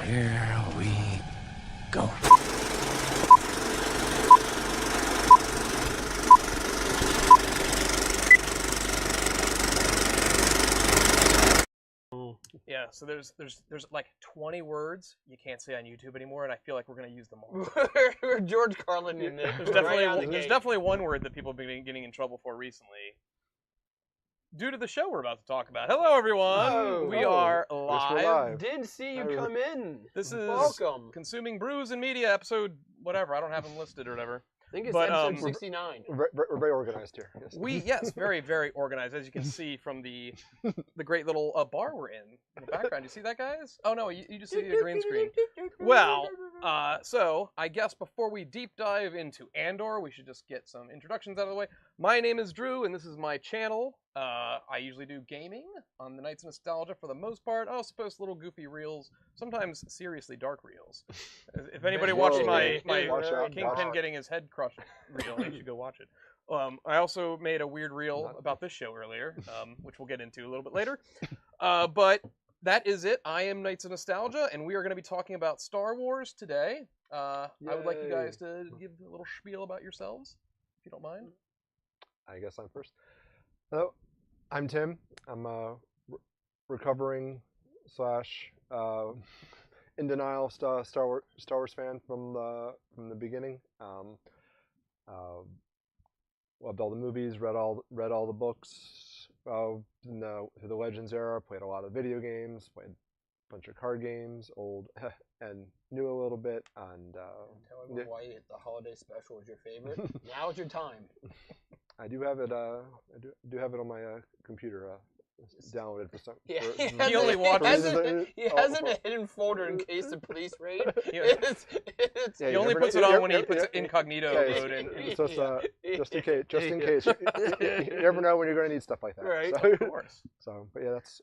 Here we go. Yeah, so there's like 20 words you can't say on YouTube anymore, and I feel like we're gonna use them all. We're George Carlin in there. There's definitely one word that people have been getting in trouble for recently, due to the show we're about to talk about. Hello, everyone. We are live. Did see you come in. This is welcome. Consuming Brews and Media episode whatever. I don't have them listed or whatever. I think it's episode 69. We're very organized here. Yes. Very, very organized, as you can see from the great little bar we're in the background. You see that, guys? Oh no, you just see a green screen. Well, so I guess before we deep dive into Andor, we should just get some introductions out of the way. My name is Drew, and this is my channel. I usually do gaming on the Nights of Nostalgia for the most part. I also post little goofy reels, sometimes seriously dark reels. If anybody watched my Kingpin getting his head crushed reel, you should go watch it. I also made a weird reel about this show earlier, which we'll get into a little bit later. But that is it. I am Knights of Nostalgia, and we are going to be talking about Star Wars today. I would like you guys to give a little spiel about yourselves, if you don't mind. I guess I'm first. Hello, I'm Tim. I'm a recovering / in denial Star Wars fan from the beginning. Loved all the movies, read all the books. Through the Legends era, played a lot of video games, played a bunch of card games, old and new a little bit. And tell everyone why the holiday special is your favorite. Now is your time. I do have it. I do have it on my computer downloaded for some. Yeah, he only watches. He has it in a hidden folder in case the police raid. He only puts it on when he puts it incognito mode in. Just in case. You never know when you're going to need stuff like that. Right. So, of course. So, but yeah, that's.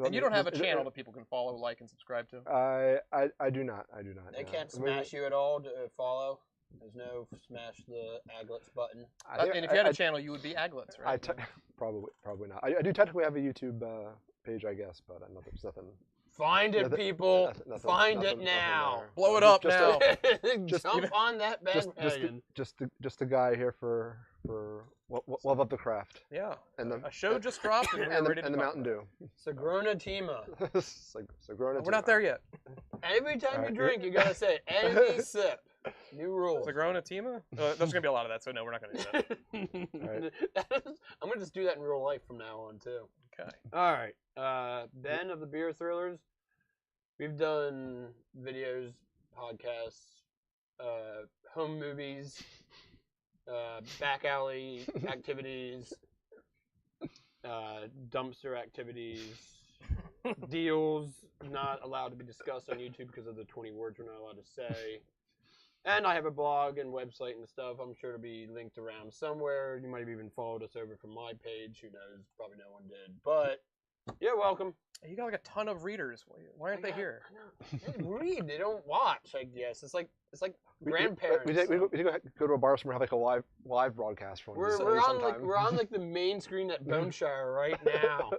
And you don't have a channel that people can follow, like, and subscribe to? I do not. They can't smash you at all to follow. There's no smash the Aglets button. And if you had a channel, you would be Aglets, right? Probably not. I do technically have a YouTube page, I guess, but there's nothing. Find it, people. Find it now. Blow it up now. Jump on that bandwagon. Just a guy here for love of the craft. Yeah. And a show just dropped, and we're ready to the Mountain Dew. Sagrona Tima. Sagrona. We're not there yet. Every time you drink, you gotta say any sip. New rules. Sagrona Tima? There's gonna be a lot of that, so no, we're not gonna do that. I'm gonna just do that in real life from now on too. Okay. All right. Ben of the Beer Thrillers. We've done videos, podcasts, home movies, back alley activities, dumpster activities, deals not allowed to be discussed on YouTube because of the 20 words we're not allowed to say. And I have a blog and website and stuff. I'm sure to be linked around somewhere. You might have even followed us over from my page. Who knows? Probably no one did. But you're welcome. You got like a ton of readers. Why aren't they here? They read. They don't watch. I guess it's like grandparents. We go to a bar somewhere and have like a live broadcast from. We're on like the main screen at Boneshire right now.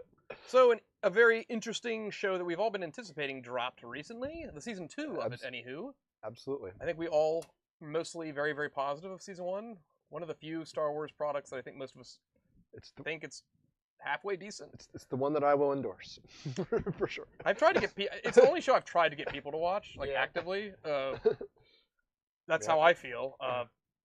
So a very interesting show that we've all been anticipating dropped recently. The season 2 of it, anywho. Absolutely. I think we all mostly very, very positive of season 1. One of the few Star Wars products that I think most of us think it's halfway decent. It's the one that I will endorse, for sure. I've tried to get it's the only show I've tried to get people to watch, actively. That's how I feel.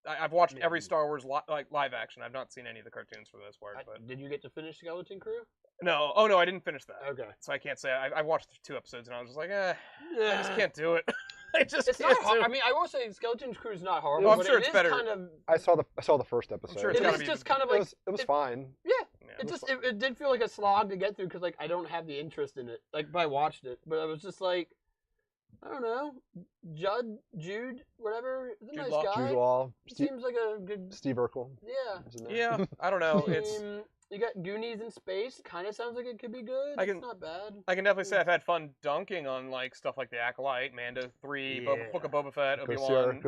I've watched every Star Wars live action. I've not seen any of the cartoons for the most part. But did you get to finish Skeleton Crew? No. Oh no, I didn't finish that. Okay. So I can't say. I watched 2 episodes and I was just like, I just can't do it. It's not hard. I mean, I will say Skeleton Crew is not horrible. No, I'm sure it's better. Kind of, I saw the first episode. I'm sure it's just kind of like it was fine. Yeah. It did feel like a slog to get through because I don't have the interest in it. But I watched it, but I was just like, I don't know, Jude, whatever. He's a nice guy. Jude Law. Seems like a good. Steve Urkel. Yeah. Yeah. I don't know. It's. You got Goonies in space. Kind of sounds like it could be good. It's not bad. I can definitely say I've had fun dunking on stuff like The Acolyte, Mando 3, Book of Boba Fett, Obi-Wan.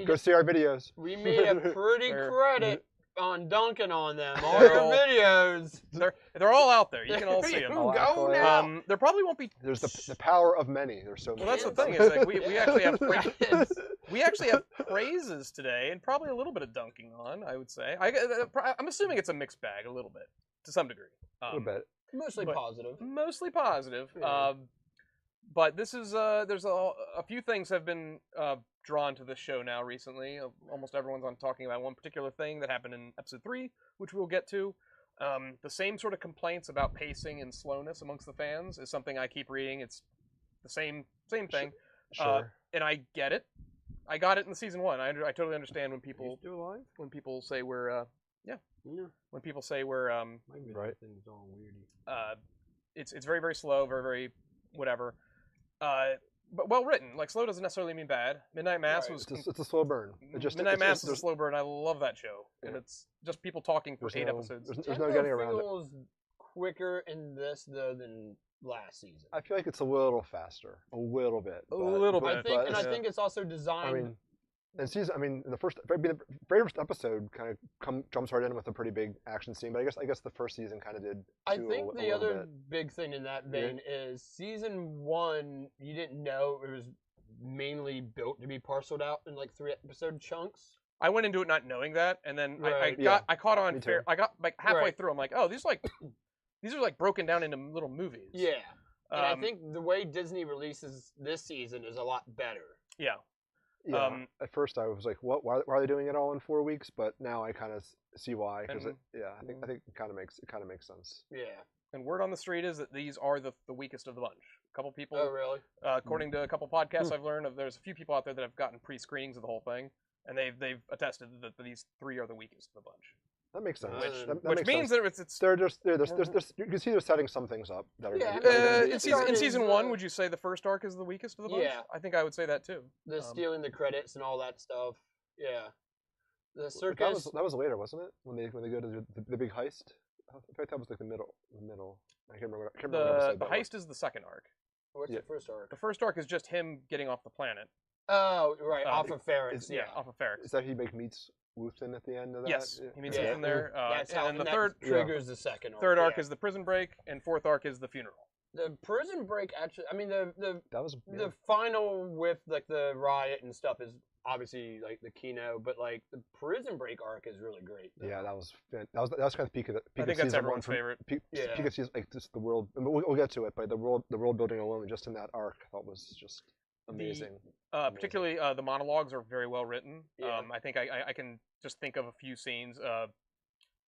Go see our videos. We made a pretty credit on dunking on them. All They're your all- videos. They're all out there. You can all see them. All Go accolades. now. There probably won't be. There's the power of many. There's so many. Well, that's the of them. thing is like we actually have Friends. we actually have praises today and probably a little bit of dunking on. I would say I'm assuming it's a mixed bag a little bit to some degree. a little bit. Mostly But- positive. Mostly positive. Yeah. But this is there's a few things have been drawn to this show now recently. Almost everyone's on talking about one particular thing that happened in episode 3, which we'll get to. The same sort of complaints about pacing and slowness amongst the fans is something I keep reading. It's the same thing, Sure. and I get it. I got it in the season 1. I totally understand when people still alive? say we're Yeah. when people say we're My Right. thing's all weirdy. it's very very slow, very whatever. But well written. Like slow doesn't necessarily mean bad. Midnight Mass Right. was It's a slow burn. It just Midnight Mass is a there's- slow burn. I love that show, and Yeah. it's just people talking for there's 8 no- episodes. There's no getting around it. feels quicker in this though than last season. I feel like it's a little faster, a little bit. A little I bit. think, but and I yeah. think it's also designed. I mean, in the very first episode kind of jumps right in with a pretty big action scene. But I guess the first season kind of did. I too, think a the little other bit. big thing in that vein is season 1. You didn't know it was mainly built to be parceled out in like 3-episode chunks. I went into it not knowing that, and then Right. I caught on Me too. I got like halfway Right. through. I'm like, oh, these are like broken down into little movies. Yeah, and I Um, think the way Disney releases this season is a lot better. yeah. Yeah. At first, I was like, "What? Why are they doing it all in 4 weeks?" But now I kind of see why. Because And- I think it kind of makes sense. Yeah. And word on the street is that these are the weakest of the bunch. A couple people, Oh, really? according to a couple podcasts I've learned, there's a few people out there that have gotten pre-screenings of the whole thing, and they've attested that these 3 are the weakest of the bunch. That makes sense. Which- That Which makes means sense. that it's there's you can see they're setting some things up that are. Yeah, gonna be- that are gonna be in it's season, started in season as, 1, would you say the first arc is the weakest of the bunch? Yeah. I think I would say that too. The stealing the credits and all that stuff. Yeah. The But circus. that was later, wasn't it? When they go to the big heist. I feel like that was like the middle. I can't remember. I can't remember what The episode that was. heist is the second arc. What's Yeah. the first arc? The first arc is just him getting off the planet. Oh, right, Uh, off of Ferrex. it's- Yeah. Off of Ferrex. Is that he meets Wuthen at the end of that? Yes, Yeah. he meets Yeah. Ethan there. That's how. and then the that third triggers the second arc. third arc yeah. is the prison break, and fourth arc is the funeral. the prison break. Actually, I mean the That was the final with like the riot and stuff is obviously like the keynote, but like the prison break arc is really great. yeah, that was kind of peak of the I peak think of that's season everyone's 1 favorite. Peak Yeah. of season, like just the world. And we'll get to it, but the world building alone, just in that arc, I thought was just amazing. Particularly the monologues are very well written. Yeah. I think I can just think of a few scenes.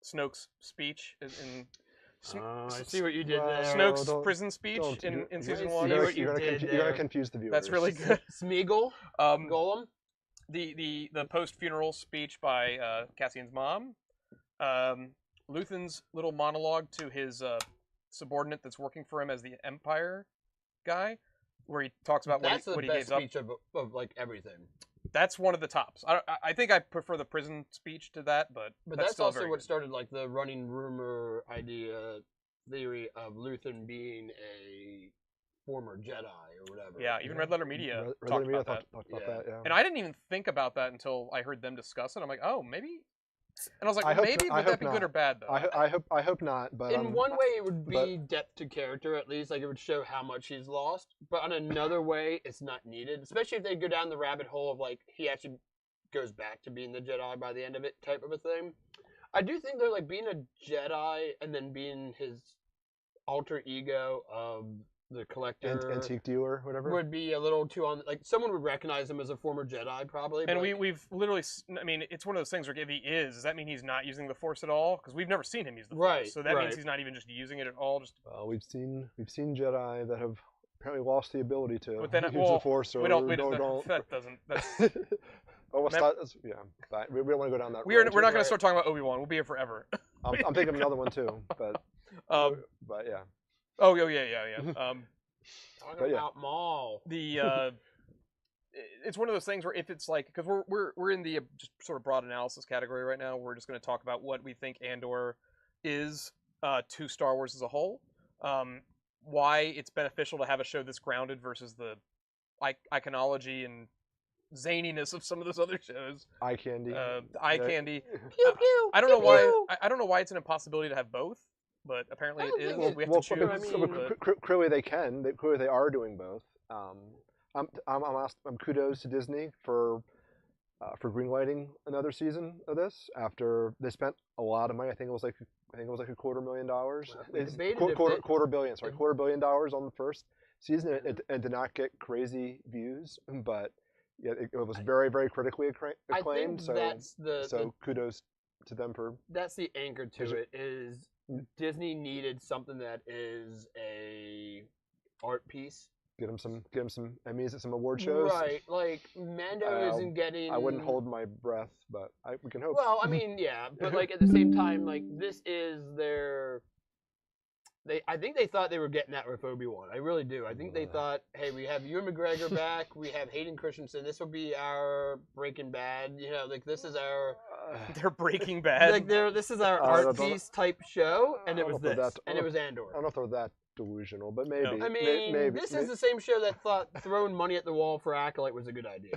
Snoke's speech in I see what you did Wow. there. Snoke's don't- prison speech don't- in I season see 1. what you did you're gonna there. confuse the viewers. That's really good. Smeagol, Golem. The post funeral speech by Cassian's mom, Luthen's little monologue to his subordinate that's working for him as the Empire guy, where he talks about That's what the he best gave up. speech of like everything. That's one of the tops. I think I prefer the prison speech to that, but But that's still also very what good. started like the running rumor theory of Luthen being a former Jedi or whatever. Yeah, even Red Letter Media Red talked Letter Media about that. talked about Yeah. that. Yeah. And I didn't even think about that until I heard them discuss it. I'm like, oh, maybe. And I was like, I well, hope maybe not- I would that hope be good not. or bad though? I hope not. But In one way, it would but- be depth to character, at least. Like, it would show how much he's lost. But on another way, it's not needed. Especially if they go down the rabbit hole of, like, he actually goes back to being the Jedi by the end of it type of a thing. I do think they're, like, being a Jedi and then being his alter ego of the Collector antique dealer, whatever. would be a little too on... Like, someone would recognize him as a former Jedi, probably. And but, we've literally, I mean, it's one of those things where if he is, does that mean he's not using the Force at all? Because we've never seen him use the Right, Force. So that right. means he's not even just using it at all. Just We've seen Jedi that have apparently lost the ability to But then, use well, the Force. Or we don't. don't. That doesn't. That's, Oh, it's not, yeah. But we don't want to go down that. we're road. not going to right. start talking about Obi-Wan. We'll be here forever. I'm thinking of another one too, but yeah. Oh yeah. Talking but yeah. about Maul. It's one of those things where if it's like, because we're in the just sort of broad analysis category right now. We're just going to talk about what we think Andor is to Star Wars as a whole. Why it's beneficial to have a show that's grounded versus the iconology and zaniness of some of those other shows. Eye candy. Eye Yeah. candy. Pew, pew, I don't know pew, why. pew. I don't know why it's an impossibility to have both, but apparently I it don't is. think it- We have well, to choose. I mean, clearly they can. Clearly they are doing both. I'm kudos to Disney for greenlighting another season of this after they spent a lot of money. I think it was like $250,000. Well, we It's debated if quarter, it- quarter billion. Sorry, if- $250,000,000 on the first season. Mhm. It did not get crazy views, but yeah, it was very, very critically I acclaimed. think that's So kudos to them for. that's the anchor to Is it. it- Is Mm. Disney needed something that is a art piece. Get them some Emmys at some award shows. Right, like Mando isn't getting. I wouldn't hold my breath, but we can hope. Well, I mean, yeah, but like at the same time, like this is their. I think they thought they were getting that with Obi-Wan. I really do. I think they thought, hey, we have Ewan McGregor back, we have Hayden Christensen. This will be our Breaking Bad. You know, like this is our. They're Breaking Bad. Like this is our I art don't- piece type show, and I it don't was know if this, that's- and it was Andor. I don't know if they're that delusional, but maybe. No. I mean, maybe this is the same show that thought throwing money at the wall for Acolyte was a good idea.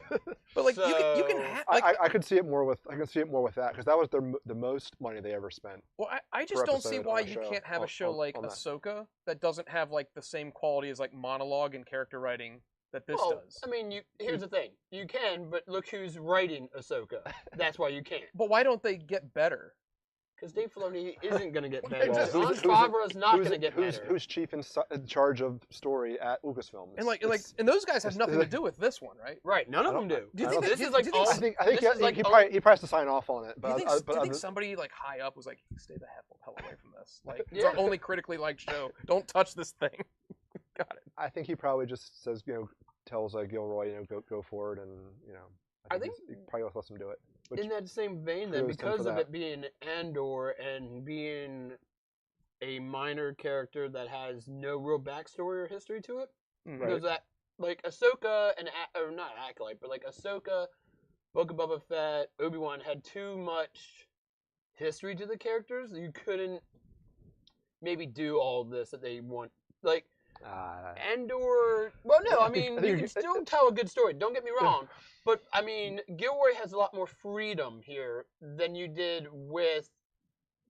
But like you can So- have like I could see it more with that because that was the most money they ever spent. well I just per don't see episode why on a you show, can't have a on- show on- like on that. Ahsoka that doesn't have like the same quality as like monologue and character writing that this well, does. I mean, here's the thing: you can, but look who's writing Ahsoka. That's why you can't. But why don't they get better? Because Dave Filoni isn't going to get Well, better. just- Jon who's- Favreau's not going to get who's, better. Who's chief in charge of story at Lucasfilm? And those guys have it's- nothing it's to do with this one, right? Right, none of I them don't- do. Do you I think don't that- this is do like you think- all. I think he this is like he probably has to sign off on it. Do But you think, I- do but you think other- somebody like high up was like, "Stay the hell away from this. Like, it's Yeah. our only critically liked show. Don't touch this thing." Got it. I think he probably just says, tells Gilroy, go forward, and I think- he probably lets him do it. Which, In that same vein, then, kudos to him because for of that. it being Andor and being a minor character that has no real backstory or history to it, Mhm. because that like Ahsoka or not Acolyte, but like Ahsoka, Book of Boba Fett, Obi-Wan had too much history to the characters. You couldn't maybe do all this that they want. Like Andor. Well, no, I mean think you you- can still tell a good story. Don't get me wrong, but I mean Gilroy has a lot more freedom here than you did with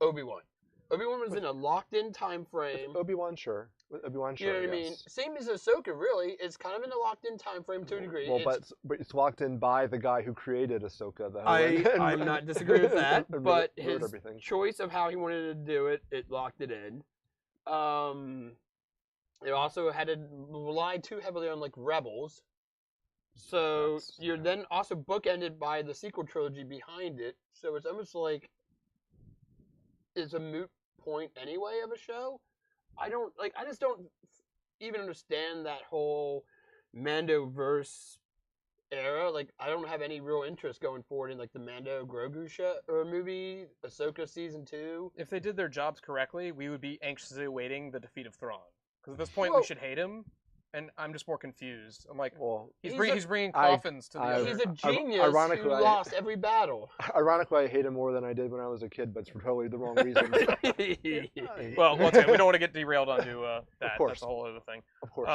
Obi-Wan. Obi-Wan was in a locked-in time frame. Obi-Wan, sure. With Obi-Wan, You sure. know what I mean? yes. Same as Ahsoka, really. It's kind of in a locked-in time frame to a degree. Well, It's- but it's locked in by the guy who created Ahsoka. I'm not disagreeing with that, and but wrote his everything. choice of how he wanted to do it, it locked it in. It also had to rely too heavily on like Rebels, so That's- you're then also bookended by the sequel trilogy behind it. So it's almost like it's a moot point anyway of a show. I just don't even understand that whole Mandoverse era. Like, I don't have any real interest going forward in like the Mando Grogu show or movie, Ahsoka season 2. If they did their jobs correctly, we would be anxiously awaiting the defeat of Thrawn. Because at this point, Well- we should hate him, and I'm just more confused. I'm like, Well, he's He's bringing I- coffins to the I- other. He's a Ir- genius ironically, who I- lost every battle. ironically, I hate him more than I did when I was a kid, but it's for totally the wrong reasons. Well, once again, we don't want to get derailed onto that. course. That's a whole other thing. Of course.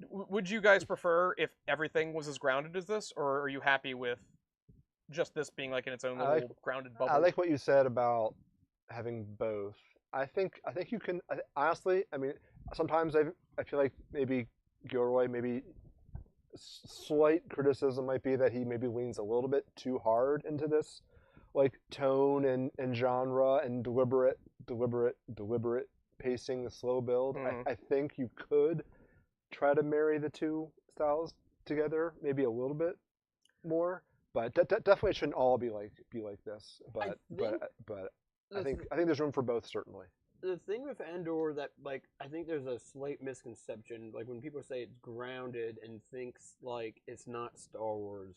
Would you guys prefer if everything was as grounded as this, or are you happy with just this being like in its own I little like- grounded bubble? I like what you said about having both. I think you can. Honestly, I mean, sometimes I feel like maybe Gilroy, maybe slight criticism might be that he maybe leans a little bit too hard into this, like tone and genre and deliberate pacing, the slow build. Mhm. I think you could try to marry the two styles together, maybe a little bit more, but definitely it shouldn't all be like this. But I think there's room for both, certainly. The thing with Andor that, like, I think there's a slight misconception, like when people say it's grounded and thinks like it's not Star Wars,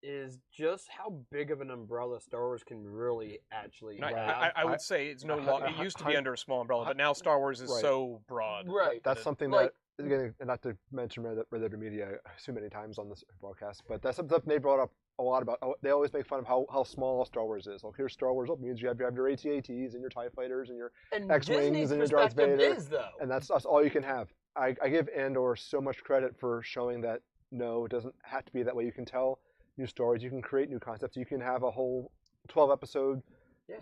is just how big of an umbrella Star Wars can really actually I, have. I would say it's no longer. It used to be under a small umbrella, but now Star Wars is Right. so broad. Right. That's something Like- that, again, not to mention Red Media so many times on this broadcast, but that's something they brought up a lot about. They always make fun of how small Star Wars is. Like, here's Star Wars, it means you have your AT-ATs and your TIE fighters and your And X-Wings Disney's and your Darth perspective Vader, is, though. and that's all you can have. I give Andor so much credit for showing that No, it doesn't have to be that way. You can tell new stories. You can create new concepts. You can have a whole 12-episode. Yeah.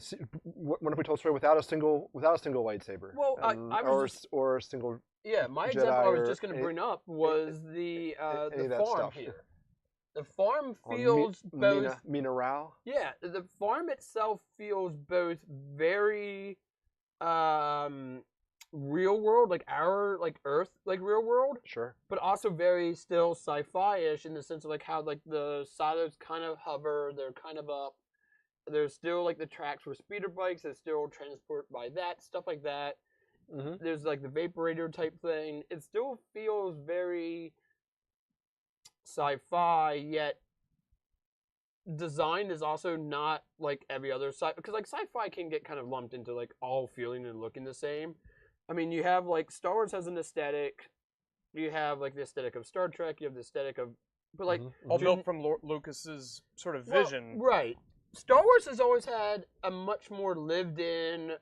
Wonderfully told story without a single lightsaber. Well, I was or a single. Yeah, my Jedi example I was or just going to any- bring up was the any of that farm stuff. here. The farm On feels both. Mina Rao. Yeah, the farm itself feels both very real world, like our Earth, like real world, Sure. but also very still sci-fi-ish in the sense of like how like the silos kind of hover, they're kind of up. There's still like the tracks for speeder bikes. There's still transport by that stuff like that. Mm-hmm. There's like the vaporator type thing. It still feels very sci-fi, yet design is also not like every other because like sci-fi can get kind of lumped into like all feeling and looking the same. I mean, you have like Star Wars has an aesthetic. You have like the aesthetic of Star Trek. You have the aesthetic of, but like all built from Lucas's sort of vision. Well, right. Star Wars has always had a much more lived-in,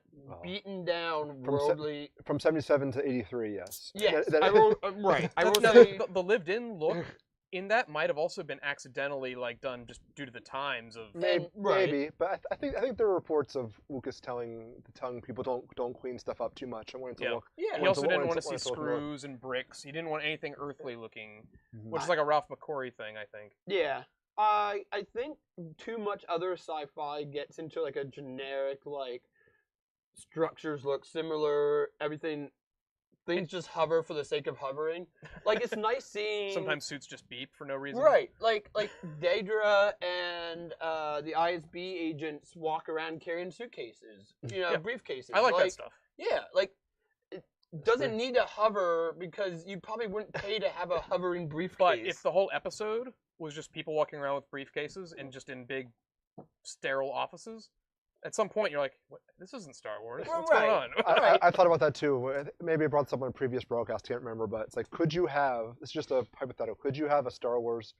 beaten-down, worldly. From 77 to 83, yes. Yes, I will. Right, I will Now, say the lived-in look in that might have also been accidentally like done just due to the times of. Maybe, but I think there are reports of Lucas telling people don't clean stuff up too much. I wanted to look. Yeah. He also didn't want to see screws and bricks. He didn't want anything earthly looking, which is like a Ralph McQuarrie thing, I think. Yeah. I think too much other sci-fi gets into like a generic like structures look similar, things just hover for the sake of hovering. Like it's nice seeing Sometimes suits just beep for no reason. Right, like Daedra and the ISB agents walk around carrying suitcases, briefcases. I like that stuff. Yeah, like it doesn't need to hover because you probably wouldn't pay to have a hovering briefcase. But if the whole episode was just people walking around with briefcases and just in big sterile offices, at some point you're like, this isn't Star Wars. What's going on? I thought about that too. Maybe I brought this up on a previous broadcast, can't remember, but it's like, could you have, it's just a hypothetical, could you have a Star Wars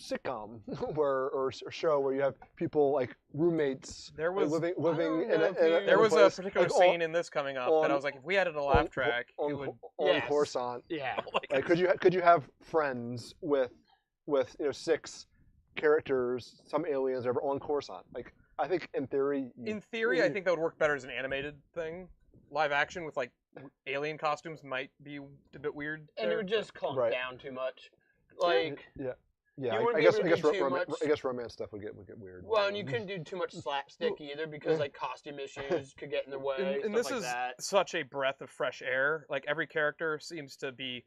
sitcom or show where you have people like roommates There was living in there was a place, particular like, scene in this coming up that I was like, if we added a laugh track, it would. on Coruscant. Yeah. Like, could you have friends with 6 characters, some aliens over on Coruscant? Like, I think in theory. I think that would work better as an animated thing. Live action with like alien costumes might be a bit weird. And it would just calm down too much. Like yeah. You I guess romance stuff would get weird. Well, and you couldn't do too much slapstick either because like costume issues could get in the way. And this like is that. such a breath of fresh air. Like every character seems to be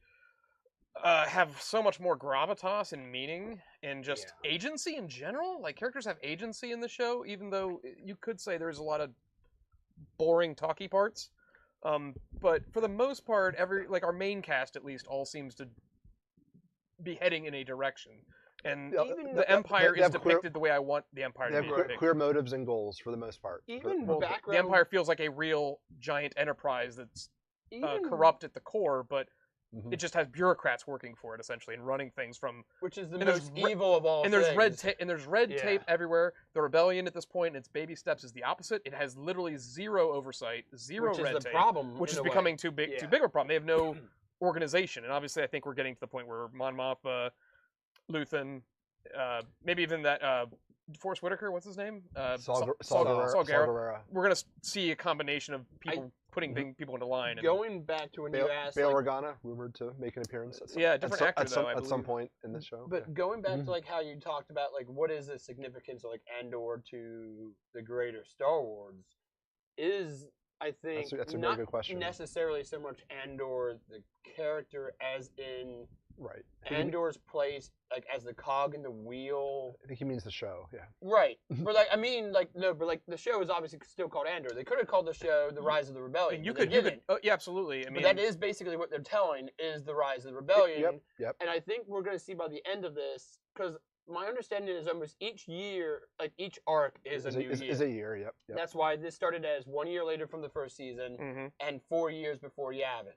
have so much more gravitas and meaning and just agency in general. Like characters have agency in the show, even though you could say there's a lot of boring talky parts. But for the most part, our main cast at least all seems to be heading in a direction. And even the Empire is depicted the way I want the Empire to be depicted. They have clear motives and goals for the most part. Even the Empire feels like a real giant enterprise that's corrupt at the core, but it just has bureaucrats working for it essentially and running things from. Which is the most evil of all. And there's red tape everywhere. The rebellion at this point, in its baby steps, is the opposite. It has literally zero oversight, zero red tape. Which is the problem. Which is becoming too big of a problem. They have no organization, and obviously, I think we're getting to the point where Mon Mothma, Luthen, maybe even that Forrest Whitaker, what's his name? Saul Guerrero. We're gonna see a combination of people putting people into line. Going back to when you asked, Bail Organa rumored to make an appearance. Different actor at some point in the show. But going back to like how you talked about like what is the significance of like Andor to the greater Star Wars is. I think that's a not very good question. Necessarily so much Andor the character as in right. Andor's place like as the cog in the wheel. I think he means the show, yeah. Right. But like but the show is obviously still called Andor. They could have called the show The Rise of the Rebellion. You could absolutely. I mean, but that is basically what they're telling is the Rise of the Rebellion. Yep. And I think we're going to see by the end of this because my understanding is almost each year, like each arc is a new year. Is a year, yep. That's why this started as 1 year later from the first season and 4 years before Yavin.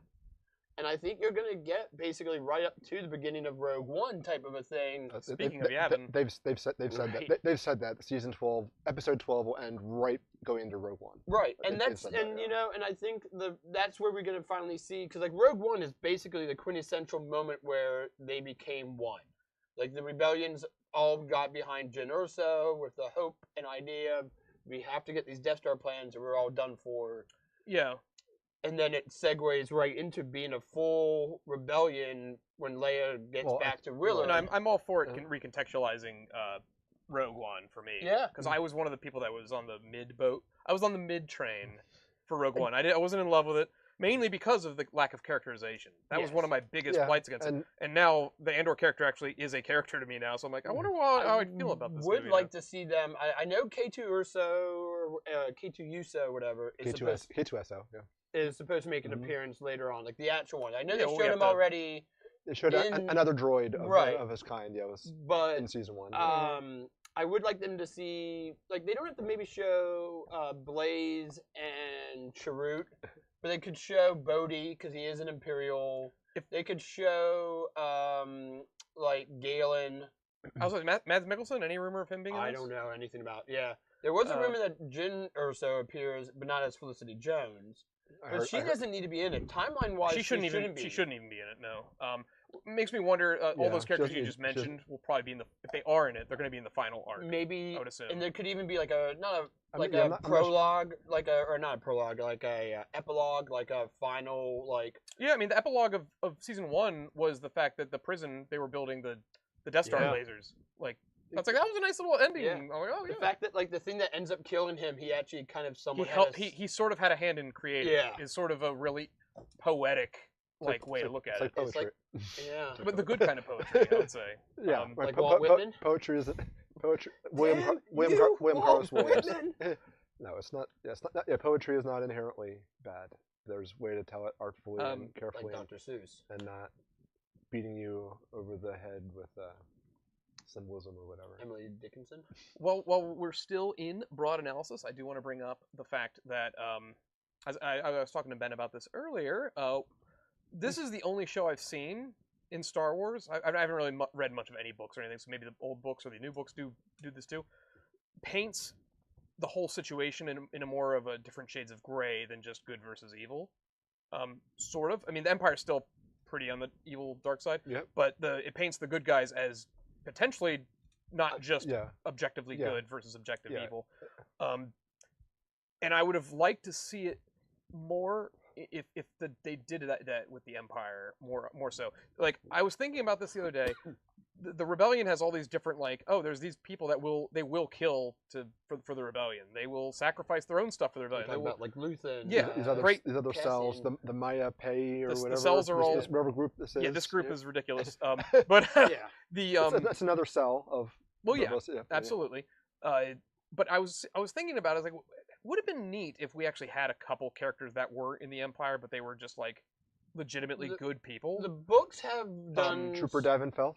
And I think you're going to get basically right up to the beginning of Rogue One type of a thing. Speaking of Yavin, they've said that season 12, episode 12 will end right going into Rogue One. Right, and It that's said that, and yeah. you know, and I think that's where we're gonna finally see, because like Rogue One is basically the quintessential moment where they became one. Like the rebellions all got behind Jyn Erso with the hope and idea of we have to get these Death Star plans or we're all done for. Yeah. And then it segues right into being a full rebellion when Leia gets back to Willow. And I'm all for it recontextualizing Rogue One for me. Yeah. Because I was one of the people that was on the mid boat. I was on the mid train for Rogue One. I wasn't in love with it, mainly because of the lack of characterization. That was one of my biggest fights against it. And now the Andor character actually is a character to me now. So I'm like, I wonder how I'd feel about this. Would movie like to see them. I know K2 Urso or K2 Uso, whatever, K2SO, yeah. is supposed to make an appearance later on, like the actual one. I know they well, showed him already. They showed another droid of his kind, yeah, but in season 1. I would like them to see, like, they don't have to maybe show Blaze and Chirrut, but they could show Bodhi because he is an Imperial. If they could show like Galen. I was like, Mads Mikkelsen. Any rumor of him being? I don't know anything about. Yeah, there was a rumor that Jyn Erso appears, but not as Felicity Jones. But she doesn't need to be in it. Timeline-wise, she shouldn't even be. She shouldn't even be in it. No. Makes me wonder. All those characters you just mentioned will probably be in the. If they are in it, they're going to be in the final arc. Maybe. I would assume. And there could even be like a prologue, or not a prologue, like a epilogue, like a final, like. Yeah, I mean the epilogue of season 1 was the fact that the prison they were building the Death Star lasers. Like that's like that was a nice little ending. Yeah. I'm like, oh yeah. The fact that like the thing that ends up killing him, he actually kind of somewhat he sort of had a hand in creating. Yeah. Is sort of a really poetic way to look at it. It's like yeah. But the good kind of poetry, I would say. Yeah, like Walt Whitman. Poetry is poetry. William Carlos Williams. No, it's not. Yeah, it's not. Yeah, poetry is not inherently bad. There's a way to tell it artfully and carefully, like Dr. Seuss, and not beating you over the head with symbolism or whatever. Emily Dickinson. Well, while we're still in broad analysis, I do want to bring up the fact that, as I was talking to Ben about this earlier, this is the only show I've seen in Star Wars. I haven't really read much of any books or anything, so maybe the old books or the new books do this too. Paints the whole situation in a more of a different shades of gray than just good versus evil. Sort of. I mean, the Empire's still pretty on the evil dark side, but it paints the good guys as potentially not just objectively good versus objective evil. And I would have liked to see it more if they did that with the Empire more so. Like I was thinking about this the other day. The rebellion has all these different there's these people that will kill for the rebellion. They will sacrifice their own stuff for the rebellion. They will, about like Luthen. Yeah, these other cells, the Maya Pei or whatever. The cells are all whatever group this is. Yeah, this group is ridiculous. But that's another cell of. Well, absolutely. But I was thinking about it. I was like, would have been neat if we actually had a couple characters that were in the Empire, but they were just like legitimately good people. The books have done Trooper Davin Fell.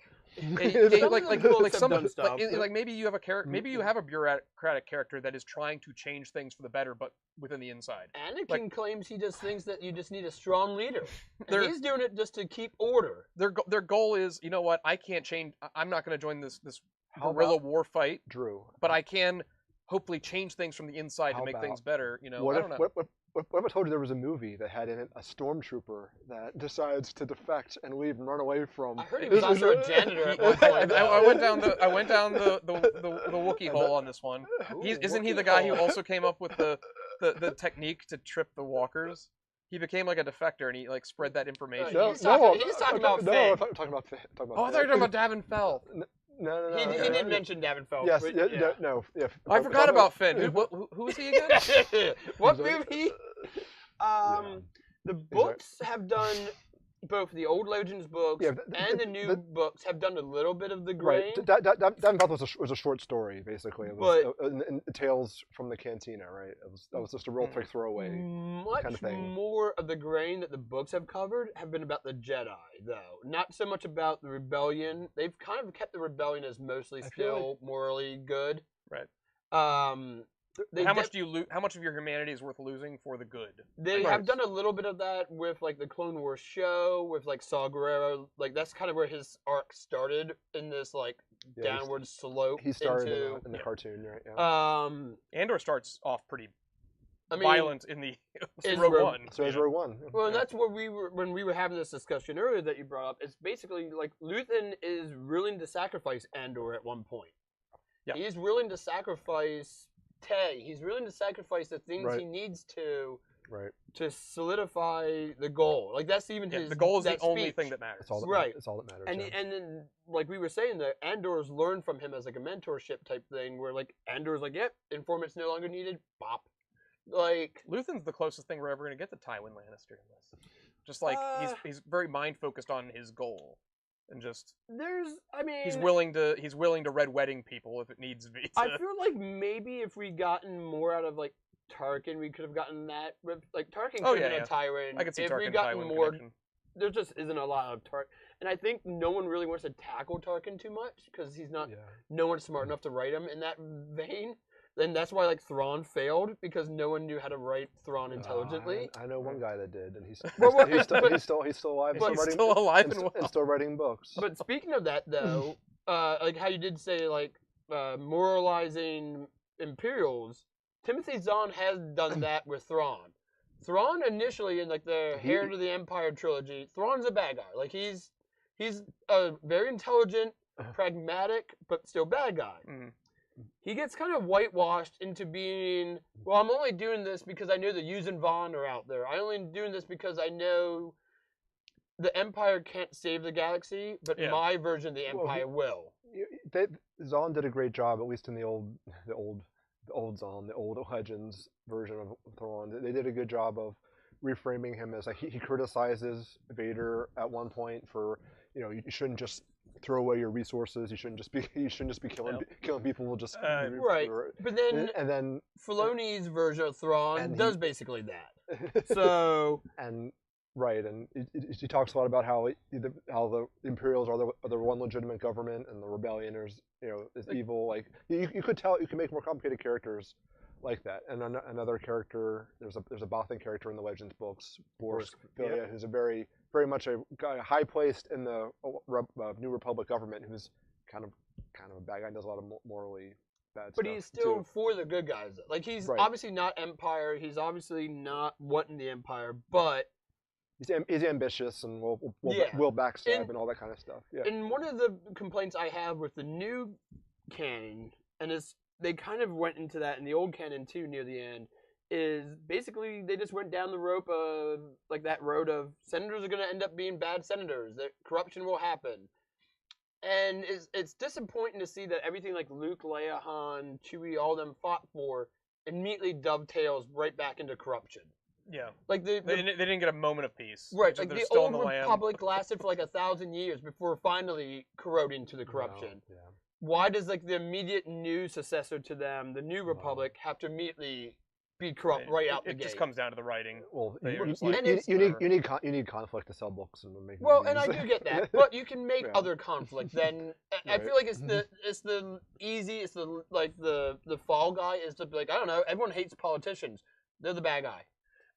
Like maybe you have a character, maybe you have a bureaucratic character that is trying to change things for the better, but within the inside. Anakin claims he does things that you just need a strong leader. And he's doing it just to keep order. Their goal is, you know what? I can't change. I'm not going to join this guerrilla war fight, Drew. But I can hopefully change things from the inside to make things better. You know, what I don't know. What if I told you there was a movie that had in it a stormtrooper that decides to defect and leave and run away from? I heard he was also a janitor at one point. I went down the Wookiee hole on this one. Isn't he the guy who also came up with the technique to trip the walkers? He became like a defector and he like spread that information. He's talking about Finn. No, I'm talking about Finn. Oh, I thought you were talking about Davin Fell. No. He did mention Davin Fell. Yes, no. I forgot about Finn. Who is he again? What movie? The books have done both the old Legends books and the new books have done a little bit of the grain. Right. Davin Fell was a short story, basically. It was Tales from the Cantina, right? That was just a real quick throwaway kind of thing. More of the grain that the books have covered have been about the Jedi, though. Not so much about the rebellion. They've kind of kept the rebellion as mostly still morally good. Right. How much do you lose? How much of your humanity is worth losing for the good? They Right. have done a little bit of that with like the Clone Wars show, with like Saw Gerrera. Like that's kind of where his arc started in this like Yeah, downward slope. he started into, in the cartoon, right? Yeah. Andor starts off pretty I mean, violent in the in Rogue Rogue- One. so is yeah. Rogue One. Well, and Yeah. that's what when we were having this discussion earlier that you brought up. It's basically like Luthen is willing to sacrifice Andor at one point. Yeah. He's willing to sacrifice Tay. He's willing to sacrifice the things Right. he needs to Right. solidify the goal. Like that's even his. The goal is the that only speech. thing that matters. It's all that Right. It's all that matters. And yeah. and then like we were saying that Andor's learned from him as like a mentorship type thing, where like Andor's like, yep, informants no longer needed. Bop. Like Luthen's the closest thing we're ever going to get to Tywin Lannister in this. Just like he's very mind focused on his goal, and just I mean, he's willing to red wedding people if it needs to be. I feel like maybe if we gotten more out of like Tarkin, we could have gotten that with like Tarkin Oh, could have yeah, been a Tywin. I could see if Tarkin we gotten Tywin more, connection. there just isn't a lot of Tarkin, and I think no one really wants to tackle Tarkin too much because he's not. Yeah. No one's smart enough to write him in that vein. And that's why like Thrawn failed because no one knew how to write Thrawn intelligently. I know one guy that did, and he's Well, well, he's still but- he's still alive. But and he's still still writing, alive and, and st- well. and still writing books. But speaking of that, though, like how you did say, like moralizing Imperials, Timothy Zahn has done that with Thrawn. Thrawn initially in like the Heir to the Empire trilogy, Thrawn's a bad guy. Like he's a very intelligent, pragmatic, but still bad guy. Mhm. He gets kind of whitewashed into being, well, I'm only doing this because I know the Yuuzhan Vong are out there. I'm only doing this because I know the Empire can't save the galaxy, but Yeah. my version of the Well, Empire will. Zahn did a great job, at least in the old Zahn, the old Legends version of Thrawn. They did a good job of reframing him as like he criticizes Vader at one point for, you shouldn't just throw away your resources. You shouldn't just be killing people just Right. But then and then Filoni's version of Thrawn and does basically that. So and right, and he talks a lot about how the Imperials are the one legitimate government, and the rebellion is evil. Like you could tell, you can make more complicated characters like that. And another character, there's a Bothan character in the Legends books, Boris Filia, who's a very much a guy high placed in the New Republic government, who's kind of a bad guy and does a lot of morally bad stuff. but he's still too. for the good guys. Like he's Right. obviously not Empire. He's obviously not wanting the Empire, but He's ambitious and will Yeah. backstab And- and all that kind of stuff. Yeah. And one of the complaints I have with the new canon, and they kind of went into that in the old canon too near the end, is basically they just went down the rope of like that road of senators are going to end up being bad senators, that corruption will happen. And it's disappointing to see that everything like Luke, Leia, Han, Chewie, all them fought for immediately dovetails right back into corruption. Yeah. Like They didn't get a moment of peace. Right, They're like the still old in the land. Republic lasted for like 1,000 years before finally corroding to the corruption. Yeah. Why does like the immediate new successor to them, the New Republic, have to immediately be corrupt right out the It gate? just comes down to the writing. Well, They you, were just you, like, you, you need whatever. you need conflict to sell books and make Well, and I movies. do get that, but you can make Yeah. other conflict. Then I Right. feel like it's the easy, it's the like the fall guy is to be like, I don't know, everyone hates politicians, they're the bad guy,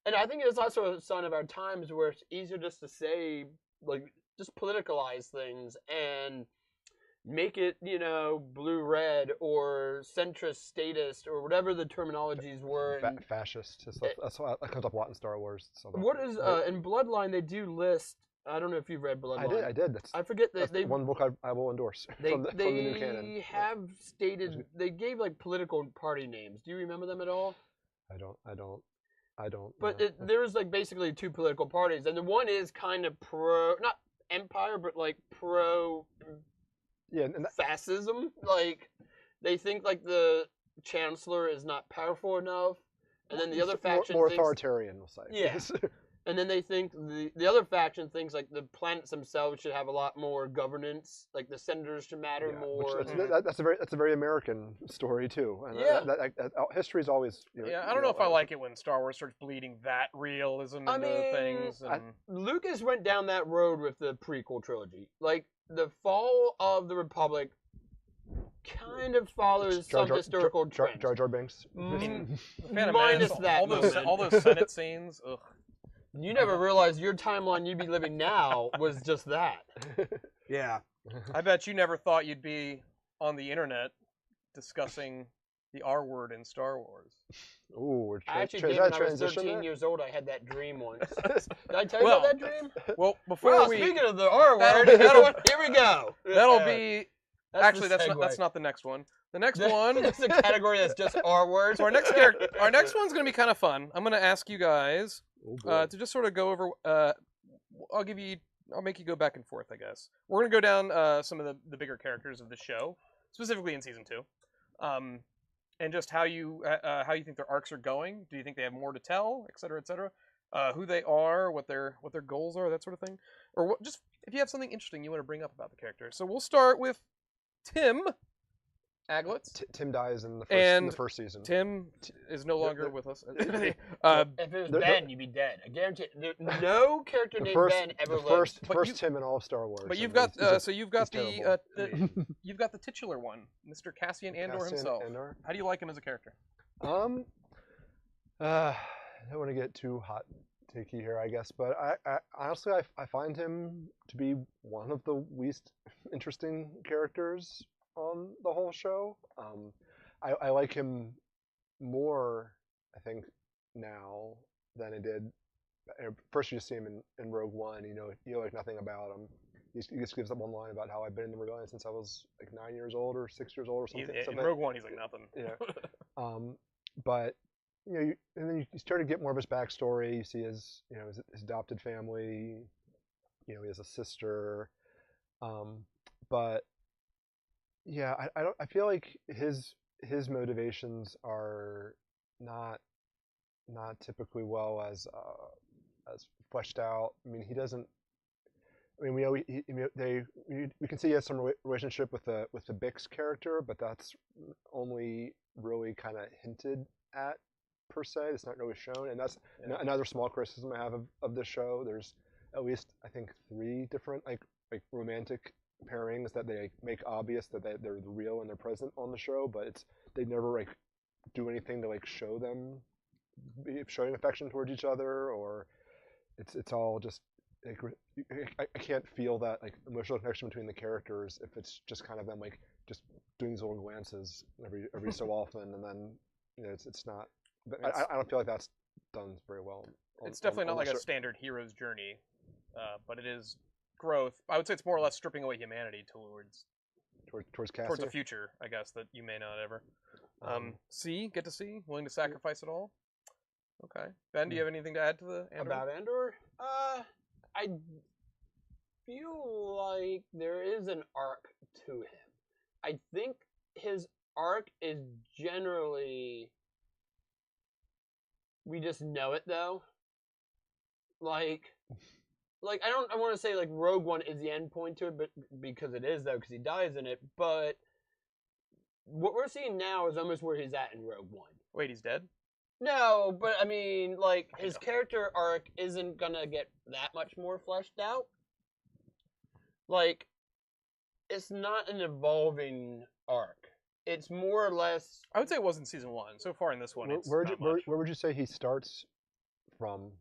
and I think it's also a sign of our times where it's easier just to say like just politicalize things and make it blue-red or centrist, statist, or whatever the terminologies were. and- Fascist. That's why that comes up a lot in Star Wars. So What is in Bloodline? They do list. I don't know if you've read Bloodline. I did. That's, I forget that that's they one book I will endorse from the new canon. have stated they gave like political party names. Do you remember them at all? I don't. But know. there's like basically two political parties, and the one is kind of pro, not empire, but like pro yeah, and fascism. Like they think like the chancellor is not powerful enough, and then the other faction more thinks, authoritarian, we'll say. Yeah. and then they think the other faction thinks like the planets themselves should have a lot more governance, like the senators should matter Yeah, more. which that's a very American story too. And Yeah. history is always. Yeah, I don't know if I like it when Star Wars starts bleeding that realism I into mean, things. And... Lucas went down that road with the prequel trilogy. Like, the fall of the Republic kind of follows some historical trends. Jar Jar Binks. Phantom Menace, Minus that all those Senate scenes. Ugh. You never realized your timeline you'd be living now was just that. Yeah. I bet you never thought you'd be on the internet discussing the R word in Star Wars. Ooh, I actually did when I was 13 years old. I had that dream once. Did I tell you about that dream? Well, before speaking of the R word, here we go. That'll be... Actually, that's not the next one. The next one... It's a category that's just R words. So our next one's going to be kind of fun. I'm going to ask you guys to just sort of go over... I'll make you go back and forth, I guess. We're going to go down some of the bigger characters of the show, specifically in Season 2. And just how you think their arcs are going. Do you think they have more to tell, et cetera, et cetera? Who they are, what their goals are, that sort of thing. Or just if you have something interesting you want to bring up about the character. So we'll start with Tim Aglitz. Tim dies in the first season. Tim is no longer with us. If it was Ben, you'd be dead. I guarantee no character named Ben ever lived. First Tim in all of Star Wars. But you've got you've got the titular one, Mr. Cassian Andor himself. How do you like him as a character? I don't want to get too hot takey here, I guess, but I honestly I find him to be one of the least interesting characters on the whole show. I like him more, I think, now than I did. First, you just see him in Rogue One. You know like nothing about him. He just gives that one line about how I've been in the rebellion since I was like 9 years old or 6 years old or something. In Rogue One, he's like nothing. Yeah. But and then you start to get more of his backstory. You see his adopted family. He has a sister. But yeah, I feel like his motivations are not typically well as fleshed out. I mean, he doesn't. I mean, we can see he has some relationship with the Bix character, but that's only really kind of hinted at per se. It's not really shown, and that's another small criticism I have of this show. There's at least I think 3 different like romantic pairings that they make obvious that they're real and they're present on the show, but they never do anything to show them showing affection towards each other, or it's all just I can't feel that emotional connection between the characters if it's just kind of them just doing these little glances every so often, and then it's not. I don't feel like that's done very well. It's definitely not like a standard hero's journey, but it is growth. I would say it's more or less stripping away humanity towards Cassie? Towards a future, I guess, that you may not ever get to see, willing to sacrifice it all. Okay, Ben, do you have anything to add to the Andor? About Andor? I feel like there is an arc to him. I think his arc is generally, we just know it though. I want to say Rogue One is the end point to it, but because it is though, because he dies in it. But what we're seeing now is almost where he's at in Rogue One. Wait, he's dead? No, but I mean, his character arc isn't gonna get that much more fleshed out. It's not an evolving arc. It's more or less. I would say it was in Season 1. So far in this one, where would you say he starts from?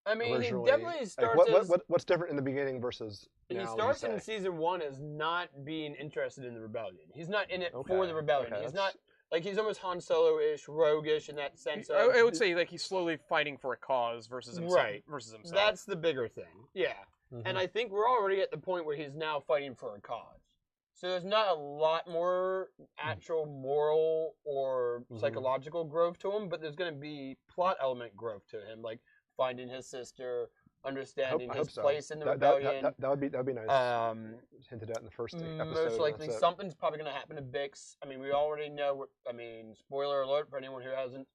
I mean, he definitely starts. What's different in the beginning versus now? He starts in Season 1 as not being interested in the rebellion. He's not in it for the rebellion. He's not. He's almost Han Solo-ish, roguish in that sense. I would say he's slowly fighting for a cause versus himself. Right. Versus himself. That's the bigger thing. Yeah. Mm-hmm. And I think we're already at the point where he's now fighting for a cause. So there's not a lot more actual moral or psychological growth to him, but there's going to be plot element growth to him, finding his sister, understanding his place in the rebellion. That would be nice. Hinted at in the first episode. Most likely something's probably going to happen to Bix. I mean, we already know. Spoiler alert for anyone who hasn't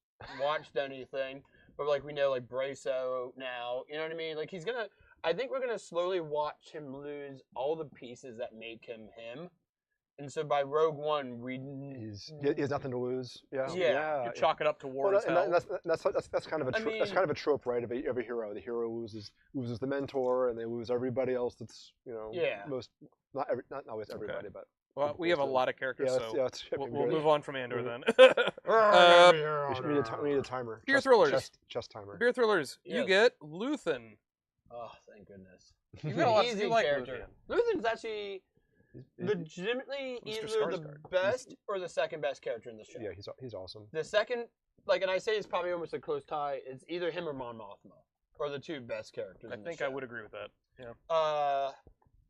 watched anything, but we know Brasso now. You know what I mean? He's gonna. I think we're gonna slowly watch him lose all the pieces that make him him, And so by Rogue One, he has nothing to lose. Yeah. Yeah. You chalk it up to war as and hell. that's kind of a that's kind of a trope, right? Of every hero, the hero loses the mentor, and they lose everybody else. That's Yeah. not always everybody, but Well, we have a lot of characters, so let's we'll move on from Andor then. we need a timer. Beer thrillers. Chess timer. Beer thrillers. You Yes. get Luthen. Oh, thank goodness. You got a lot Easy you like character. Luthen's actually legitimately Mr. either the Skarsgård. best or the second best character in the show. Yeah, he's awesome. The second, and I say it's probably almost a close tie. It's either him or Mon Mothma, are the two best characters. I in think the I show. would agree with that. Yeah.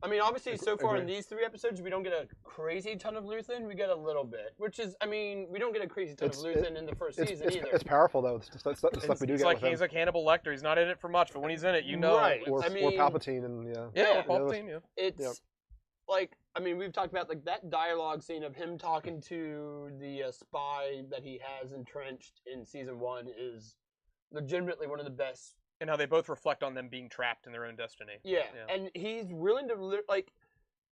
I mean, obviously, so far in Agree. these 3 episodes, we don't get a crazy ton of Luthen. We get a little bit, which is, I mean, we don't get a crazy ton of Luthen in the first season either. It's powerful though. The stuff we do It's get like with him. he's like Hannibal Lecter. He's not in it for much, but when he's in it, you know. Right. Or I mean, Palpatine and Yeah, Yeah. Palpatine. Yeah. It's like, I mean, we've talked about like that dialogue scene of him talking to the spy that he has entrenched in season 1 is legitimately one of the best. And how they both reflect on them being trapped in their own destiny. Yeah, Yeah. and he's willing to like.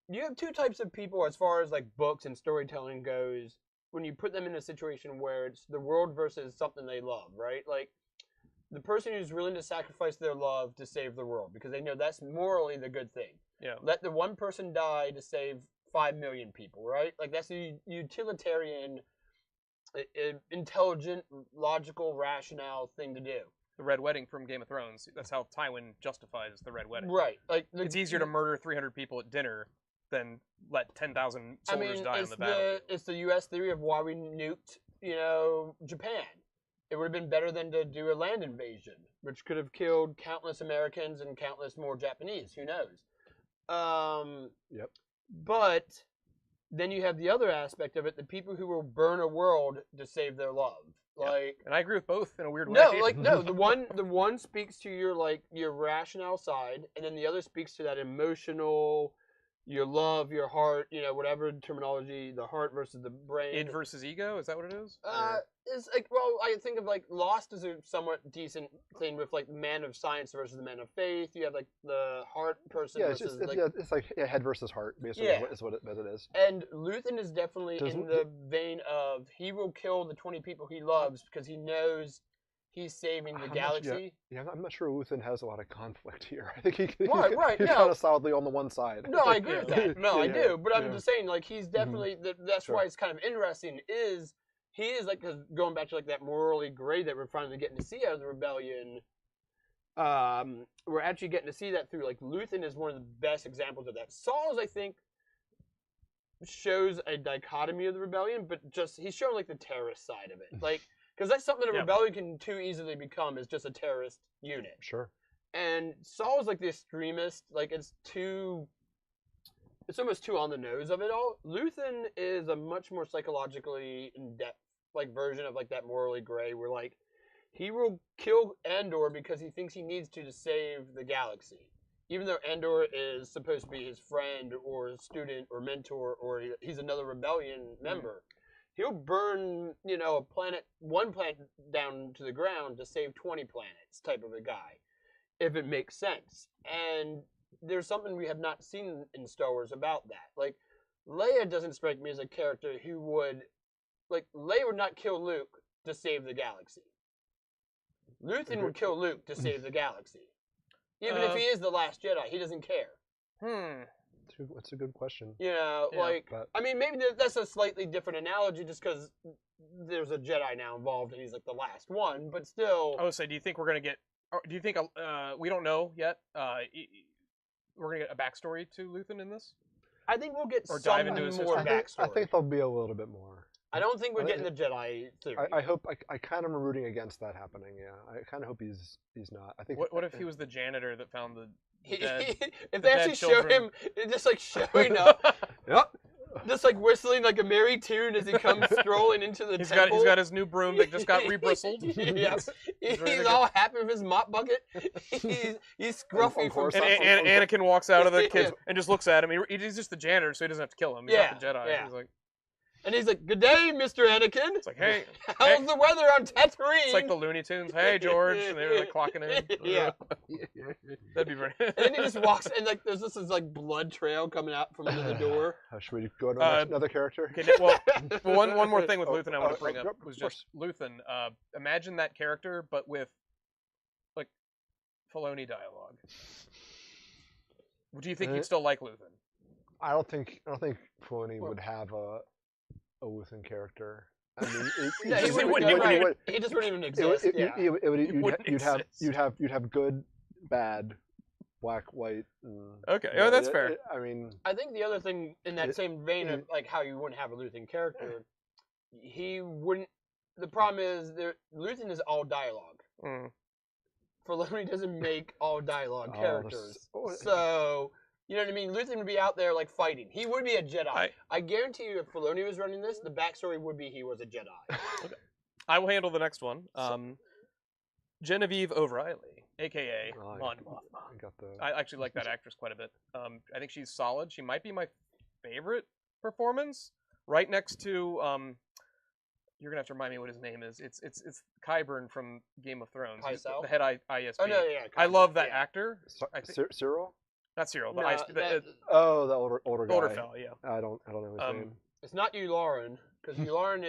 You have 2 types of people as far as like books and storytelling goes. When you put them in a situation where it's the world versus something they love, right? Like the person who's willing to sacrifice their love to save the world because they know that's morally the good thing. Yeah. Let the one person die to save 5 million people, right? Like that's a utilitarian, intelligent, logical, rational thing to do. The Red Wedding from Game of Thrones. That's how Tywin justifies the Red Wedding. Right. Like It's easier to murder 300 people at dinner than let 10,000 soldiers die on the battle. It's the U.S. theory of why we nuked, Japan. It would have been better than to do a land invasion, which could have killed countless Americans and countless more Japanese. Who knows? Yep. But then you have the other aspect of it: the people who will burn a world to save their love. Yeah. Like And I agree with both in a weird way. no. The one speaks to your rationale side, and then the other speaks to that emotional, your love, your heart, whatever terminology, the heart versus the brain. Id versus ego, is that what it is? It's like, well, I think of like Lost as a somewhat decent thing with like man of science versus the man of faith. You have like the heart person Yeah, it's versus it's like head versus heart, basically. Yeah. Is what it is. And Luthen is definitely Does- in the vein of he will kill the 20 people he loves because he knows he's saving the I'm not- galaxy. Yeah, I'm not sure Luthen has a lot of conflict here. I think he's Right, he's no. kind of solidly on the one side. No, I agree with that. No, I Yeah, do. But I'm yeah. just saying, like, he's definitely, that's Sure. why it's kind of interesting, is he is, like, 'cause going back to, like, that morally gray that we're finally getting to see out of the rebellion, we're actually getting to see that through, like, Luthen is one of the best examples of that. Saul's, I think, shows a dichotomy of the rebellion, but just, he's showing, like, the terrorist side of it. Like, because that's something a Yeah. rebellion can too easily become, is just a terrorist unit. Sure. And Saul's like the extremist, like it's almost too on the nose of it all. Luthen is a much more psychologically in-depth like version of like that morally gray where like he will kill Andor because he thinks he needs to save the galaxy. Even though Andor is supposed to be his friend or student or mentor or he's another rebellion member. He'll burn, one planet down to the ground to save 20 planets type of a guy. If it makes sense. And there's something we have not seen in Star Wars about that. Like, Leia doesn't strike me as a character who would... Like, Leia would not kill Luke to save the galaxy. Luthen would kill Luke to save the galaxy. Even if he is the last Jedi, he doesn't care. That's a good question. But- I mean, maybe that's a slightly different analogy just because there's a Jedi now involved and he's like the last one, but still... I would say, do you think we're going to get... Do you think... we don't know yet. We're going to get a backstory to Luthen in this? I think we'll get Or some dive into his more history. backstory. I think there'll be a little bit more. I don't think we're I getting the think- Jedi theory. I hope. I kind of am rooting against that happening. Yeah, I kind of hope he's not. I think. What if he was the janitor that found the dead... If the they dead actually show children? him just like showing up, Yep. just like whistling like a merry tune as he comes strolling into the He's temple. got his new broom that just got rebristled. Yes, He's ready he's to all happy with his mop bucket. He's scruffy Of from course. And something. Anakin walks out of the Yeah. kids and just looks at him. He's just the janitor, so he doesn't have to kill him. He's not the Jedi. Yeah. He's like, And he's like, "Good day, Mr. Anakin. It's like, hey, How's the weather on Tatooine?" it's like the Looney Tunes. Hey, George, and they're like clocking in. Yeah. That'd be very. And then he just walks, and like there's this like blood trail coming out from under the door. Should we go to another character? Okay, well, one more thing with Luthen I want to bring up yep, was of course. just Luthen. Imagine that character, but with like Filoni dialogue. Do you think you'd still like Luthen? I don't think Filoni would have a Luthen character. I mean, No, he just wouldn't. You're wouldn't right. He just wouldn't even exist. Yeah. Wouldn't you'd have good, bad, black, white. Okay, oh, that's fair. I mean, I think the other thing in that same vein of like how you wouldn't have a Luthen character, he wouldn't. The problem is Luthen is all dialogue. Mm. Filoni doesn't make all dialogue Oh, characters, this- so you know what I mean. Luthen would be out there like fighting. He would be a Jedi. I guarantee you, if Filoni was running this, the backstory would be he was a Jedi. I will handle the next one. Genevieve O'Reilly, aka Oh, Mon I Mothma. got the. I actually like that actress quite a bit. I think she's solid. She might be my favorite performance, right next to. You're gonna have to remind me what his name is. It's Qyburn from Game of Thrones. He's Pycelle? the head ISP. Oh no, yeah. I love that yeah. actor. I think, Cyril? not Cyril, but No, ISP. Oh, the older guy. older fella, yeah. I don't know his name. It's not Yularen, because Yularen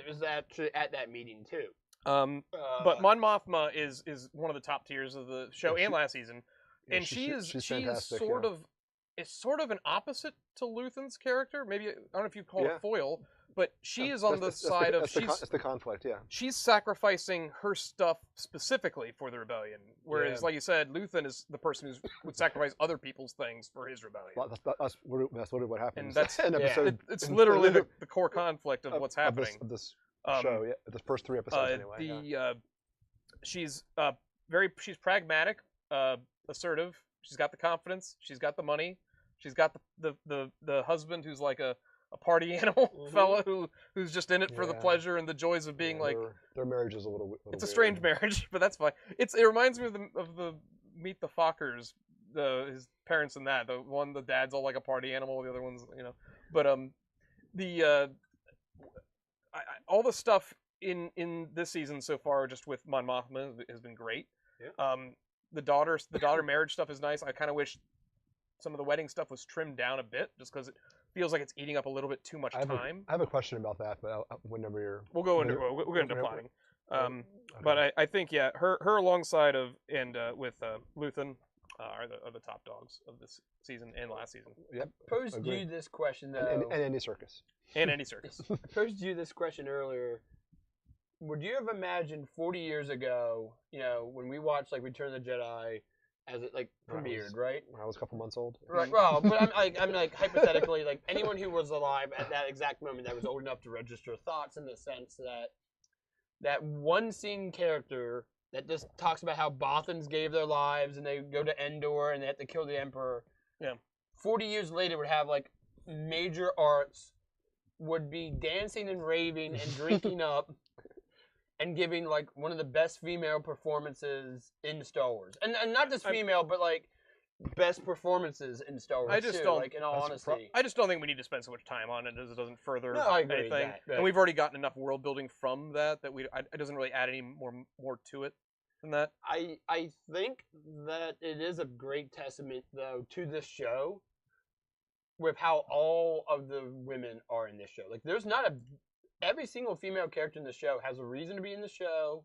was actually at that meeting too. But Mon Mothma is one of the top tiers of the show and last season, Yeah, and she is fantastic, sort of an opposite to Luthen's character. Maybe I don't know if you call it Yeah. a foil, but she is on the side of it's the conflict, yeah. she's sacrificing her stuff specifically for the rebellion, whereas, Yeah. like you said, Luthen is the person who would sacrifice other people's things for his rebellion. Well, that's literally what happens. And that's an yeah. episode. It's literally the core conflict of what's happening. Of this show, yeah. The first 3 episodes, anyway. She's she's pragmatic, assertive. She's got the confidence. She's got the money. She's got the husband who's like a party animal fella who's just in it for the Yeah. pleasure and the joys of being like. Their marriage is a little. It's a weird. strange marriage, but that's fine. It reminds me of the Meet the Fockers, his parents in that. The dad's all like a party animal, the other one's But all the stuff in this season so far, just with Mon Mothma, has been great. Yeah. The daughter marriage stuff is nice. I kind of wish some of the wedding stuff was trimmed down a bit, just because it feels like it's eating up a little bit too much time. I have a question about that, but whenever you're. We'll go into plotting. But I think her alongside of and with Luthen are the top dogs of this season and last season. Yep. Posed Agreed. you this question though. And Andy Serkis. And Andy Serkis. Posed you this question earlier. Would you have imagined 40 years ago, when we watched like Return of the Jedi, as it like premiered, right? When I was a couple months old. Right. Well, but I'm like hypothetically, like anyone who was alive at that exact moment that was old enough to register thoughts in the sense that one scene character that just talks about how Bothans gave their lives and they go to Endor and they have to kill the Emperor. Yeah. 40 years later would have like major arts, would be dancing and raving and drinking up and giving like one of the best female performances in Star Wars. And not just female, but like best performances in Star Wars. I just too, don't- like in all honesty. I just don't think we need to spend so much time on it as it doesn't further No, I agree with anything. that, but- And we've already gotten enough world building from that it doesn't really add any more to it than that. I think that it is a great testament though to this show with how all of the women are in this show. Like there's not every single female character in the show has a reason to be in the show.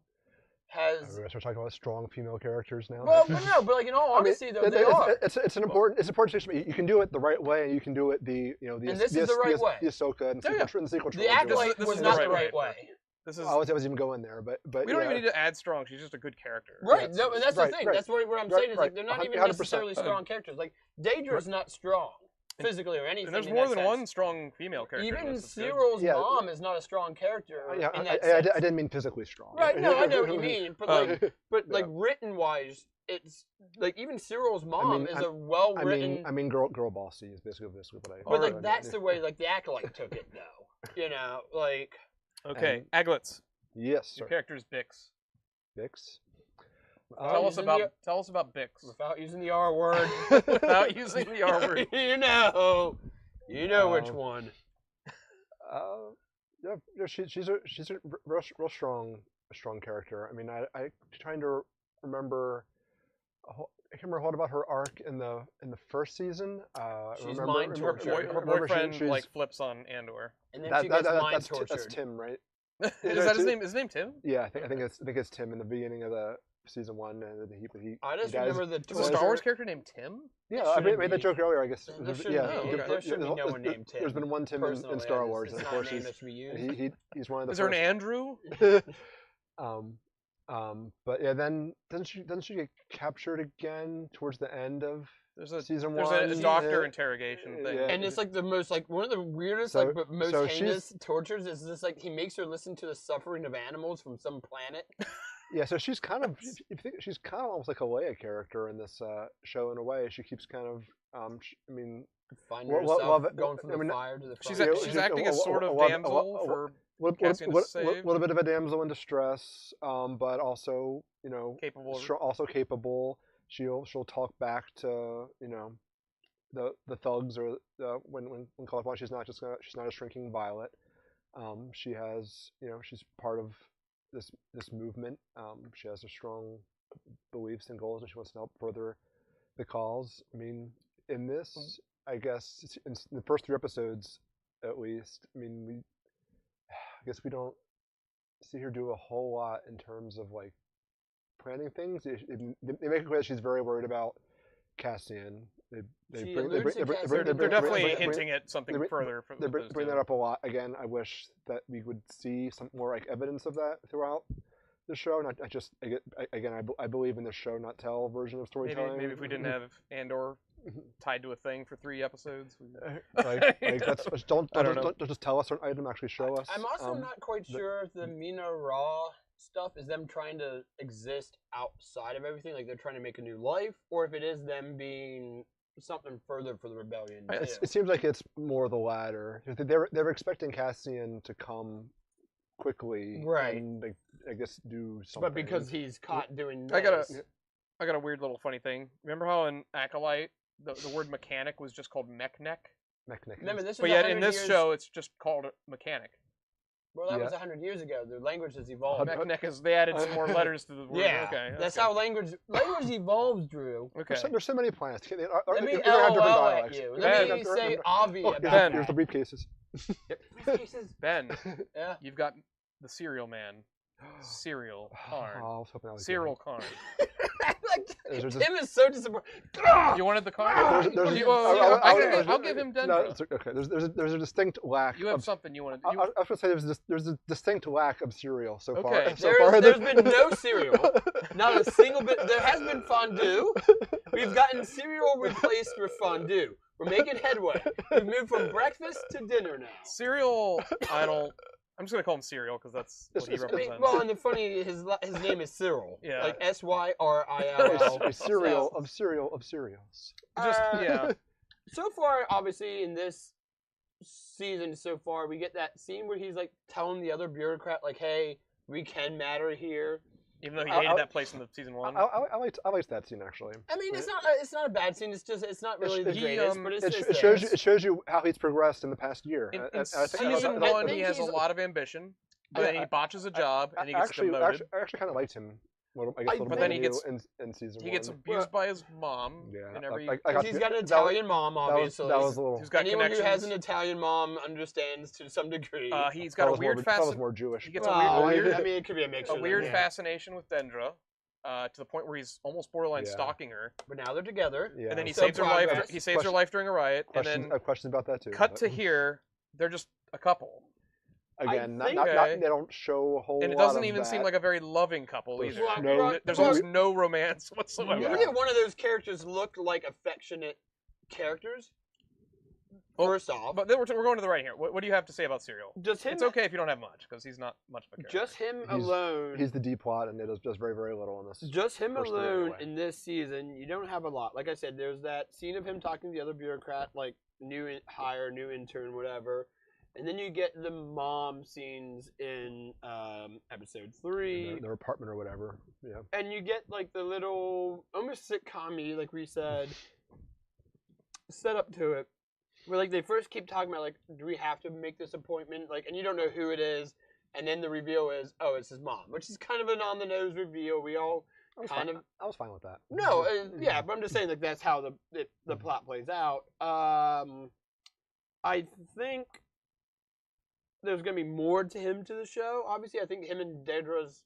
We're gonna start talking about strong female characters now. Well, no, but like in all honesty, though, they are. It's an important statement. You can do it the right way, and you can do it the And this is the right way. The Ahsoka and the sequel The trilogy. acolyte This was is not the the right right way. way. This is I was even going there, but we don't even need to add strong. She's just a good character. Right, Yes. no, and that's Right, the thing. right. That's what I'm Right, saying is right. like they're not even 100%. necessarily strong characters. Like Daedra's not strong physically or anything. And there's in more that than sense. one strong female character. in Even this. It's good. Cyril's Yeah. mom is not a strong character. Yeah, in that I sense. didn't mean physically strong. Right, no, I know what you mean, but like Yeah. written wise, it's like even Cyril's mom is a well I written. mean, girl bossy is basically what I. but like I that's mean. the way like the acolyte took it though. Like Okay, Aglets. Yes, Your sir. character's Bix. Bix. Tell us about Bix. without using the R word. Without using the R word. you know which one. Yeah, she's a real strong character. I mean, I trying to remember. I can't remember a lot about her arc in the first season. She's mind Her, tortured. her boyfriend like flips on Andor. And then she gets mind tortured. That's Tim, right? Is that his name? Is his name Tim? Yeah, I think it's Tim in the beginning of the season 1, and I just he remember the There's a Star Wars character named Tim? Yeah, I made that joke earlier. I guess. There should be no one named Tim. There's been one Tim in Star Wars, and of course he's one of the. Is there an Andrew? But yeah, then doesn't she get captured again towards the end of season 1? There's a doctor interrogation thing, and it's like the most one of the weirdest but most heinous tortures is this he makes her listen to the suffering of animals from some planet. Yeah, so she's kind of she's kind of almost like a Leia character in this show in a way. She keeps kind of I mean, finding herself going from the fire to the fire. She's acting as sort of damsel for Cassian to save. A little bit of a damsel in distress, but also capable. She'll talk back to the thugs or when called upon. She's not a shrinking violet. She has she's part of this movement. She has a strong beliefs and goals, and she wants to help further the cause. I mean, in this, I guess in the first 3 episodes, at least. I mean, I guess we don't see her do a whole lot in terms of planning things. They make it clear that she's very worried about Cassian. They're definitely hinting at something further. They bring that up a lot. Again, I wish that we would see some more evidence of that throughout the show. Not just I believe in the show not tell version of storytelling. Maybe if we didn't have Andor tied to a thing for 3 episodes. Don't just tell us an item, actually show us. I'm also not quite sure if the Mina Raw stuff is them trying to exist outside of everything, they're trying to make a new life, or if it is them being something further for the rebellion. It seems like it's more the latter. They're expecting Cassian to come quickly, right? And I guess do something. But because he's caught doing this. I got a weird little funny thing. Remember how in Acolyte the word mechanic was just called mechneck? Remember, this is but yet in this show it's just called mechanic. Well, that was 100 years ago. The language has evolved. They added some more letters to the word. Yeah, okay, that's how language evolves, Drew. Okay. There's so many planets. Let me LOL at you. Let me say Avi about Ben. Here's the briefcases. Briefcases. Ben, you've got the Cereal Man. Cereal Karn. Cereal Karn. Tim is so disappointed. You wanted the card? I'll give him Dendro. No, okay. There's a distinct lack. You have something you want to. I was going to say there's a distinct lack of cereal so far. Okay, there's been no cereal. Not a single bit. There has been fondue. We've gotten cereal replaced with fondue. We're making headway. We've moved from breakfast to dinner now. Cereal, I'm just gonna call him Cereal because that's what he represents. Well, and the funny, his name is Cyril. Yeah. Like SYRILL. A cereal of cereals. Just So far, obviously, in this season so far, we get that scene where he's telling the other bureaucrat, hey, we can matter here. Even though he hated that place in the season 1. I liked that scene actually. I mean, it's not a bad scene. It's not really the greatest, but it shows you how he's progressed in the past year. In season 1, he has a lot of ambition, but then he botches a job and he gets demoted. I actually kind of liked him. But then he gets in season 1. He gets abused by his mom. Yeah, he's got an Italian mom, obviously. That was a little. Anyone who has an Italian mom understands to some degree. He's got a weird fascination. That was more Jewish. He gets a weird. I mean, it could be a mixture. A weird fascination with Dendra, to the point where he's almost borderline stalking her. But now they're together. Yeah. And then he saves her life. He saves her life during a riot. I have questions about that too. Cut to here, they're just a couple. Again, they don't show a whole lot. And it doesn't even seem like a very loving couple either. There's almost no romance whatsoever. Neither one of those characters looked like affectionate characters. First off, but then we're going to the right here. What do you have to say about Cereal? Just him. It's okay if you don't have much because he's not much of a character. Just him alone. He's the D plot, and it does very, very little in this. Just him alone in this season. You don't have a lot. Like I said, there's that scene of him talking to the other bureaucrat, new hire, new intern, whatever. And then you get the mom scenes in episode 3. Their apartment or whatever. Yeah. And you get the little almost sitcom-y, like we said, set up to it. where like they first keep talking about like, do we have to make this appointment? Like, and you don't know who it is, and then the reveal is, oh, it's his mom, which is kind of an on the nose reveal. We all I was kind fine. of I was fine with that. no, yeah, but I'm just saying like that's how the plot plays out. I think there's gonna be more to him to the show. Obviously, I think him and Dedra's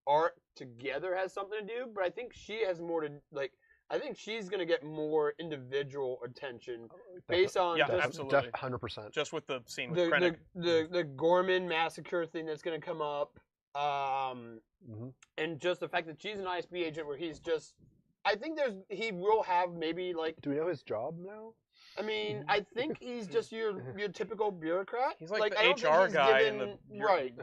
arc together has something to do, but I think she has more to like. I think she's gonna get more individual attention based on Yeah, just absolutely. 100%. Just with the scene with the, Krennic. the Gorman massacre thing that's gonna come up, and just the fact that she's an ISB agent where he's just. I think he will have maybe like. Do we know his job now? I mean, I think he's just your typical bureaucrat. He's like the I don't think HR he's guy given, in the right.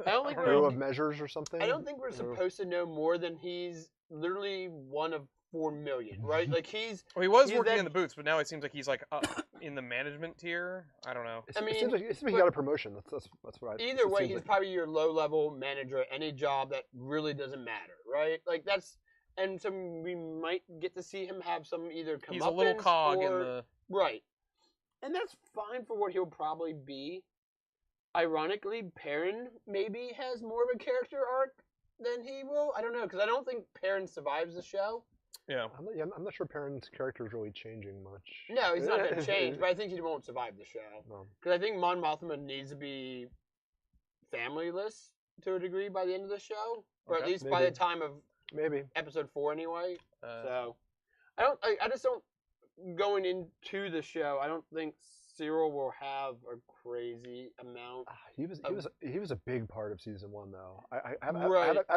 I don't think Bureau we're. of Measures or something? I don't think we're supposed to know more than he's literally one of 4 million, right? Like he's. Well, he was he's working that- in the boots, but now it seems like he's like up in the management tier. I don't know. I mean, it seems like he got a promotion. That's what I. Either it way, seems he's like. probably your low-level manager at any job that really doesn't matter, right? Like that's, and so we might get to see him have some either come He's a little cog in or, the. right, and that's fine for what he'll probably be. Ironically, Perrin maybe has more of a character arc than he will. I don't know, because I don't think Perrin survives the show. Yeah. I'm not sure Perrin's character is really changing much. No, he's not going to change, but I think he won't survive the show. No. Because I think Mon Mothma needs to be familyless to a degree by the end of the show, or at Okay. least by the time of Maybe. episode 4 anyway. So I just don't going into the show. I don't think Cyril will have a crazy amount. He was a big part of season 1 though. I have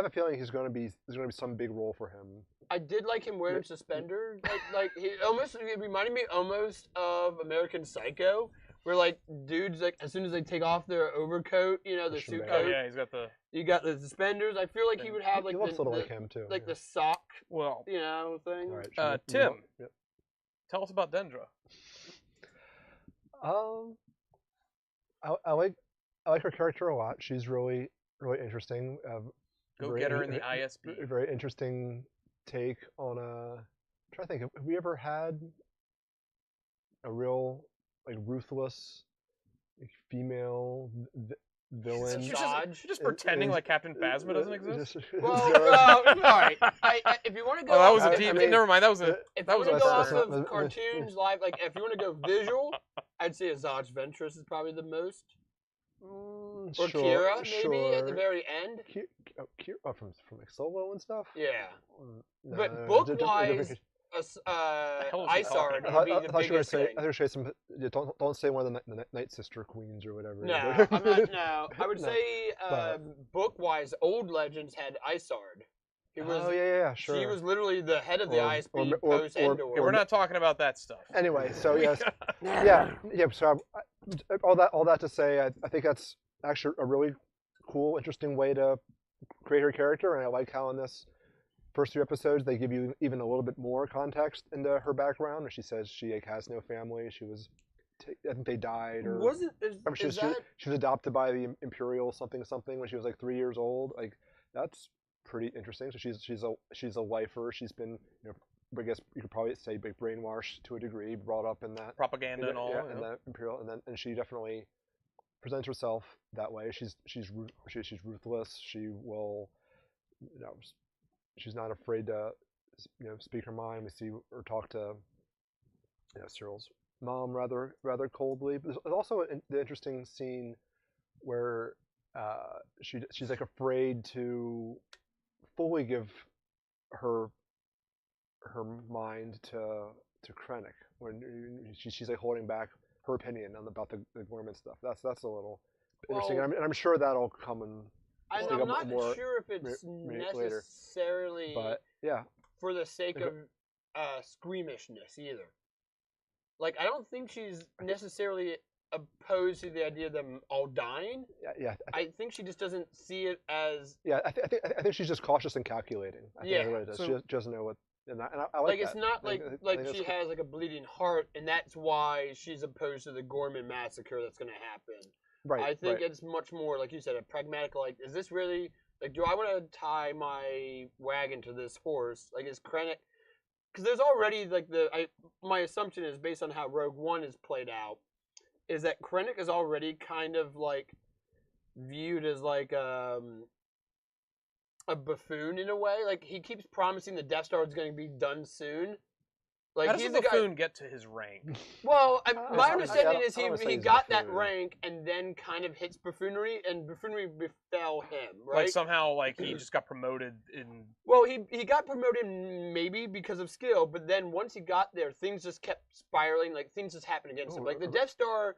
a feeling there's going to be some big role for him. I did like him wearing suspenders. Like he almost it reminded me almost of American Psycho, where like dudes like as soon as they take off their overcoat, you know, the Push 'em suit back. coat. Oh yeah, he's got the. You got the suspenders. I feel like he would have like He looks a little the like him too. like yeah. the sock, Well, you know, thing. All right, should we- Tim. Yep. tell us about Dendra. I like her character a lot. She's really interesting. Go very- get her in the ISB. A very interesting take on a. I'm trying to think. Have we ever had a real like ruthless like, female villain? Dodge. You're just pretending like Captain Phasma doesn't exist. Well, all right. If you want to go, Oh, that off was a of- deep. I mean, never mind. That was a. If That you was want a to go off that's of not- cartoons live, like if you want to go visual, I'd say Azaj Ventress is probably the most, or Kira maybe at the very end. Kira from like Solo and stuff. Yeah, No, but no, book-wise, hell is she talking Isard about? would be the biggest thing. I was say some. Don't say one of the Night Sister Queens or whatever. No, I'm not, no. I would No, say but- book-wise, Old Legends had Isard. He was, Oh yeah, sure. She was literally the head of the Or- ISB or- post Endor. Okay, we're not talking about that stuff. Anyway, so yes, yeah. So all that to say, I think that's actually a really cool, interesting way to create her character, and I like how in this first 3 episodes they give you even a little bit more context into her background. She says she like, has no family. She was, I think they died, or Wasn't she was adopted by the Imperial something when she was like 3 years old. Like that's pretty interesting. So she's a lifer. She's been, I guess you could probably say like, brainwashed to a degree, brought up in that Propaganda and all. yeah, you and know? that Imperial, and she definitely presents herself that way. She's ruthless. She will, she's not afraid to, speak her mind. We see or talk to, Cyril's mom rather coldly. But there's also the interesting scene where she's like afraid to fully give her mind to Krennic when she's like holding back her opinion about the Gorman stuff. That's a little interesting, and I'm sure that'll come in. I'm not more sure if it's later. necessarily But yeah, for the sake of squeamishness either. Like, I don't think she's necessarily opposed to the idea of them all dying. yeah. I think she just doesn't see it as Yeah, I think she's just cautious and calculating. I think that's what it is. so- She doesn't know what, and I like like it's that. not I think like that's she cool. has like a bleeding heart, and that's why she's opposed to the Gorman massacre that's going to happen. Right. I think right. it's much more like you said, a pragmatic. Like, is this really like? Do I want to tie my wagon to this horse? Like, is Krennic? Because there's already like my assumption is, based on how Rogue One is played out, is that Krennic is already kind of like viewed as like a buffoon in a way. Like he keeps promising the Death Star is going to be done soon. Like How does he's the the guy. buffoon get to his rank? Well, my I understanding is don't wanna say he he's a got that buffoon. rank and then kind of hits buffoonery, and buffoonery befell him, Like right? somehow, like he just got promoted in. Well, he got promoted maybe because of skill, but then once he got there, things just kept spiraling. Like things just happened against him. Like the Death Star,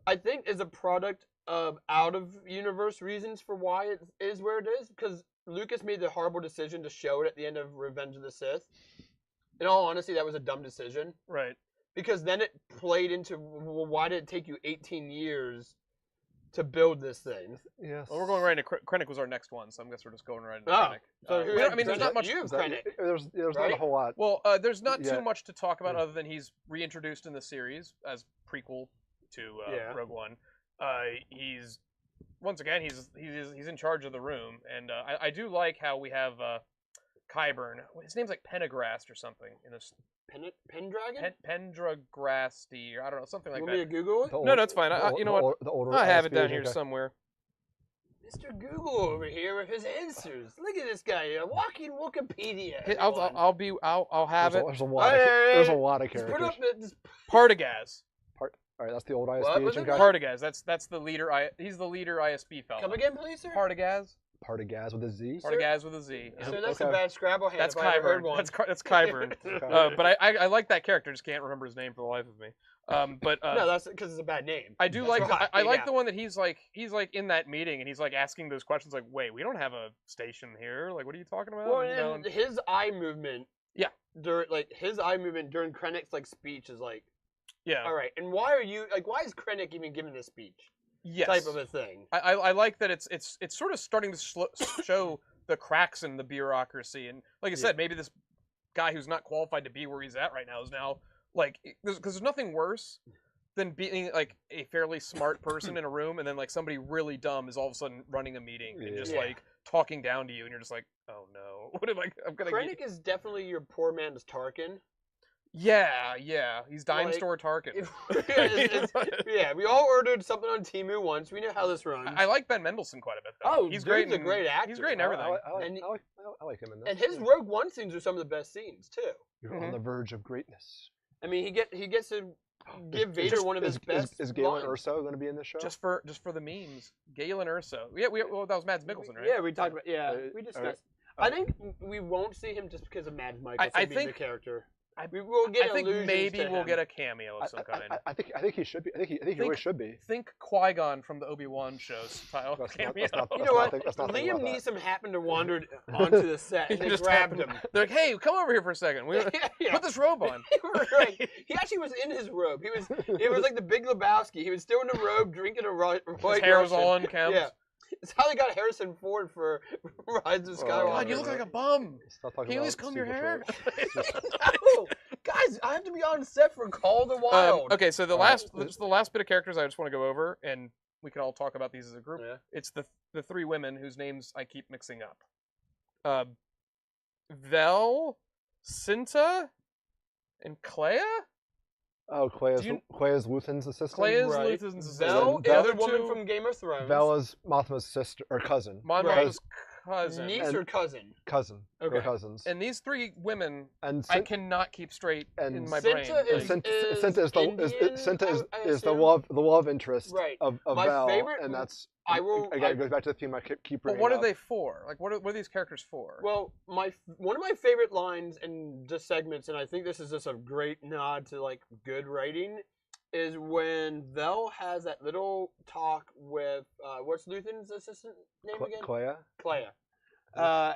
I think, is a product of out of universe reasons for why it is where it is. Because Lucas made the horrible decision to show it at the end of Revenge of the Sith. In all honesty, that was a dumb decision. Right. Because then it played into, well, why did it take you 18 years to build this thing? Yes. Well, we're going right into Krennic was our next one, so I guess we're just going right into Oh, Krennic. so who I had mean, there's not much. You, Is that- Krennic. There's not right? a whole lot. Well, there's not Yeah. too much to talk about Yeah. other than he's reintroduced in the series as prequel to Yeah. Rogue One. He's once again he's in charge of the room, and I do like how we have Qyburn. His name's like Pendergast or something in this Pendragon? Pendergrasty, or I don't know, something like You want me that. to Google it? No, it's fine. You know what? The older I have it ISB down agent here guy. somewhere. Mr. Google over here with his answers. Look at this guy, a walking Wikipedia. I'll have There's it. there's a lot. Hey, There's a lot of Just characters. put up the, just, Partagaz. All right, that's the old ISB What was agent it? guy. Partagaz. That's the leader. He's the leader ISB fellow. come again, please, sir? Partagaz. Part of Gaz with a Z. Partagaz with a Z. So Yeah. that's Okay. a bad Scrabble hand That's if I ever heard Qyburn. one. That's Qyburn. Okay. But I like that character. Just can't remember his name for the life of me. But no, that's because it's a bad name. I do That's like why. I like Yeah. the one that he's like in that meeting and he's like asking those questions like, wait, we don't have a station here. Like, what are you talking about? Well, You know, and his eye movement. Yeah. During his eye movement during Krennic's speech is like, yeah. all right. And why is Krennic even giving this speech? Yes. Type of a thing. I like that it's sort of starting to show the cracks in the bureaucracy, and like I said, maybe this guy who's not qualified to be where he's at right now is now like, because there's nothing worse than being like a fairly smart person in a room and then like somebody really dumb is all of a sudden running a meeting and just Yeah. like talking down to you and you're just like, oh no, what am I'm gonna Krennic is definitely your poor man's Tarkin. Yeah, he's Dime Like, Store Tarkin. Yeah, we all ordered something on Temu once. We know how this runs. I like Ben Mendelsohn quite a bit though. Oh, he's dude's great. a great actor. He's great in everything. I like him in this. And his Rogue One scenes are some of the best scenes too. You're on the verge of greatness. I mean, he gets to give Vader one of his best. Is Galen lines. Erso going to be in this show? Just for the memes. Galen Erso. Yeah, well, that was Mads Mikkelsen, right? Yeah, we talked about. Yeah, we all discussed. right. I think we won't see him just because of Mads Mikkelsen I being the think- character. I- We will get. I think allusions maybe to we'll him. get a cameo of some kind. I think he should be. I think he really should be. Think Qui-Gon from the Obi-Wan show style That's cameo. not- You that's know what? that's not thinking Liam about that. Neeson happened to wander onto the set and He they just grabbed him. They're like, hey, come over here for a second. Yeah. Put this robe on. Right. He actually was in his robe. It was like the Big Lebowski. He was still in a robe, drinking a white His hair was Russian. all unkempt. Yeah. It's how they got Harrison Ford for Rise of Oh, Skywalker. God, you look like a bum. Stop talking Can you at least about comb your Steve hair? No! Guys, I have to be on set for Call the Wild. Okay, so the All right. last bit of characters I just want to go over, and we can all talk about these as a group. Yeah. It's the three women whose names I keep mixing up. Vel, Cinta, and Clea? Oh, Clea's Luthen's assistant. Clea's Right. Luthen's Vel assistant. is The the other woman two, from Game of Thrones. Bella's Mothma's sister or cousin. Mon Right. Mothma's cousin. Niece And- or cousin? Cousin. Okay. They're cousins. And these three women, And I Cin- cannot keep straight and in my Cinta brain. is- Like, Cinta is the Indian, Cinta I is the assume? love interest Right. of My Vel, favorite- and that's I it goes back to the theme I keep but bringing what are up. they for? Like, what are these characters for? Well, one of my favorite lines in just segments, and I think this is just a great nod to like good writing, is when Vel has that little talk with what's Luthen's assistant name again? Clea? Clea.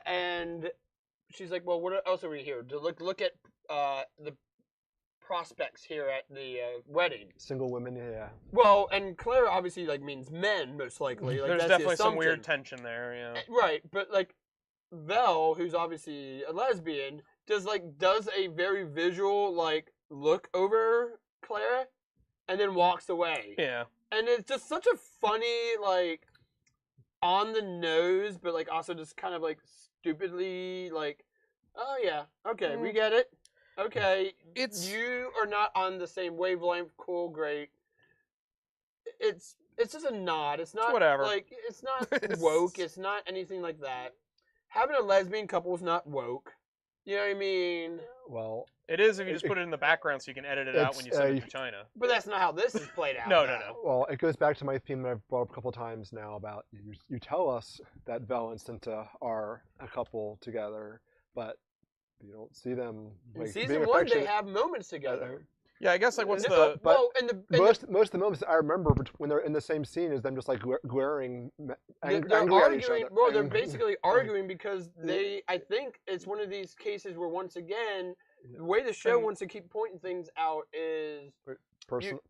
And she's like, "Well, what else are we here to look at the prospects here at the wedding?" Single women, yeah. Well, and Claire obviously like means men most likely. Like There's that's definitely the some weird assumption. tension there. Yeah. Right, but like Vel, who's obviously a lesbian, does a very visual like look over Clara and then walks away. Yeah. And it's just such a funny, like on the nose, but like also just kind of like stupidly like, oh yeah, okay, we get it. okay, It's you are not on the same wavelength. Cool, great. It's just a nod. It's not whatever. like it's not woke. It's not anything like that. Having a lesbian couple is not woke. You know what I mean? Well, it is if you just put it in the background so you can edit it out when you send it to China. But that's not how this is played out. No. well, it goes back to my theme that I've brought up a couple times now about you tell us that Vel and Cinta are a couple together, but you don't see them In like season being 1, they affectionate. have moments together. Yeah, I guess like what's And the well, most of the moments I remember when they're in the same scene is them just like glaring, they're angry at each arguing. other. Well, they're basically arguing because they. I think it's one of these cases where once again, the way the show wants to keep pointing things out is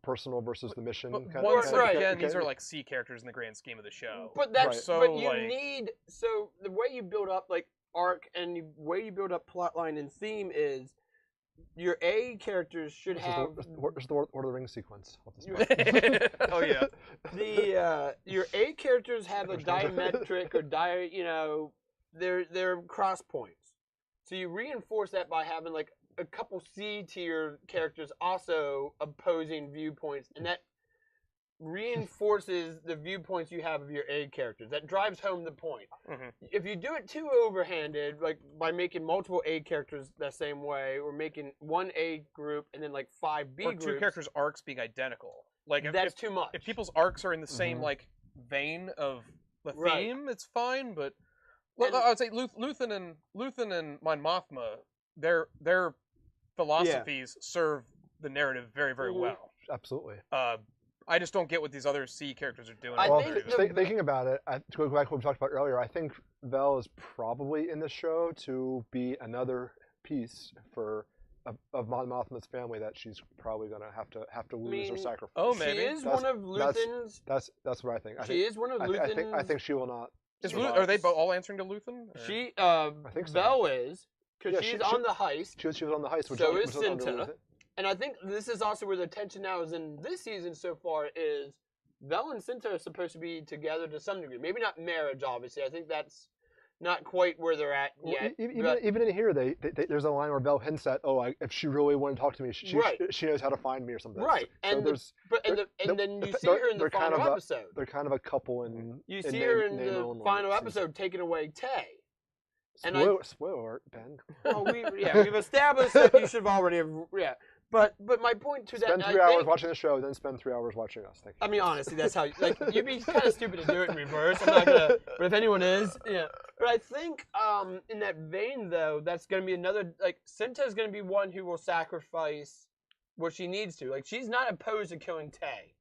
personal versus the mission. But kind once of again, these are like C characters in the grand scheme of the show. But that's Right. So, but you like- need so the way you build up like arc and the way you build up plot line and theme is your A characters should This have is the Lord of the Rings sequence. Oh yeah. the your A characters have a diametric or they're cross points. So you reinforce that by having like a couple C tier characters also opposing viewpoints, and that reinforces the viewpoints you have of your A characters. That drives home the point. Mhm. If you do it too overhanded, like by making multiple A characters the same way, or making one A group and then like 5 B Or groups, two characters' arcs being identical. Like that's too much. if people's arcs are in the same Mhm. like vein of the Right. theme, it's fine. But And- I would say Luthen and Mon Mothma, their philosophies serve the narrative very, very Mhm. well. Absolutely. I just don't get what these other C characters are doing. I Well, think thinking about it, to go back to what we talked about earlier, I think Vel is probably in the show to be another piece of Mon Mothma's family that she's probably going to have to lose or mean, sacrifice. Oh, she maybe. is That's- one of Luthen's. That's what I think. She is one of Luthen's. I think she will not. Is survive. Are they all answering to Luthen? Or- She think so. Vel is because Yeah, she's she- on the heist. She was on the heist. Which So which is was under Cinta. Luthen. And I think this is also where the tension now is in this season so far is Vel and Cinta are supposed to be together to some degree. Maybe not marriage, obviously. I think that's not quite where they're at Well, yet. even in here, there's a line where Vel hints at, if she really wanted to talk to me, Right. she knows how to find me or something. Right. So And there's then you see they're- her in the they're kind final of a- episode. they're kind of a couple in. You in see name- her in name the only, final it seems. episode taking away Tay. And Spoiler alert, Ben. Well, we've established that you should have already have, But my point to Spend that, 3 I hours think, watching the show, then spend 3 hours watching us. Thank you. I mean, honestly, that's how, you'd be kind of stupid to do it in reverse. I'm not gonna, but if anyone is, yeah. But I think, in that vein, though, that's gonna be another, Cinta's gonna be one who will sacrifice what she needs to. Like, she's not opposed to killing Tay.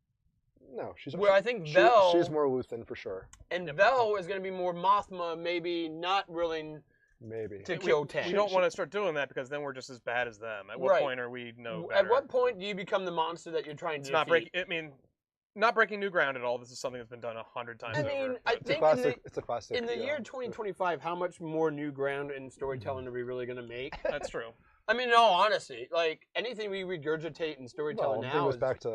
No, she's. Where I think Vel, she's more Luthen for sure. and Vel is gonna be more Mothma, maybe not willing Maybe. to kill Tay. We don't want to start doing that because then we're just as bad as them. At what Right. point are we no At better? what point do you become the monster that you're trying to It's not defeat? not breaking new ground at all. This is something that's been done 100 times I over. mean, but- I It's a think classic. It's a classic. in the yeah. year 2025, how much more new ground in storytelling are we really going to make? that's true. I mean, in all honesty, anything we regurgitate in storytelling Well, now goes is back to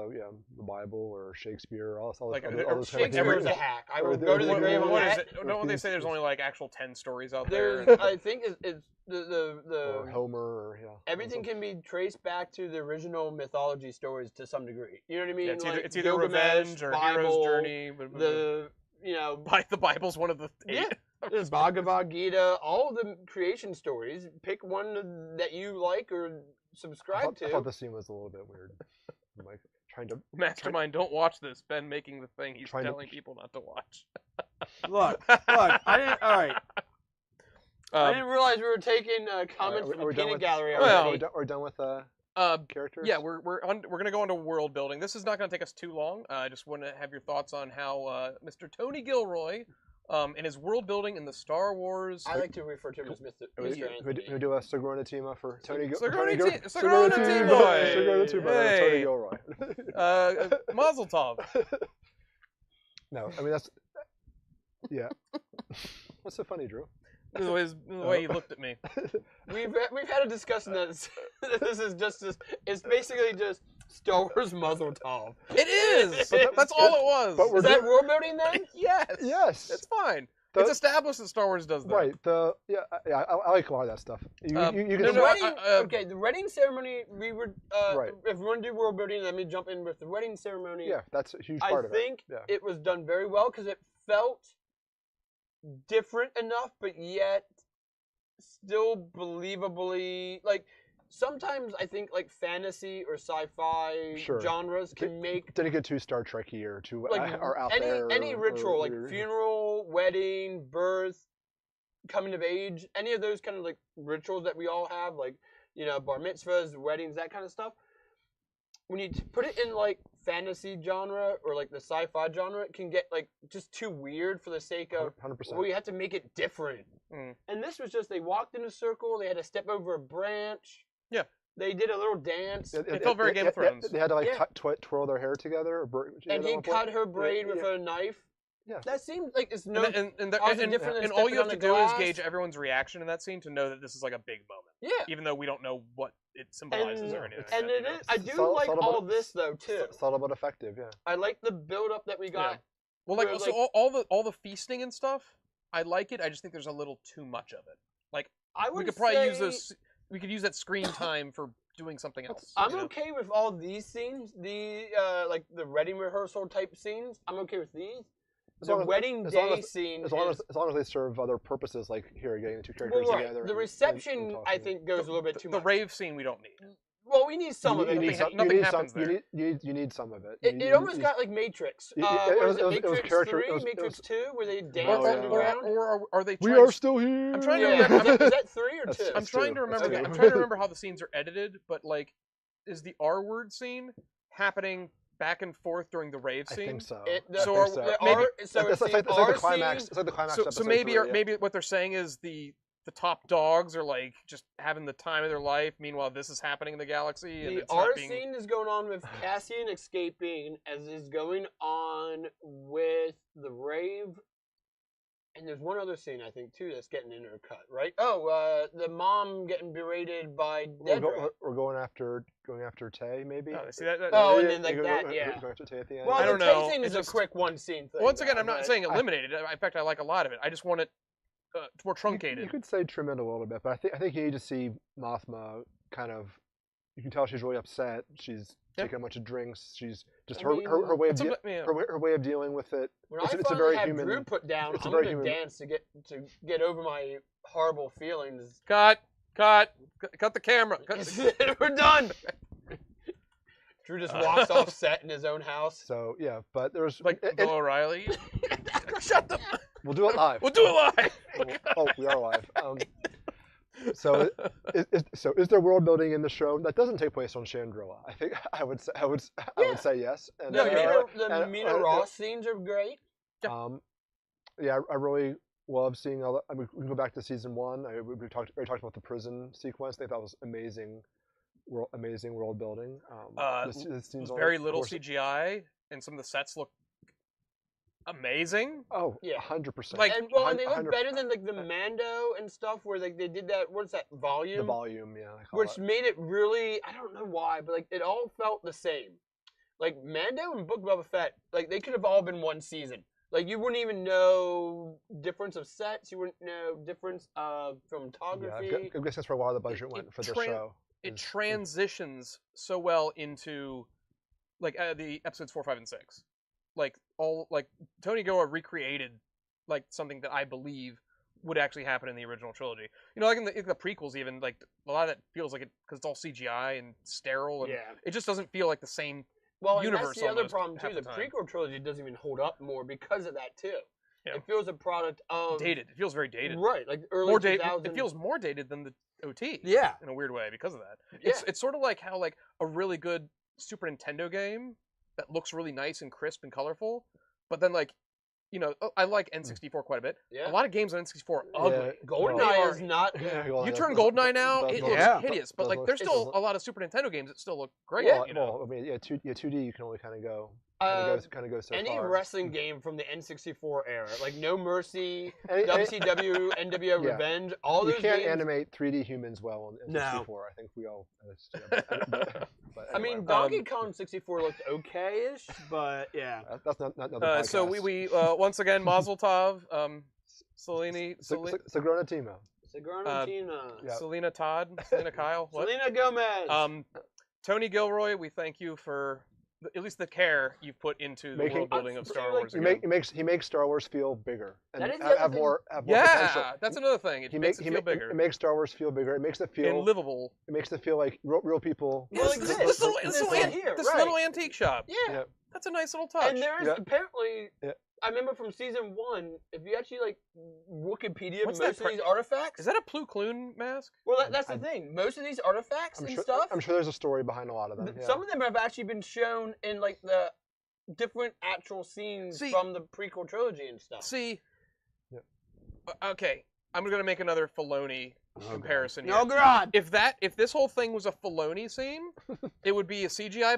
the Bible or Shakespeare, all Like, those or kind of Shakespeare is a things. hack. I or will the- go to the what- grave on What that. is it? Don't they say there's only actual 10 stories out there? There's, I think, it's Or the Homer, or everything can be traced back to the original mythology stories to some degree. You know what I mean? Yeah, it's Like either Gilgamesh, revenge or Bible, hero's journey. The The Bible's one of the 8. Yeah. There's Bhagavad Gita, all the creation stories. Pick one that you like or subscribe I thought to. the scene was a little bit weird. I'm like trying to. Mastermind, don't watch this. Ben making the thing he's Trying to- telling people not to watch. Look, I didn't. All right, I Um, didn't realize we were taking comments Are from the we done Peanut with- Gallery Well- already. Are we done with characters? yeah, we're gonna go into world building. This is not gonna take us too long. I just want to have your thoughts on how Mr. Tony Gilroy, and his world building in the Star Wars. I like to refer to him as Mr. Anthony. Who do a Sigourney Tima for Tony Sigourney Gilroy? Sigourney Gilroy. Sigourney Tima, Hey. Tony Gilroy. Mazel tov. No, I mean that's. Yeah. What's so funny, Drew? The way he looked at me. We've had a discussion that this is just it's basically just Star Wars muzzle tov. It is. That's all it was. But we're Is that doing- world building then? Yes. Yes. It's fine. It's established that Star Wars does that. Right. I like a lot of that stuff. You can no, The no, wedding, okay, the wedding ceremony. We were. Right. If we want to do world building, let me jump in with the wedding ceremony. Yeah, that's a huge part of it. I think Yeah. it was done very well because it felt different enough, but yet still believably like. Sometimes I think like fantasy or sci-fi Sure. genres can make Didn't get too Star Trek-y or too like or out any there. any ritual like or- funeral, wedding, birth, coming of age, any of those kind of like rituals that we all have, like bar mitzvahs, weddings, that kind of stuff. When you put it in like fantasy genre or like the sci-fi genre, it can get like just too weird for the sake of 100%. well, you have to make it different. And this was just they walked in a circle, they had to step over a branch. Yeah. They did a little dance. It felt very Game of Thrones. They had to like Yeah. twirl their hair together. And he cut her braid with a knife. Yeah. That seemed like it's no. And all you stepping have on to the do is glass. gauge everyone's reaction in that scene to know that this is like a big moment. Yeah. Even though we don't know what it symbolizes And, or anything. and like it that, is. I do Subtle- like subtle all but- this though too. Subtle but effective, yeah. I like the build up that we got. Yeah. Well, like where, so all the feasting and stuff, I like it. I just think there's a little too much of it. Like I would we could probably use say those. We could use that screen time for doing something else. I'm you know? okay with all these scenes. The like the wedding rehearsal type scenes. I'm okay with these. As The long as- wedding as long day as- scene. As long is, as they serve other purposes, like here getting the two characters well, right. together. The and reception, I talking. think, goes a little bit too The much. rave scene we don't need. Well, we need some of it. You need Nothing- some- nothing you need some- happens there. You need some of it. It almost got like Matrix. It- What is it was Matrix character- 3, it was- Matrix 2, where they Or, dance yeah. underground? or are they? We trying are to- still here. I'm trying to Yeah, remember- is that 3 or That's- 2? I'm that's trying two. to remember. Okay. I'm trying to remember how the scenes are edited, but like, is the R word scene happening back and forth during the rave I scene? think so. So I are- think so. there maybe, are- so It's like the R climax. scene- It's like the climax. So episode maybe 3, yeah. maybe what they're saying is the top dogs are like just having the time of their life. Meanwhile, this is happening in the galaxy. And The it's not R being... scene is going on with Cassian escaping, as is going on with the rave. And there's one other scene, I think, too, that's getting intercut, right? Oh, the mom getting berated by Dedra. We're going after Tay, maybe. Oh, see that? Oh, and then like that, Going yeah. after Tay at the end. Well, I the don't Tay know. scene It is just- a quick one scene thing. Once again, though, I'm not but- saying eliminated. In fact, I like a lot of it. I just want it more truncated. You could say trim it a little bit, but I think you need to see Mothma kind of. You can tell she's really upset. She's Yeah. taking a bunch of drinks. She's just I mean, her way of It's a- yeah. her way of dealing with it. When It's I a finally very have human- Drew put down, it's a I'm very gonna human- dance to get over my horrible feelings. Cut the camera. We're done. Drew just walks off set in his own house. So yeah, but there's Like Bill O'Reilly. Shut the. we'll do it live. We'll do it live. Oh, we are live. So is there world building in the show that doesn't take place on Chandrila? I think I would say yes. And, No, the and- Mina Ross scenes are great. Yeah, I really love seeing all. I mean, we can go back to season 1. We talked about the prison sequence. I think that was amazing world building. The scenes on- Very of little course- CGI, and some of the sets look amazing. Oh, Yeah. 100%. Like, And they look better than like the Mando and stuff, where like they did that. What's that volume? the volume, yeah. I call Which it. made it really, I don't know why, but like it all felt the same. Like Mando and Book of Boba Fett, like they could have all been one season. Like you wouldn't even know difference of sets. You wouldn't know difference of Yeah, cinematography. I guess that's where a lot of the budget went for the show. It is- transitions so well into like the episodes 4, 5, and 6. Like Tony Goa recreated like something that I believe would actually happen in the original trilogy. You know, like in the prequels, even like a lot of that feels like it because it's all CGI and sterile, and Yeah. it just doesn't feel like the same. Well, and universe that's the other almost problem half too. the The time. prequel trilogy doesn't even hold up more because of that too. Yeah. It feels a product of Dated. It feels very dated. right? Like early More dated. 2000s. It feels more dated than the OT. yeah. In a weird way because of that. Yeah. It's sort of like how like a really good Super Nintendo game that looks really nice and crisp and colorful, but then like, you know, I like N64 quite a bit. Yeah. A lot of games on N64 are ugly. Yeah, GoldenEye well, is not. Yeah, well, You yeah, turn does- GoldenEye now, does it look- looks Yeah. hideous, but does like look- there's it still does a lot of Super Nintendo games that still look great. Yeah. You know? Well, I mean, yeah, 2D you can only kind of go so Any far. wrestling game from the N64 era, like No Mercy, Any- WCW, NWO Yeah. Revenge, all you those can't games. animate 3D humans well in No. 64. I think we all. But I mean, anyway, Donkey Kong 64 looked okay-ish, but yeah. that's not another podcast. So we once again Mazel Tov. Sigrona Timo. Sigurnatina. Yeah. Selena Todd, Selena Kyle. What? Selena Gomez. Tony Gilroy, we thank you for at least the care you've put into the world building of Star Wars. He makes Star Wars feel bigger and That is the have other more potential. That's another thing. It makes it feel bigger. It makes Star Wars feel bigger. It makes it feel and livable. It makes it feel like real people. Yeah, like this little antique shop. Yeah. That's a nice little touch. And there's apparently, Yeah. I remember from season 1, if you actually like Wikipedia What's most that of these artifacts. Is that a Plo Koon mask? Well, that's the thing. Most of these artifacts and stuff. I'm sure there's a story behind a lot of them. Yeah. Some of them have actually been shown in like the different actual scenes from the prequel trilogy and stuff. Okay, I'm gonna make another Filoni comparison here. Oh God! If this whole thing was a Filoni scene, it would be a CGI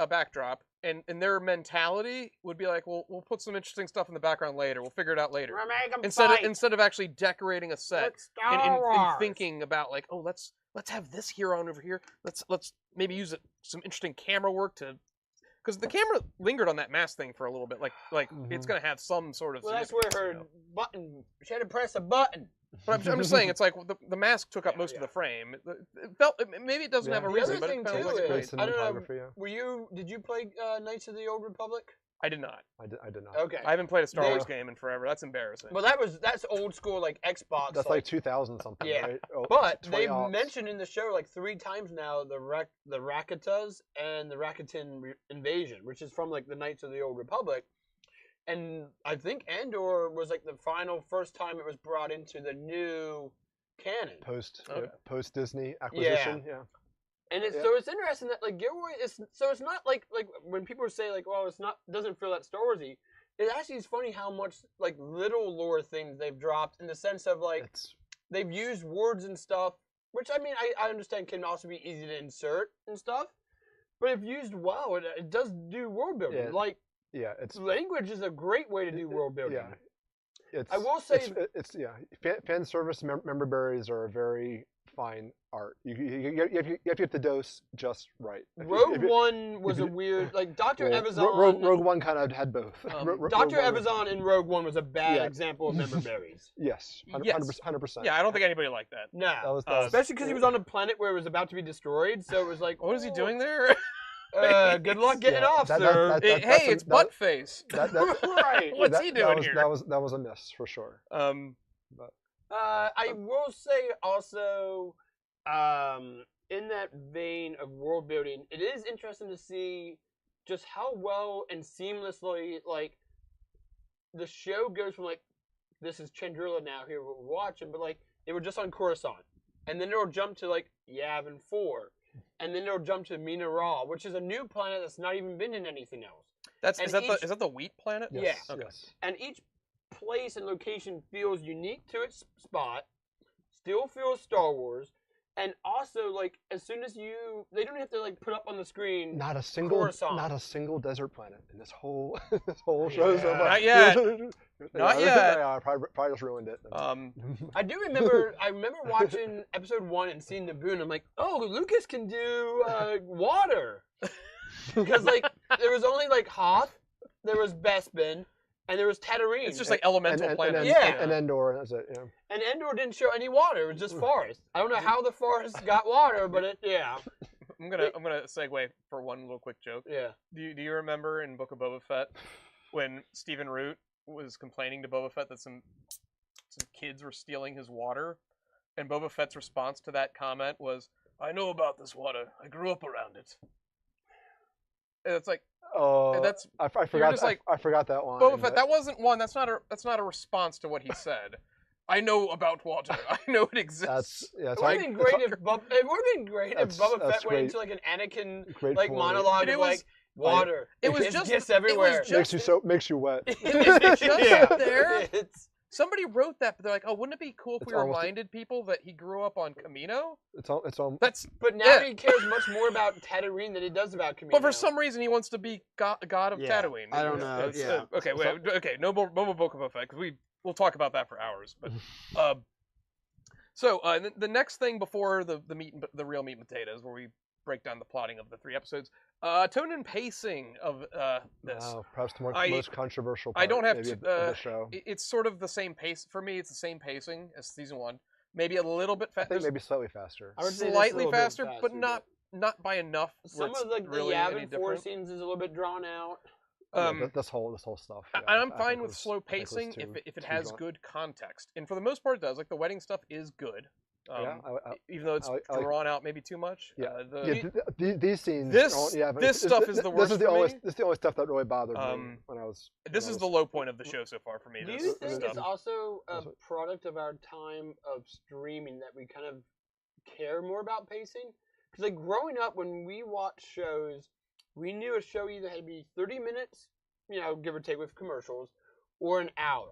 backdrop, and their mentality would be like, well, we'll put some interesting stuff in the background later. We'll figure it out later. Instead of actually decorating a set and thinking about like, oh, let's have this hero on over here. Let's maybe use some interesting camera work to. Because the camera lingered on that mask thing for a little bit, it's gonna have some sort of. Well, that's where her button. She had to press a button. But I'm just saying, it's like the mask took up most of the frame. It felt maybe it doesn't have a reason, but it felt like is, I don't know. Did you play Knights of the Old Republic? I did not. I did not. Okay. I haven't played a Star Wars game in forever. That's embarrassing. Well, that's old school like Xbox. That's like 2000 something. Yeah. Right? Oh, but they've mentioned in the show like 3 times now the Rakitas and the Rakatan invasion, which is from like the Knights of the Old Republic. And I think Andor was like the first time it was brought into the new canon. Post Disney acquisition. Yeah. And so it's interesting that like Gilroy is it's not like when people say like, well, doesn't feel that Star Warsy. It actually is funny how much like little lore things they've dropped in the sense of like they've used words and stuff, which I mean I understand can also be easy to insert and stuff, but if used well, it does do world building. Language is a great way to do world building. Yeah. I will say fan service member berries are a very fine art. You have to get the dose just right. Rogue One was a weird, like Dr. Evazan. Rogue One kind of had both. Dr. Evazan in Rogue One was a bad example of member berries. Yes, 100%. Yeah, I don't think anybody liked that. No, especially because he was on a planet where it was about to be destroyed. So it was like, what is he doing there? Good luck getting off, sir. Hey, it's Buttface. Right. What's he doing here? That was a miss for sure. I will say also, in that vein of world building, it is interesting to see just how well and seamlessly like the show goes from like this is Chandrila now here we're watching, but like they were just on Coruscant, and then it'll jump to like Yavin 4. And then it'll jump to Mina Raw, which is a new planet that's not even been in anything else. Is that the wheat planet? Yes. Yeah. Okay. Yes. And each place and location feels unique to its spot, still feels Star Wars, and also like as soon as they don't have to like put up on the screen. Not a single desert planet in this whole show. Yeah. Not yet. Not yet. I probably just ruined it. I do remember. I remember watching episode 1 and seeing Naboo, and I'm like, oh, Lucas can do water, because like there was only like Hoth, there was Bespin, and there was Tatooine. It's just like elemental planets. And Endor, that's it. Yeah. And Endor didn't show any water. It was just forest. I don't know how the forest got water, but I'm gonna segue for one little quick joke. Yeah. Do you remember in Book of Boba Fett when Stephen Root was complaining to Boba Fett that some kids were stealing his water, and Boba Fett's response to that comment was, "I know about this water. I grew up around it." And it's like, that's I forgot. I forgot that line. Boba Fett. That wasn't one. That's not a response to what he said. I know about water. I know it exists. It would have been great if Boba Fett went into like an Anakin like monologue of like water. It was just everywhere. Makes you wet. It's just there. Somebody wrote that, but they're like, "Oh, wouldn't it be cool if we reminded people that he grew up on Camino?" But now he cares much more about Tatooine than he does about Camino. But for some reason, he wants to be god of Tatooine. I don't know. Okay, wait. Okay, no more Book of Fett, because we'll talk about that for hours. But the next thing before the real meat and potatoes, where we break down the plotting of the 3 episodes. Tone and pacing of this. Perhaps the I- most controversial I part don't have maybe to. of the show. It's sort of the same pace for me. It's the same pacing as season 1. Maybe a little bit I faster. think maybe slightly faster. I would say this is a Slightly little bit faster, but faster, not by enough. where Some it's of the really any Yavin 4 different. scenes is a little bit drawn out. This whole stuff. Yeah, I'm I fine think with was- slow I think was pacing too- if it too has drawn. good context, and for the most part, it does. Like the wedding stuff is good. Yeah, Even though it's I like- drawn out maybe too much. Yeah. The- These scenes. This- aren't- yeah, but this stuff is the This worst is the for only. me. This is the only stuff that really bothered me when I was. This is the low point of the show so far for me. Do this you think stuff. it's also a That's product of our time of streaming that we kind of care more about pacing? Because like growing up, when we watched shows, we knew a show either had to be 30 minutes, give or take with commercials, or an hour.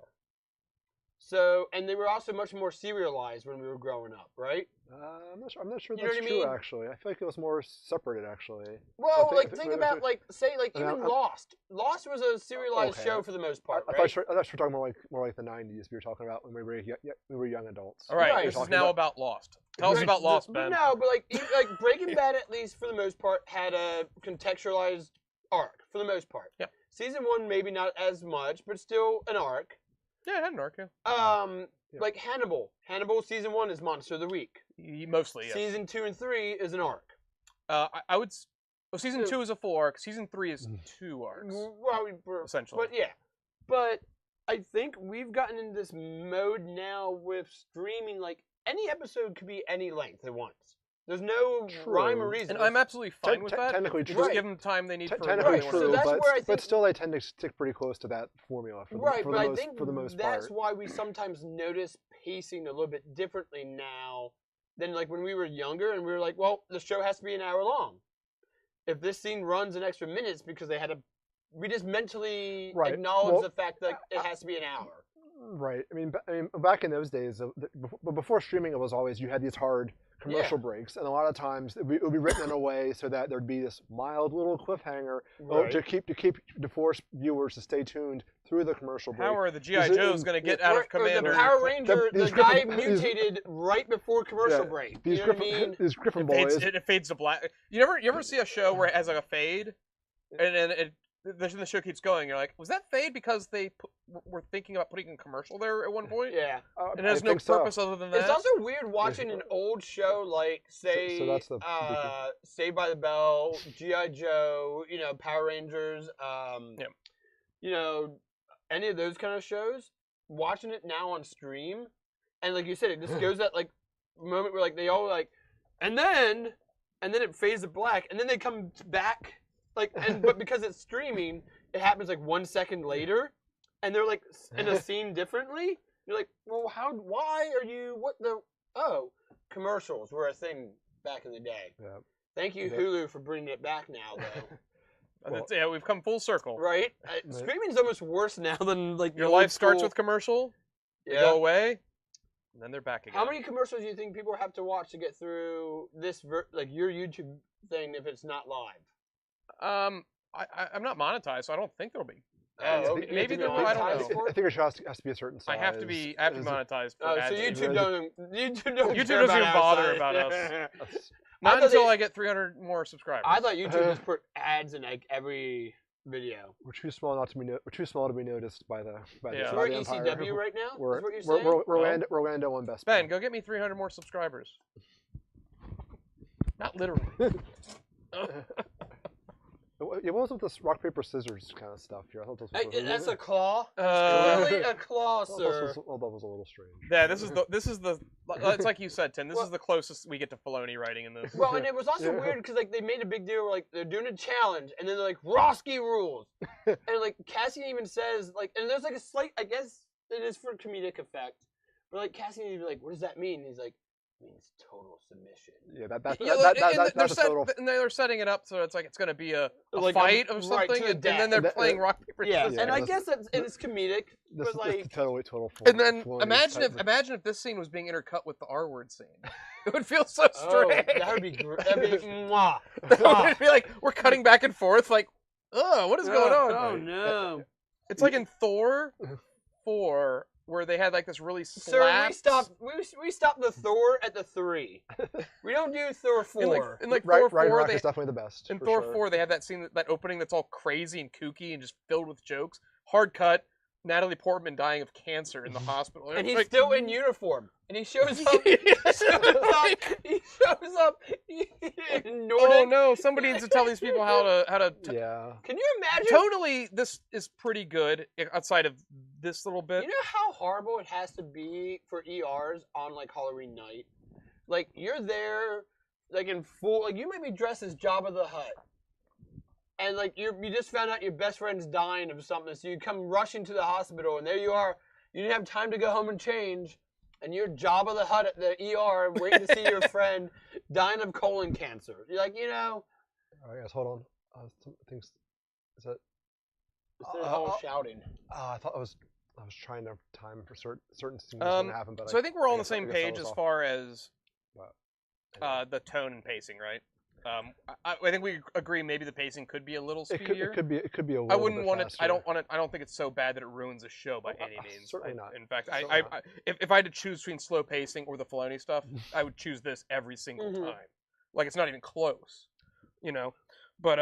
So, and they were also much more serialized when we were growing up, right? I'm not sure You know that's what I true. mean? Actually, I feel like it was more separated. Actually. Well, think about say I mean, even I'm- Lost. Lost was a serialized Okay. show for the most part, I right? thought you were talking more like the '90s. We were talking about when we were young adults. All right, Right. this We're is talking now about Lost. Tell us Right, about Lost, but Ben. No, but like Breaking Bad, at least for the most part, had a contextualized arc for the most part. Yeah. Season 1 maybe not as much, but still an arc. Yeah, I had an arc. Yeah. Yeah. Like Hannibal. Hannibal season 1 is Monster of the Week. Mostly, yes. Season 2 and 3 is an arc. I would. Well, season So- 2 is a full arc. Season 3 is 2 arcs, Well, essentially. but yeah. But I think we've gotten into this mode now with streaming. Like any episode could be any length at once. There's no True. rhyme or reason. And I'm absolutely fine with that. technically Just true. give them the time they need for Technically what they Right, want to so true, do. that's but, where I think- but still they tend to stick pretty close to that formula for the, Right, for but the I most, think for the most that's part. why we sometimes notice pacing a little bit differently now than like when we were younger and we were like, well, the show has to be an hour long. If this scene runs an extra minutes because they had we just mentally Right. acknowledge Well, the fact that it has to be an hour. Right. I mean, back in those days, before streaming, it was always you had these hard commercial breaks, and a lot of times it would be written in a way so that there'd be this mild little cliffhanger to force viewers to stay tuned through the commercial break. How are the GI Is it- Joes going to get out Or of command? the or- Power Ranger, these the guy Griffin- mutated right before commercial Yeah, break. These You know what I Griffin, mean? these Griffin It fades, boys. it fades to black. You ever see a show where it has like a fade, and then the show keeps going. You're like, was that fade because they were thinking about putting a commercial there at one point? Yeah. And it has no purpose other than that. It's also weird watching an old show like, say, So that's the Saved by the Bell, G.I. Joe, Power Rangers, any of those kind of shows. Watching it now on stream, and like you said, it just goes that like moment where like they all like, and then it fades to black, and then they come back but because it's streaming, it happens like 1 second later, and they're like in a scene differently. You're like, well, why are you, commercials were a thing back in the day. Yeah. Thank you, Yeah. Hulu, for bringing it back now, though. Yeah, we've come full circle. Right? Streaming's almost worse now than like Your the life old starts school- with commercial, they Yeah. go away, and then they're back again. How many commercials do you think people have to watch to get through this, your YouTube thing if it's not live? I'm not monetized, so I don't think there'll be. Oh, Maybe okay. You have to be there will. I don't monetized know. for it? I think it has to be a certain size. I have to be monetized for Oh, ads. so YouTube doesn't YouTube care doesn't even our bother size. about us. That's- Not thought until they- I get 300 more subscribers. I thought YouTube just put ads in like every video. We're too small not to be we're too small to be noticed by the Yeah. So by we're the empire. ECW right now? We're is what you're saying? Orlando on Best Ben, Buy. go get me 300 more subscribers. Not literally. What was with this rock paper scissors kind of stuff here? I thought this was Hey, that's a claw. Uh, Clearly a claw, I thought sir. this was a little strange. Yeah, this is the. It's like you said, Tim. This is the closest we get to Filoni writing in this. Well, and it was also Yeah. weird because like they made a big deal, like they're doing a challenge, and then they're like Roski rules, and like Cassian even says like, and there's like a slight, I guess it is for comedic effect, but like Cassian even like, what does that mean? He's like, it means total submission. Yeah, that's a total. And they're setting it up so it's like it's going to be a Like fight a- of right, something, to the and then death. they're playing rock paper Yeah, scissors. and I this- guess it's comedic, This but like, is total. And then Filoni's imagine type of- if this scene was being intercut with the R word scene. It would feel so oh, strange. that would be great. That'd be mwah. That would be like we're cutting back and forth. Like, what is going on? Oh no. It's like in Thor 4 where they had like this really Sir, we slapped... we stopped the Thor at the 3. We don't do Thor 4. In like Right, Thor 4, Ragnarok is definitely the best. in for Thor sure. 4, they have that scene, that opening that's all crazy and kooky and just filled with jokes. Hard cut. Natalie Portman dying of cancer in the hospital. And he's Like, still in uniform. And he shows up. He shows up. In Nordic. oh no! Somebody needs to tell these people how to. Yeah. Can you imagine? Totally, this is pretty good outside of this little bit. You know how horrible it has to be for ERs on like Halloween night? Like you're there, like in full, like you might be dressed as Jabba the Hutt, and like you just found out your best friend's dying of something, so you come rushing to the hospital, and there you are. You didn't have time to go home and change, and you're Jabba the Hutt at the ER waiting to see your friend dying of colon cancer. You're like, All right, guys, hold on. Things. Is that? instead of all shouting. I thought I was trying to time for certain things going to happen, but So I think we're all on the guess I same was page as off. far as But, the tone and pacing, right? I think we agree maybe the pacing could be a little speedier. It could be a little. I wouldn't bit want it. faster. I don't want it. I don't think it's so bad that it ruins a show by any means. Certainly not. In fact, Certainly not. if I had to choose between slow pacing or the Filoni stuff, I would choose this every single Mhm. time. Like it's not even close, But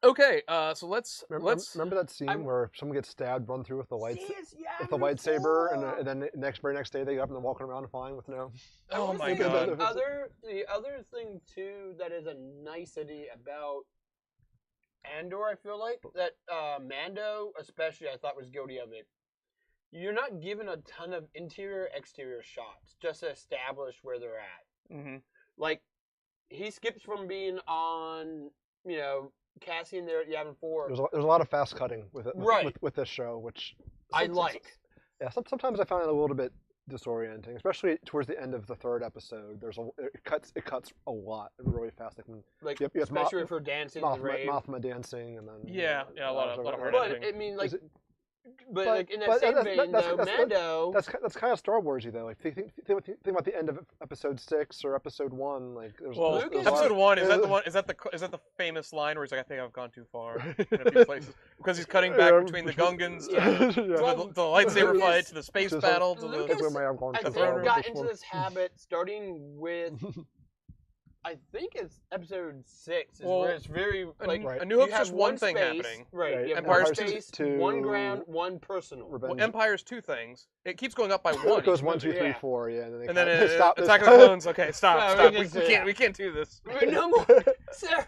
okay. So let's Remember that scene where someone gets stabbed, run through with the lightsaber, and then the very next day they get up and they're walking around flying with no. Oh my The god. other thing too that is a nicety about Andor, I feel like that Mando, especially, I thought was guilty of it. You're not given a ton of interior exterior shots just to establish where they're at. Mm-hmm. Like he skips from being on, Cassian there at Yavin 4. There's a lot of fast cutting with it, Right. with this show, which I like. Yeah, sometimes I find it a little bit disorienting, especially towards the end of the third episode. It cuts a lot really fast. Like when Like you have especially for dancing in the rave. Mothma dancing, and then Yeah, a lot of hard But editing. I mean, like, Is it- but but- like in that but same that's- vein, that's- though, that's- Mando. That's kind of Star Warsy though. Like think about the end of episode 6 or episode 1. Like there's Well, Lucas- there's a lot episode of- 1 is that the one? Is that the famous line where he's like, "I think I've gone too far" in a few places because he's cutting back Yeah. between the Gungans to Yeah. Well, the lightsaber Lucas- fight to the space Just battle to Lucas- the. Where may I have gone I too think far with got this into one? this habit starting with. I think it's episode 6 is Well, where it's very like Right. A New Hope's you have just one thing space, happening. Right. Right. You have Empire's one space, two- one ground, one personal. Revenge. Well, Empire's 2 things. It keeps going up by 1. It goes 1, 2, 3, Yeah. 4, yeah, and then they and then cut- stop. Attack of the Clones. Okay, stop, No, stop. we We just- can't. yeah. We can't do this. No more, sir,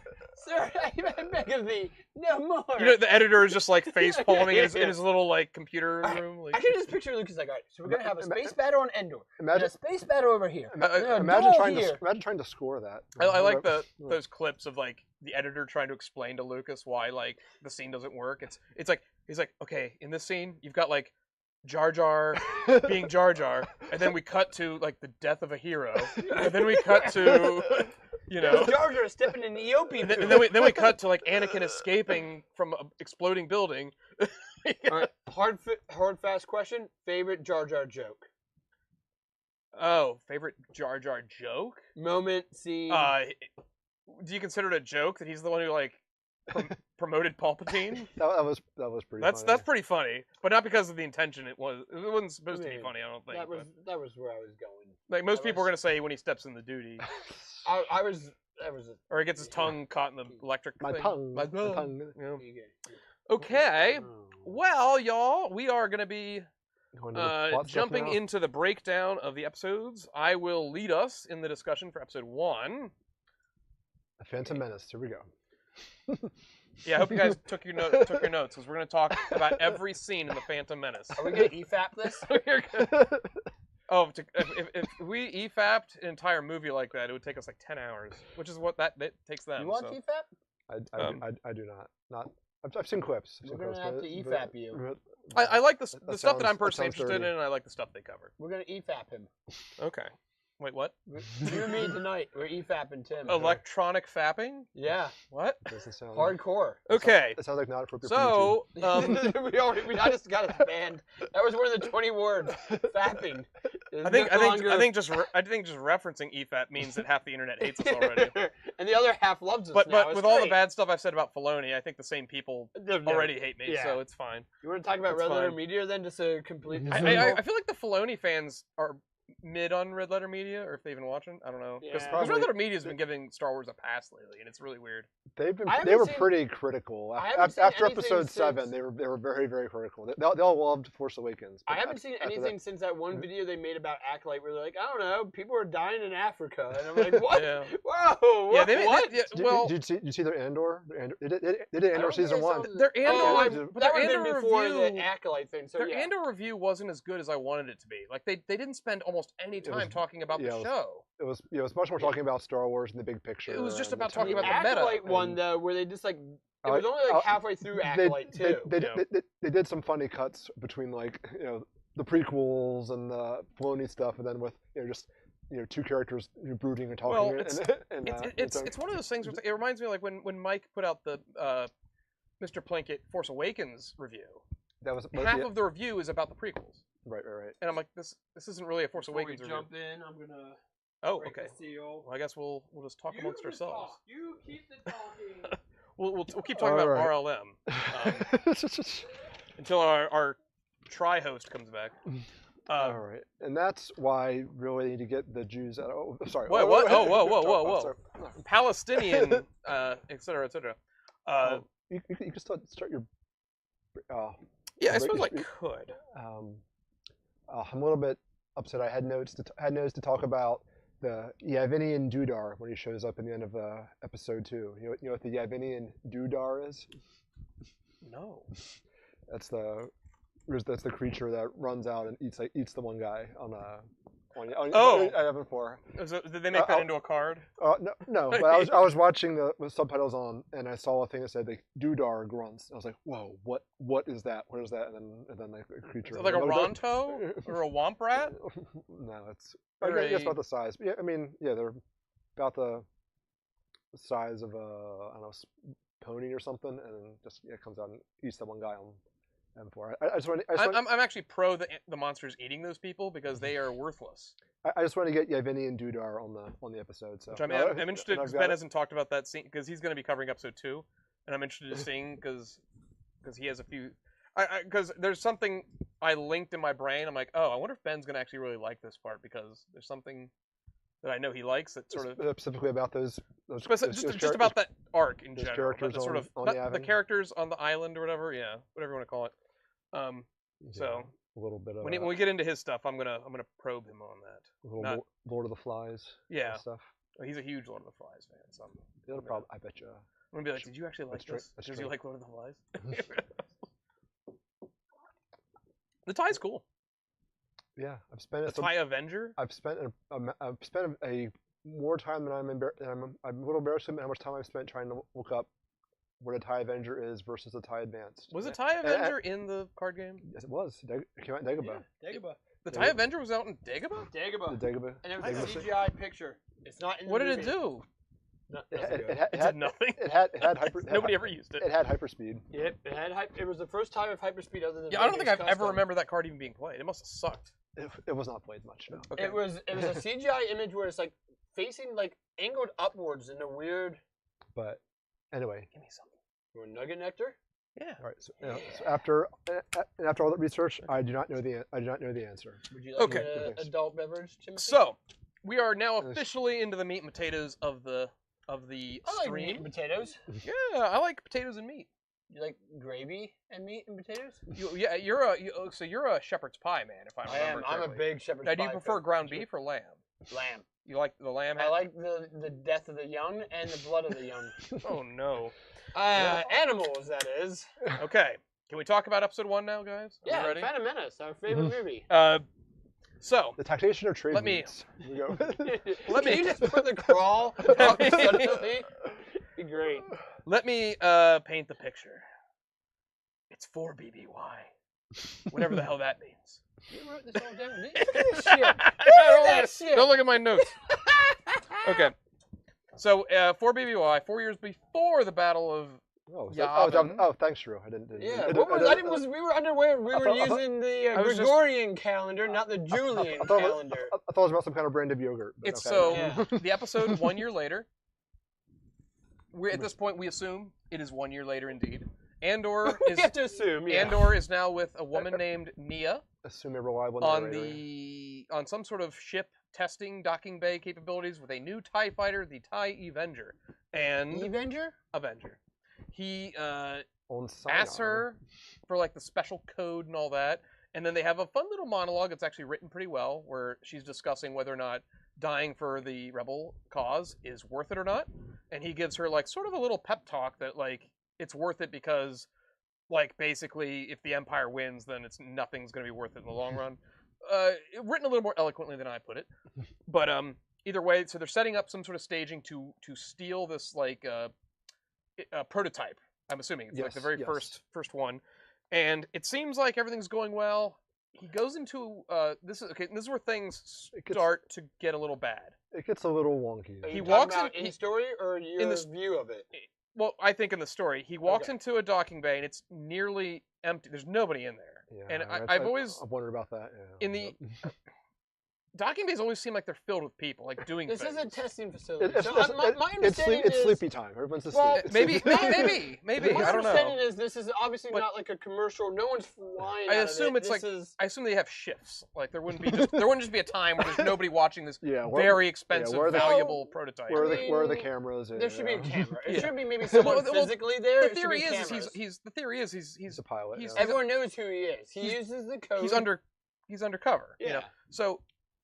I beg of thee, no more. The editor is just like face palming in his little like computer room. Like, I can just picture Lucas like, all right, so we're gonna have a space battle on Endor, and a Imagine, space battle over here. imagine duel trying here. to score that. I like those clips of like the editor trying to explain to Lucas why like the scene doesn't work. It's like he's like, okay, in this scene you've got like Jar Jar being Jar Jar, and then we cut to like the death of a hero, and then we cut to Jar Jar stepping in the EOP. and then we cut to like Anakin escaping from an exploding building. All right, hard fast question. Favorite Jar Jar joke? Oh, favorite Jar Jar joke? Moment, scene. Do you consider it a joke that he's the one who like promoted Palpatine? that was pretty. That's funny. pretty funny, but not because of the intention. It wasn't supposed to be funny. I don't think. that was where I was going. Like most that people are was- gonna say when he steps in the duty, I was. That was. or he gets his tongue caught in the electric My thing. tongue. My tongue. You know. Oh. Okay. Well, y'all, we are gonna be Going to the plot stuff jumping now? into the breakdown of the episodes. I will lead us in the discussion for episode 1. The Phantom Menace. Here we go. Yeah, I hope you guys took your notes because we're gonna talk about every scene in the Phantom Menace. Are we gonna EFAP this? We're gonna- Oh, if we EFAP'd an entire movie like that, it would take us like 10 hours, which is what that takes them. You want so. EFAP? I do not. I've seen clips. We're gonna have to EFAP you. I like the That stuff that I'm sounds- personally that sounds interested in, dirty. and I like the stuff they covered. We're gonna EFAP him. Okay. Wait, what? You and me tonight. We're EFAPing Tim. Electronic fapping? Yeah. What? Doesn't sound. Hardcore. Okay. It sounds like not appropriate. So, I just got it banned. That was one of the 20 words. Fapping. I think just referencing EFAT means that half the internet hates us already. And the other half loves us. But now. It's with all the great. bad stuff I've said about Filoni, I think the same people already hate me, Yeah. so it's fine. You want to talk about That's Red Letter fine. Media then, just to complete this? I feel like the Filoni fans are mid on Red Letter Media, or if they even watching. I don't know. Because Yeah. Red Letter Media's been giving Star Wars a pass lately, and it's really weird. They haven't were seen- pretty critical I haven't seen after anything episode 7. since- They were very very critical. They all loved Force Awakens. I but haven't seen after that- anything since that one video they made about Acolyte where they're like, I don't know, people are dying in Africa. And I'm like, what? Yeah. Whoa, Yeah, what? Did you see their Andor? They did Andor don't think season I saw 1. the- Their Oh, Andor, but that their would have been Andor before review, the Acolyte thing. So their yeah. Andor review wasn't as good as I wanted it to be. Like they didn't spend almost any time talking about yeah, the it was- show. It was much more talking about Star Wars and the big picture. It was just and about the talking the about the meta. Acolyte one And- though, where they just like it I was like- only like halfway through Acolyte too. They did some funny cuts between like the prequels and the Filoni stuff, and then with just two characters brooding and talking. Well, it's one of those things. Where it reminds me of like when Mike put out the Mr. Plinkett Force Awakens review. that was Half of the review is about the prequels, right. and I'm like, this isn't really a Force Before we Awakens review. jump in, I'm gonna Oh, break okay. the seal. Well, I guess we'll just talk amongst ourselves. You keep the talking. We'll keep talking about Alright. RLM until our tri-host comes back. All right, and that's why really need to get the Jews out. Oh, sorry. What? Whoa. Sorry. Palestinian, et cetera, et cetera. You can start your. Yeah, I suppose I break- could. I'm a little bit upset. I had notes to talk about the Yavinian Dudar when he shows up in the end of episode 2. You know what the Yavinian Dudar is? No. That's the creature that runs out and eats the one guy on Oh. Yavin 4. Did they make that into a card? No, but I was watching with subtitles on, and I saw a thing that said like Dudar grunts. I was like, whoa, what is that? What is that? And then like a creature. Is it like a Ronto or a Womp Rat? No, it's Or I guess a- about the size. But yeah, I mean, yeah, they're about the size of I don't know, pony or something, and just it comes out and eats that one guy on M4. I just want I'm actually pro the monsters eating those people because they are worthless. I just want to get Yavini and Dudar on the episode. So Which I'm interested because Ben hasn't talked about that scene because he's going to be covering episode 2, and I'm interested to seeing because he has a few. Because there's something I linked in my brain. I'm like, oh, I wonder if Ben's going to actually really like this part because there's something that I know he likes that sort of specifically about those just about that arc in those general. characters That sort of on not- the the Yavin? characters on the island or whatever. Yeah, whatever you want to call it. So a little bit of when we get into his stuff, I'm gonna probe him on that. a little not- Lord of the Flies Yeah, stuff. he's a huge Lord of the Flies fan. So I'm The other problem, I bet you. gonna be like, did you actually like That's this? that's Did you true. like Lord of the Flies? The tie's cool. Yeah, I've spent The tie Avenger. I've spent a more time than I'm a little embarrassed at how much time I've spent trying to look up what a TIE Avenger is versus a TIE Advanced. Was the tie Avenger in the card game? Yes, it was. It came out in Dagobah. Dagobah. The tie Avenger was out in Dagobah. Dagobah. The Dagobah. And it was Dagobah a six. CGI picture. It's not in the What did movie. it do? No, It nothing had, good. It did nothing. It had hyper. Nobody ever used it. It had hyperspeed. Yep, it was the first time of hyperspeed other than. Yeah, I don't think I've Vader's ever custom. remembered that card even being played. It must have sucked. It was not played much. No. Okay. It was a CGI image where it's like facing like angled upwards in a weird. But anyway, Give me something. Or nugget nectar. Yeah. all right. So after all that research, I do not know the answer. Would you like Okay. an adult beverage, Timothy? So we are now officially into the meat and potatoes of the I like meat stream. and potatoes. Yeah, I like potatoes and meat. You like gravy and meat and potatoes? So you're a shepherd's pie man, if I I remember am. I'm a correctly. big shepherd's Now, do you pie prefer fan. ground beef or lamb? Lamb. You like the lamb? I like the death of the young and the blood of the young. Oh no. Animals, that is. Okay. Can we talk about episode 1 now, guys? Are Yeah, we ready? Phantom Menace, our favorite movie. So The taxation of trade. Let me- routes. Here we go. Can you just put the crawl up suddenly? Be great. let me paint the picture. It's 4 BBY. Whatever the hell that means. You wrote this all down. Look at this shit. Don't shit. Don't look at my notes. Okay. So 4 BBY, 4 years before the Battle of Oh, Yavin. Thanks, Drew. I didn't. Yeah, we were underwear. We I were thought- I thought- using the I was just- Gregorian calendar, not the Julian I thought calendar. it was about some kind of brand of yogurt. But It's okay. so Yeah. the episode 1 year later. We're at this point we assume it is 1 year later indeed. Andor We is have to assume. Yeah. Andor is now with a woman named Nia Assume a reliable on narrator. on some sort of ship testing docking bay capabilities with a new TIE fighter, the TIE Avenger. And Avenger? Avenger. He On asks Sinar. her for like the special code and all that, and then they have a fun little monologue that's actually written pretty well, where she's discussing whether or not dying for the rebel cause is worth it or not, and he gives her like sort of a little pep talk that like it's worth it because like basically if the Empire wins, then nothing's going to be worth it in the long run. Written a little more eloquently than I put it, but either way, so they're setting up some sort of staging to steal this like prototype. I'm assuming it's like the very first one, and it seems like everything's going well. He goes into this is where things start to get a little bad. It gets a little wonky. Are you He talking walks about in- in story or your this- view of it? Well, I think in the story, he walks Okay. into a docking bay and it's nearly empty. There's nobody in there. Yeah, And I've I've wondered about that. Yeah. in the docking bays always seem like they're filled with people, like doing This things. is a testing facility. It's, So it's, my understanding it's is sleepy time. Everyone's asleep. Well, It's maybe, sleepy time. maybe. my I don't understanding know. is this is obviously But- not like a commercial. No one's flying. I out of assume it. it's This like- is, I assume they have shifts. Like there wouldn't just be a time where there's nobody watching this Yeah, very expensive, where are the- valuable prototype. Where are I the mean, cameras? there should be a Yeah. camera. It Yeah. should be maybe someone Well, physically there. The It should theory be is cameras. he's a pilot. he's- yeah. Everyone knows who he is. He He's- uses the code. he's undercover. You know? Yeah. So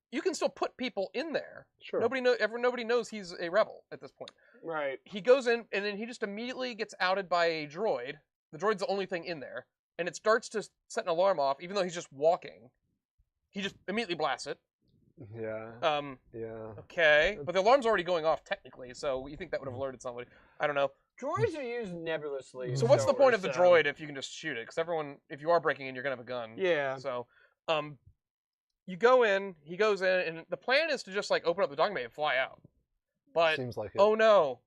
you can still put people in there. Sure. Nobody knows he's a rebel at this point. Right. He goes in and then he just immediately gets outed by a droid. The droid's the only thing in there, and it starts to set an alarm off, even though he's just walking. He just immediately blasts it. Yeah. Yeah. Okay, but the alarm's already going off technically, so you think that would have Mm-hmm. alerted somebody? I don't know. Droids are used nebulously. in So what's the Star point Wars, of the so- droid if you can just shoot it? Because if you are breaking in, you're gonna have a gun. Yeah. So, you go in, he goes in, and the plan is to just like open up the docking bay and fly out. But Seems like it. oh no,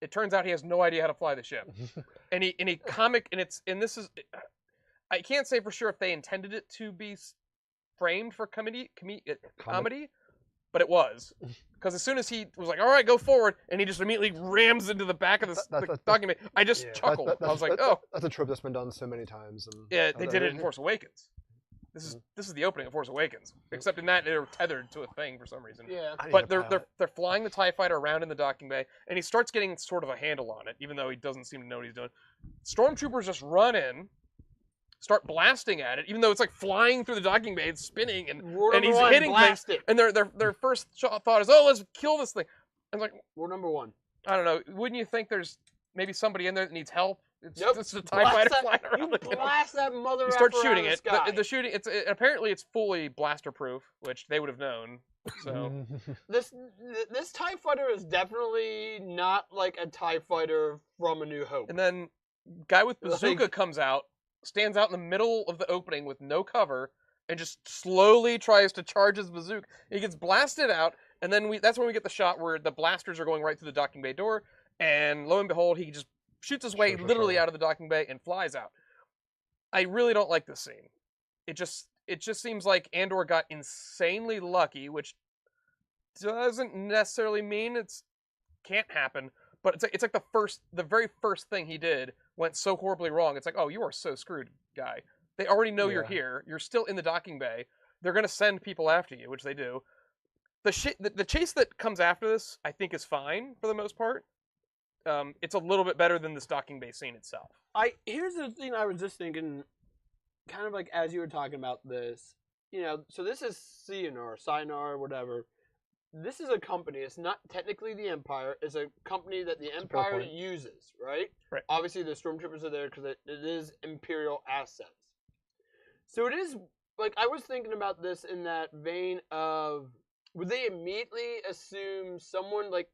it turns out he has no idea how to fly the ship. and this is, I can't say for sure if they intended it to be framed for comedy, but it was. Because as soon as he was like, all right, go forward, and he just immediately rams into the back of the docking bay, I just Yeah. chuckled. I was like, oh, That's a trope that's been done so many times. And yeah, they did it in Force Awakens. This is the opening of Force Awakens. Except in that they were tethered to a thing for some reason. Yeah. I need But a they're pilot. they're flying the TIE fighter around in the docking bay, and he starts getting sort of a handle on it, even though he doesn't seem to know what he's doing. Stormtroopers just run in, start blasting at it, even though it's like flying through the docking bay, it's spinning, and Rule and number he's one, hitting blast things. it. And their first thought is, oh, let's kill this thing. And it's like, Rule number one. I don't know, wouldn't you think there's maybe somebody in there that needs help? It's Nope. just a TIE fighter flying You around. the blast that mother You start effer out shooting of it. the sky. The shooting, apparently it's fully blaster proof, which they would have known. So This TIE fighter is definitely not like a TIE fighter from A New Hope. and then guy with bazooka Like- comes out, stands out in the middle of the opening with no cover, and just slowly tries to charge his bazooka. He gets blasted out, and then that's when we get the shot where the blasters are going right through the docking bay door, and lo and behold, he just shoots his way literally out of the docking bay and flies out. I really don't like this scene. It just seems like Andor got insanely lucky, which doesn't necessarily mean it's can't happen, but it's like the very first thing he did went so horribly wrong. It's like, oh, you are so screwed, guy. They already know you're Yeah. here. You're still in the docking bay. They're gonna send people after you, which they do. The chase that comes after this, I think, is fine for the most part. It's a little bit better than this docking bay scene itself. Here's the thing I was just thinking, kind of like as you were talking about this, so this is Sinar, whatever. This is a company. It's not technically the Empire. It's a company that the a fair Empire point. uses, right? Right. Obviously, the Stormtroopers are there because it is Imperial assets. So it is, like, I was thinking about this in that vein of, would they immediately assume someone like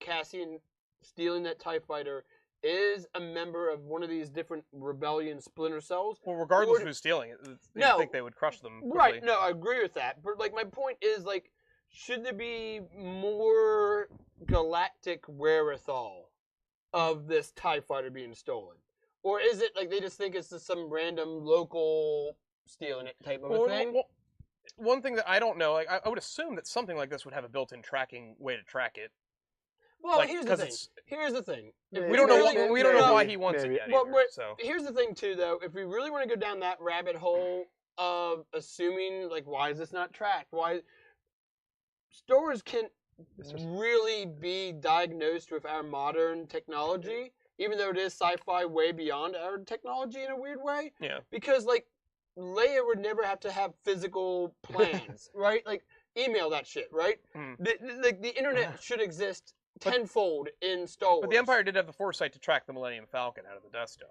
Cassian stealing that TIE fighter is a member of one of these different rebellion splinter cells? Well, regardless Or- of who's stealing it, No. I think they would crush them quickly. Right, no, I agree with that. But, like, my point is, like, should there be more galactic wherewithal of this TIE fighter being stolen? Or is it like they just think it's just some random local stealing it type of a thing? Well, one thing that I don't know, like I would assume that something like this would have a built-in tracking way to track it. Well, like, here's the 'cause thing. it's- Here's the thing. If We don't know. really- We don't know no, why he wants maybe. it yet. Well, Either, so here's the thing too, though. If we really want to go down that rabbit hole of assuming, like, why is this not tracked? Why Star Wars can really be diagnosed with our modern technology, even though it is sci-fi way beyond our technology in a weird way. yeah. Because like Leia would never have to have physical plans, right? Like email that shit, right? Mm. The internet should exist tenfold in Star Wars. But the Empire did have the foresight to track the Millennium Falcon out of the Death Star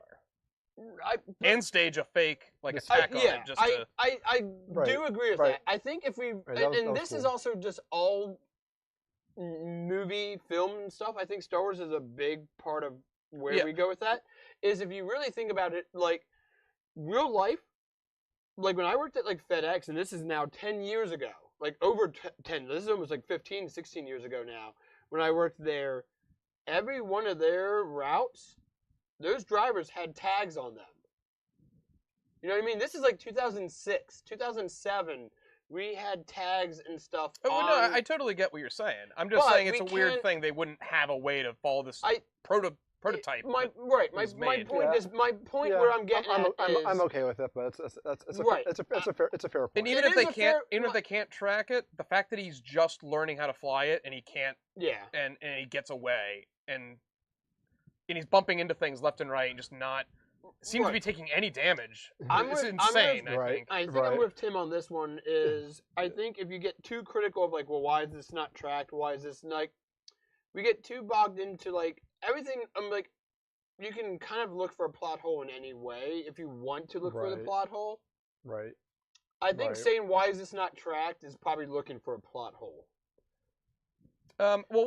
and stage a fake attack on it. Just to... I Right, do agree with right. that. I think if we Right, that was and this is cool. also just all movie, film and stuff. I think Star Wars is a big part of where Yeah. we go with that. Is if you really think about it, like real life, like when I worked at like FedEx, and this is now 10 years ago, like over 10. This is almost like 15, 16 years ago now. When I worked there, every one of their routes, those drivers had tags on them. You know what I mean? This is like 2006, 2007. We had tags and stuff. Oh, well, on... no, I totally get what you're saying. I'm just But saying it's we a weird can't- thing they wouldn't have a way to follow this prototype. My that was my made. point Yeah. is my point Yeah, where I'm getting I'm, at I'm, is I'm okay with it, but it's a Right. it's a fair point. And even It if is they a can't, fair- even if they can't track it, the fact that he's just learning how to fly it and he can't, yeah. and he gets away, and he's bumping into things left and right, and just not seems to Right. be taking any damage. I'm It's with- I'm insane. with- I Right. think. I think Right. I'm with Tim on this one. Is I think if you get too critical of like, well, why is this not tracked? Why is this like? We get too bogged into like everything. I'm like, you can kind of look for a plot hole in any way if you want to look for the Right. plot hole. Right. I think Right. saying why is this not tracked is probably looking for a plot hole. Well,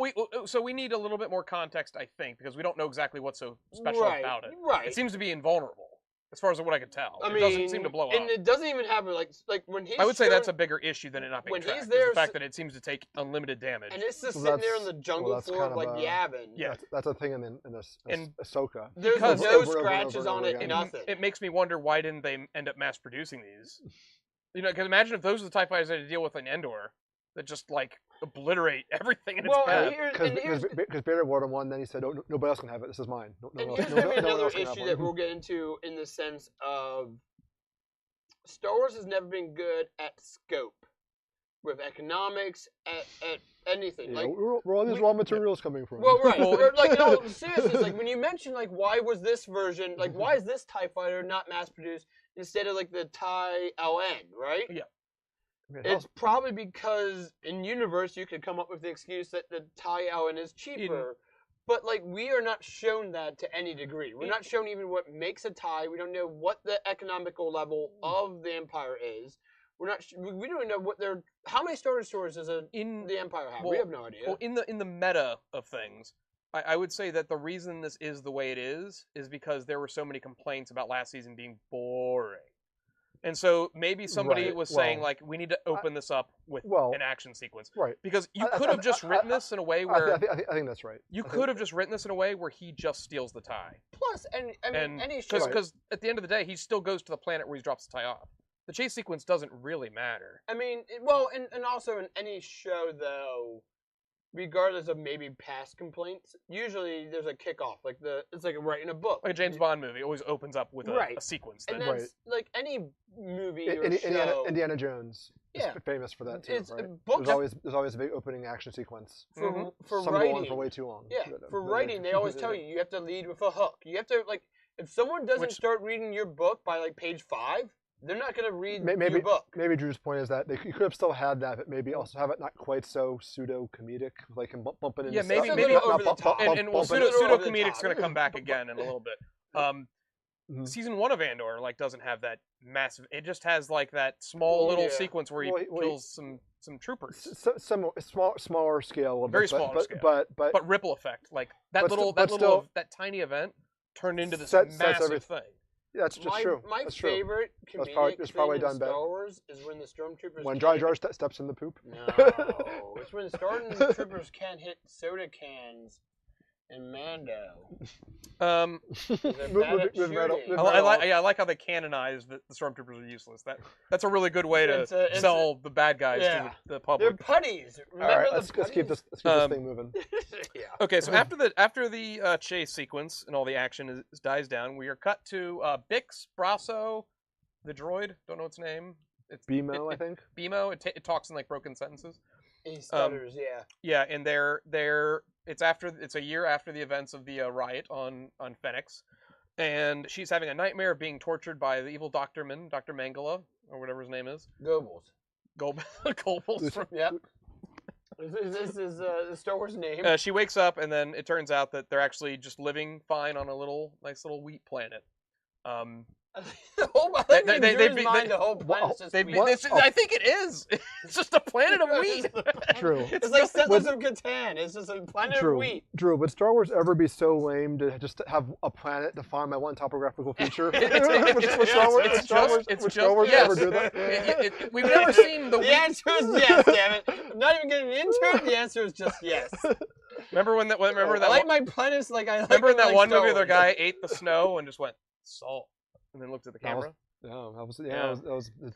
we need a little bit more context, I think, because we don't know exactly what's so special right. about it. Right. It seems to be invulnerable, as far as what I could tell. I It mean, doesn't seem to blow up. and it doesn't even have like when he's. I would say that's a showing- bigger issue than it not being when he's tracked. Is there, the fact that it seems to take unlimited damage. and it's just Well, sitting there on that's- the jungle well, that's floor, kind like of a- yabbing. Yeah. That's a thing in And- Ahsoka. There's Because- no Over and over and scratches over on and it, over again. nothing. It makes me wonder why didn't they end up mass producing these? You know, because imagine if those are the TIE fighters they had to deal with in Endor that just like obliterate everything in its Well, path. here's Vader wanted one, then he said, "Oh, nobody else can have it. This is mine. No, and no, here's no, maybe no one another else can have issue that one." we'll get into in the sense of Star Wars has never been good at scope with economics at anything. Yeah, Like, where all these raw materials coming from? well, right. Well- Or, like, no, seriously, it's like when you mention like why was this version like why is this TIE fighter not mass produced instead of like the TIE LN, right? Yeah. I mean, It's probably because in universe you could come up with the excuse that the TIE LN is cheaper. But like we are not shown that to any degree. We're not shown even what makes a TIE. We don't know what the economical level of the Empire is. We're not. We don't know what their. How many Star Wars stores does the Empire have? We well- have no idea. Well, in the meta of things, I would say that the reason this is the way it is because there were so many complaints about last season being boring. And so maybe somebody Right, was saying well, like we need to open this up with well, an action sequence right. because you I- could have just written this in a way where I think that's right. you I could have just written this in a way where he just steals the tie. Plus, and I mean, And any show. because at the end of the day, he still goes to the planet where he drops the tie off. The chase sequence doesn't really matter. I mean, well, and also in any show though, regardless of maybe past complaints, usually there's a kickoff. Like it's like writing a book. Like a James Bond movie always opens up with Right. a sequence. And That, that's like any movie or show. Indiana Jones Yeah. is famous for that too, It's right? books There's always a big opening action sequence. for Some go on writing. for way too long. Yeah, But, for but writing, they always tell you have to lead with a hook. You have to like if someone doesn't Which- start reading your book by like page 5, they're not gonna read Maybe your book. maybe Drew's point is that you could have still had that, but maybe also have it not quite so pseudo comedic, like him bumping into Yeah, maybe- stuff. maybe- Not over the bump- top. bump- and well, bumping pseudo over the comedic's top. going to come back again in a little bit. Mhm. Season 1 of Andor like doesn't have that massive. It just has like that small Well, little yeah. sequence where he Well, he- kills some troopers. smaller scale, a little Very bit, smaller but, scale. but But ripple effect, like that But little still- but still- that tiny event turned into this Sets massive everything. thing. that's just my true. my That's true. favorite comedic probably- it's thing probably in done Star better. Wars is when the stormtroopers When can't Jar hit- Jar steps in the poop. No, it's when stormtroopers can't hit soda cans and Mando. Um, They're bad at We've read all- shooting. we've I like how they canonized that the stormtroopers are useless. That's a really good way to It's sell the bad guys yeah. to the They're public. putties. All Remember right, the let's keep putties? this Um, thing moving. Yeah. Okay, so after the chase sequence and all the action dies down, we are cut to Bix Brasso, the droid. Don't know its name. It's BMO, I think. BMO. It talks in like broken sentences. He stutters, Yeah, and it's a year after the events of the riot on Fenix, and she's having a nightmare of being tortured by the evil Dr. Mangala, or whatever his name is. Goebbels. Goebbels. Yep. This is the Star Wars name. She wakes up, and then it turns out that they're actually just living fine on a nice little wheat planet. The whole, I think in Drew's mind, the whole planet's just wheat. I think it is. It's just a planet of wheat. True. It's like Settlers of Catan. It's just a planet of wheat. Drew, would Star Wars ever be so lame to just have a planet defined by one topographical feature? Would Star Wars ever do that? We've never seen the wheat. The answer is yes, damn it. I'm not even getting into it. The answer is just yes. Remember that? I like my planets like I like. Remember in that like one Star movie, the Wars. guy ate the snow and just went salt, and then looked at the camera. That was.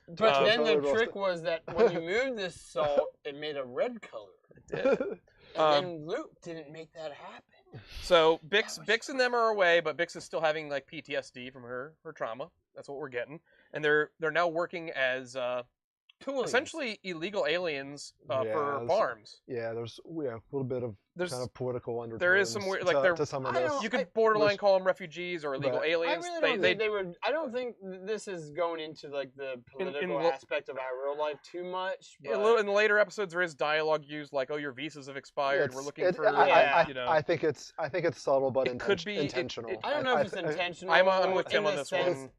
But then the trick was that when you moved this salt, it made a red color. It did. And then Luke didn't make that happen. So Bix and them are away, but Bix is still having like PTSD from her trauma. That's what we're getting, and they're now working as essentially illegal aliens for farms. Yeah, there's a little bit of kind of political undertones. There is some weird, like to some of this. You could borderline call them refugees or illegal aliens. I really don't think they were. I don't think this is going into like the political aspect of our real life too much. But in the later episodes, there is dialogue used like, "Oh, your visas have expired. We're looking for." I think it's subtle, but it could be intentional. I don't know if it's intentional. I'm with Tim on this one.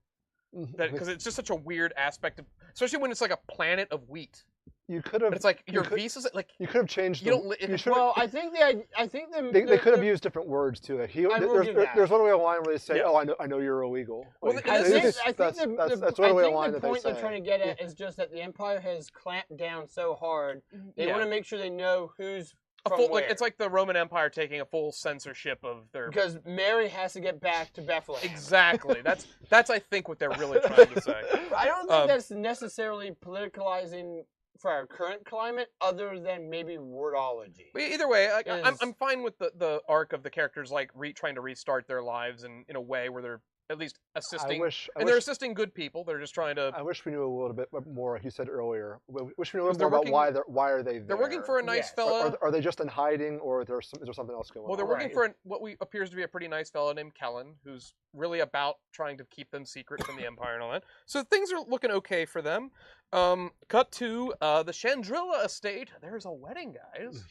Because it's just such a weird aspect of, especially when it's like a planet of wheat. You could have. It's like your visas, like you could have changed. Well, I think they could have used different words to it. There's one way a line where they say, "Oh, I know you're illegal." Well, I think the point they're trying to get at is just that the Empire has clamped down so hard. They want to make sure they know who's. It's like the Roman Empire taking a full censorship of their. Because Mary has to get back to Bethlehem. Exactly. That's I think what they're really trying to say. I don't think that's necessarily politicalizing for our current climate, other than maybe wordology. But either way, I'm fine with the arc of the characters like trying to restart their lives in a way where they're at least assisting. They're assisting good people. They're just trying to. I wish we knew a little bit more. Like you said earlier, we wish we knew a little more about why are they there. They're working for a nice fella. Are they just in hiding, or is there something else going on? Well, they're working for what appears to be a pretty nice fellow named Kellen, who's really about trying to keep them secret from the Empire and all that. So things are looking okay for them. Cut to the Chandrilla estate. There's a wedding, guys.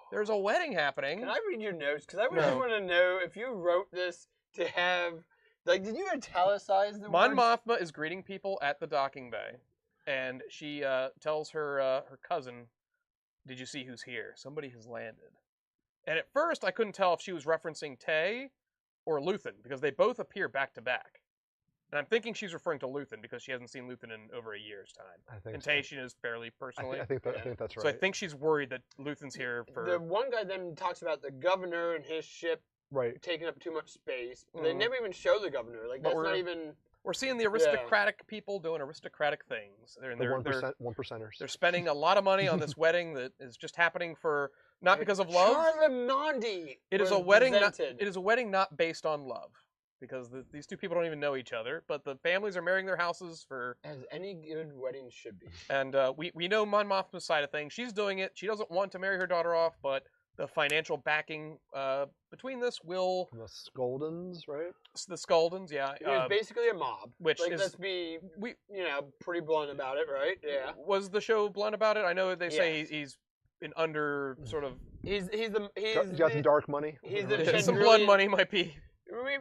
There's a wedding happening. Can I read your notes? Because I really want to know if you wrote this to have. Like, did you italicize the Mon words? Mothma is greeting people at the docking bay, and she tells her cousin, "Did you see who's here? Somebody has landed." And at first, I couldn't tell if she was referencing Tay or Luthen, because they both appear back to back. And I'm thinking she's referring to Luthen because she hasn't seen Luthen in over a year's time. And Tay she knows fairly personally. I think that's right. So I think she's worried that Luthen's here for. The one guy then talks about the governor and his ship. Right. Taking up too much space. They never even show the governor. Like, that's not even... We're seeing the aristocratic people doing aristocratic things. They're 1%ers. They're spending a lot of money on this wedding that is just happening for not because of love. Charlemagne. It is a wedding. It is a wedding not based on love, because these two people don't even know each other. But the families are marrying their houses for as any good wedding should be. And we know Mon Mothma's side of things. She's doing it. She doesn't want to marry her daughter off, but the financial backing between this will... The Skuldans, right? The Skuldans, yeah. It's basically a mob. Which like, is... Let's be, pretty blunt about it, right? Yeah. Was the show blunt about it? I know they say he's an under sort of... He's got some dark money. He's the some blood money might be...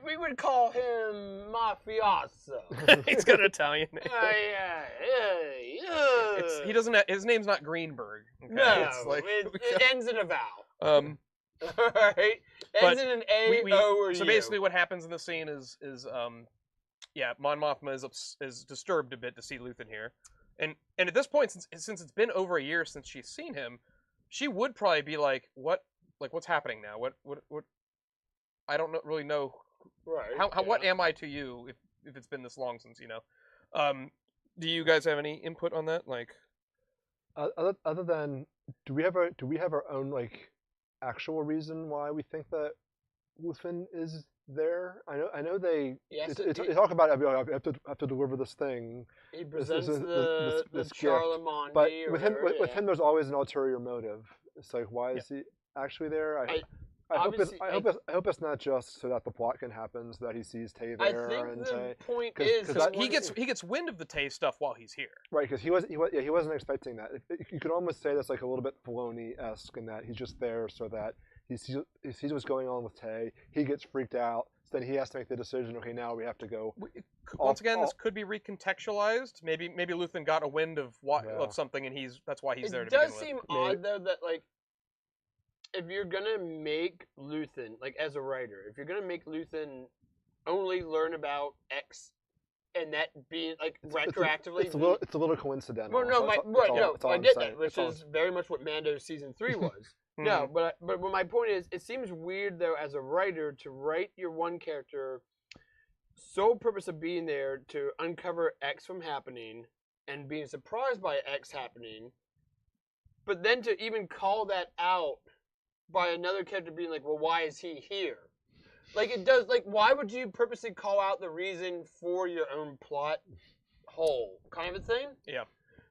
We would call him mafioso. He's got an Italian name. Yeah. He doesn't. His name's not Greenberg. Okay? No, it ends in a vowel. Right? Ends in an A, O, or U. So basically, what happens in the scene is Mon Mothma is disturbed a bit to see Luthen here, and at this point, since it's been over a year since she's seen him, she would probably be like, what's happening now? What I don't really know Right. what am I to you if it's been this long since you know. Do you guys have any input on that? Like, Other than, do we have our own like actual reason why we think that Luthen is there? I know they Yes, they talk about it. I have to deliver this thing. he This presents the the gift. Charlemagne. But or with him, whatever, with him, there's always an ulterior motive. It's like, why is he actually there? I hope it's not just so that the plot can happen, so that he sees Tay I there. think And the point 'cause- is 'cause that he gets wind of the Tay stuff while he's here. right, because he wasn't expecting that. You could almost say that's like a little bit Filoni-esque in that he's just there so that he sees what's going on with Tay. He gets freaked out. So then he has to make the decision. Okay, now we have to go. Once again, this could be recontextualized. Maybe Luthen got a wind of Yeah. something, and that's why he's there it to begin does with. seem odd though that like if you're gonna make Luthen like as a writer, if you're gonna make Luthen only learn about X and that being like retroactively, It's a little coincidental. well, no, That's all I I'm get saying. that, which That's all is very much what Mando season 3 was. No, but my point is, it seems weird though as a writer to write your one character sole purpose of being there to uncover X from happening and being surprised by X happening, but then to even call that out by another character being like, well, why is he here? Like it does. Like, why would you purposely call out the reason for your own plot hole, kind of a thing? Yeah.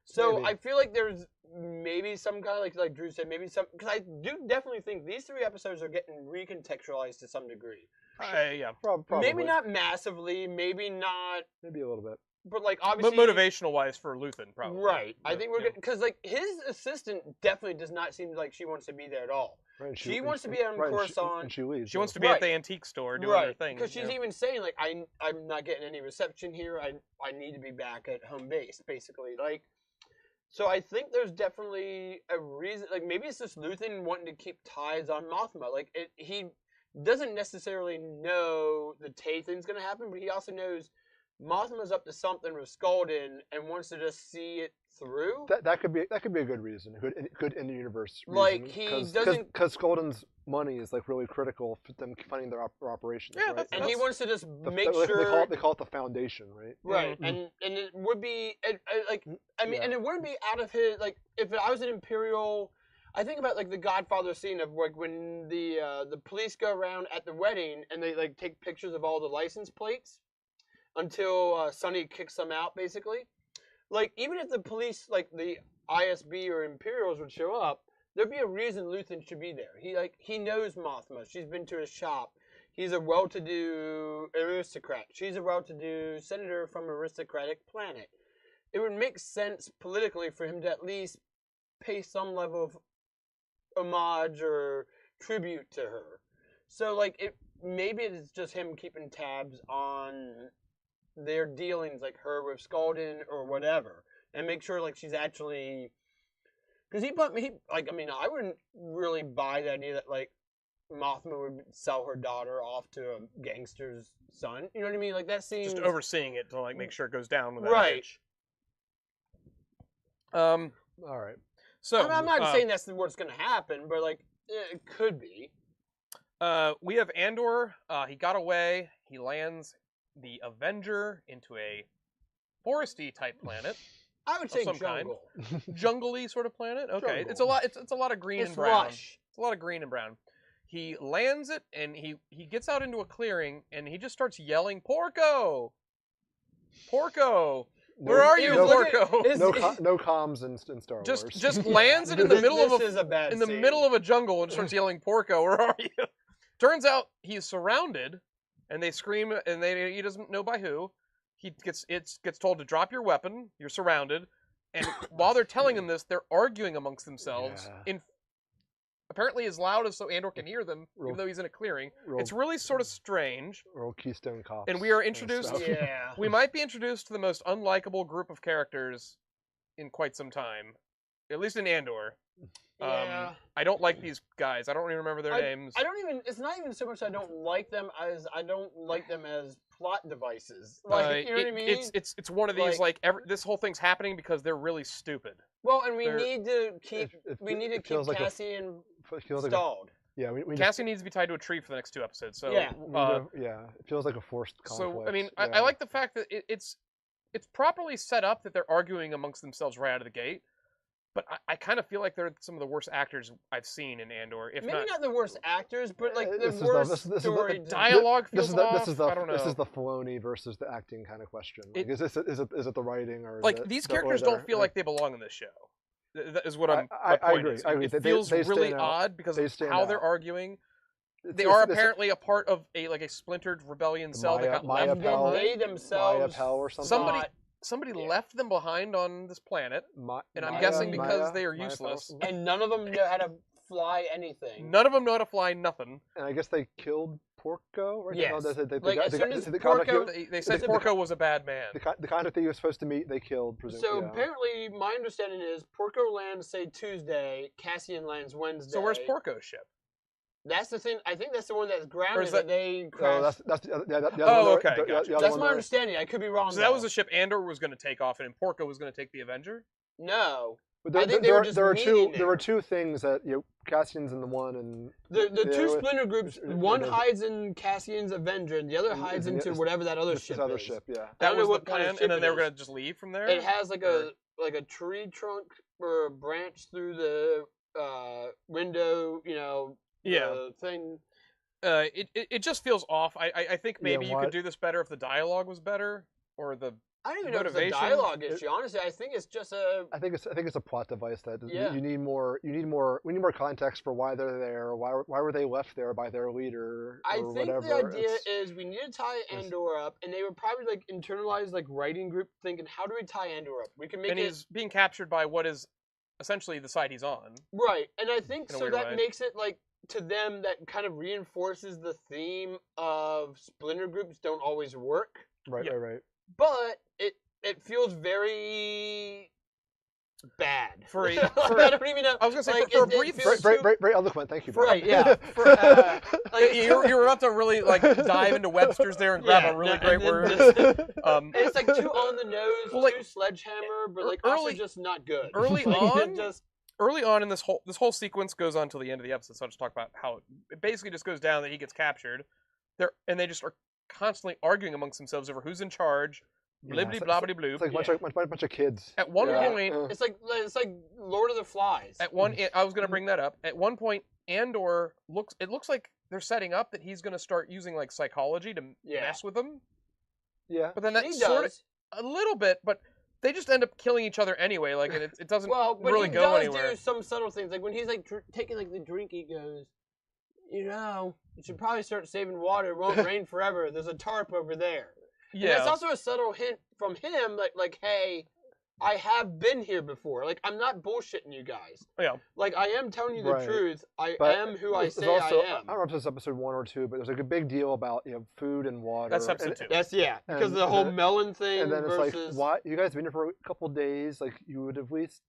So Maybe. I feel like there's maybe some kind of like Drew said, maybe some, because I do definitely think these 3 episodes are getting recontextualized to some degree. Yeah. Probably. Maybe not massively, maybe not, Maybe a little bit. but like But obviously motivational wise for Luthen, probably. Right. I Yeah, think we're yeah. getting, because like his assistant definitely does not seem like she wants to be there at all. Right, and She wants to be on Coruscant. and she leaves. She wants to be at the antique store doing her thing. Because she's even saying like I'm not getting any reception here. I need to be back at home base, basically. Like, so I think there's definitely a reason. Like maybe it's just Luthen wanting to keep ties on Mothma. Like he doesn't necessarily know the Tay thing's gonna happen, but he also knows Mothma's up to something with Skalden and wants to just see it through. That could be a good reason. A good in the universe reason. Like, he doesn't- because Skolden's money is like really critical for them funding their operations. Yeah, right? that's- And he wants to just make they sure. they call it the foundation, right? Right, Mhm. and it would be like I mean, Yeah. and it wouldn't be out of his like if I was an Imperial. I think about like the Godfather scene of like when the police go around at the wedding and they like take pictures of all the license plates until Sonny kicks them out, basically. Like even if the police, like the ISB or Imperials, would show up, there'd be a reason Luthen should be there. He knows Mothma. She's been to his shop. He's a well-to-do aristocrat. She's a well-to-do senator from an aristocratic planet. It would make sense politically for him to at least pay some level of homage or tribute to her. So, like, maybe it's just him keeping tabs on their dealings, like her with Skalden or whatever, and make sure, like, she's actually... Because I wouldn't really buy the idea that, like, Mothma would sell her daughter off to a gangster's son. You know what I mean? Like that seems just overseeing it to like make sure it goes down without right. a hitch. All right. So I'm not saying that's what's going to happen, but like it could be. We have Andor. He got away. He lands the Avenger into a foresty type planet, I would say some kind. jungle. jungle-y sort of planet. Okay, Jungle. it's a lot. It's a lot of green It's and brown. lush. It's a lot of green and brown. He lands it, and he gets out into a clearing, and he just starts yelling, "Porco! Porco! Where are you, no- Porco?" No comms in Star Wars. Just lands it in the middle of This is a bad in the scene. middle of a jungle and starts yelling, "Porco, where are you?" Turns out he's surrounded, and they scream, and he doesn't know by who. He gets told to drop your weapon. You're surrounded, and while they're telling him this, they're arguing amongst themselves in apparently as loud as so Andor can hear them, even though he's in a clearing. It's really sort of strange. Real Keystone Cops. And we are kind of introduced. stuff. Yeah. We might be introduced to the most unlikable group of characters in quite some time, at least in Andor. Yeah. I don't like these guys. I don't even remember their names. I don't even. It's not even so much I don't like them as I don't like them as plot devices. Like you know what I mean? It's one of these this whole thing's happening because they're really stupid. Well, and we they're- need to keep It we need to feels keep like Cassian It feels like stalled. Yeah, we Cassian needs to be tied to a tree for the next 2 episodes. So Yeah. it feels like a forced conflict. So I mean, yeah. I like the fact that it's properly set up that they're arguing amongst themselves right out of the gate. But I kind of feel like they're some of the worst actors I've seen in Andor. If Maybe not the worst actors, but like the This is the- worst this is the- story. dialogue This feels is the off. I don't know. this is the Filoni versus the acting kind of question. Like, is it the writing or Like is it these or characters they're- don't feel like they belong in this show. That is what my I point agree. is. I agree. It They feels stand really out. odd because They of stand how they're out. arguing. They It's- are this- apparently a part of a splintered rebellion The cell that got Maya left Pell. behind. They themselves Maya Pell or something. Somebody Yeah. left them behind on this planet, and I'm Maya- guessing because Maya- they are Maya Pell. useless. and none of them know how to fly anything. None of them know how to fly nothing. And I guess they killed Porco, right? Yes. No, Like, as soon as Porco- They said Porco was a bad man. the contact that he was supposed to meet, they killed. Presumably. So apparently, my understanding is Porco lands say Tuesday, Cassian lands Wednesday. So where's Porco's ship? That's the thing. I think that's the one that's grounded. is that- that they Oh, crashed. that's the other one. Oh, okay, gotcha. the other That's one my there- understanding. I could be wrong. So that though. was the ship Andor was going to take off, and Porco was going to take the Avenger. No. But I think they were just there meeting there were there. 2 things that Cassian's in the one and The Yeah, two it- splinter groups, it- one it- hides in Cassian's Avenger, and the other And- hides and into it's- whatever that other this ship other is. ship, yeah. I That don't was know the what kind of plan, ship and then it they were is. going to just leave from there. It has like Or- a tree trunk or a branch through the window, Yeah. thing. It just feels off. I think maybe you what? could do this better if the dialogue was better, or the I don't even know if it's a Motivation? dialogue issue. Honestly, I think it's just a. I think it's a plot device that Yeah. we need more context for why they're there. Why were they left there by their leader? I or think whatever. the idea It's- is we need to tie Andor up, and they would probably like internalize like writing group thinking, how do we tie Andor up? We can make and it he's being captured by what is essentially the side he's on. right, and I think In a so weird that way. makes it like to them that kind of reinforces the theme of splinter groups don't always work, right, yeah. right. but it feels very bad. For a- I don't even know. I was gonna say, like, for a it brief- feels Very eloquent. Thank you. Ben. Right, yeah. Like, you were about to really like dive into Webster's there and grab Yeah, a really no, great and then word. and it's like too on the nose, Well, like, too sledgehammer, but like also early- just not good. early Like, on, it just Early on in this whole sequence goes on till the end of the episode, so I'll just talk about how it basically just goes down that he gets captured. They just are constantly arguing amongst themselves over who's in charge. Blibbity it's- blobbity blue. It's like a bunch of kids. At one Yeah. point, it's like Lord of the Flies. I was going to bring that up. At one point, Andor looks like they're setting up that he's going to start using like psychology to Yeah. mess with them. Yeah. But then that he sort of does. a little bit, but they just end up killing each other anyway. Like, and it doesn't Well, but really he go does anywhere. do some subtle things. Like when he's like taking like the drink, he goes, you should probably start saving water. It won't rain forever. There's a tarp over there. And Yeah. that's also a subtle hint from him, like, hey, I have been here before. Like, I'm not bullshitting you guys. Yeah. Like, I am telling you the Right. truth. I But am who I there's say also, I am. I don't know if it's episode 1 or 2, but there's like a big deal about food and water. That's episode and, 2. That's because And- of the whole melon thing And then it's versus. like, why you guys have been here for a couple days? Like, you would have at least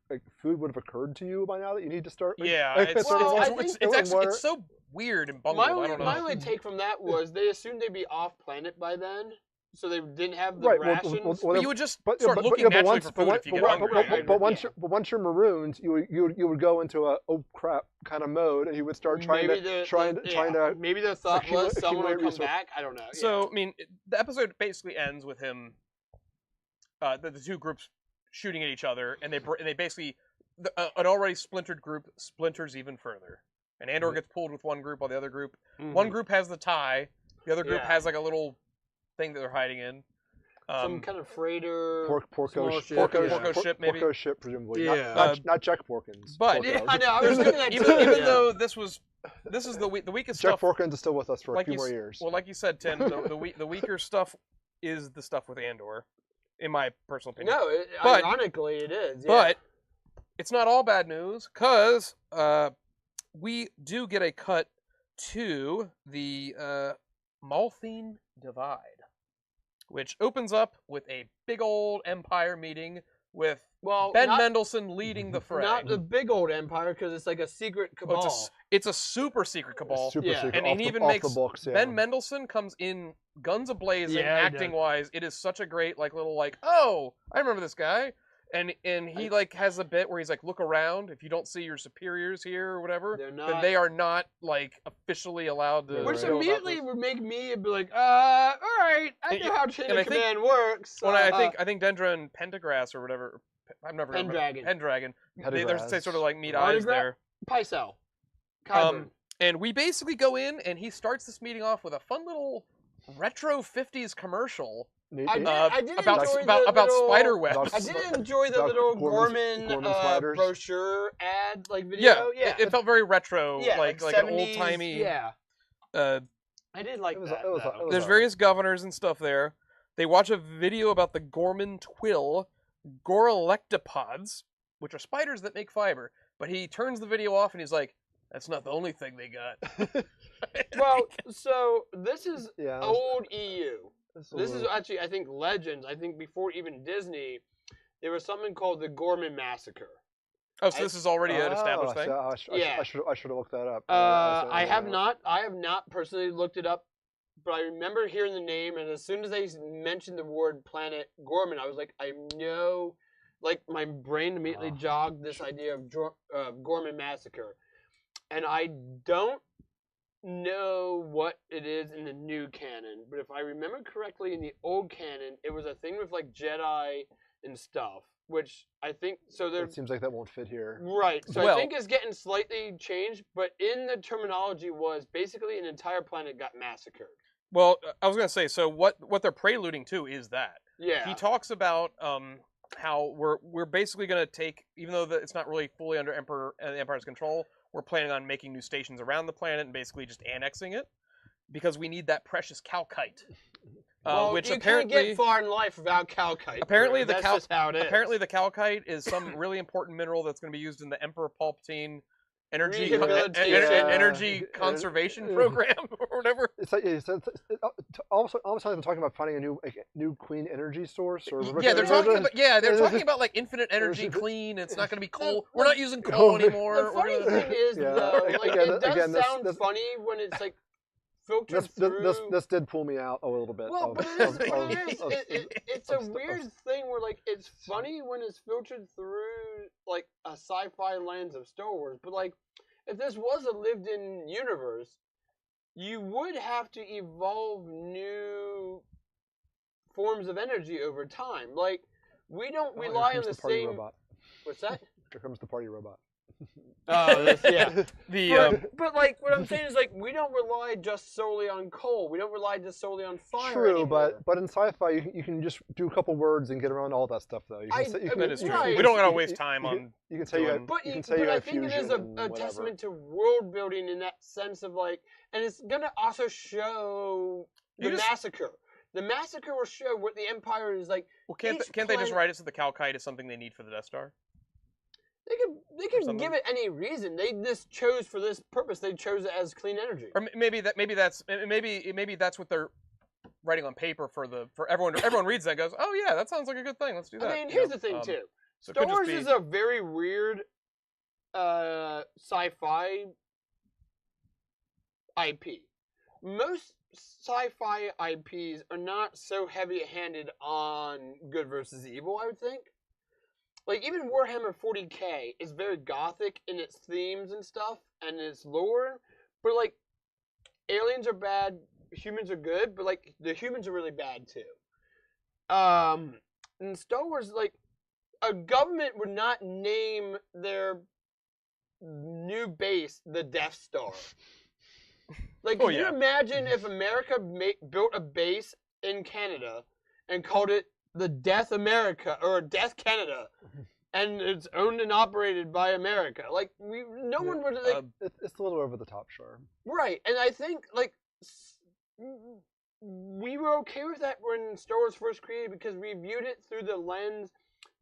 like food would have occurred to you by now that you need to start. Like, Yeah, like, it's, sort of Well, like- I think- it's actually water- it's so weird and bungled. My I only, don't know. my only take from that was they assumed they'd be off planet by then, so they didn't have the Right, rations. But you would just But, start but, looking yeah, naturally for food if you get hungry. but once you're marooned, you would go into a oh crap kind of mode, and you would start trying to. Maybe the thought was someone would come accumulate back. I don't know. So I mean, the episode basically ends with him, the two groups shooting at each other, and they basically an already splintered group splinters even further, and Andor gets pulled with one group while the other group. One group has the tie, the other group Yeah. has like a little thing that they're hiding in. some kind of freighter. Porco ship, maybe. Porco ship, presumably. Yeah. Not Jack Porkins. But- Porco. Yeah, I know. I was thinking that too. even yeah. though this is the weakest Jack stuff. Porkins is still with us for a like few you more s- years. Well, like you said, Tim, the weaker stuff is the stuff with Andor, in my personal opinion. No, But- ironically it is. Yeah. But it's not all bad news, because we do get a cut to the Malthine Divide, which opens up with a big old Empire meeting with Ben Mendelsohn leading the fray. Not the big old empire because it's like a secret cabal. Well, it's a super secret cabal. Super Yeah. secret. And off he the, even off makes the books, yeah. Ben Mendelsohn comes in guns a blazing, Yeah, he acting wise. It is such a great little oh, I remember this guy. And he like has a bit where he's like, look around. If you don't see your superiors here or whatever, They're then not. they are not like officially allowed to. Yeah, Which right. know about immediately this. would make me be like, all right, I And- know how chain and of I think- command works. Well, I think Dendra and Pentagrass or whatever. I've never Pendragon. Pendragon. They Pendergrass. sort of like meet Artigra- eyes there. Pycelle. Kyburn. And we basically go in, and he starts this meeting off with a fun little retro '50s commercial I did about enjoy the about little- spider webs. About- I did enjoy the About little Gorman Gorman spiders. brochure ad like video. Yeah, Yeah, it felt very retro, yeah, like an 70s, old timey. Yeah, Uh, I did like It was- that. it was- though. it was there's alright. various governors and stuff there. They watch a video about the Gorman twill, Gorelectopods, which are spiders that make fiber. But he turns the video off and he's like, "That's not the only thing they got." Well, so this is Yeah. old EU. This This is actually, I think, Legends. I think before even Disney, there was something called the Gorman Massacre. Oh, so this is already an established thing. Yeah. I should have looked that up. I have not. I have not personally looked it up, but I remember hearing the name, and as soon as they mentioned the word Planet Gorman, I was like, I know. Like my brain immediately jogged this idea of Gorman Massacre, and I don't know what it is in the new canon, but if I remember correctly, in the old canon, it was a thing with like Jedi and stuff, which I think so. There It seems like that won't fit here. Right. So Well- I think it's getting slightly changed, but in the terminology was basically an entire planet got massacred. Well, I was gonna say, so what they're preluding to is that Yeah. he talks about how we're basically gonna take, even though it's not really fully under the Empire's control, we're planning on making new stations around the planet and basically just annexing it because we need that precious calcite. Well, Which you apparently can't get far in life without calcite. Apparently Drew. the That's just how it is. apparently the calcite is some really important mineral that's going to be used in the Emperor Palpatine energy Rehabilitation. energy conservation program or whatever. It's like all of a sudden talking about finding a new clean energy source. Or Yeah, they're talking about like infinite energy, there's- clean. It's not going to be coal. Look, We're not using coal the anymore. The funny thing is, Yeah, though, like, it does again, sound this- funny when it's like filtered through. This did pull me out a little bit. Well, but it is. But it is. It's a of- weird thing where like it's funny when it's filtered through like a sci-fi lens of Star Wars, but like if this was a lived-in universe, you would have to evolve new forms of energy over time. Like we don't Oh, here rely on comes the party same. robot. What's that? Here comes the party robot. Oh, yeah. The But like what I'm saying is like we don't rely just solely on coal. We don't rely just solely on fire. True, anymore. but in sci-fi you can just do a couple words and get around all that stuff though. You can say, you can, that is true. Right. We don't want to waste time on. You can say you have, doing- But, you you, can say you but I have think it is fusion and a whatever. testament to world building in that sense of like, and it's gonna also show the You just- massacre. The massacre will show what the Empire is like. Well, can't each they just planet- write it so the calcite is something they need for the Death Star? They could something. give it any reason. They just chose for this purpose. They chose it as clean energy. Or maybe that's what they're writing on paper for everyone. Everyone reads that and goes, "Oh yeah, that sounds like a good thing. Let's do that." I mean, you here's know? the thing too. So it Star could just Wars be- is a very weird sci-fi IP. Most sci-fi IPs are not so heavy-handed on good versus evil, I would think. Like, even Warhammer 40k is very gothic in its themes and stuff, and its lore, but, like, aliens are bad, humans are good, but, like, the humans are really bad, too. In Star Wars, like, a government would not name their new base the Death Star. Like, can you imagine if America built a base in Canada and called it the Death America or Death Canada, and it's owned and operated by America? Like, no one would like. It's a little over the top, sure. Right, and I think like we were okay with that when Star Wars first created because we viewed it through the lens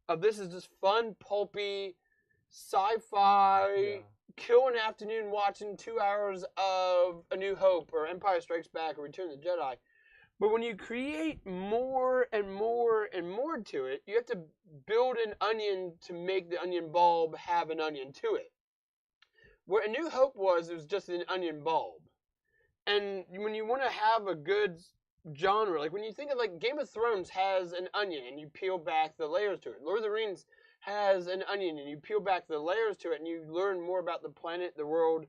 of this is just fun, pulpy, sci-fi. Yeah. Kill an afternoon watching 2 hours of A New Hope or Empire Strikes Back or Return of the Jedi. But when you create more and more and more to it, you have to build an onion to make the onion bulb have an onion to it. Where A New Hope was, it was just an onion bulb. And when you want to have a good genre. Like when you think of like Game of Thrones has an onion and you peel back the layers to it. Lord of the Rings has an onion and you peel back the layers to it and you learn more about the planet, the world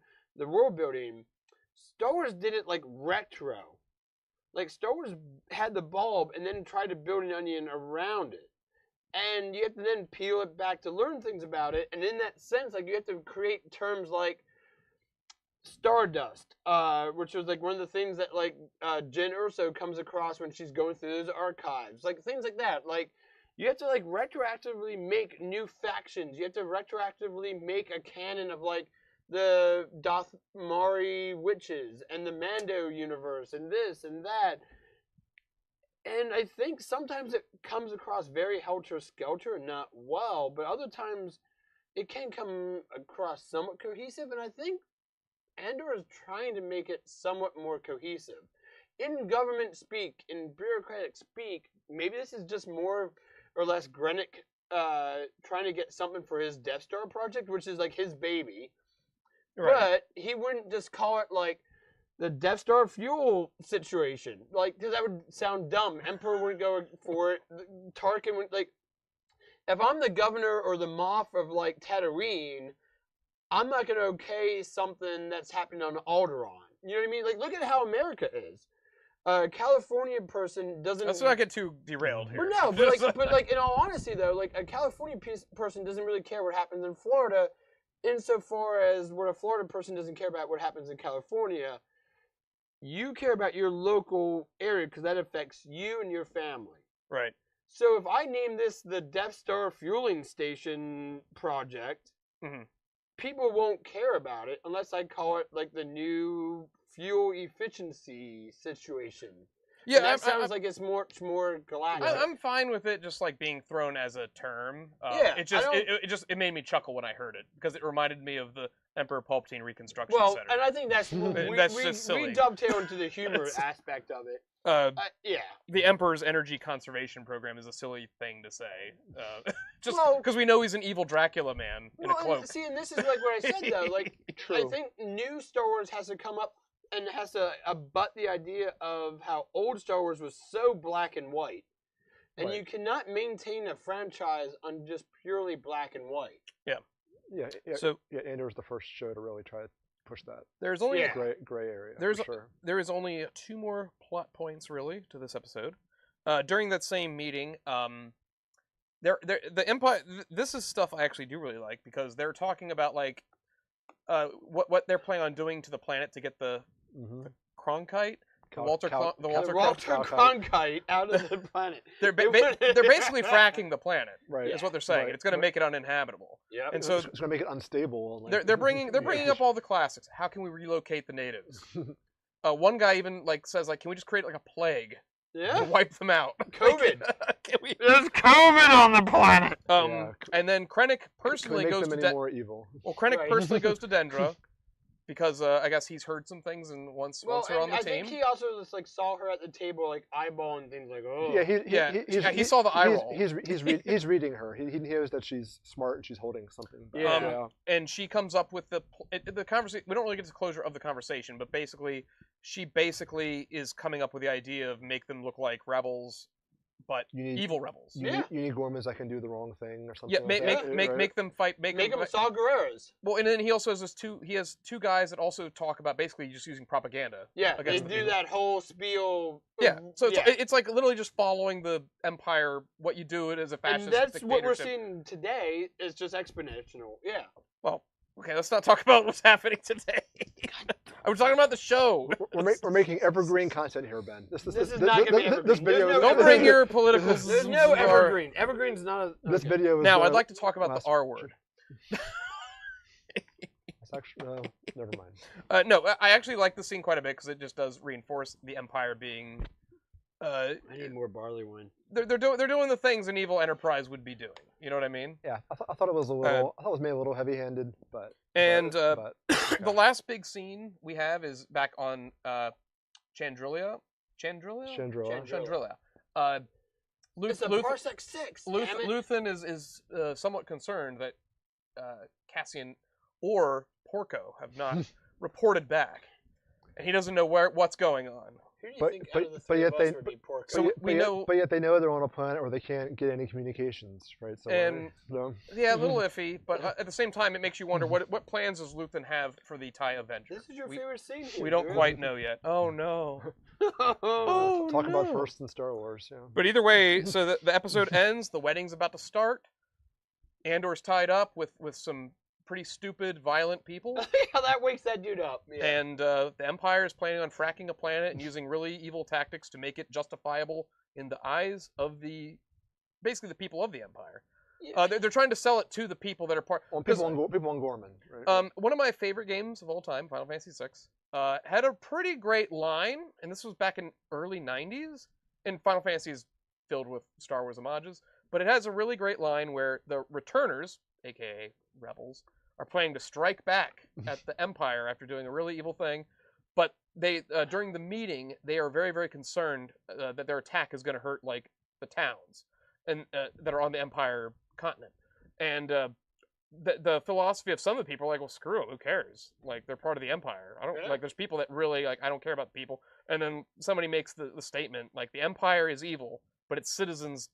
building. Star Wars did it like retro. Like Star Wars had the bulb and then tried to build an onion around it. And you have to then peel it back to learn things about it. And in that sense, like you have to create terms like Stardust, which was like one of the things that like Jen Urso comes across when she's going through those archives, like things like that. Like you have to like retroactively make new factions. You have to retroactively make a canon of like the Dothmari witches and the Mando universe and this and that. And I think sometimes it comes across very helter-skelter and not well, but other times it can come across somewhat cohesive, and I think Andor is trying to make it somewhat more cohesive. In government speak, in bureaucratic speak, maybe this is just more or less Grenick trying to get something for his Death Star project, which is like his baby. Right. But he wouldn't just call it like the Death Star fuel situation. Like, because that would sound dumb. Emperor wouldn't go for it. Tarkin would, like, if I'm the governor or the Moff of, like, Tatooine, I'm not going to okay something that's happening on Alderaan. You know what I mean? Like, look at how America is. A California person doesn't... Let's not get too derailed here. But no, but like, in all honesty, though, like, a California person doesn't really care what happens in Florida insofar as what a Florida person doesn't care about what happens in California. You care about your local area because that affects you and your family. Right. So if I name this the Death Star Fueling Station Project, people won't care about it unless I call it like the new fuel efficiency situation. Yeah, and that sounds like it's much more galactic. I'm fine with it just like being thrown as a term. It made me chuckle when I heard it because it reminded me of the Emperor Palpatine Reconstruction Center. And I think that's just silly. We dovetail into the humor aspect of it. The Emperor's energy conservation program is a silly thing to say, just because we know he's an evil Dracula man in a cloak. And this is like what I said though. Like, I think new Star Wars has to come up and has to abut the idea of how old Star Wars was so black and white, and you cannot maintain a franchise on just purely black and white. Yeah. So Andor was the first show to really try to push that. There's only a gray area. There is only 2 more plot points really to this episode. During that same meeting, the Empire. This is stuff I actually do really like because they're talking about like what they're planning on doing to the planet to get the Cronkite. Walter Cronkite out of the planet. They're basically fracking the planet. Right, is what they're saying. Right. It's going to make it uninhabitable. Yeah, and so it's going to make it unstable. They're bringing up all the classics. How can we relocate the natives? One guy even like says like, can we just create like a plague? Yeah, wipe them out. COVID. There's COVID on the planet. And then Krennic personally goes to more evil. Well, Krennic personally goes to Dendra. Because I guess he's heard some things, and once her on the team, I think he also just like saw her at the table, like eyeballing things, like he saw the eye roll. He's reading her. He knows that she's smart and she's holding something. And she comes up with the conversation. We don't really get to the closure of the conversation, but basically, she is coming up with the idea of make them look like rebels, but evil rebels. You need Gormans that can do the wrong thing or something. Yeah, make them fight. Make them Saw Gerreras. Well, and then he also has He has 2 guys that also talk about basically just using propaganda. Yeah, they do that whole spiel. Yeah, so it's like literally just following the Empire. What you do it as a fascist. And that's what we're seeing today. Is just exponential. Yeah. Well, okay, let's not talk about what's happening today. We're talking about the show. We're making evergreen content here, Ben. This is not going to be evergreen. This video don't bring your political. There's no evergreen. Evergreen's not a... This video is... Now, I'd like to talk about the R word. It's actually... never mind. No, I actually like the scene quite a bit because it just does reinforce the Empire being... I need more barley wine. They're doing the things an evil enterprise would be doing. You know what I mean? Yeah, I thought it was a little. I thought it was made a little heavy-handed, but. The last big scene we have is back on Chandrilla. It's a Parsec 6. Luthen is somewhat concerned that Cassian or Porco have not reported back, and he doesn't know what's going on. Who do you But- think but- out of the but three yet of us they- would be pork? So we know- but yet they know they're on a planet where they can't get any communications, right? So, And- so Yeah, a little iffy, but at the same time, it makes you wonder what plans does Luthen have for the TIE Avenger? This is your we, favorite scene here. we don't Drew. quite know yet. Oh no. Oh, talk about no. first in Star Wars. Yeah. But either way, so the episode ends. The wedding's about to start. Andor's tied up with some pretty stupid, violent people. How that wakes that dude up. Yeah. And the Empire is planning on fracking a planet and using really evil tactics to make it justifiable in the eyes of basically the people of the Empire. Yeah. They're trying to sell it to the people that are part. Well, people on Gorman. Right? One of my favorite games of all time, Final Fantasy VI, had a pretty great line, and this was back in early '90s. And Final Fantasy is filled with Star Wars homages, but it has a really great line where the returners, aka rebels, are planning to strike back at the Empire after doing a really evil thing. But they, during the meeting, they are very, very concerned that their attack is going to hurt like the towns and that are on the Empire continent. And the philosophy of some of the people are like, well, screw it, who cares? Like, they're part of the Empire. I don't Yeah. like. There's people that really like. I don't care about the people. And then somebody makes the statement like, the Empire is evil, but its citizens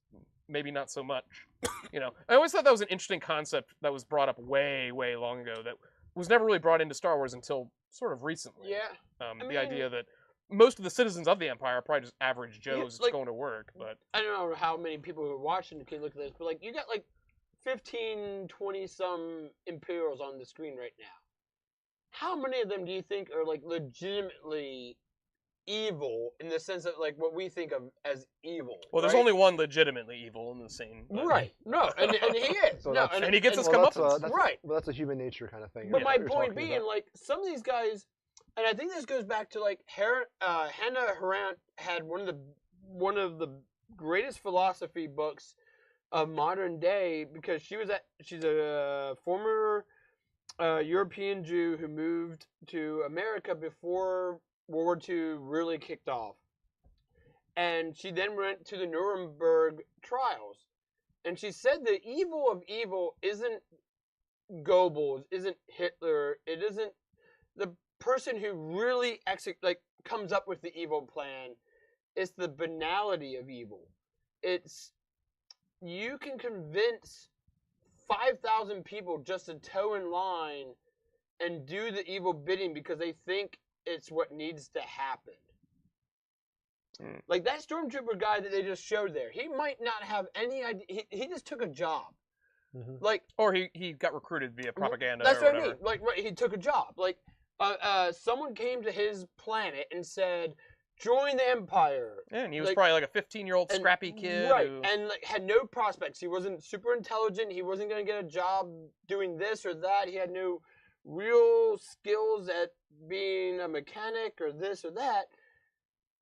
maybe not so much. You know, I always thought that was an interesting concept that was brought up way, way long ago that was never really brought into Star Wars until sort of recently. Yeah. The mean- idea that most of the citizens of the Empire are probably just average Joes just like- going to work, but I don't know how many people who are watching can look at this, but like you got like 15, 20 some Imperials on the screen right now. How many of them do you think are like legitimately evil in the sense of like what we think of as evil? well, there's right? only one legitimately evil in the scene. But, Right. No, and he is. So no, that's- And he gets his Well, that's, comeuppance. that's, Right. Well, that's a human nature kind of thing. But yeah, my what you're point talking being, about. like, some of these guys, and I think this goes back to like Hannah Arendt had one of the greatest philosophy books of modern day because she's a former European Jew who moved to America before World War II really kicked off, and she then went to the Nuremberg trials, and she said the evil of evil isn't Goebbels, isn't Hitler, it isn't the person who really comes up with the evil plan. It's the banality of evil. It's you can convince 5,000 people just to toe in line and do the evil bidding because they think it's what needs to happen. Mm. Like that stormtrooper guy that they just showed there, he might not have any idea. He just took a job. Mhm. Like Or he got recruited via propaganda. that's or what I whatever. mean. Like right, he took a job. Like someone came to his planet and said, "Join the Empire." Yeah, and he was like- probably like a 15-year-old And- scrappy kid. right? Who, And like had no prospects. He wasn't super intelligent. He wasn't going to get a job doing this or that. He had no real skills at being a mechanic or this or that.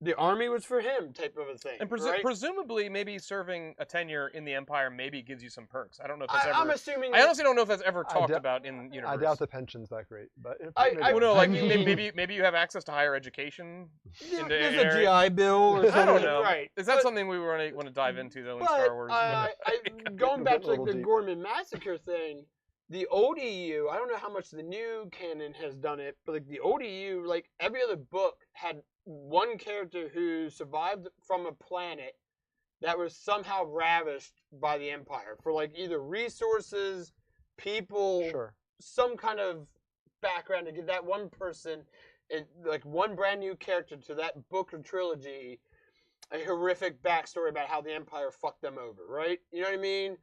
The army was for him, type of a thing. and right? presumably, maybe serving a tenure in the Empire maybe gives you some perks. I don't know if that's I'm ever. assuming. I honestly don't know if that's ever I talked doubt- about in universe. I doubt the pension's that great, but I- Well, no, like mean- maybe you have access to higher education. Yeah, in there's the a area. GI Bill or something. I don't know. Right. Is that But- something we want to dive into though in But Star Wars? going back to like Little the deep. Gorman Massacre thing, the old EU, I don't know how much the new canon has done it, but like the old EU, like every other book had one character who survived from a planet that was somehow ravished by the Empire for like either resources, people, sure. some kind of background to give that one person, like one brand new character to that book or trilogy, a horrific backstory about how the Empire fucked them over, right? You know what I mean?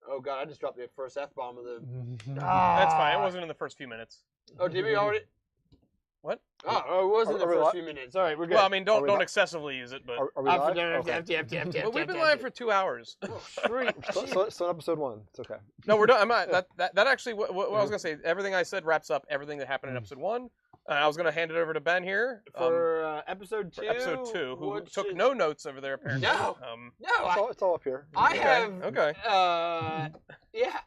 Oh god, I just dropped the first F-bomb of the... That's fine. It wasn't in the first few minutes. Oh, did we already... What? Oh, it was in the Are we first li- few minutes. All right, we're good. Well, I mean, Are we don't li- excessively use it, but Are we live? Okay. but we've been live for 2 hours. Oh, sweet. So episode 1. It's okay. No, we're done. I'm not. That actually, what I was gonna say, everything I said wraps up everything that happened in episode 1. I was gonna hand it over to Ben here For episode 2. for episode 2, who which took is- no notes over there apparently. No. No, It's all up here. I Okay, have... okay. Yeah.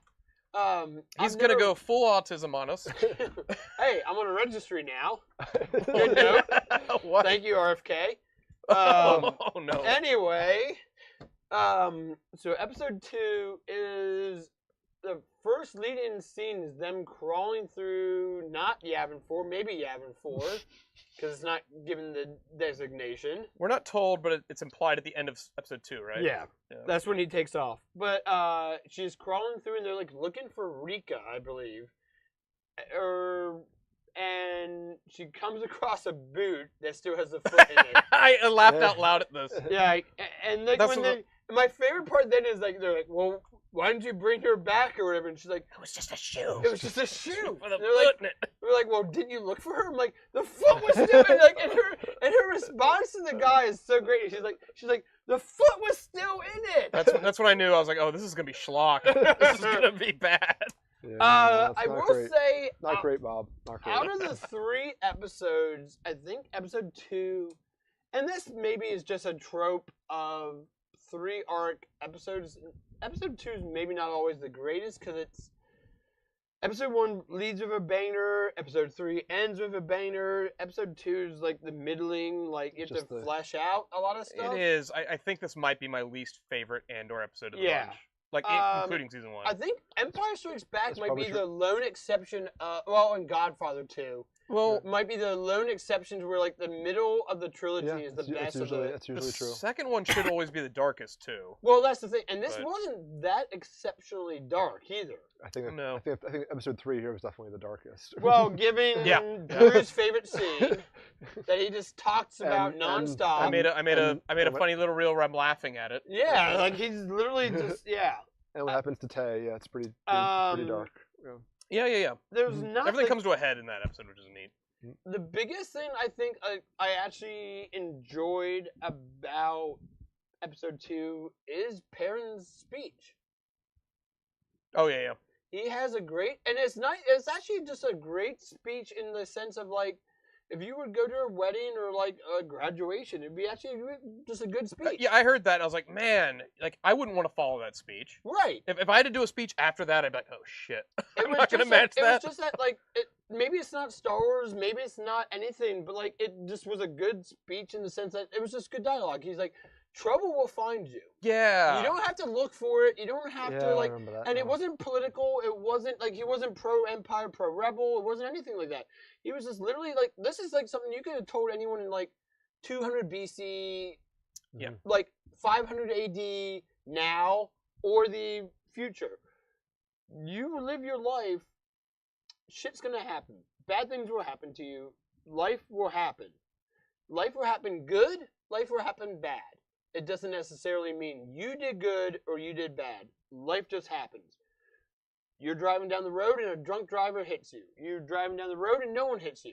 He's I've gonna never- go full autism on us. Hey, I'm on a registry now. Good note. What? Thank you, RFK. Oh no. Anyway, so episode 2 is the first lead-in scene is them crawling through not Yavin 4, maybe Yavin 4, because it's not given the designation. We're not told, but it's implied at the end of episode 2, right? Yeah. That's when he takes off. But she's crawling through, and they're like looking for Rika, I believe. And she comes across a boot that still has the foot in it. I laughed out loud at this. Yeah, and like my favorite part then is like they're like, well, why didn't you bring her back or whatever? And she's like, it was just a shoe. It was just a shoe. With a They're like, foot in it. we're like, well, didn't you look for her? I'm like, the foot was still in. Like, and her response to the guy is so great. She's like, the foot was still in it. That's when I knew. I was like, oh, this is gonna be schlock. This is gonna be bad. Yeah, I will say, not great, Bob. Not great. out of the 3 episodes, I think episode 2, and this maybe is just a trope of 3 arc episodes. Episode 2 is maybe not always the greatest because it's episode 1 leads with a banger, episode 3 ends with a banger, episode 2 is like the middling, like you have to flesh out a lot of stuff. It is. I think this might be my least favorite Andor episode of the bunch. Like, including season 1. I think Empire Strikes Back might be the lone exception. And Godfather 2. Well, might be the lone exceptions where like the middle of the trilogy is the best. That's usually true. The second one should always be the darkest too. Well, that's the thing, and this wasn't that exceptionally dark either. I think episode 3 here was definitely the darkest. Well, given Drew's favorite scene that he just talks about nonstop. I made a funny little reel where I'm laughing at it. Yeah, like he's literally just And what happens to Tay? Yeah, it's pretty dark. Yeah. There's nothing. Everything comes to a head in that episode, which is neat. The biggest thing I think I actually enjoyed about episode 2 is Perrin's speech. Oh yeah. He has a great, and it's actually just a great speech in the sense of like, if you would go to a wedding or like a graduation, it'd be actually just a good speech. Yeah, I heard that and I was like, man, like I wouldn't want to follow that speech. Right. If I had to do a speech after that, I'd be like, oh shit, I'm not gonna match that. It was just that like, maybe it's not Star Wars, maybe it's not anything, but like it just was a good speech in the sense that it was just good dialogue. He's like, trouble will find you. Yeah. You don't have to look for it. You don't have to like, and it wasn't political. It wasn't like he wasn't pro-Empire, pro-Rebel. It wasn't anything like that. He was just literally like, this is like something you could have told anyone in like 200 BC, like 500 AD now, or the future. You live your life, shit's gonna happen. Bad things will happen to you. Life will happen. Life will happen good, life will happen bad. It doesn't necessarily mean you did good or you did bad. Life just happens. You're driving down the road and a drunk driver hits you. You're driving down the road and no one hits you.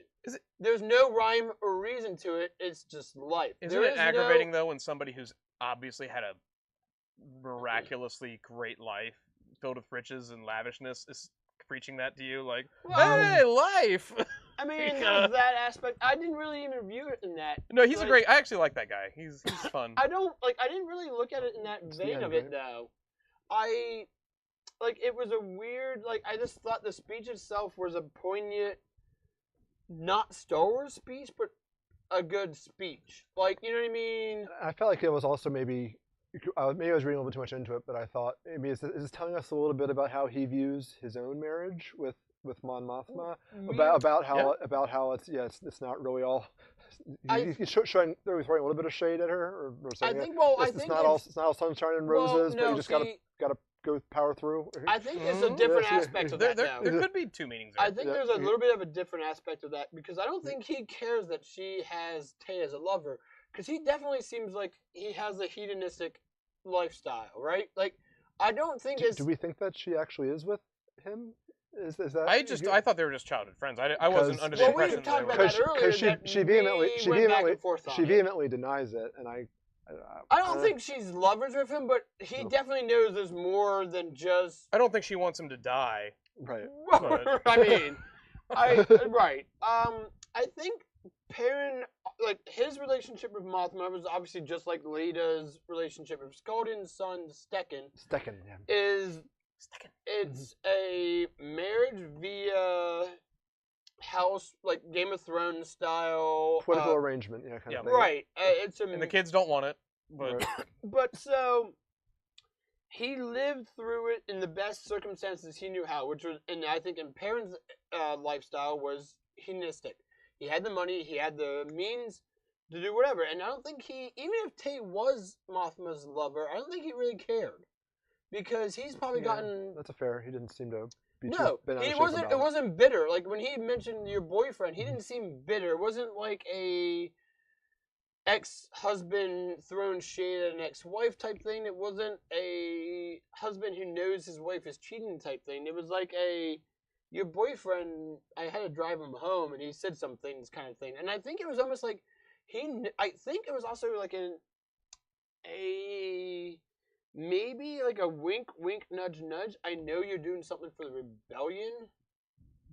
There's no rhyme or reason to it. It's just life. Isn't it aggravating, though, when somebody who's obviously had a miraculously great life filled with riches and lavishness is preaching that to you? Like, hey, life! I mean, that aspect, I didn't really even view it in that. No, he's a great, I actually like that guy. He's fun. I didn't really look at it in that vein of it, though. It was a weird, I just thought the speech itself was a poignant, not Star Wars speech, but a good speech. You know what I mean? I felt like it was also maybe I was reading a little bit too much into it, but I thought maybe is this telling us a little bit about how he views his own marriage with Mon Mothma, about how it's not really all. He's throwing a little bit of shade at her, or saying it's not all sunshine and roses, but you just gotta go power through. I think there's a different aspect of that. There could be two meanings there. I think there's a little bit of a different aspect of that, because I don't think he cares that she has Tay as a lover, because he definitely seems like he has a hedonistic lifestyle, right? I don't think it's. Do we think that she actually is with him? Is that? I thought they were just childhood friends. I wasn't under the impression. We talked about that earlier. She vehemently denies it, and I don't think she's lovers with him, but he definitely knows there's more than just. I don't think she wants him to die. Right. I mean, right. I think Perrin, his relationship with Mothma was obviously just like Leda's relationship with Skolden's son, Stekken. Stekken, yeah. It's a marriage via house, like Game of Thrones style. Political arrangement, kind of thing. Right. And the kids don't want it, but. But so, he lived through it in the best circumstances he knew how, which was, and I think in Perrin's lifestyle was hedonistic. He had the money, he had the means to do whatever, and I don't think he, even if Tate was Mothma's lover, I don't think he really cared, because he's probably gotten. That's a fair. He didn't seem to be No, too bent out of he shape wasn't. about It wasn't bitter. Like when he mentioned your boyfriend, he didn't seem bitter. It wasn't like a ex-husband throwing shade at an ex-wife type thing. It wasn't a husband who knows his wife is cheating type thing. It was like your boyfriend, I had to drive him home and he said some things kind of thing. And I think it was almost like I think it was also like maybe like a wink, wink, nudge, nudge. I know you're doing something for the rebellion,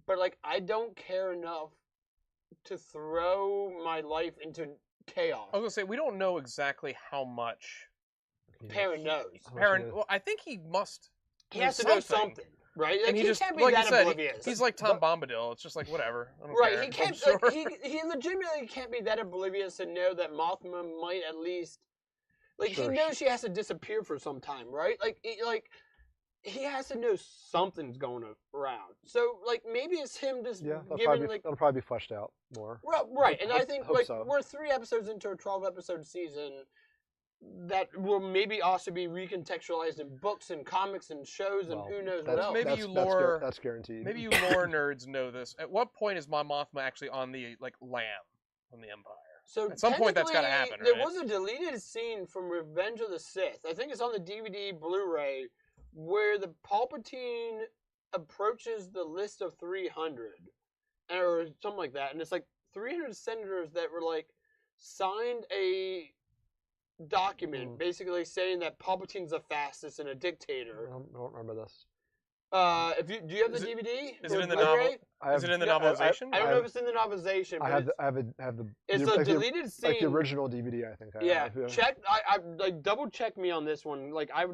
but like I don't care enough to throw my life into chaos. I was gonna say we don't know exactly how much Perrin knows. Perrin. Well, I think he must. He has to know something, right? Like, And he just, can't be like that you said, oblivious. he's like Tom Bombadil. It's just like whatever. I don't Right, care. he can't. I'm Like, sure. he legitimately can't be that oblivious to know that Mothma might at least, like, Sure, he knows she has to disappear for some time, right? Like, he has to know something's going around. So, like, maybe it's him just giving, like, that'll probably be fleshed out more. right. And I Hope- think hope like so. we're 3 episodes into a 12-episode season that will maybe also be recontextualized in books and comics and shows and Well, who knows what that's- else. Maybe that's, you that's guar- lore- That's guaranteed. Maybe you lore nerds know this. At what point is Mon Mothma actually on the lamb on the Empire? So At some point that's gotta technically, happen, There right? was a deleted scene from Revenge of the Sith. I think it's on the DVD Blu-ray where the Palpatine approaches the list of 300 or something like that, and it's like 300 senators that were like signed a document basically saying that Palpatine's the fastest and a dictator. I don't remember this. Do you have the Is it- DVD? Is it or in the Blu-ray? novel? Is it in the Yeah, novelization? I don't know if it's in the novelization. I But have the it's the, a like the- deleted scene. like the original DVD. I think. Yeah, have. check. I like double check me on this one. Like I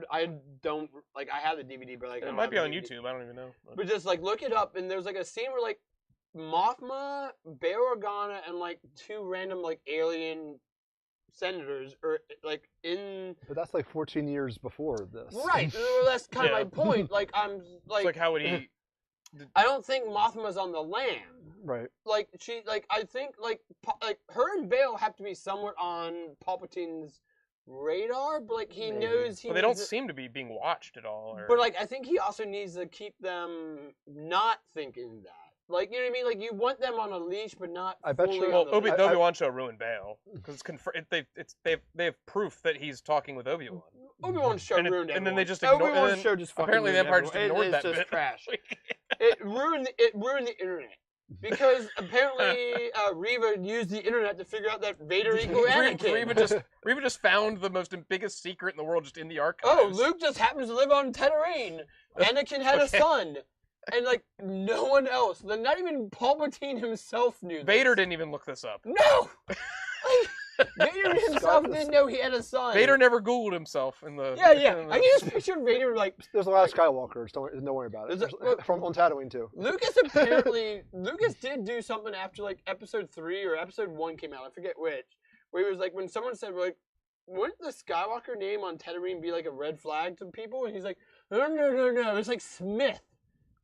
don't like I have the DVD, but like I It don't might be have on the DVD. YouTube. I don't even know. But just like look it up, and there's like a scene where like Mothma, Bail Organa, and like 2 random like alien senators are like in. But that's like 14 years before this. Right. Well, that's kind of Yeah. my point. Like I'm It's like, like how would he? I don't think Mothma's on the lam. Right. Like I think like her and Bail have to be somewhat on Palpatine's radar, but like he Maybe. knows he. Well, they don't needs to- seem to be being watched at all. Or... But like I think he also needs to keep them not thinking that. Like you know what I mean? Like you want them on a leash, but not. I bet fully you- on well, the leash. the Obi-Wan show ruined Bail because they have proof that he's talking with Obi-Wan. Obi-Wan's show and it- ruined and then they everyone. just ignore- Obi-Wan's and then show just fucking apparently the ruined Empire just everyone. ignored It's that just bit. trash. It ruined the internet. Because apparently Reva used the internet to figure out that Vader equal Anakin. Reva just found the biggest secret in the world just in the archives. Oh, Luke just happens to live on Tatooine. Anakin had a son. And, like, no one else. Not even Palpatine himself knew this. Vader didn't even look this up. No! Vader himself didn't know he had a son. Vader never Googled himself in the... Yeah. in the- I can just picture Vader, like... There's a lot of Skywalkers. Don't worry about it. From on Tatooine too. Lucas did do something after, like, episode 3 or episode 1 came out. I forget which. Where he was like, when someone said, like, wouldn't the Skywalker name on Tatooine be, like, a red flag to people? And he's like, no. It's like Smith.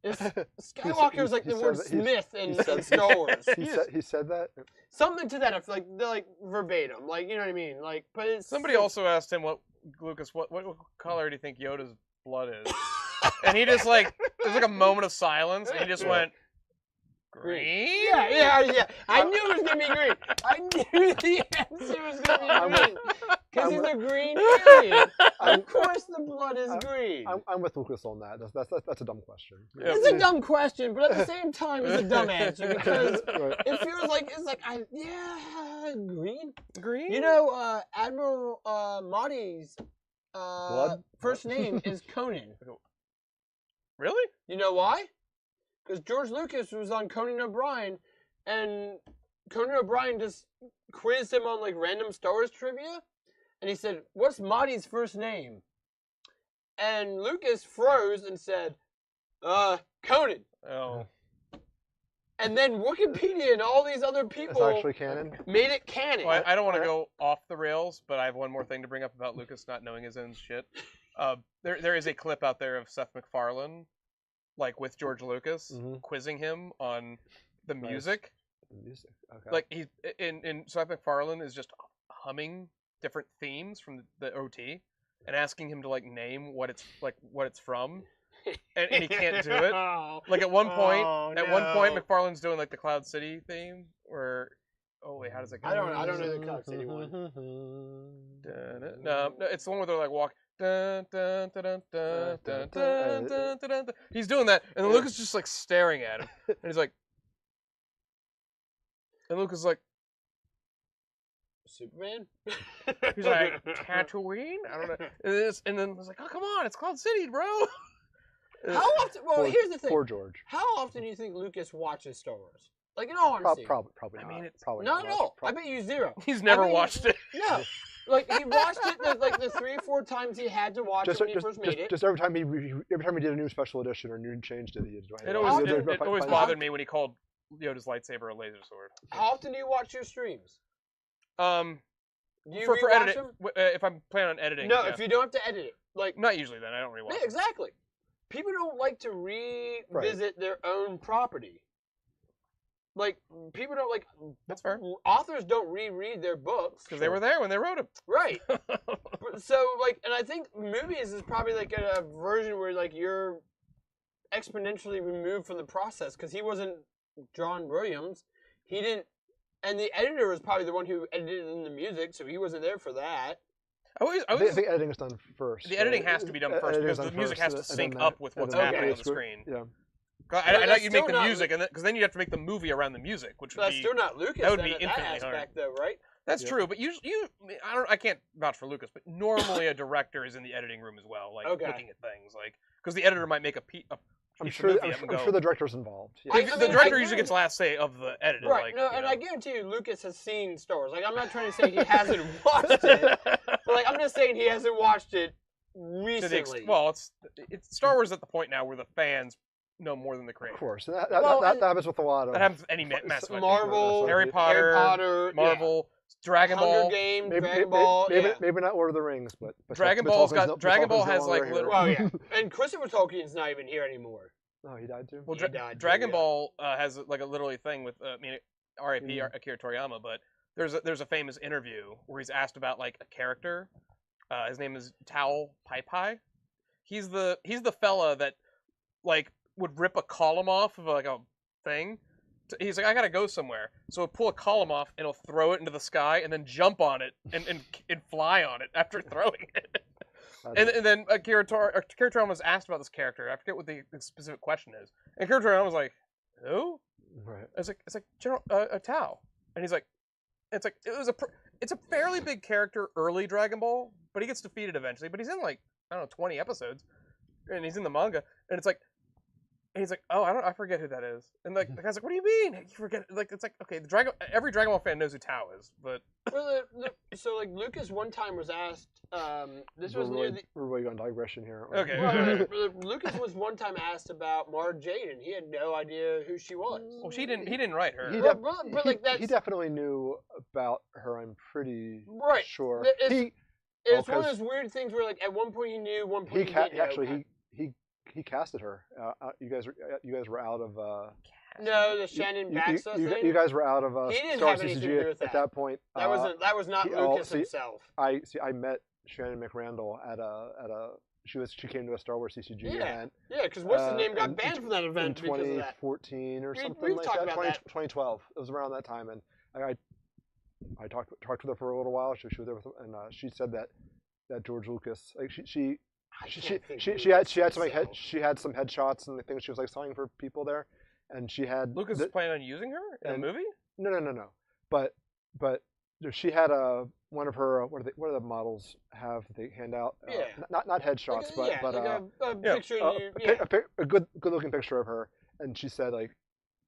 Skywalker is like the word Smith in Star Wars. He said that. Something to that, like they're like verbatim, like you know what I mean, like. But it's Somebody also asked him, what color do you think Yoda's blood is? And he just like, there's like a moment of silence, and he just went, green? Yeah. I knew it was gonna be green. I knew the answer was gonna be green. Because he's a green alien. Of course the blood is green. I'm with Lucas on that. That's a dumb question. Yeah. It's a dumb question, but at the same time, it's a dumb answer because it feels like green. Green? You know, Admiral Mahdi's first name is Conan. Really? You know why? Because George Lucas was on Conan O'Brien, and Conan O'Brien just quizzed him on like random Star Wars trivia, and he said, "What's Mahdi's first name?" And Lucas froze and said, Conan. Oh. And then Wikipedia and all these other It's people actually canon. made it canon. Well, I don't want to go off the rails, but I have one more thing to bring up about Lucas not knowing his own shit. There is a clip out there of Seth MacFarlane, like with George Lucas, Mhm. quizzing him on the Nice. music. Music. Okay. Like he's in Seth MacFarlane is just humming different themes from the OT and asking him to like name what it's from, and he can't do it. Like at one point, MacFarlane's doing like the Cloud City theme, or how does it go? I don't know the Cloud City one. No, it's the one where they're like walk. Dun, dun, dun, dun, dun, dun, dun, dun, dun, dun. He's doing that, and then Lucas is just like staring at him, and he's like, and Lucas is like, Superman? he's like, Tatooine? I don't know. And then I was like, oh, come on, it's Cloud City, bro. How often? Well, here's the thing. Poor George. How often do you think Lucas watches Star Wars? Like, in all honesty. Probably I not. mean, it's probably Not at all. I Probably. bet you zero. He's never I mean, watched it. No. Like, he watched it the 3 or 4 times he had to watch it when he first made it. Just every time he did a new special edition or new changed it, he had to. It always bothered me when he called Yoda's lightsaber a laser sword. How often do you watch your streams? Do you for rewatch editing, them? If I'm planning on editing. No, yeah. if you don't have to edit it. Like, Not usually then, I don't rewatch yeah, it. exactly. People don't like to revisit their own property. Like, people don't like... That's fair. Authors don't reread their books. Because they were there when they wrote them. Right. So, like, and I think movies is probably like a version where, like, you're exponentially removed from the process. Because he wasn't John Williams. He didn't... And the editor was probably the one who edited in the music, so he wasn't there for that. I think editing is done first. The editing has to be done first because the music has to sync up with what's happening on the screen. Yeah. I thought you'd make the music, because then you'd have to make the movie around the music, which would That's be still not Lucas. that would then be at infinitely that hard. aspect, though, right? That's true, but I can't vouch for Lucas, but normally a director is in the editing room as well, like looking at things, like because the editor might make a piece I'm sure the director's involved. Yeah. The director usually gets last say of the edit. Right. Like, no, and I guarantee you, Lucas has seen Star Wars. Like, I'm not trying to say he hasn't watched it, but like, I'm just saying he hasn't watched it recently. It's Star Wars at the point now where the fans know more than the creators. Of course, that happens with a lot of. That happens with any mass Marvel, Harry Potter, Marvel, Dragon Ball, Hunger Games, Dragon Ball. Maybe not Lord of the Rings, but Dragon Ball has like literally. Oh yeah, and Christopher Tolkien's not even here anymore. Oh, he died too. Well, He died Dragon too, Ball has like a literally thing with R.I.P. Akira Toriyama, but there's a famous interview where he's asked about like a character. His name is Tao Pai Pai. He's the fella that like would rip a column off of like a thing. He's like, I gotta go somewhere, so he'll pull a column off and he'll throw it into the sky and then jump on it and fly on it after throwing it. And then Akira Toriyama was asked about this character. I forget what the specific question is. And Akira Toriyama was like, "Who?" Right. It's like General Tao, and he's like, it's a fairly big character early Dragon Ball, but he gets defeated eventually. But he's in like 20 episodes, and he's in the manga, and it's like. And he's like, oh, I forget who that is. And like the guy's like, what do you mean? You forget? Like it's like okay, every Dragon Ball fan knows who Tao is, but well, so like Lucas one time was asked. This was near the. We're really going on digression here. Okay. Well, Lucas was one time asked about Mara Jade, and he had no idea who she was. Well, he didn't write her. But like that's. He definitely knew about her. I'm pretty sure. It's one of those weird things where like at one point he knew, one point he didn't. Actually, he casted her. You guys were out of. No, the Shannon Baxa thing. You guys were out of Star Wars CCG at that point. That was not Lucas himself. I met Shannon McRandall at a. She came to a Star Wars CCG event. Yeah, because what's his name got banned from that event in 2014 or something we've like talked that. About that. 2012. It was around that time, and I talked with her for a little while. She was there with him, and she said that George Lucas, like she had some headshots and things. She was like signing for people there, and she had Lucas was planning on using her in a movie. No. But she had one of her what do the models have? They hand out not headshots, a good looking picture of her, and she said like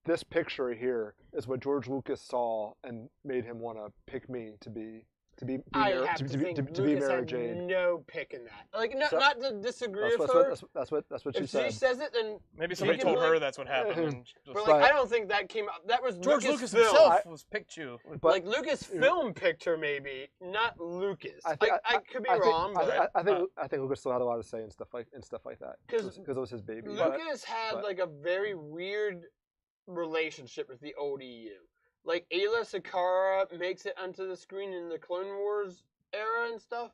this picture here is what George Lucas saw and made him want to pick me to be to be I Mary, have to, to to, be- think to, to be Lucas Mary had Jade. no pick in that. Like, So- not to disagree That's with what, her. that's what she If said. she says it, then Maybe You somebody can, told her like- that's what happened. And just, but like But- I don't think that came out. That was George Lucas Lucasfilm. himself was picked you. But Like Lucasfilm picked her, maybe not Lucas. I, thi- could be I think- wrong, but I think Lucas still had a lot to say and stuff like that 'Cause because it was his baby. But- Lucas had but- like a very weird relationship with the old EU. Like Ayla Sakara makes it onto the screen in the Clone Wars era and stuff.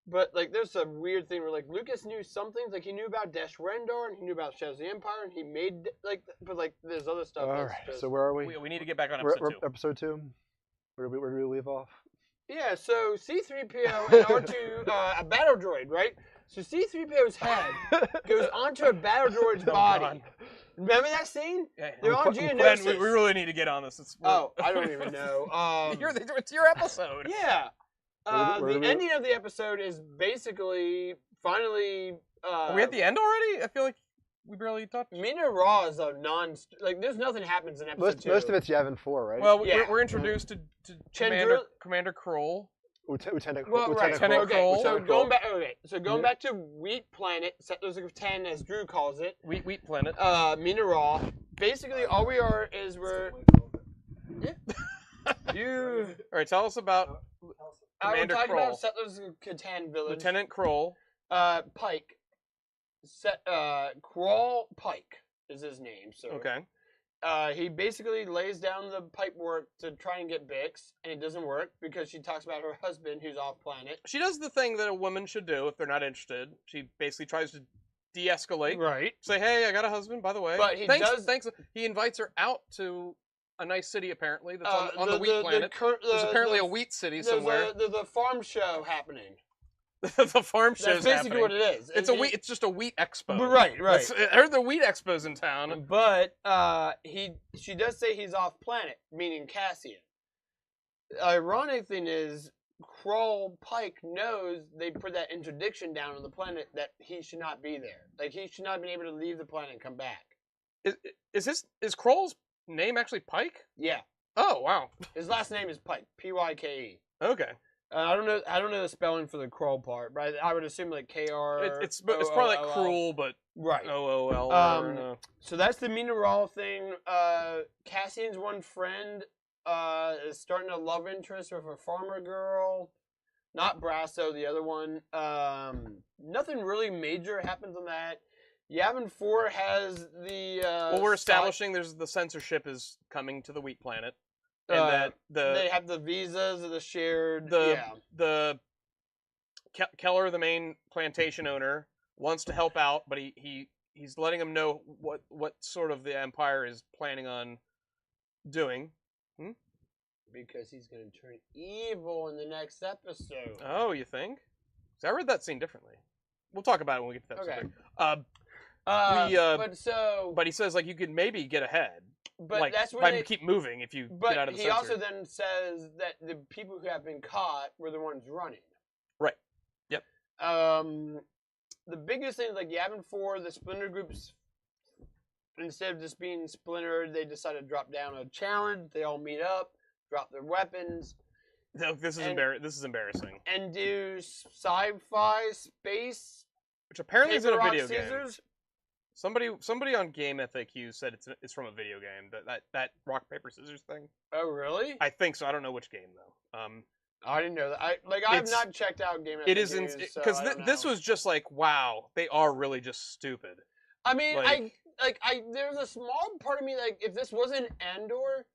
But like there's a weird thing where like Lucas knew some things, like he knew about Desh Rendar and he knew about Shadows of the Empire and he made like but like there's other stuff. All that's right, just... so where are we? We need to get back on We're- episode we're 2. episode 2. Where do we leave off? Yeah, so C-3PO and R2, a battle droid, right? So C-3PO's head goes onto a battle droid's body. God. Remember that scene? Yeah. They're on Ben, Geonosis. we really need to get on this. Oh, I don't even know. It's your episode. Yeah. Where do The we- ending of the episode is basically finally. Are we at the end already? I feel like we barely touched. Mina Raw is a like. There's nothing happens in episode 2. Most of it's Yavin 4, right? Well, Yeah. we're introduced to Chandrila- Commander Kroll. Lieutenant Well, right. Lieutenant Okay. Kroll. So Lieutenant going Kroll. back. Okay. So going back to Wheat Planet, Settlers of 10, as Drew calls it. Wheat Planet. Mina Raw. Basically, all we are is we're. You. All right, tell us about We're Commander talking Kroll. about Settlers of Catan Village. Lieutenant Kroll. Pike. Kroll Pike is his name. So. Okay. He basically lays down the pipe work to try and get Bix, and it doesn't work because she talks about her husband who's off planet. She does the thing that a woman should do if they're not interested. She basically tries to de-escalate. Right. Say, hey, I got a husband, by the way. But he thanks, does- Thanks. He invites her out to a nice city, apparently, that's on the wheat planet. There's There's apparently a wheat city somewhere. There's a farm show happening. The farm That's show's basically happening. what it is. It's a wheat. It's just a wheat expo. Right. I heard the wheat expo's in town. But she does say he's off planet, meaning Cassian. The ironic thing is, Kroll Pike knows they put that interdiction down on the planet that he should not be there. Like he should not have been able to leave the planet and come back. Is Kroll's name actually Pike? Yeah, Oh wow. his last name is Pike, Pyke. Okay. I don't know the spelling for the Kroll part, but I would assume like KR. It's probably like cruel, but Right. OOL. So that's the Mina Raw thing. Cassian's one friend is starting a love interest with a farmer girl. Not Brasso, the other one. Nothing really major happens on that. Yavin 4 has the. Well, we're establishing there's the censorship is coming to the wheat planet, and that they have the visas of the shared. the Keller, the main plantation owner, wants to help out, but he's letting him know what sort of the Empire is planning on doing. Because he's going to turn evil in the next episode. Oh, you think? 'Cause I read that scene differently. We'll talk about it when we get to that episode. But he says like you could maybe get ahead, But like that's when by they keep moving if you But get out of the he censor. also then says that the people who have been caught were the ones running. Right. Yep. The biggest thing is like Yavin 4, the Splinter groups, instead of just being splintered, they decided to drop down a challenge. They all meet up, drop their weapons, No, this is embarrassing. and do sci-fi space. Which apparently is in paper, a rock, video game. scissors. Somebody on Game FAQ said it's from a video game. That rock paper scissors thing. Oh, really? I think so. I don't know which game though. I didn't know that. I've It's- not checked out Game It is FAQs, because so I don't this know. was just like wow, they are really just stupid. I mean, like- there's a small part of me like if this wasn't Andor,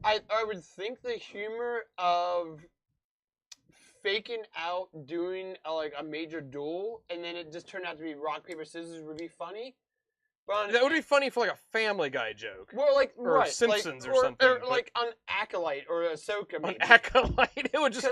I would think the humor of faking out doing a major duel and then it just turned out to be rock paper scissors would be funny. But That would be funny for like a Family Guy joke. well, like or right, Simpsons like, or something, or but- like on Acolyte or Ahsoka. An Maybe. acolyte, it would just.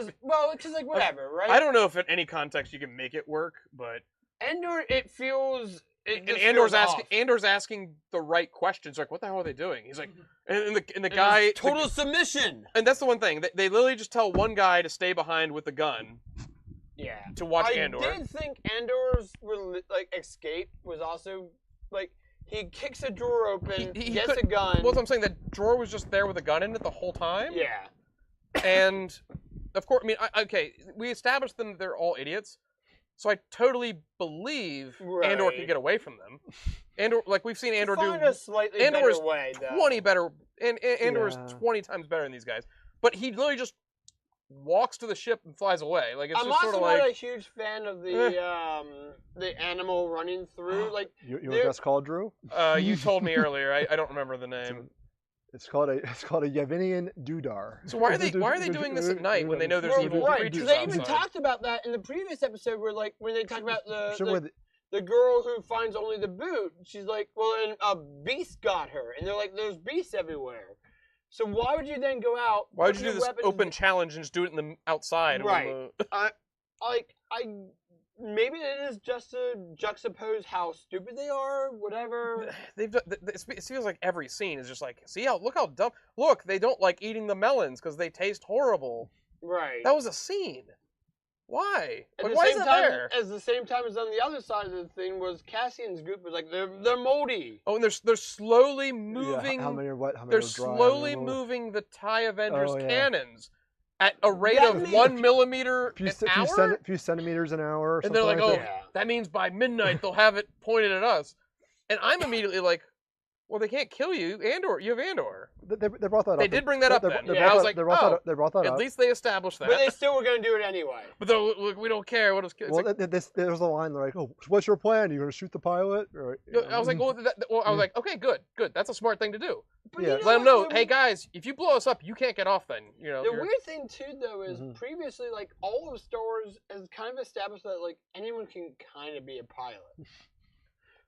Because like whatever, right? I don't know if in any context you can make it work, but Andor, it feels. It and just Andor's feels asking off. Andor's asking the right questions. Like, what the hell are they doing? He's like, and the And guy it's total submission. and that's the one thing. They literally just tell one guy to stay behind with the gun Yeah. to watch I Andor. did think Andor's escape was also like he kicks a drawer open, He gets could- a gun. Well, that's what I'm saying. That drawer was just there with a gun in it the whole time. Yeah. And of course. I mean, okay, we established them; they're all idiots. So I totally believe Andor can Right. get away from them. Andor, like we've seen Andor Find do a slightly Andor better is way, though. 20 better, and Andor is Yeah. 20 times better than these guys. But he literally just walks to the ship and flies away. Like it's I'm just also sort of not like a huge fan of the animal running through. Like You know what that's called, Drew? you told me earlier. I don't remember the name. It's called a Yavinian Dudar. So why are they doing this at night when they know there's Well, evil right, creatures because they even outside? talked about that in the previous episode, where like when they talked about Sure, the girl who finds only the boot. She's like, well, and a beast got her, and they're like, there's beasts everywhere. So why would you then go out? Why would put you do your this weapons- open challenge and just do it in the outside? Right. When the... Maybe it is just to juxtapose how stupid they are, whatever. It feels like every scene is just like, look how dumb. Look, they don't like eating the melons because they taste horrible. Right. That was a scene. Why? At Like, the why is same that time, there? as the same time as on the other side of the thing was Cassian's group was like they're moldy. Oh, and they're slowly Yeah, moving. how many are what? How many They're are dry, how many slowly are mold? moving the TIE Avengers Oh, yeah. cannons at a rate That of means- 1 millimeter an hour. Few centimeters an hour. Or And they're like, something oh, Yeah. that means by midnight they'll have it pointed at us. And I'm immediately like, well, they can't kill you. Andor, you have Andor. They brought that up. They did bring that up then. They Yeah, brought I was that- like, they brought oh, that up. They brought that At up. least they established that. But they still were going to do it anyway. But though, look, we don't care. What is? Well, there's a line. They're like, "Oh, what's your plan? You gonna shoot the pilot?" Or, I was like, I was like, okay, good. That's a smart thing to do. But Yeah. you Let them what, know, the- hey guys, if you blow us up, you can't get off. Then you know. The you're- weird thing too, though, is Mhm. previously, like all of Star Wars has kind of established that like anyone can kind of be a pilot.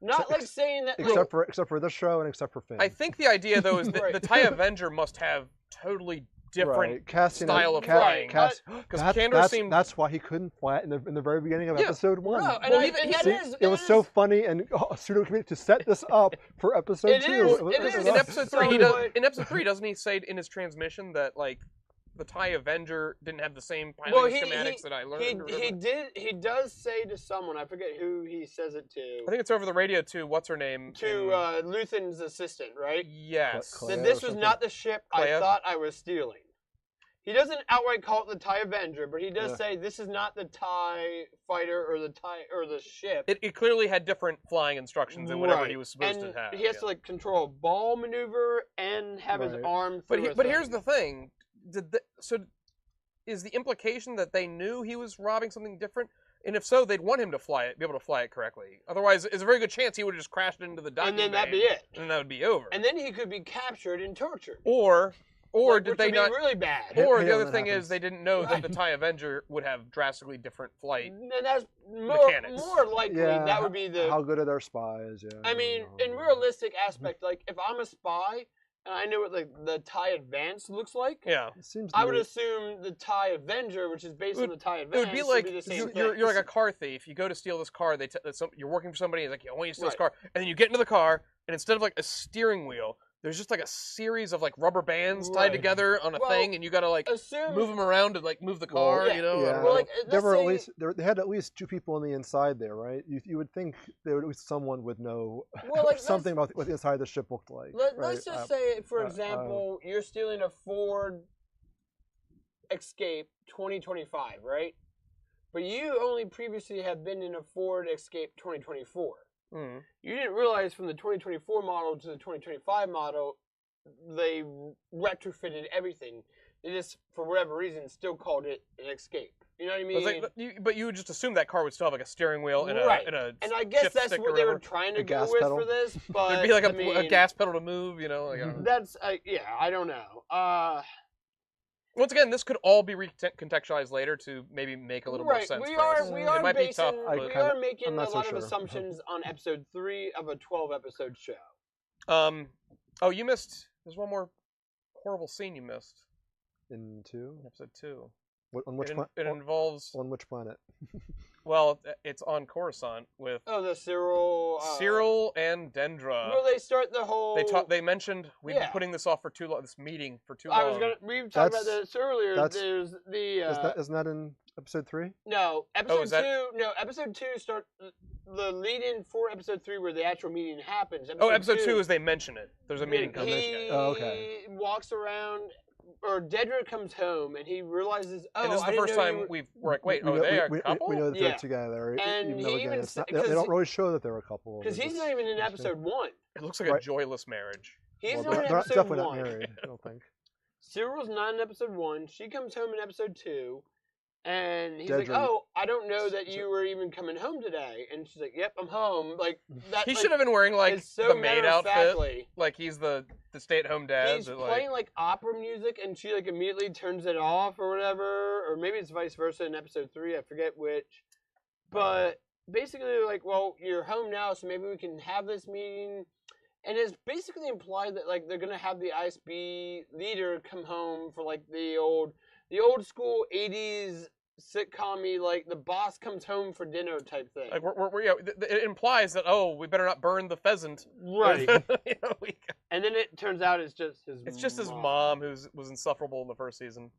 Not Except- like saying that. except for this show and except for Finn. I think the idea though is that Right. the TIE Avenger must have totally different Right. Cassian, style of Ca- flying. Cass- Because That- Kandor that's, seemed. that's why he couldn't fly it in the very beginning of Yeah. episode 1. No, and, Well, I, even- and that See, is- it was that so is- funny and pseudo comedic to set this up for episode It 2. is- was- it is. in episode 3, somewhat- in episode 3, doesn't he say in his transmission that like the TIE Avenger didn't have the same piloting Well, he- schematics that I learned? or whatever? He does say to someone, I forget who he says it to. I think it's over the radio to what's her name? To Luthen's assistant, right? Yes. Claire That or this was something. not the ship I Clea? thought I was stealing. He doesn't outright call it the TIE Avenger, but he does Yeah. say this is not the TIE fighter or the ship. It clearly had different flying instructions than whatever Right. he was supposed and to have. he has yeah. to like control a ball maneuver and have his Right. arm But through. but here's the thing: so is the implication that they knew he was robbing something different? And if so, they'd want him to be able to fly it correctly. Otherwise, it's a very good chance he would have just crashed into the docking and then that'd bay, be it. and that would be over. And then he could be captured and tortured. Or Like, did which they would not? be really bad? Hit- Or hit the when other that thing happens. is they didn't know that Right. the TIE Avenger would have drastically different flight. And that's Mechanics. more likely Yeah, that would be the. how good are their spies? Yeah. I mean, in realistic aspect, like if I'm a spy and I know what like the TIE Advance looks like, Yeah, it seems to I would me- assume the TIE Avenger, which is based It on the TIE it Advance, would be like the same you're like a thing. car thief. You go to steal this car. You're working for somebody. He's like, I want you to steal this Right. car, and then you get into the car, and instead of like a steering wheel, there's just like a series of like rubber bands tied Right. together on a Well, thing, and you gotta like Assume move them around to like move the car. yeah. You know, I Yeah. don't Well, know. like, there let's were at say- least they had at least 2 people on the inside there, right? You would think there would at least someone would know Well, like, something about what the inside of the ship looked like. Let's right? just say, for uh, example, you're stealing a Ford Escape 2025, right? But you only previously have been in a Ford Escape 2024. Mm. You didn't realize from the 2024 model to the 2025 model, they retrofitted everything. They just, for whatever reason, still called it an Escape. You know what I But, mean? it's like, but you would just assume that car would still have like a steering wheel and Right. a And I guess shift that's stick what or they were whatever. trying to A go gas with pedal? for this. But There'd be like I a mean, gas pedal to move. You know, like, I don't know. That's yeah, I don't know. Once again, this could all be recontextualized later to maybe make a little more Right, sense we for are us. we it are might basing, be tough. I we But, are I'm making a not so lot of sure. assumptions on episode 3 of a 12 episode show. oh, you missed. There's one more horrible scene you missed In 2? in episode 2. On which It involves. on which planet? Well, it's on Coruscant with Oh, the Cyril. Cyril and Dendra. Well, they start the whole. They mentioned we've been Yeah. putting this off for too long. This meeting for too I long. was gonna. We talked about That's- this earlier. that's- There's the. Isn't that in episode 3? No, episode is that- 2. No, episode 2 start the lead-in for episode 3, where the actual meeting happens. Oh, episode 2 is they mention it. There's a meeting coming. He Oh, okay. walks around Dedra comes home and he realizes, oh, And this is I the didn't first know time you were... we're like, wait, are they a couple? We know that Yeah. they're together. And even though, he again, even it's sa- not, they 'cause don't he- really show that they're a couple. Because They're he's just- not even in just- episode 1. It looks like a Right. joyless marriage. He's well, not in they're episode definitely 1. not married, I don't think. Cyril's not in episode 1. She comes home in episode 2. And he's like, Dedra- oh, I don't know that you were even coming home today. And she's like, yep, I'm home. Like, that, He like, should have been wearing like it's so the maid outfit, matter-of-factly. like he's the stay-at-home dad. He's that, playing like opera music, and she like immediately turns it off or whatever, or maybe it's vice versa in episode 3. I forget which. But basically, they're like, "Well, you're home now, so maybe we can have this meeting." And it's basically implied that like they're gonna have the ISB leader come home for like the old school '80s sitcom-y, like the boss comes home for dinner type thing. like it implies that we better not burn the pheasant. Right. You know, And then it turns out it's just his. it's just his mom who was insufferable in the first season.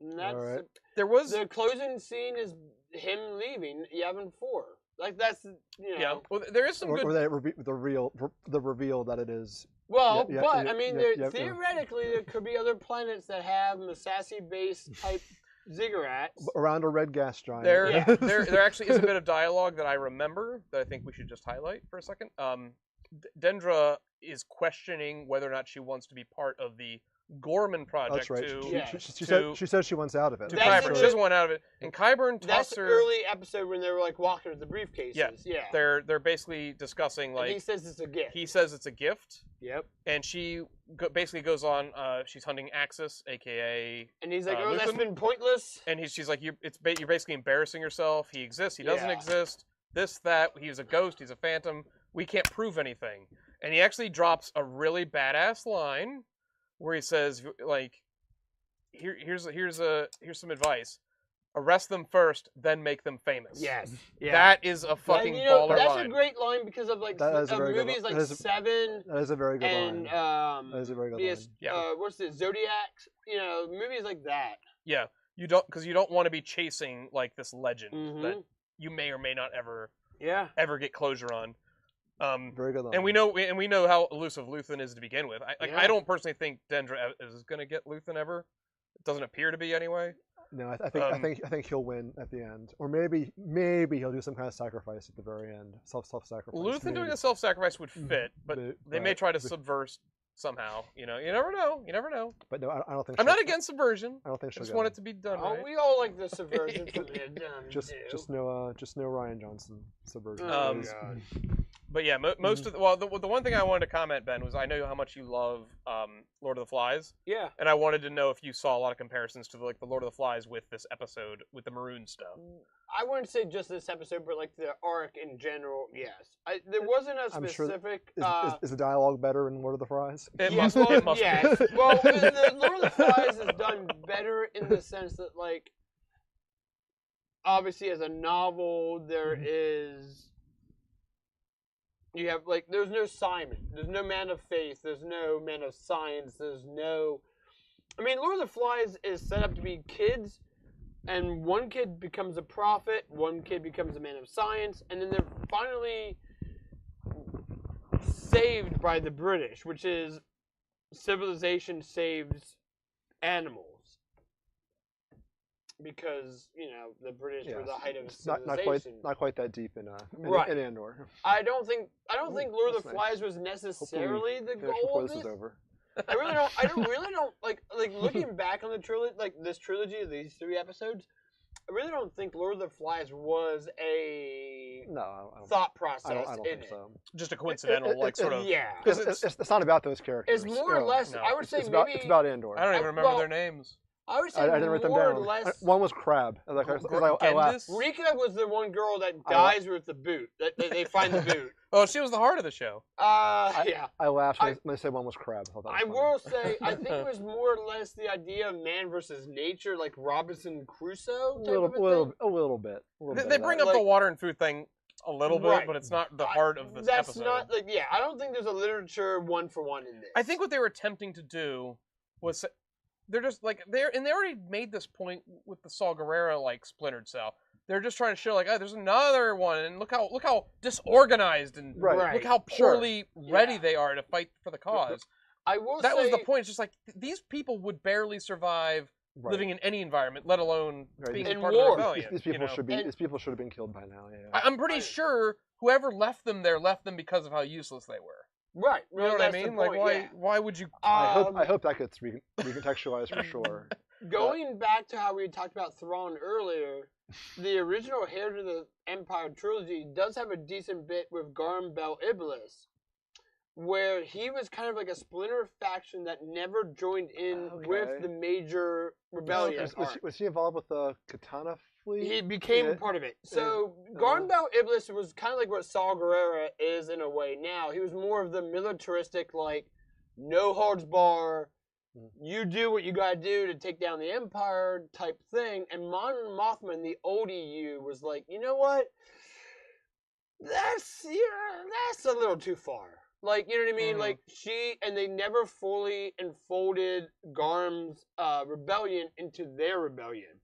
And that's Alright. There was the closing scene is him leaving Yavin 4. Like that's yeah. Well, there is some good. Or that the reveal that it is. Well, Yeah, but yeah, I mean, yeah, there, yeah. theoretically, there could be other planets that have Massassi-based type ziggurats. Around a red gas giant. There, Yeah. there actually is a bit of dialogue that I remember that I think we should just highlight for a second. Dendra is questioning whether or not she wants to be part of the Gorman project That's right. to Yeah. She said she wants out of it. to That's Qyburn. the- She doesn't want out of it, and Qyburn That's talks the her. early episode when they were like walking with the briefcases. Yeah. Yeah. They're basically discussing And he like says it's a gift. he says it's a gift, Yep. and she basically goes on. She's hunting Axis, aka, And he's like, "Oh, that's Luthen? been pointless." and she's like, you're basically embarrassing yourself. He exists. He doesn't Yeah. exist. This, that. He's a ghost. He's a phantom. We can't prove anything. And he actually drops a really badass line where he says, like, here's some advice. Arrest them first, then make them famous. Yes. Yeah. That is a fucking and, you know, baller that's line. a great line because of like That is a very good movies line. like That is a- Seven That is a very good and line. That is a very good the, line. Yeah. what's it, Zodiac? You know, movies like that. Yeah, you don't want to be chasing like this legend that you may or may not ever Yeah. get closure on. Very good line. And we know how elusive Luthen is to begin with. I Yeah. don't personally think Dendra is going to get Luthen ever. It doesn't appear to be anyway. No, I think he'll win at the end, or maybe he'll do some kind of sacrifice at the very end, self-sacrifice. Luthen doing a self-sacrifice would fit, but they may try to but- subvert somehow. You know, you never know. You never know. But no, I don't think. I'm she'll- not against subversion. I don't think I she'll just get want him. it to be done Oh, right. we all like the subversion from the Just no Ryan Johnson subversion. Oh, please. God. But yeah, most of the one thing I wanted to comment, Ben, was I know how much you love Lord of the Flies, Yeah. and I wanted to know if you saw a lot of comparisons to the Lord of the Flies with this episode with the maroon stuff. I wouldn't say just this episode, but like the arc in general, yes. There wasn't a I'm sure specific. Is the dialogue better in Lord of the Flies? It yeah, must, well, it must yes. be. Well, the Lord of the Flies is done better in the sense that, like, obviously as a novel, there is. You have, like, there's no Simon. There's no man of faith. There's no man of science. There's no. I mean, Lord of the Flies is set up to be kids, and one kid becomes a prophet, one kid becomes a man of science, and then they're finally saved by the British, which is civilization saves animals. Because, you know, the British were the height of It's civilization. not quite that deep in Right. in Andor. I don't think Lord of the That's nice. Flies was necessarily the The actual goal quiz of is it. over. I really don't like looking back on the trilogy, like this trilogy of these 3 episodes. I really don't think Lord of the Flies was a No, I don't. thought I process don't in think it. so. Just a coincidental, like sort of. Yeah, Because It's not about those characters. it's more or less. No. I would say It's maybe. about Andor. I don't even remember well, their names. I would say I didn't write them more down. or less. One was Crab. I laughed. Gendis? Rika was the one girl that dies with the boot. That they find the boot. Oh, she was the heart of the show. Yeah. I laughed when I said one was Crab. I, thought that was I funny. will say, I think it was more or less the idea of man versus nature, like Robinson Crusoe. Type of a thing. a little bit. They bring up the water and food thing a little bit, Right. but it's not the heart of this That's episode. not like I don't think there's a literature one for one in this. I think what they were attempting to do was they're just like they already made this point with the Saw Gerrera like splintered cell. They're just trying to show like, oh, there's another one, and look how disorganized and Right. look how Sure. poorly ready Yeah. they are to fight for the cause. I will that say was the point. It's just like these people would barely survive Right. living in any environment, let alone Right, being in part of the war. rebellion. These you people know? should be. And- These people should have been killed by now. Yeah. I'm pretty sure whoever left them there left them because of how useless they were. right. You know what I mean? Like, why would you? I hope that gets recontextualized for sure. Going back to how we talked about Thrawn earlier, the original Heir to the Empire trilogy does have a decent bit with Garm Bel Iblis, where he was kind of like a splinter faction that never joined in with Okay. the major rebellion. Was he involved with the Katana fleet? He became Yeah. part of it. So Garm Bel Iblis was kind of like what Saw Gerrera is in a way now. He was more of the militaristic, like, no holds bar, you do what you gotta do to take down the Empire type thing. And Mon Mothma, the old EU, was like, you know what? That's a little too far. Like, you know what I mean? Mhm. Like, and they never fully enfolded Garm's rebellion into their rebellion.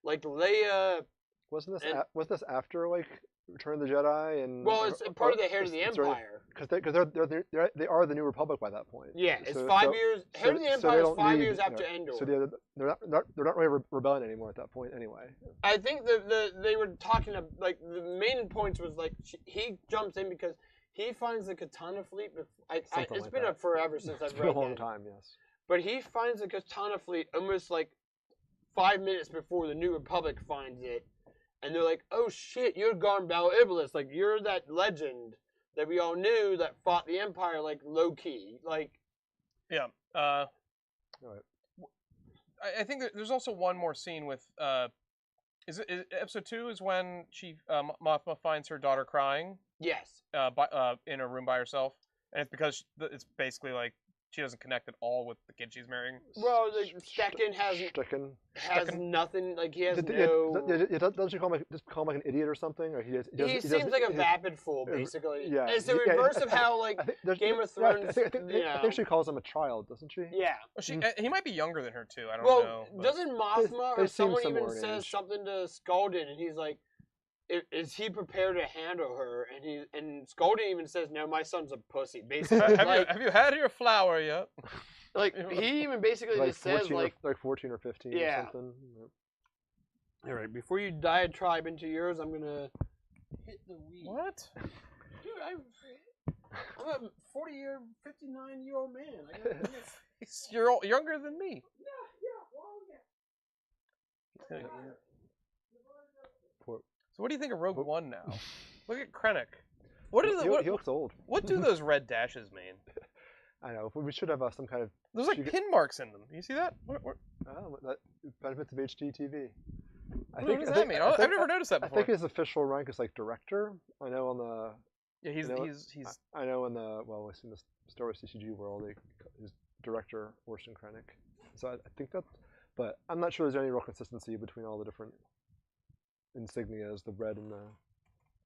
Like, Leia, Wasn't this and- was this after like Return of the Jedi and? well, it's part of the Heir to the Empire. Because they are the New Republic by that point. Yeah, it's So- 5 so- years. so- Heir to the so Empire they is don't 5 need, years you after know, Endor. So they're not really rebelling anymore at that point anyway. I think they were talking of, like, the main points was like he jumps in because he finds the Katana fleet. It's like been that. forever since I've It's read been a long that. time, yes. But he finds the Katana fleet almost like 5 minutes before the New Republic finds it, and they're like, "Oh shit, you're Garm Bel Iblis! Like, you're that legend that we all knew that fought the Empire, like, low key, like." Yeah. Right. I think there's also one more scene with. Is episode 2 is when Chief Mothma finds her daughter crying Yes. in a room by herself, and it's because it's basically like she doesn't connect at all with the kid she's marrying. Well, like, Stecken has Stecken. nothing. Like, he has Doesn't she call him like an idiot or something? Or he seems like a vapid fool, basically. Yeah. It's the Yeah, reverse of how, like, Game of Thrones. I think she calls him a child, doesn't she? Yeah. Well, he might be younger than her too. I don't Well, know. but- doesn't Mothma they or seem someone similar even in says age. something to Skulden, and he's like, "Is he prepared to handle her?" And Skulden even says, "No, my son's a pussy." Basically, have you had your flower yet? like he even basically Like just says 14 like 14 or 15 Yeah. or something. "All right, before you diatribe into yours, I'm gonna hit the weed." What? Dude, I'm a 40-year, 59-year-old man. You're younger than me. Poor- So what do you think of Rogue Poor- One now? Look at Krennic. What do He looks old. what do those red dashes mean? I know. We should have some kind of. There's like She get- pin marks in them. You see that? That benefits of HDTV. What does that mean? I've never noticed that I before. think his official rank is like director. I know on the. Yeah, he's you know, he's I know in the in the Star Wars CCG world, his director Orson Krennic. So I think that, but I'm not sure there's any real consistency between all the different insignias, the red and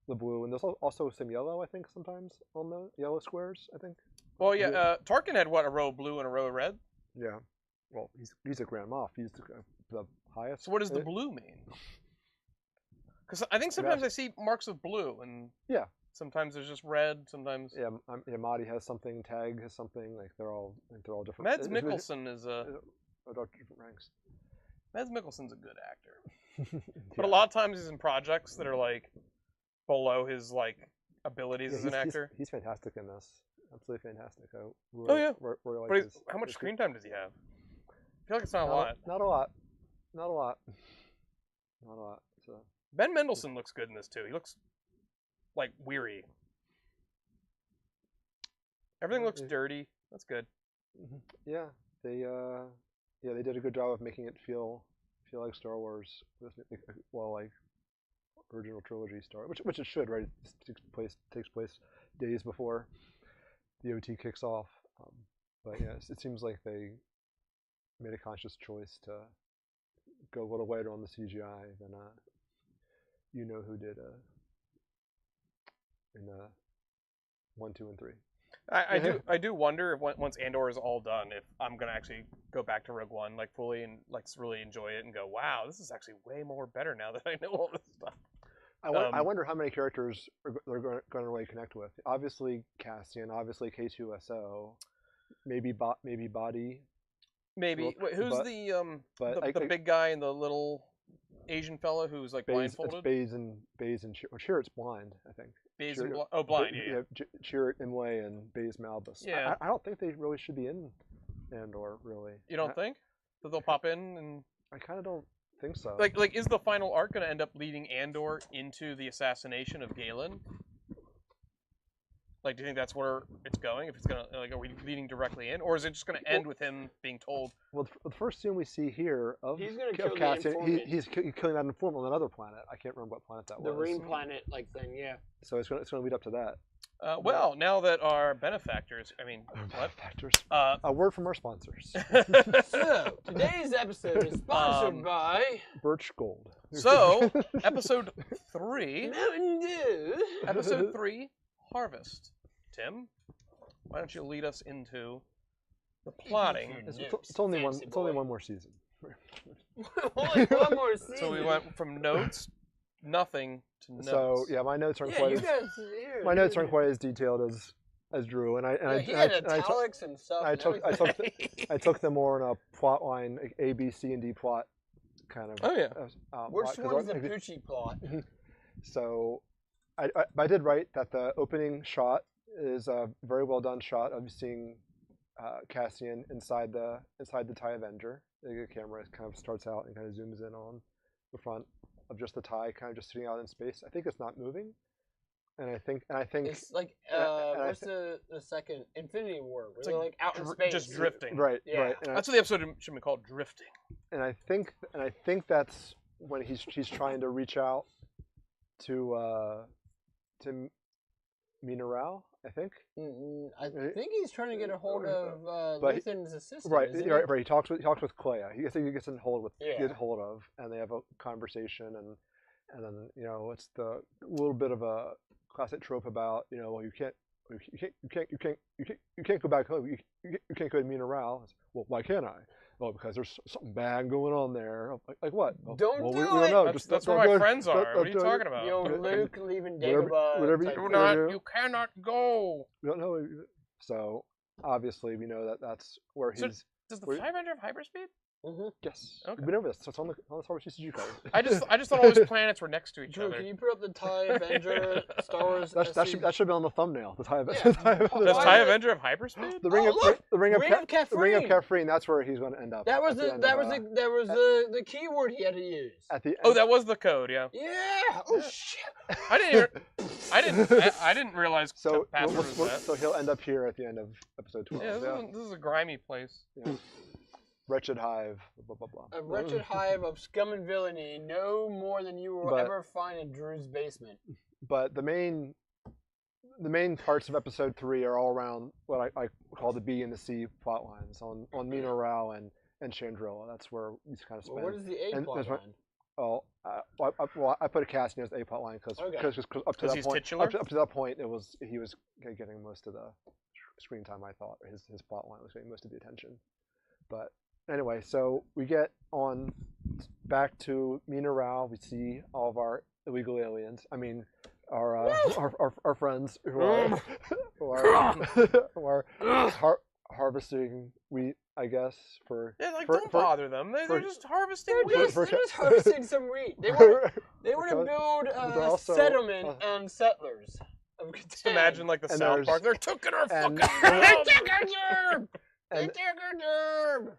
the blue, and there's also some yellow. I think sometimes on the yellow squares. I think. well, yeah. Tarkin had what, a row of blue and a row of red. Yeah. Well, he's a Grand Moff. He's the highest. So what does the blue mean? Because I think sometimes I see marks of blue, and Yeah. sometimes there's just red. Sometimes Yeah, Mahdi has something. Tag has something. Like they're all different. Mads Mikkelsen is a different ranks. Mads Mikkelsen's a good actor, but a lot of times he's in projects that are like below his like abilities as an actor. He's fantastic in this. Absolutely fantastic. But how much screen time does he have? I feel like it's not a lot. Not a lot. Not a lot. Not a lot. So. Ben Mendelsohn looks good in this too. He looks like weary. Everything looks dirty. That's good. Yeah, they did a good job of making it feel like Star Wars, like original trilogy Star, which it should, right? It takes place days before the OT kicks off. But yeah, it seems like they made a conscious choice to go a little lighter on the CGI than who did in 1, 2, and 3. I do wonder if once Andor is all done, if I'm gonna actually go back to Rogue One like fully and like really enjoy it and go, wow, this is actually way more better now that I know all this stuff. I wonder how many characters they're going to really connect with. Obviously Cassian, obviously K2SO. maybe body. Maybe. Look, Wait, who's but- the big guy and the little Asian fella who's like Baze, it's blindfolded? Baze and Chirrut's blind, I think. Baze Chirrut- and blind. Yeah. Chirrut, Imwe, and Baze Malbus. Yeah. I don't think they really should be in Andor, really. You don't think that they'll pop in and I kind of don't think so. like is the final arc going to end up leading Andor into the assassination of Galen? Like, do you think that's where it's going? If it's gonna like, are we leading directly in, or is it just going to end with him being told? Well, the first scene we see here of He's gonna of kill the Cassian, informant. he's killing that informant on another planet. I can't remember what planet that The was. ring planet like thing, yeah. So it's going to lead up to that. Well, now that our benefactors, I mean, what? Factors. Uh, A word from our sponsors. So today's episode is sponsored by Birch Gold. So, episode 3. Mountain Dew. Episode 3, Harvest. Tim, why don't you lead us into the plotting? It's only one. Fancy It's only boy. one more season. Only one more season. So we went from notes, nothing to notes. So yeah, my notes aren't Yeah, quite you as guys. Here, my notes aren't quite as detailed as Drew, and He had italics and stuff. I and took everything. I took them more in a plot line, like A, B, C, and D plot kind of. Oh, yeah. Which plot, 'cause one's the I- Poochie plot? So, I did write that the opening shot is a very well done shot of seeing Cassian inside the TIE Avenger. The camera kind of starts out and kind of zooms in on the front of just the TIE, kind of just sitting out in space. I think it's not moving, and I think It's like and I what's the second Infinity War? Where It's they're like like out in space. just drifting. right, Yeah. right. And That's what the episode should be called, Drifting. I think that's when he's trying to reach out to Mina Rao, I think. I think he's trying to get a hold of But Luthen's assistant. Right, isn't right, right. He talks with Clea. He gets in hold with Yeah. get hold of, and they have a conversation, and then it's the little bit of a classic trope about well you can't go back home. You can't go to Mina Rao. Well, why can't I? Well, because there's something bad going on there. Like what? Don't well, do we don't it! know. That's Just where don't my do it. friends are. Don't What are you do it. talking about? Yo, Luke leaving whatever- Dagobah. whatever type you- Do thing. not. do. You cannot go. We don't know. So obviously we know that that's where So- he's. Does the Wait. TIE Avenger have hyperspeed? Yes. Okay. We know this. So it's on the Star Wars CCG card. I just thought all these planets were next to each Drew, other. can you put up the TIE Avenger Star Wars? That should be on the thumbnail. The TIE Yeah. Does Why TIE is it- Avenger have hyperspeed? The ring Oh, of look! the ring of Ring of the ring of Kefrine. Kefrine. That's where he's going to end up. That was at the the end that of, was the keyword he had to use. at the Oh, end. that was the code. Yeah. Yeah. Oh shit. I didn't realize. So password was that. so he'll end up here at the end of episode 12. Yeah, this is a grimy place. Yeah. Wretched hive. Blah blah blah. A wretched hive of scum and villainy, no more than you will But- ever find in Drew's basement. But the main parts of episode 3 are all around what I call the B and the C plot lines on Mina Rao and Chandrilla. That's where we kind of spend. Well, what is the A and plot there's one- line? Oh, I put a Cassian as the A plot line because Okay. up to 'Cause that he's point, titular? up to that point, he was getting most of the screen time. I thought his plot line was getting most of the attention. But anyway, so we get on back to Mina Rao. We see all of our illegal aliens. I mean, our friends who are harvesting wheat, I guess, for Yeah, like for- don't for- bother them. They're for- just harvesting They're wheat. just harvesting some wheat. They want to build but they're a also, settlement on settlers. Of Just imagine like the And South there's- Park. They're taking our and- fucking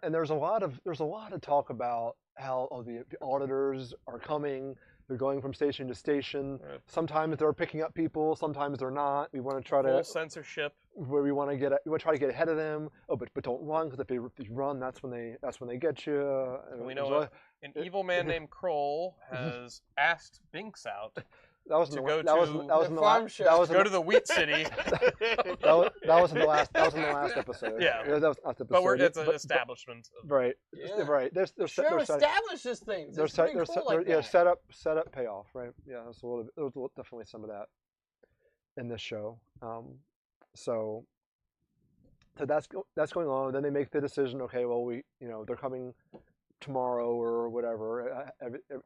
and there's a lot of talk about how the auditors are coming. They're going from station to station. Right. Sometimes they're picking up people. Sometimes they're not. We want to try full to censorship. where we want to try to get ahead of them. Oh, but don't run because if you run, that's when they get you. And we there's know a lot- an evil man named Kroll has asked Binks out that was to the go that was to that was in the the farm last show. that was to in go the- to the Wheat City. that was in the last episode. Yeah. that was last episode. But it's an But- establishment. right. Yeah. Right. There's Sure, establish this thing. There's It's pretty cool like that. set up payoff, right? Yeah, there was definitely some of that in this show. So that's going on. Then they make the decision. Okay, well they're coming tomorrow or whatever.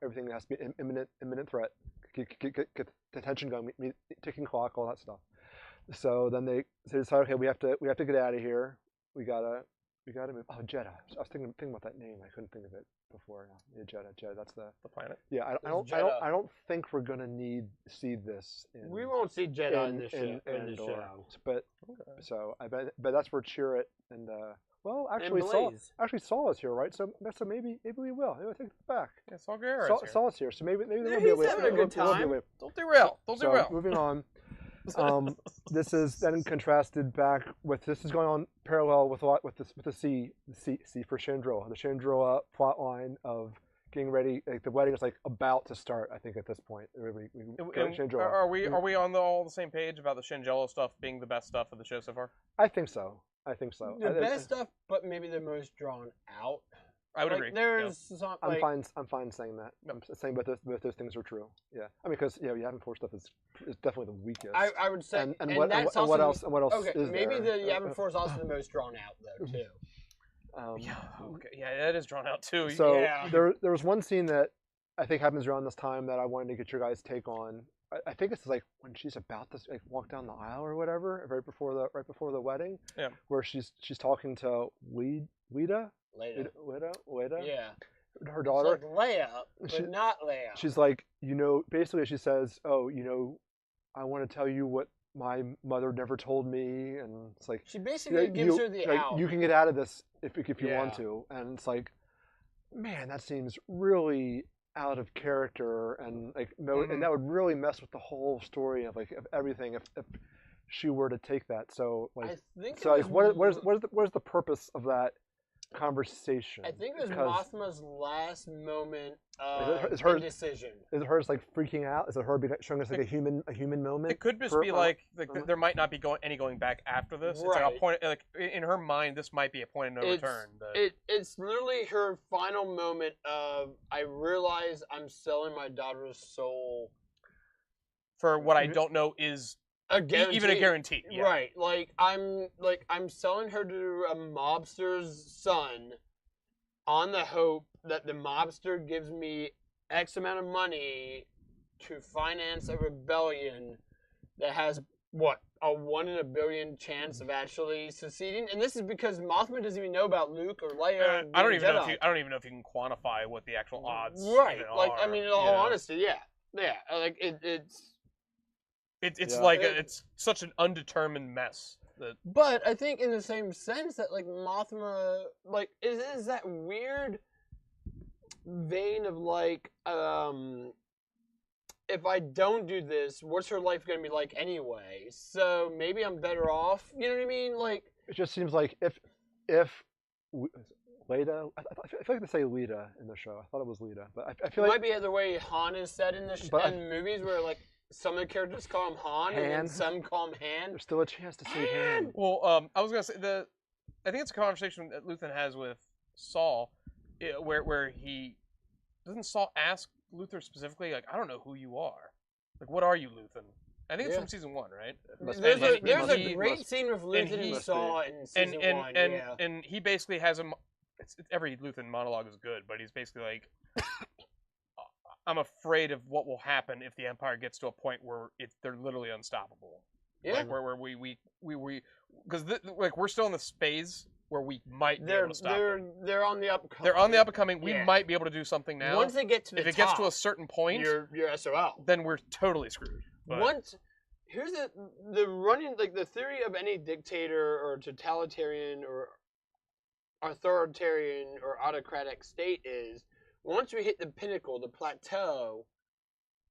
Everything has to be imminent threat. Get the tension going, ticking clock, all that stuff. So then they decide, okay, we have to get out of here. we gotta move. Oh, Jeddah. I was thinking about that name. I couldn't think of it before. Yeah, Jeddah. That's the planet. Yeah, I don't think we're gonna see this. We won't see Jedi in the Andor. show. But so I bet that's where Chirrut and well, actually Blaze. Saul is here, right? So maybe we will. Maybe we'll take it back. Yeah, Saul Guerrero is here. Saul's here, so maybe there will Yeah, be a he's way. having a good time. Don't derail. Don't So derail. moving on. This is then contrasted back with this is going on parallel with the C for Chandrila, the Chandrila plot line of getting ready. Like the wedding is like about to start. I think at this point, Chandrila. Are we on all the same page about the Shangelo stuff being the best stuff of the show so far? I think so. The best stuff, but maybe the most drawn out. I would agree. There's some. I'm fine saying that. I'm saying both those things are true. Yeah, I mean because Yavin 4 stuff is definitely the weakest. I would say. And what else? Okay, is maybe there? the Yavin 4 is also the most drawn out though too. Yeah, that is drawn out too. So Yeah. there was one scene that I think happens around this time that I wanted to get your guys' take on. I think it's like when she's about to like walk down the aisle or whatever, right before the wedding. Yeah. Where she's talking to Leda. Yeah. Her daughter. It's like Leia, but not Leia. She's like, basically she says, "Oh, I want to tell you what my mother never told me," and it's like She basically gives her the out. You can get out of this if you Yeah. want to, and it's like, man, that seems really out of character, and like and that would really mess with the whole story of everything if she were to take that. So like, I think so like, where's the purpose of that conversation? I think it was Because Mothma's last moment is her- indecision. is it her just like freaking out? Is it her showing us like a human moment? It could just for- be like there might not be going back after this. It's like a Right. point. Like in her mind, this might be a point of no return. It's literally her final moment of I realize I'm selling my daughter's soul For what I don't know is even a guarantee. Yeah. Right. I'm selling her to a mobster's son on the hope that the mobster gives me X amount of money to finance a rebellion that has a 1 in a billion chance of actually succeeding, and this is because Mothma doesn't even know about Luke or Leia. I don't even know if you can quantify what the actual odds. Right. even Like are, I mean, in all honesty, yeah. Like it's. It's such an undetermined mess. But I think in the same sense that like Mothma is that weird vein of like if I don't do this, what's her life going to be like anyway? So maybe I'm better off. You know what I mean? Like it just seems like if Leda, I feel like they say Leda in the show. I thought it was Leda, but I feel it like might be the way Han is said in in movies where like some of the characters call him Han and then some call him Han. There's still a chance to say Han. Well, I was gonna say I think it's a conversation that Luthen has with Saul, where he doesn't Saul ask Luther specifically like, I don't know who you are, like what are you, Luthen? I think it's from season 1, right? There's a great scene with Luthen and Saul in season 1. And he basically has him. Every Luthen monologue is good, but he's basically like, I'm afraid of what will happen if the Empire gets to a point where they're literally unstoppable. Yeah. Like where we because like we're still in this phase where we might be able to stop them. They're on the upcoming. They're on the upcoming. We might be able to do something now. Once they get to the if it top, gets to a certain point, you're SOL. then we're totally screwed. But Here's the running like the theory of any dictator or totalitarian or authoritarian or autocratic state is once we hit the pinnacle, the plateau,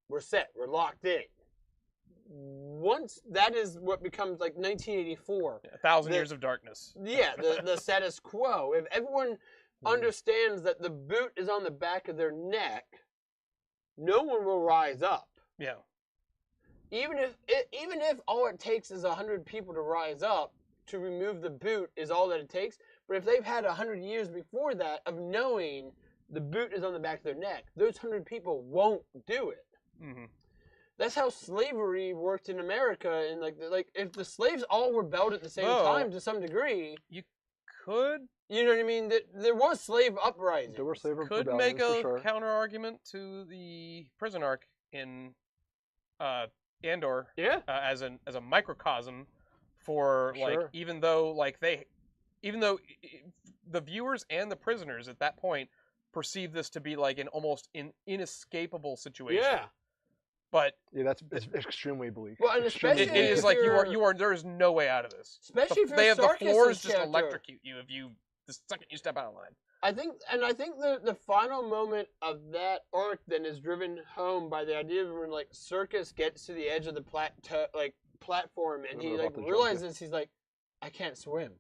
we're set, we're locked in. Once that is what becomes like 1984. 1,000 years of darkness. Yeah, the status quo. If everyone understands that the boot is on the back of their neck, no one will rise up. Yeah. Even if all it takes is 100 people to rise up to remove the boot is all that it takes. But if they've had 100 years before that of knowing the boot is on the back of their neck, those 100 people won't do it. Mm-hmm. That's how slavery worked in America. And like if the slaves all rebelled at the same time to some degree, you could. You know what I mean? There was slave uprising. There were slave could rebellions, make a for sure. counter argument to the prison arc in Andor. Yeah. As a microcosm for like even though like they even though the viewers and the prisoners at that point perceive this to be like an almost inescapable situation. Yeah. But it's extremely bleak. Well, and Extremely it especially is if like you're- you are. There is no way out of this. Especially if you're They have the Sarkis's floors just character. electrocute you if you the second you step out of line. I think the final moment of that arc then is driven home by the idea of when like Circus gets to the edge of the platform and he We're like about to jump realizes he's like, I can't swim.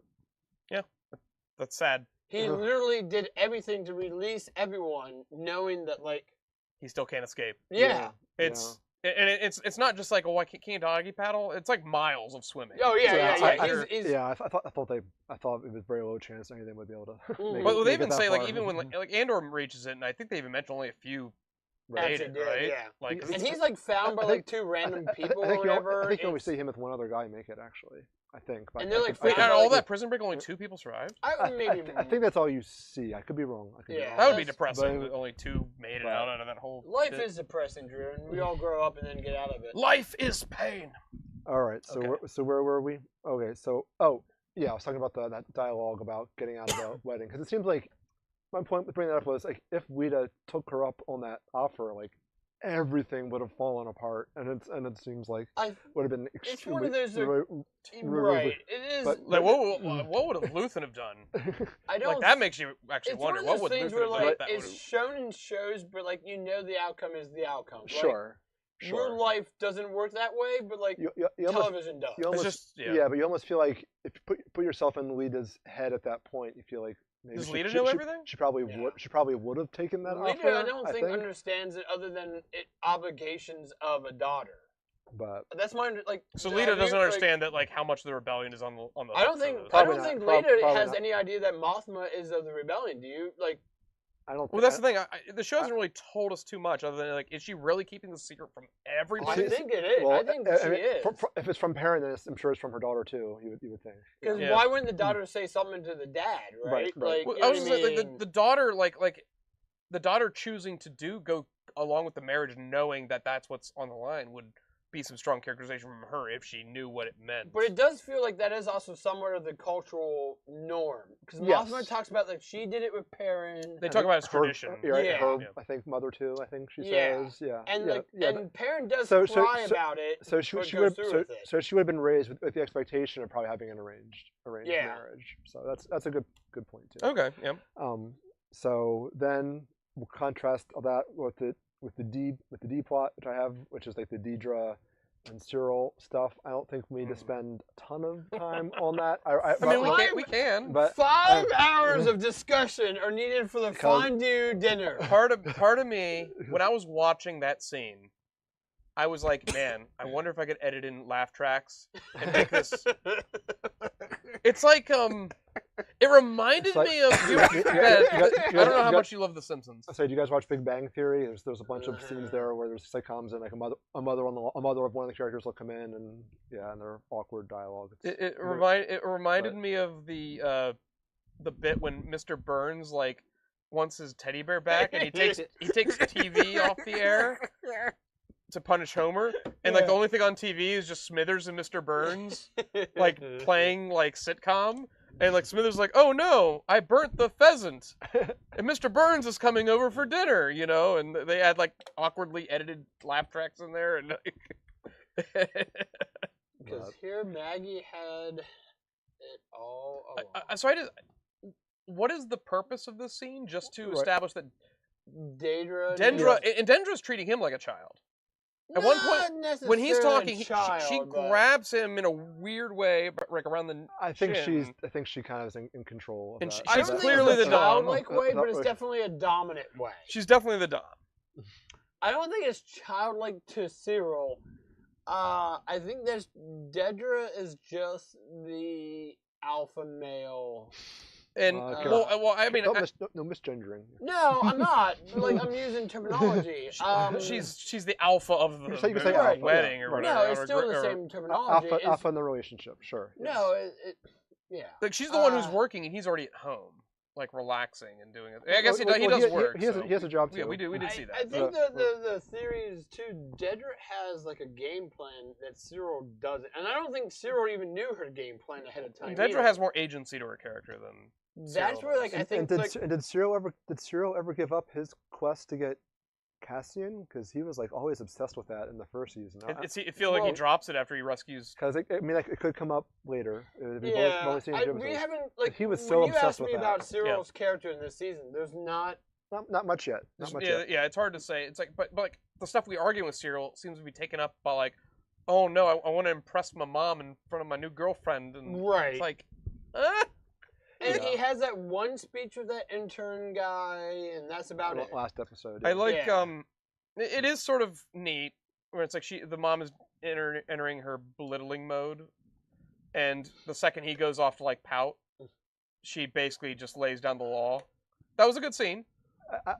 That's sad. He literally did everything to release everyone, knowing that like He still can't escape. yeah. It's and it's not just like, oh, why can't you doggy paddle? It's like miles of swimming. Oh yeah, Yeah, yeah, yeah. I- He's Yeah, I thought it was very low chance anything would be able to. Mm. make But it- they make it even that say like far. even when like Andor reaches it, and I think they even mentioned only a few Right. made Actually it, did, right? yeah. Like and he's like found by I like think- two random I people think or whatever. I think you only It's- see him with one other guy make it actually. I think. But And they're, like, I wait, found out by, of all like, that prison break, only 2 people survived. maybe I think that's all you see. I could be wrong. I could be Yeah. wrong. That would be That's- depressing. but- that only 2 made it out of that whole. life shit. is depressing, Drew, and we all grow up and then get out of it. Life is pain. All right. So Okay. where were we? Okay. So yeah, I was talking about that dialogue about getting out of the wedding because it seems like my point with bringing that up was like if Weta took her up on that offer, like everything would have fallen apart, and it seems like I would have been It's one extremely of those, Really- right? It is. but- Like what would have Luthen have done? I don't. Like that makes you actually It's wonder one what of would those Luthen things have where done. like That it's would've- shown in shows, but like you know the outcome is the outcome. Like, Sure. Your life doesn't work that way, but like You almost, television does. you almost just- yeah. yeah, but you almost feel like if you put yourself in Lita's head at that point, you feel like maybe Does she- Lita she- know she- everything? She probably Yeah. would. She probably would have taken that Lita, offer. I don't think understands it other than obligations of a daughter. But That's my like. So have Lita you, doesn't like, understand that like how much the rebellion is on the. I don't think. for I those. don't think Probably Lita not. has Probably not. any idea that Mothma is of the rebellion. Do you like? I don't. Well, that's the thing. The show hasn't really told us too much, other than like, is she really keeping the secret from I everybody? think it is. I think she is. If it's from parent, then I'm sure it's from her daughter too. You would think. Because Yeah. why wouldn't the daughter say something to the dad, right? Right, right. Like, Well, you I know was what just I like, mean? the daughter, like the daughter choosing to go along with the marriage, knowing that that's what's on the line, would be some strong characterization from her if she knew what it meant. But it does feel like that is also somewhat of the cultural norm. Because Yes. Mothma talks about like she did it with Perrin, They talk about it as Her- tradition. You're right, Yeah. her, Yeah. I think mother too. I think she Yeah. says. Yeah. and yeah, like yeah, and Perrin does so- cry so- about it. So she, but she goes would through so, with it. so she would have been raised with the expectation of probably having an arranged Yeah. marriage. So that's a good point too. Okay. Yeah. So then we'll contrast all that with the D plot, which I have, which is like the Deidre and Cyril stuff. I don't think we need to spend a ton of time on that. I mean, But- we can. But 5 hours of discussion are needed for the Because- fondue dinner. Part of me, when I was watching that scene, I was like, man, I wonder if I could edit in laugh tracks and make this. It's like it reminded It's like- me of you Ben, got- I don't know how you much you love The Simpsons. So do you guys watch Big Bang Theory? There's a bunch of scenes there where there's sitcoms and like a mother of one of the characters will come in and they're awkward dialogue. It reminded me of the bit when Mr. Burns like wants his teddy bear back and he takes TV off the air to punish Homer, and like the only thing on TV is just Smithers and Mr. Burns like playing like sitcom, and like Smithers like, oh no, I burnt the pheasant, and Mr. Burns is coming over for dinner, and they had like awkwardly edited laugh tracks in there, and Because here Maggie had it all along. what is the purpose of this scene? Just to Right. establish that Daedra. Dendra's treating him like a child. At one point, when he's talking, she grabs him in a weird way, but like around the. I think chin. she kind of is in control of And that. she- I she's don't clearly think it's the a dom. childlike way, but it's That- definitely a dominant way. She's definitely the dom. I don't think it's childlike to Cyril. I think that Daedra is just the alpha male. And Okay. well, I mean, no misgendering. No, I'm not. Like I'm using terminology. she's the alpha of the, You could say the alpha, wedding yeah, or right. whatever. No, it's still the or- same terminology. It's- Alpha in the relationship, sure. No, yeah. Like she's the one who's working and he's already at home. like relaxing and doing it. I guess he Well, does work. He has a job too. Yeah, we did see that. I think the theory is too. Dedra has like a game plan that Cyril doesn't, and I don't think Cyril even knew her game plan ahead of time. Dedra has more agency to her character than. That's where, like, I think. Did Cyril ever give up his quest to get Cassian? Because he was like always obsessed with that in the first season. It feels like he drops it after he rescues. Because it could come up later. Yeah, we haven't like. He was so obsessed with that. When you asked me about Cyril's character in this season, there's not much yet. Not much yet. Yeah, it's hard to say. It's like, but like the stuff we argue with Cyril seems to be taken up by like, oh no, I want to impress my mom in front of my new girlfriend, and right. It's like, And he has that one speech with that intern guy, and that's about it. Last episode. I like it is sort of neat where it's like the mom is entering her belittling mode, and the second he goes off to like pout, she basically just lays down the law. That was a good scene. I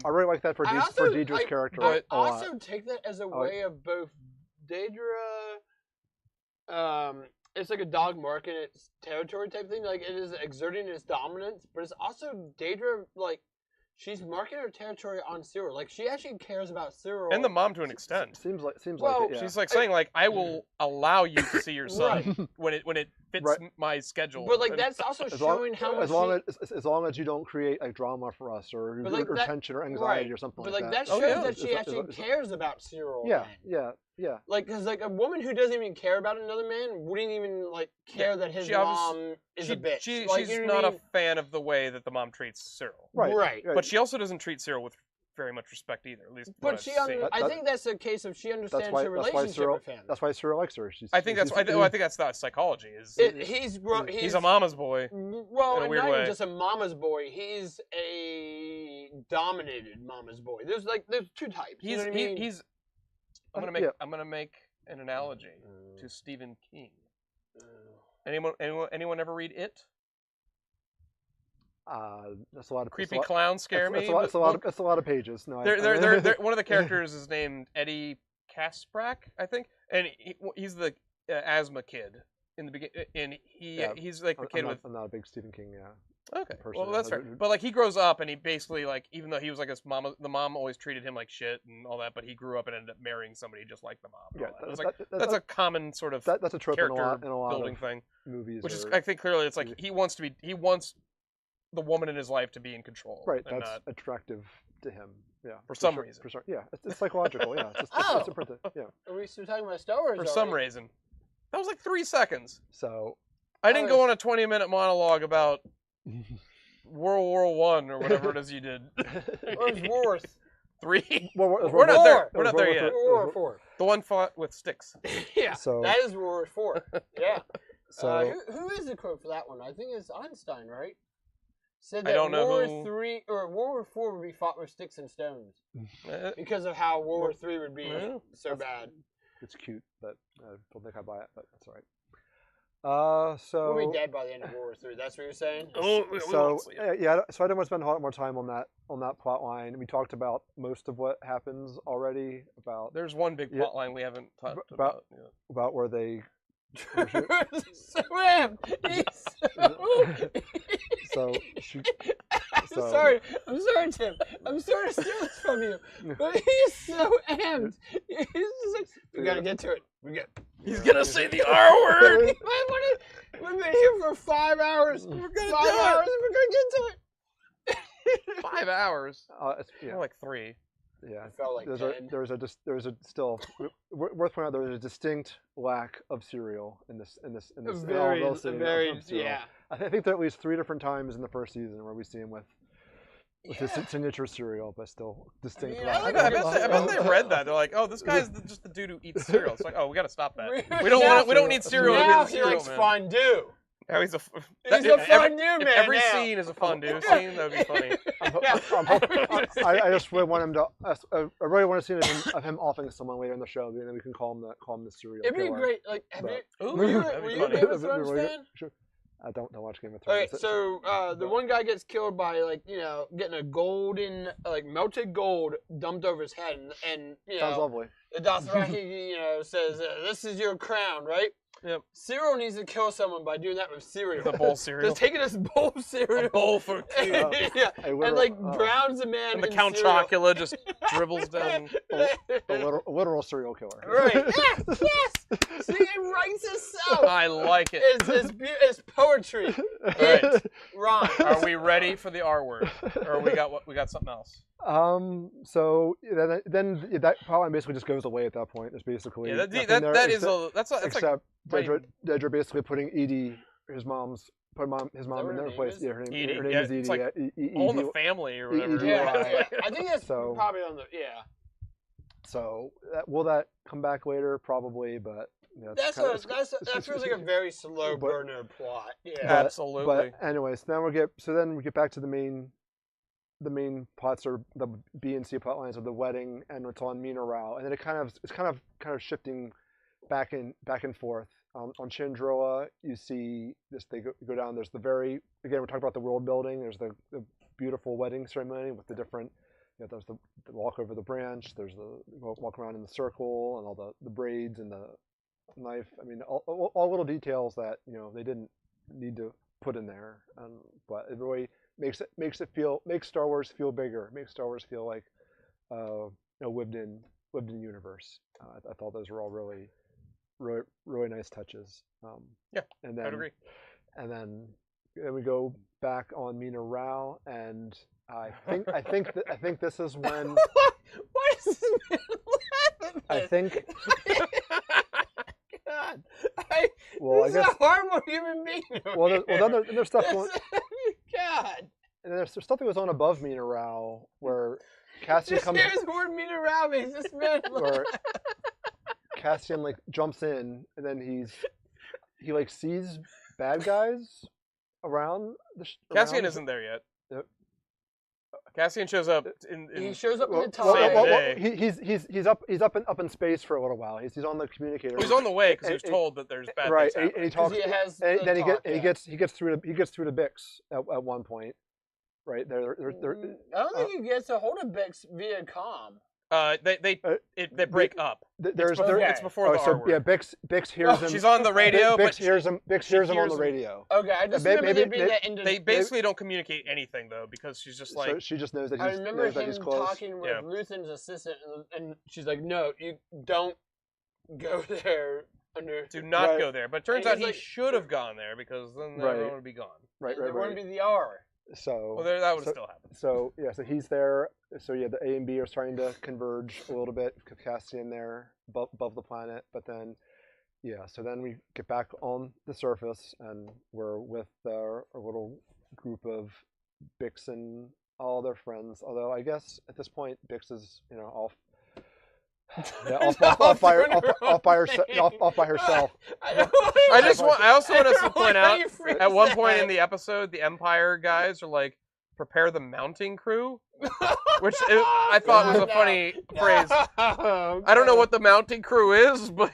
really like that for Deidre's character. I also take that as a way of both Deidre. It's like a dog marking its territory type thing. Like, it is exerting its dominance, but it's also Deidre, like, she's marking her territory on Cyril. Like, she actually cares about Cyril. And the mom to an extent. Seems like it, yeah. She's like saying, like, I will allow you to see your son when it fits my schedule. But, like, that's also showing how much as long as you don't create, like, drama for us or tension or anxiety or something like that. But, like, that shows that she actually cares about Cyril. Yeah. Like, because, like, a woman who doesn't even care about another man wouldn't even, like, care that his mom is a bitch. She's not a fan of the way that the mom treats Cyril. Right. But she also doesn't treat Cyril with very much respect either, at least. But I think that's a case of she understands her relationship with him. That's why Cyril likes her. I think that's that psychology. He's a mama's boy. Well, in a weird not way. even just a mama's boy. He's a dominated mama's boy. There's two types. I'm gonna make an analogy to Stephen King. Anyone ever read It? That's a lot of creepy clowns scare me. It's a lot of pages. No, they're one of the characters is named Eddie Kasprak, I think, and he's the asthma kid in the beginning. And he's like the kid with. I'm not a big Stephen King Okay, well that's right. But like he grows up and he basically like even though he was like his mama, the mom always treated him like shit and all that. But he grew up and ended up marrying somebody just like the mom. That's a common sort of that's a trope in a lot building of thing. Movies, which is I think clearly it's like he wants the woman in his life to be in control. Right, that's attractive to him. Yeah, for some reason. It's psychological. Yeah, it's imprinted. Yeah. Are we still talking about Star Wars? For some reason, that was like 3 seconds. So I didn't go on a 20-minute monologue about World War I or whatever it is you did. Where's War 3? We're not there. We're not there yet. War 4. The one fought with sticks. Yeah. So that is War 4. Yeah. So who is the quote for that one? I think it's Einstein, right? Said that I don't know World War III or World War 4 would be fought with sticks and stones because of how World War 3 would be so bad. It's cute, but I don't think I buy it. But that's all right. So we'll be dead by the end of World War 3. That's what you're saying. So I didn't want to spend a lot more time on that plot line. We talked about most of what happens already. There's one big plot line we haven't talked about. About where they. So I'm sorry, Tim. I'm sorry to steal this from you, but he's so amped. He's just like, we gotta get to it. He's gonna say the R word. We've been here for 5 hours. We're gonna 5 hours, and we're gonna get to it. 5 hours. More like 3. Yeah, it felt like there's a still worth pointing out. There's a distinct lack of cereal in this. Very. I think there are at least 3 different times in the first season where we see him with his signature cereal, but still distinct. I bet they read that. They're like, oh, this guy's just the dude who eats cereal. It's like, oh, we gotta stop that. We don't need cereal. Now he likes fondue. Yeah, he's a fondue man. Every scene is a fondue scene. That would be funny. I just really want him to. I really want to see of him offing someone later in the show, and then we can call him the serial killer. It'd be great. Like, were you a Game of Thrones fan? Sure. I don't watch Game of Thrones. Okay, so the one guy gets killed by getting a golden melted gold dumped over his head, and sounds lovely. The Dothraki says, "This is your crown, right?" Yep. Cyril needs to kill someone by doing that with cereal. The bowl cereal. Just taking this bowl of cereal. A bowl for two. Yeah. And like drowns a man And the in Count cereal. Chocula just dribbles down. A literal serial killer. Right. Yes. Yes. See, it writes itself. I like it. It's poetry. All right. Rhyme. Are we ready for the R word? Or we got something else? So then that plotline basically just goes away at that point. It's basically Yeah, nothing that's there that's like except right. Dedra basically putting Edie, his mom in their place. Yeah, her name Edie. is Edie. It's like yeah, all in the family or whatever. Yeah. I think that's So- probably on the So will that come back later? Probably, but that feels like a very slow burner plot. Yeah. Absolutely. But anyways, then we get back to the main plots, or the B and C plot lines of the wedding, and it's on Mina Rao, and then it's kind of shifting back and forth. On Chandroa, you see this. They go down. There's we're talking about the world building. There's the beautiful wedding ceremony with the different. There's the walk over the branch. There's the walk around in the circle, and all the braids and the knife. I mean, all little details that they didn't need to put in there, but it really makes Star Wars feel bigger. Makes Star Wars feel like a lived in universe. I thought those were all really nice touches. Yeah, and then I'd agree. And then we go back on Mina Rao, and I think this is when Why is this man laughing? I think. God, Well, this I guess. is a horrible human being. Well, there's stuff going. God. And then there's stuff that goes on above Mina Rao where Cassian Just comes. here's word Mina Rao makes this man Where Cassian jumps in, and then he sees bad guys around Cassian isn't there yet. Yep. Cassian shows up He shows up in the Same top. day. he's up in space for a little while. He's on the communicator. He's on the way because he was And- told that there's bad right, things and he happening. talks. He has And then the he talk, gets through to Bix at one point. Right there. I don't think he gets a hold of Bix via comm. They break up. It's before the Okay. R word. Yeah, Bix hears him. She's on the radio, Bix but hears him. Bix she hears him on hears the him. radio. Okay, I just Maybe- remember there being that into. they basically don't communicate anything though because she's just like So she just knows that I he's, remember knows that him he's close. talking with Yeah. Luthen's assistant, and she's like, "No, you don't go there under. do not Right. go there. But it turns And out he's he like- should have gone there because then Right. everyone would be gone. Right. There wouldn't be the R." So Well, that would so- still happen. So yeah, so he's there. So yeah, the A and B are starting to converge a little bit. Cassian there above the planet, but then so then we get back on the surface, and we're with our little group of Bix and all their friends. Although I guess at this point Bix is off. Yeah, off by herself. I also want us to point out At at one point in the episode, the Empire guys are like, "Prepare the mounting crew," which I thought was a funny phrase. I don't know what the mounting crew is, but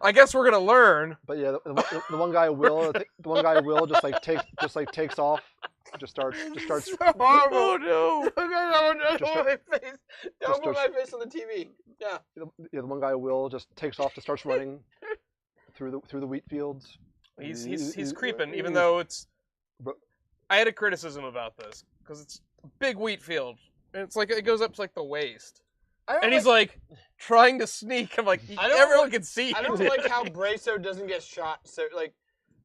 I guess we're gonna learn. But yeah, the one guy Will, takes off, just starts. Oh no! Don't Just put my face on the TV. Yeah. The one guy Will just takes off, just starts running through the wheat fields. He's creeping, even though it's. I had a criticism about this because it's a big wheat field, and it's like it goes up to like the waist, and he's like trying to sneak. I'm like, everyone can see. I don't like how Brasso doesn't get shot. So like,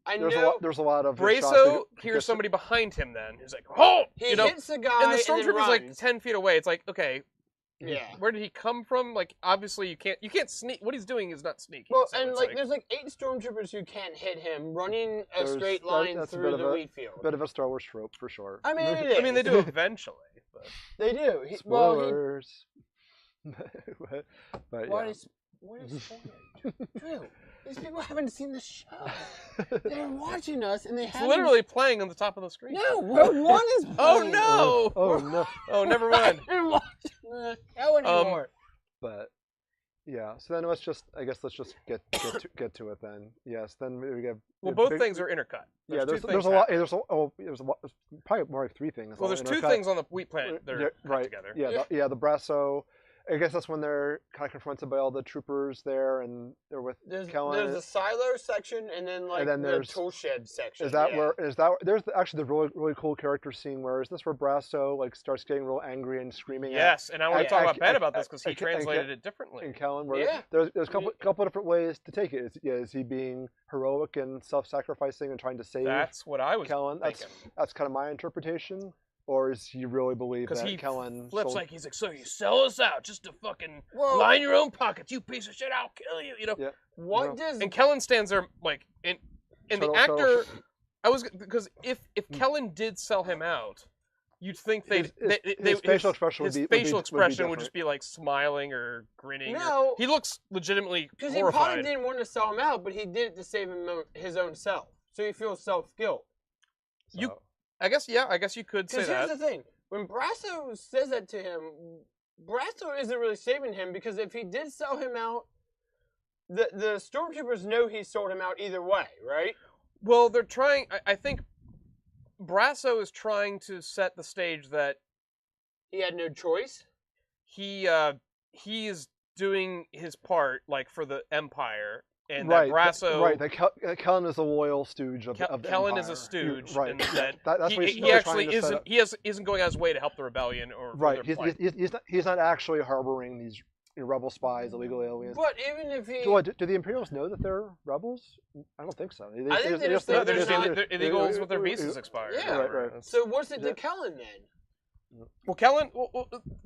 There's a lot of shots Brasso that hears somebody behind him. Then he's like, "Oh!" he hits the guy and the then stormtrooper's like runs. 10 feet away. It's like, okay, Yeah. where did he come from? Like, obviously you can't sneak. What he's doing is not sneaking. Well, so and it's there's 8 stormtroopers who can't hit him running a straight line that's a through bit the of a- wheat field. bit of a Star Wars trope for sure. I mean, it is. I mean, they do eventually. But. They do. Spoilers. But What yeah. is spoilers? Drew, these people haven't seen the show. They're watching us, and they It's haven't. literally playing on the top of the screen. No, Rogue One is playing. Oh no! Oh no. Oh, never mind. They're watching the show anymore. But yeah, so then let's just get to it then. Yes, then we get. Well, both things are intercut. Yeah, two there's things a lot. happening. There's probably more like 3 things. Well, there's 2 things on the wheat planet that are cut right together. Yeah, the Brasso, I guess that's when they're kind of confronted by all the troopers there, and they're with Kellen. There's a silo section, and then like then the there's- tool shed section. Is that yeah. where? Is that there's actually the really cool character scene where is this where Brasso like starts getting real angry and screaming Yes, and I want to Yeah. talk about Ben about this because he and- translated it differently. at Kellen? Where Yeah. there's a couple of different ways to take it. Is he being heroic and self-sacrificing and trying to save That's what I was Kellen? thinking. That's kind of my interpretation. Or is he really believe Because that he Kellen flips sold- like he's like, so you sell us out just to fucking Well, line your own pockets, you piece of shit, I'll kill you, you know? Yeah. what No. does And Kellen stands there like, and the Turtle- actor, I was, because if Kellen did sell him out, you'd think his facial expression would his be facial expression would different. just be like smiling or grinning. No. He looks legitimately because he probably horrified. didn't want to sell him out, but he did it to save his own self, so he feels self-guilt. You- So- I guess you could say Because here's that. the thing: when Brasso says that to him, Brasso isn't really saving him because if he did sell him out, the stormtroopers know he sold him out either way, right? Well, they're trying. I think Brasso is trying to set the stage that He had no choice. he is doing his part, like for the Empire, and right, that Brasso, right. That Kellen is a loyal stooge of the Kellen Empire. is a stooge, Right. and that That's he, what he they're actually trying to set isn't. up. Isn't going out of his way to help the rebellion or Right. their plight. He's not actually harboring these rebel spies, illegal aliens. But even if he, Do the Imperials know that they're rebels? I don't think so. I think they just think No, they're not- they're illegals with their visas expired. Yeah. Right. so what's it Yeah. to Kellen then? Well, Kellen.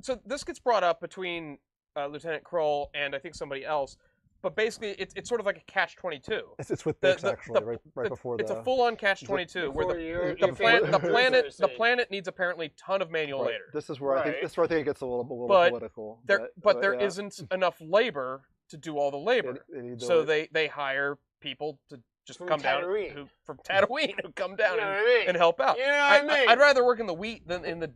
So this gets brought up between Lieutenant Kroll and I think somebody else, but basically it's sort of like a catch-22. It's with The- Bix the- actually, the- right before It's the. a full-on catch-22 where Before your the favorite planet needs apparently ton of manual Right. labor. This is where I Right. think it gets a little But political. But there yeah. isn't enough labor to do all the labor, They need so the- they hire people to just From come Tatooine. down from Tatooine who come down You know and, what I mean? and help out. You know what I mean? I'd rather work in the wheat than in the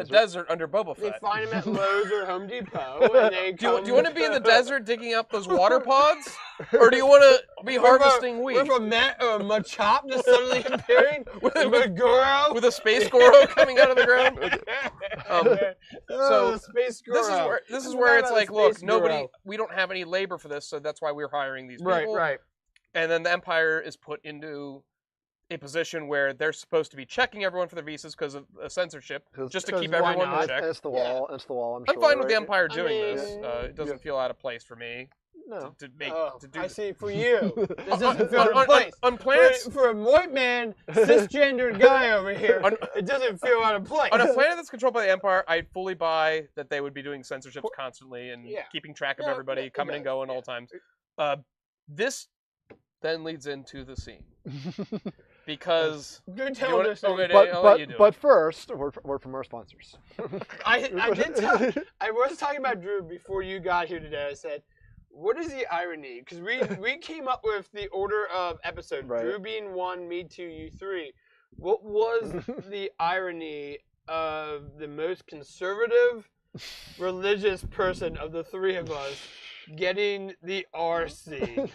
desert under Boba They Fett. find him at Lowe's or Home Depot, and they Do you want to be in the come- desert digging up those water pods, or do you want to be harvesting wheat With a Machop just suddenly appearing with a Maguro. with a space Goro coming out of the ground? So, Space This Goro. is I where forgot it's about like, look, Space nobody, Goro. we don't have any labor for this, so that's why we're hiring these people. Right. And then the Empire is put into a position where they're supposed to be checking everyone for their visas because of censorship, just to keep why everyone not? in check. It's the wall. It's the wall. I'm sure, fine with the right? Empire I doing mean, this. It doesn't feel out of place for me No. to make Oh, to do. I see. For you, this On- doesn't feel out on- of place. on planets For a white man, cisgendered guy over here, On- it doesn't feel out of place. on a planet that's controlled by the Empire, I fully buy that they would be doing censorships constantly and Yeah. keeping track of No, everybody it coming and does, going yeah. all times. This then leads into the scene because Good you wanna- tell okay, this. I'll let you do but it. first, word from our sponsors. I did tell. I was talking about Drew before you got here today. I said, "What is the irony?" Because we came up with the order of episodes. Right. Drew being 1, me 2, you 3. What was the irony of the most conservative, religious person of the three of us getting the RC?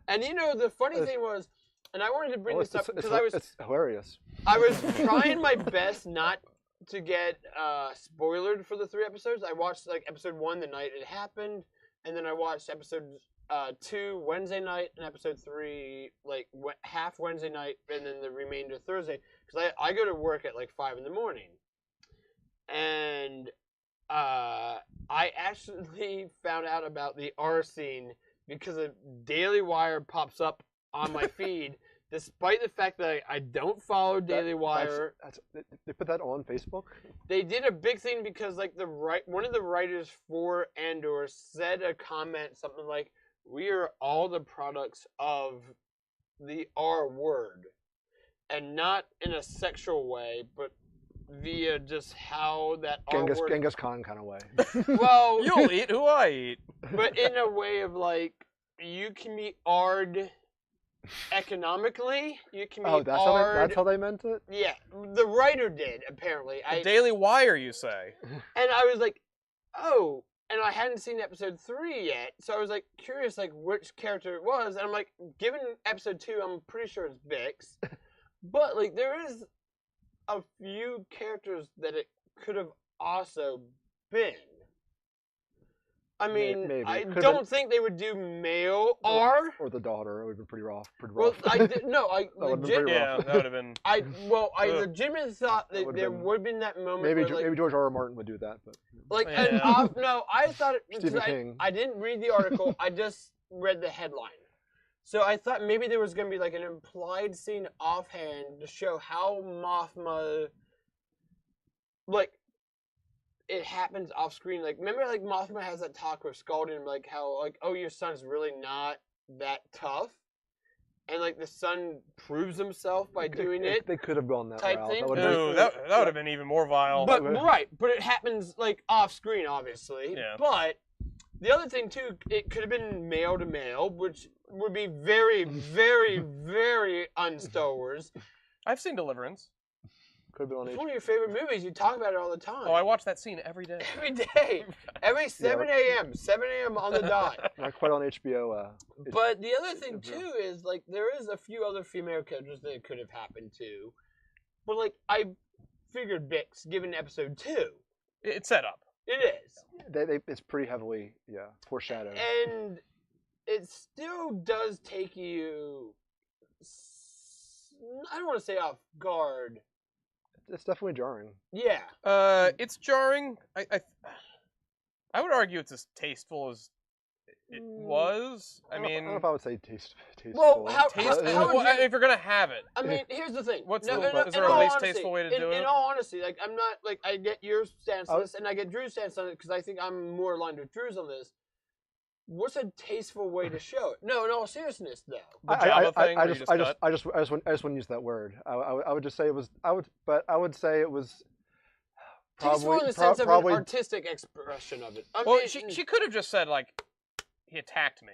And you know the funny thing was, and I wanted to bring this up because it's hilarious. I was trying my best not to get spoiled for the 3 episodes. I watched like episode 1 the night it happened, and then I watched episode 2 Wednesday night and episode 3 like half Wednesday night, and then the remainder Thursday because I go to work at like 5 in the morning, and I actually found out about the R scene because a Daily Wire pops up on my feed. Despite the fact that I don't follow Daily Wire, They put that on Facebook. they did a big thing because like one of the writers for Andor said a comment something like, "We are all the products of the R word," and not in a sexual way, but via just how that R word. Genghis Khan kind of way. Well, You'll eat who I eat. but in a way of like you can be R'd economically. You can be that's how they meant it. Yeah, the writer did apparently. The Daily Wire, you say? And I was like, oh, and I hadn't seen episode 3 yet, so I was like curious like which character it was, and I'm like, given episode 2, I'm pretty sure it's Bix, but like there is a few characters that it could have also been. I mean, Maybe. I Could've don't think they would do male R. Or the daughter. It would have been pretty rough. Well, I did, no, I would've been legit. pretty Yeah, rough. that would have been. I Ugh. legitimately thought that would've there been- would have been that moment Maybe where, like, maybe George R. R. Martin would do that, but Yeah. no, I thought it, because Stephen King. I didn't read the article. I just read the headline. So I thought maybe there was going to be like an implied scene offhand to show how Mothma, like, it happens off screen. Like, remember, like, Mothma has that talk with Scalding, like, how, like, oh, your son's really not that tough. And, like, the son proves himself by doing it. They could have gone that type route. thing. That would've been- Ooh, that would have been even more vile. But right, but it happens like off screen, obviously. Yeah. But the other thing too, it could have been male to male, which would be very, very, very un-Star Wars. I've seen Deliverance. Could have been on It's HBO. one of your favorite movies. You talk about it all the time. Oh, I watch that scene every day. Every day, every 7 a.m. 7 a.m. on the dot. Not quite on HBO. But the other thing too is like there is a few other female characters that it could have happened to, but like I figured Bix, given episode 2, It's set up. it is. It's pretty heavily foreshadowed. And it still does take you, I don't want to say off guard. It's definitely jarring. Yeah. It's jarring. I would argue it's as tasteful as it was. I I don't mean, know if I would say tasteful. Well, how taste, would well, you- if you're gonna have it, I mean, here's the thing. What's No, the- no, is there in a all least honesty- tasteful way to do in it? all honesty, like I'm not like I get your stance on this, and I get Drew's stance on it because I think I'm more aligned with Drew's on this. What's a tasteful way to show it? No, in all seriousness, though. the Java thing I where you just cut. wouldn't use that word. I would just say it was. I would say it was. Tasteful in the sense of an artistic expression of it. I Well, mean, she could have just said like, he attacked me.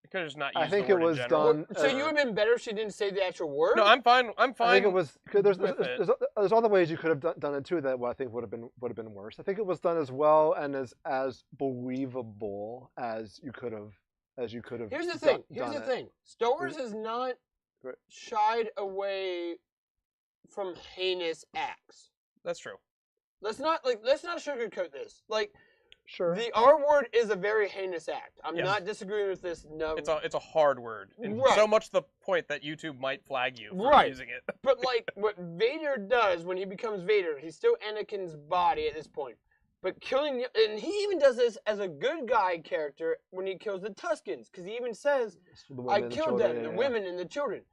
She could have just not used I think the it word was in general. done. so you would have been better if she didn't say the actual word? No, I'm fine. I'm fine. I think it was. Cause with it. there's other ways you could have done it too that I think would have been worse. I think it was done as well and as believable as you could have. Here's the thing. Here's the thing. Star Wars has not Right. shied away from heinous acts. That's true. Let's not sugarcoat this. Like Sure. the R word is a very heinous act. I'm Yes. not disagreeing with this. No, It's a hard word. And Right. so much to the point that YouTube might flag you for Right. using it. but like what Vader does when he becomes Vader, he's still Anakin's body at this point. But killing, and he even does this as a good guy character when he kills the Tuskens, because he even says, "I killed them, the women and the children."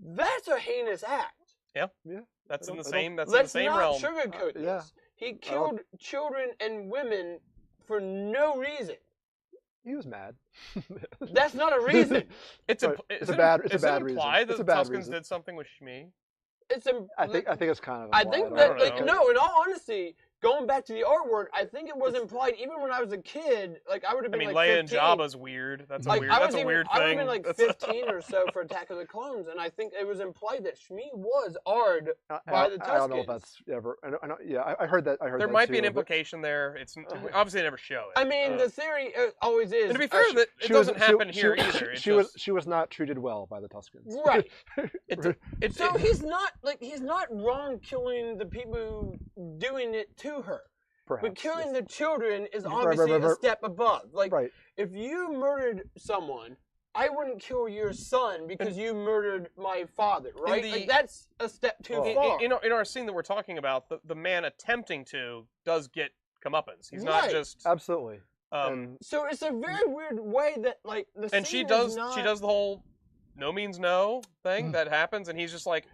That's a heinous act. That's in the I don't- same. That's Let's in the same not realm. sugarcoat this. Yeah. He killed children and women for no reason. He was mad. That's not a reason. It's Right. a It's a bad reason. implied that It's a the bad Tuskens reason. did something with Shmi. It's a. I think it's kind of. I think implied. that, don't like, know. no, in all honesty, going back to the R word, I think it was implied even when I was a kid. Like, I would have I been mean, like Leia and 15. Jabba's weird. That's a Like, weird. I That's was a even, weird I would thing. have been like That's- 15 or so for Attack of the Clones, and I think it was implied that Shmi was Ard by the Tuskens. I don't know if that's ever. I heard that. There that might be too, an but- implication there. It's obviously they never show it. I mean, the theory always is. And to be fair, that it doesn't happen here either. It She just- was not treated well by the Tuskens. Right. It's So he's not wrong killing the people doing it to her. Perhaps, But killing yes. the children is Right, obviously right, a right. step above. Like, Right. if you murdered someone, I wouldn't kill your son because you murdered my father, right? the- Like, that's a step too far. in our scene that we're talking about, the man attempting to does get comeuppance. He's not Right. just. Absolutely. So it's a very weird way that, like, the And scene she does. is not... She does the whole no means no thing Mm. that happens, and he's just like.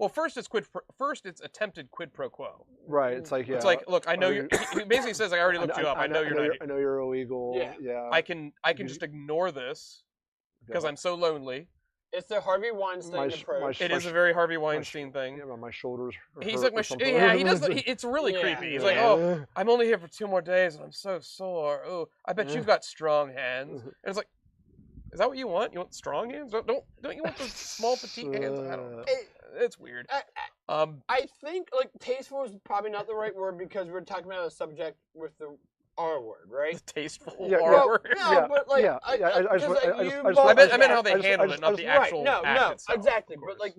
Well, first it's attempted quid pro quo. Right. It's like It's like, look, I know I you're. mean- He basically says, I already looked you up. I know you're not. I know you're illegal. Yeah. Yeah. I can just ignore this because I'm so lonely. It's the Harvey Weinstein approach. It is a very Harvey Weinstein thing. Yeah, my shoulders. He's hurt like, or something. yeah, he does. It's really Yeah, creepy. He's yeah. like, oh, I'm only here for 2 more days and I'm so sore. Oh, I bet Yeah. you've got strong hands. And it's like, is that what you want? You want strong hands? Don't you want the small petite hands? I don't know. It's weird. I think, like, tasteful is probably not the right word because we're talking about a subject with the R word, right? Tasteful Yeah, R yeah. word. No, Yeah, but like, yeah, yeah, I just- because, like, I just- you I just- balked I meant how at they I just- handled I it, not just- the that. actual Right, act no, itself. exactly. of But course. like,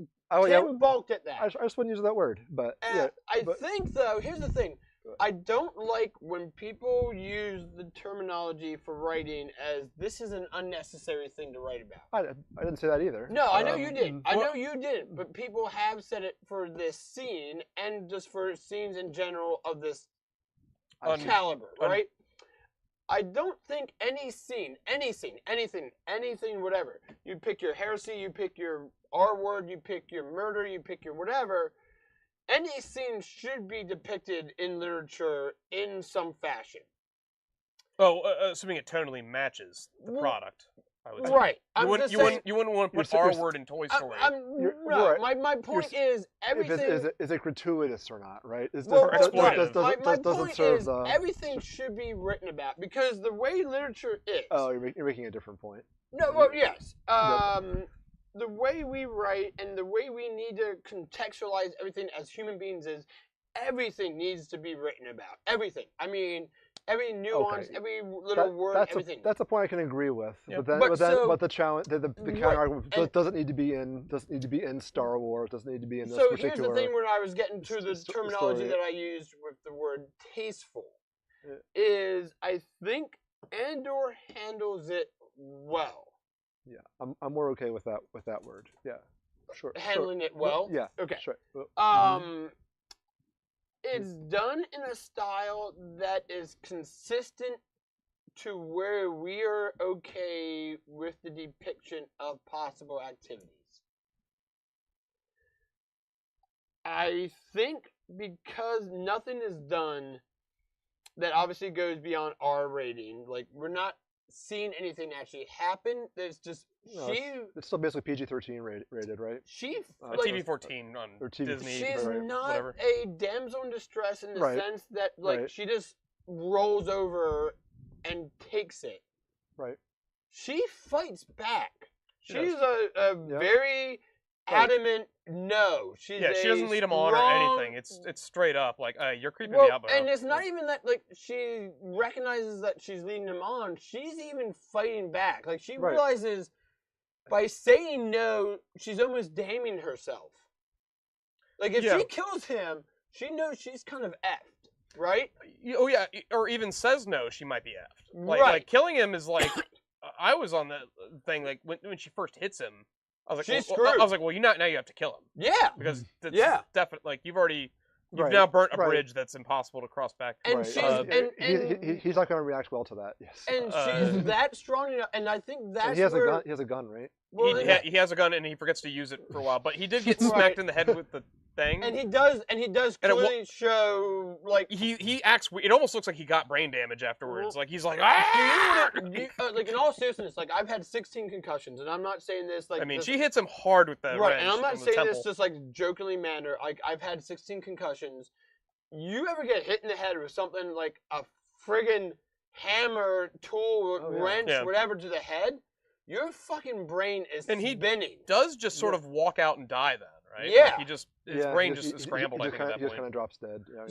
Tim balked at that. I just wouldn't use that word, but yeah. I but- think though, here's the thing: I don't like when people use the terminology for writing as this is an unnecessary thing to write about. I didn't say that either. No, I know you did. I well- know you did. But people have said it for this scene and just for scenes in general of this caliber, right? I don't think any scene, anything, whatever. You pick your heresy, you pick your R word, you pick your murder, you pick your whatever. Any scene should be depicted in literature in some fashion. Oh, assuming it tonally matches the product, I would say. Right. You wouldn't want to put R word in Toy Story. My point is everything. Is it gratuitous or not? Right? My point is everything should be written about because the way literature is. Oh, you're making a different point. No, well, yes. The way we write and the way we need to contextualize everything as human beings is everything needs to be written about. Everything. I mean, every nuance, every little word, everything. That's a point I can agree with. Yeah. But the challenge, the counter argument doesn't need to be in Star Wars. Doesn't need to be in this particular. So here's the thing: when I was getting to the terminology that I used with the word tasteful, is I think Andor handles it well. Yeah, I'm more okay with that word. Yeah, sure. Handling it well. Yeah. Okay. Sure. It's done in a style that is consistent to where we are okay with the depiction of possible activities. I think because nothing is done that obviously goes beyond R rating, like we're not seeing anything actually happen. There's just it's still basically PG-13 rated, right? TV-14 on Disney. She's not whatever. a damsel in distress in the sense that she just rolls over and takes it. Right. She fights back. She's a very adamant no. She doesn't lead him on or anything. It's straight up like, you're creeping me out, bro. And it's not even that like she recognizes that she's leading him on. She's even fighting back. Like she realizes by saying no, she's almost damning herself. Like if she kills him, she knows she's kind of effed, right? Oh yeah, or even says no, she might be effed. Like killing him is like, I was on the thing like when she first hits him. I was like, well, now you have to kill him. Yeah. Because it's definitely like you've now burnt a bridge that's impossible to cross back. And he's not going to react well to that. Yes. And she's that strong enough, and I think that's he has a gun. He has a gun, right? Well, he has a gun, and he forgets to use it for a while. But he did get smacked in the head with the thing. And he does clearly show like he acts. It almost looks like he got brain damage afterwards. Like he's like, like in all seriousness, like I've had 16 concussions, and I'm not saying this like. I mean, she hits him hard with the wrench and I'm not saying temple. this just like jokingly manner. Like I've had 16 concussions. You ever get hit in the head with something like a friggin' hammer, tool, wrench, whatever to the head? Your fucking brain is spinning. He does just sort of walk out and die then, right? Yeah. Like his brain just is scrambled. He just kind of drops dead. Yeah,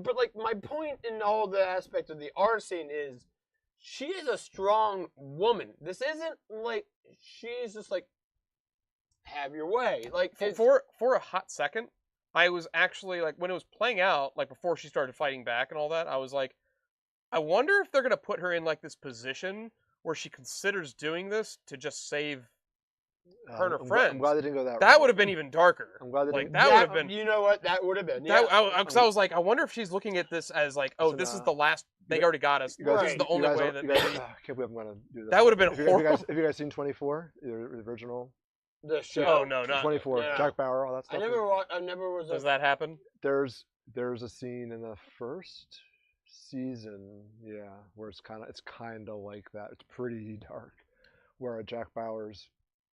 but my point in all the aspect of the R scene is, she is a strong woman. This isn't like she's just like, have your way. Like for a hot second, I was actually like, when it was playing out, like before she started fighting back and all that, I was like, I wonder if they're gonna put her in like this position where she considers doing this to just save her and her friends. I'm glad they didn't go that route. That would have been even darker. I'm glad they like didn't. That would have been. You know what? That would have been. Because I was like, I wonder if she's looking at this as like, oh, this is the last. They already got us. This is the only way that. I can't believe I'm gonna do this. That would have been horrible. Have you guys seen 24? The original. The show. Oh no, not 24. Yeah. Jack Bauer, all that stuff. I never was. Does that happen? There's a scene in the first season, where it's kind of like that. It's pretty dark, where Jack Bauer's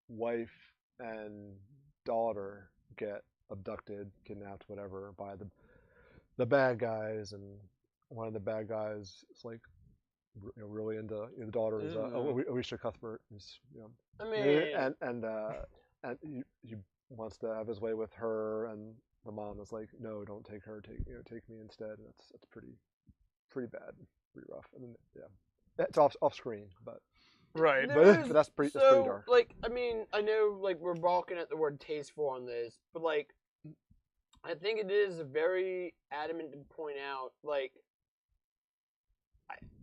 wife and daughter get abducted, kidnapped, whatever, by the bad guys, and one of the bad guys is like really into the daughter is Alicia Cuthbert is I mean, and he wants to have his way with her, and the mom is like, no, don't take her, take me instead. And it's pretty bad, pretty rough. I mean, it's off screen, but right. But that's pretty dark. Like, I mean, I know like we're balking at the word tasteful on this, but like I think it is very adamant to point out, like,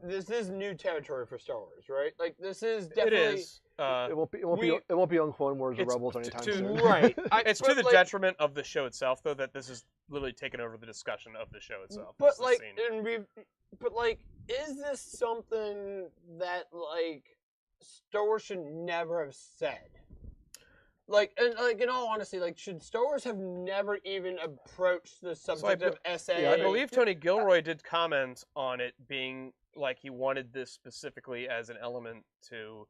this is new territory for Star Wars, right? Like, this is definitely... It is. It won't be on Clone Wars or Rebels anytime soon. Right. It's to the detriment of the show itself, though, that this is literally taken over the discussion of the show itself. But like, is this something that like Star Wars should never have said? Like, in all honesty, like, should Star Wars have never even approached the subject of SA? Yeah, I believe Tony Gilroy did comment on it being like he wanted this specifically as an element to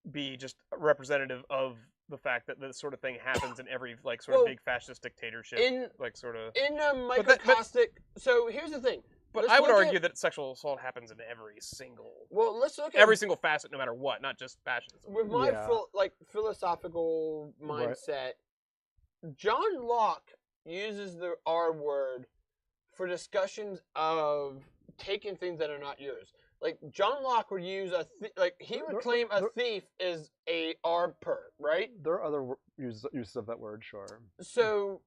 be just representative of the fact that this sort of thing happens in every like sort of big fascist dictatorship, like sort of in a microcosmic. So here's the thing. But I would argue that sexual assault happens in every single. Well, let's look at every single facet, no matter what, not just fascism. With my philosophical mindset, John Locke uses the R word for discussions of taking things that are not yours. Like John Locke would use he would claim a thief is a R per, right? There are other uses of that word, sure. So.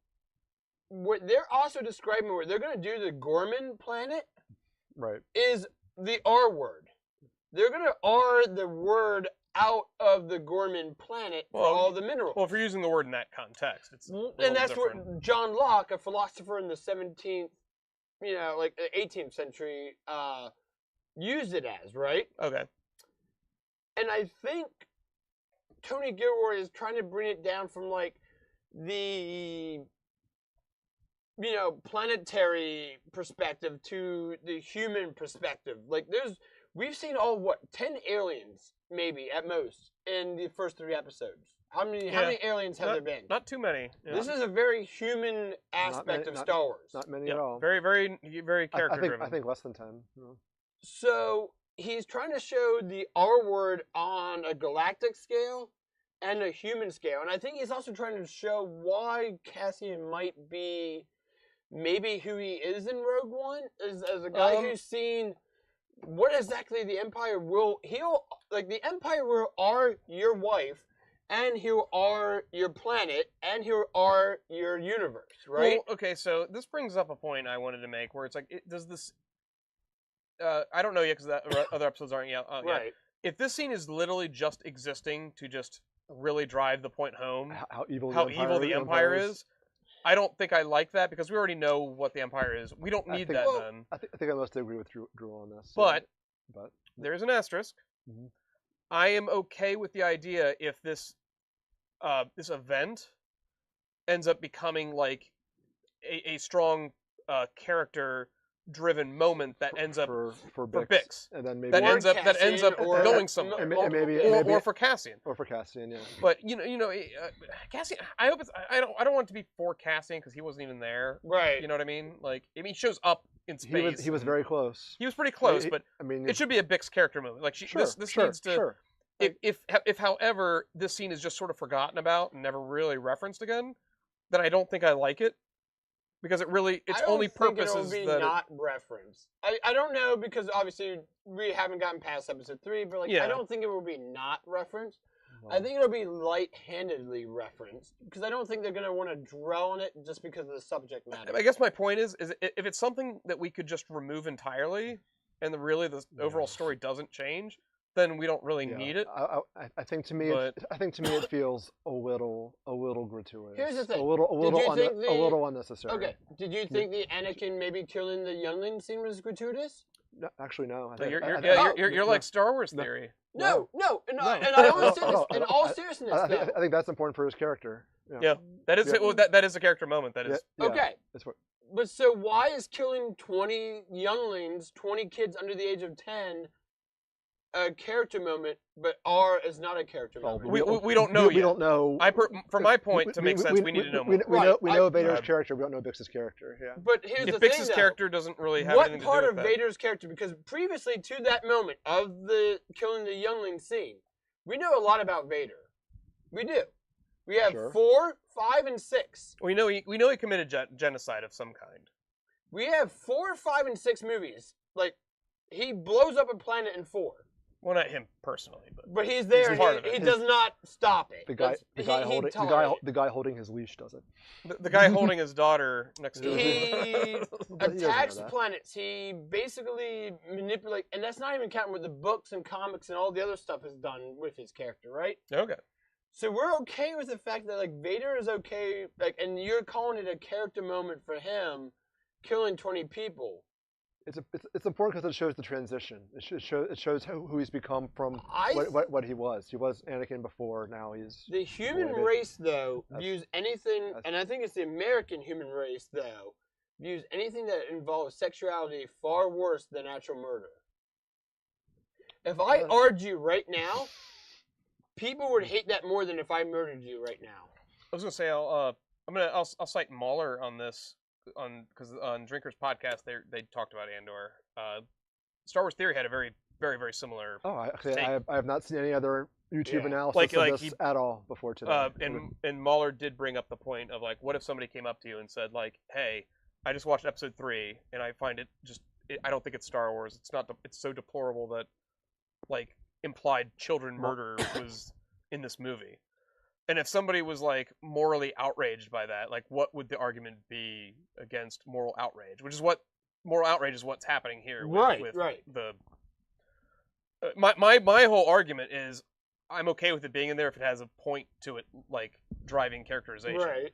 What they're also describing, what they're going to do to the Gorman planet, right, is the R word. They're going to R the word out of the Gorman planet for all the minerals. Well, if you're using the word in that context, it's and that's different. What John Locke, a philosopher in the 17th, 18th century, used it as, right? Okay. And I think Tony Gilroy is trying to bring it down from like the planetary perspective to the human perspective. Like we've seen 10 aliens maybe at most in the first 3 episodes. How many aliens have there been? Not too many. Yeah. This is a very human aspect of Star Wars. Not many at all. Very, very, very character driven. I think less than 10. Yeah. So he's trying to show the R word on a galactic scale and a human scale. And I think he's also trying to show why Cassian might be maybe who he is in Rogue One, as a guy who's seen what exactly the Empire will... the Empire will R your wife, and he'll R your planet, and he'll R your universe, right? Well, okay, so this brings up a point I wanted to make, where it's like, does this... I don't know yet, because other episodes aren't yet. Right. If this scene is literally just existing to just really drive the point home, how evil the Empire is, I don't think I like that, because we already know what the Empire is. We don't need that then. I think I must agree with Drew on this. But there's an asterisk. Mm-hmm. I am okay with the idea if this event ends up becoming like a strong character-driven moment that ends up for Bix, and then maybe that ends up going somewhere, or for Cassian, yeah. But Cassian. I hope it's. I don't want it to be for Cassian, because he wasn't even there. Right. You know what I mean? Like, he shows up in space. He was very close. He was pretty close, but it should be a Bix character moment. Like this needs to. Sure. If however this scene is just sort of forgotten about and never really referenced again, then I don't think I like it. Because its only purpose is that not referenced. I don't know, because obviously we haven't gotten past episode 3, but I don't think it will be not referenced. I think it'll be light-handedly referenced, because I don't think they're going to want to dwell on it just because of the subject matter. I guess my point is if it's something that we could just remove entirely, and the overall story doesn't change, then we don't really need it. I think to me, it feels a little gratuitous. Here's the thing. A little unnecessary. Okay. Did you think the Anakin maybe killing the youngling scene was gratuitous? No, actually, no. You're like Star Wars theory. No. And I always say this in all seriousness. I think that's important for his character. Yeah, that is that is a character moment. That is okay. That's what. But so why is killing 20 younglings, 20 kids under the age of 10? A character moment, but R is not a character moment. We don't know yet. We don't know. From my point, to make sense, we need to know more. We know Vader's character. We don't know Bix's character. Yeah. But here's the thing, Bix's character doesn't really have anything to do with what part that. of Vader's character? Because previously to that moment of the killing the youngling scene, we know a lot about Vader. We do. We have 4, 5, and 6. We know he committed genocide of some kind. We have 4, 5, and 6 movies. Like, he blows up a planet in 4. Well, not him personally, but But he's there. part And of it. he does not stop it. The guy holding his leash doesn't. the guy holding his daughter next to He him. But he doesn't know attacks that. planets. He basically manipulates, and that's not even counting what the books and comics and all the other stuff has done with his character, right? Okay. So we're okay with the fact that like Vader is okay, like, and you're calling it a character moment for him, killing 20 people. It's important because it shows the transition. It shows who he's become from I what he was. He was Anakin before. Now he's The human David. race, though, That's- views anything, that's- and I think it's the American human race, though, views anything that involves sexuality far worse than actual murder. If I argued you right now, people would hate that more than if I murdered you right now. I was gonna say I'll cite Mahler on this because on Drinkers podcast they talked about Andor. Star Wars Theory had a very very similar. I take. have not seen any other YouTube Yeah. analysis Like of this he- at all before today. And Mahler did bring up the point of like, what if somebody came up to you and said like, "Hey, I just watched episode 3 and I find I don't think it's Star Wars. It's so deplorable that like implied children murder was in this movie." And if somebody was like morally outraged by that, like what would the argument be against moral outrage? Which is what moral outrage is what's happening here with Right. the my whole argument is I'm okay with it being in there if it has a point to it, like driving characterization. Right.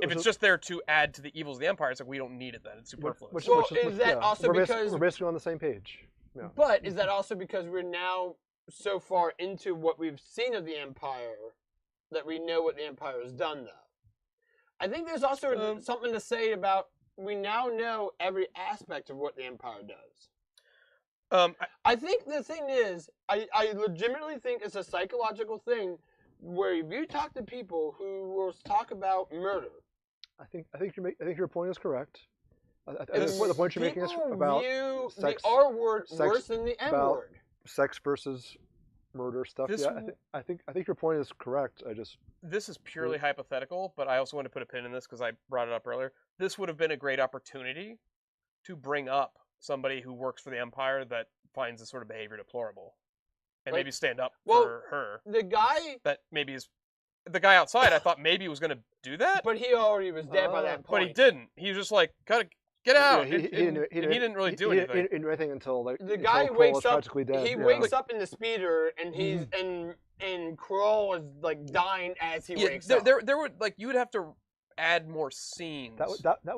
If it's just there to add to the evils of the Empire, it's like we don't need it then. It's superfluous. We're basically on the same page. Yeah. But is that also because we're now so far into what we've seen of the Empire that we know what the Empire has done, though? I think there's also something to say about we now know every aspect of what the Empire does. I think the thing is, I legitimately think it's a psychological thing where if you talk to people who will talk about murder, I think your point is correct. I think the point you're making is about view sex, the R word sex, worse than the M about word. sex versus murder stuff. This Yeah, I think your point is correct. This is purely hypothetical, but I also want to put a pin in this because I brought it up earlier. This would have been a great opportunity to bring up somebody who works for the Empire that finds this sort of behavior deplorable, and Like, maybe stand up well, for her. The guy, That maybe is the guy outside. I thought maybe he was going to do that, but he already was dead by that point. but he didn't. He was just like, "Gotta get out." He didn't really do anything. He didn't do anything until The guy Kroll wakes was up. tragically dead. He yeah. wakes up in the speeder, and he's and Kroll is like dying as he wakes up. There would like you would have to add more scenes. That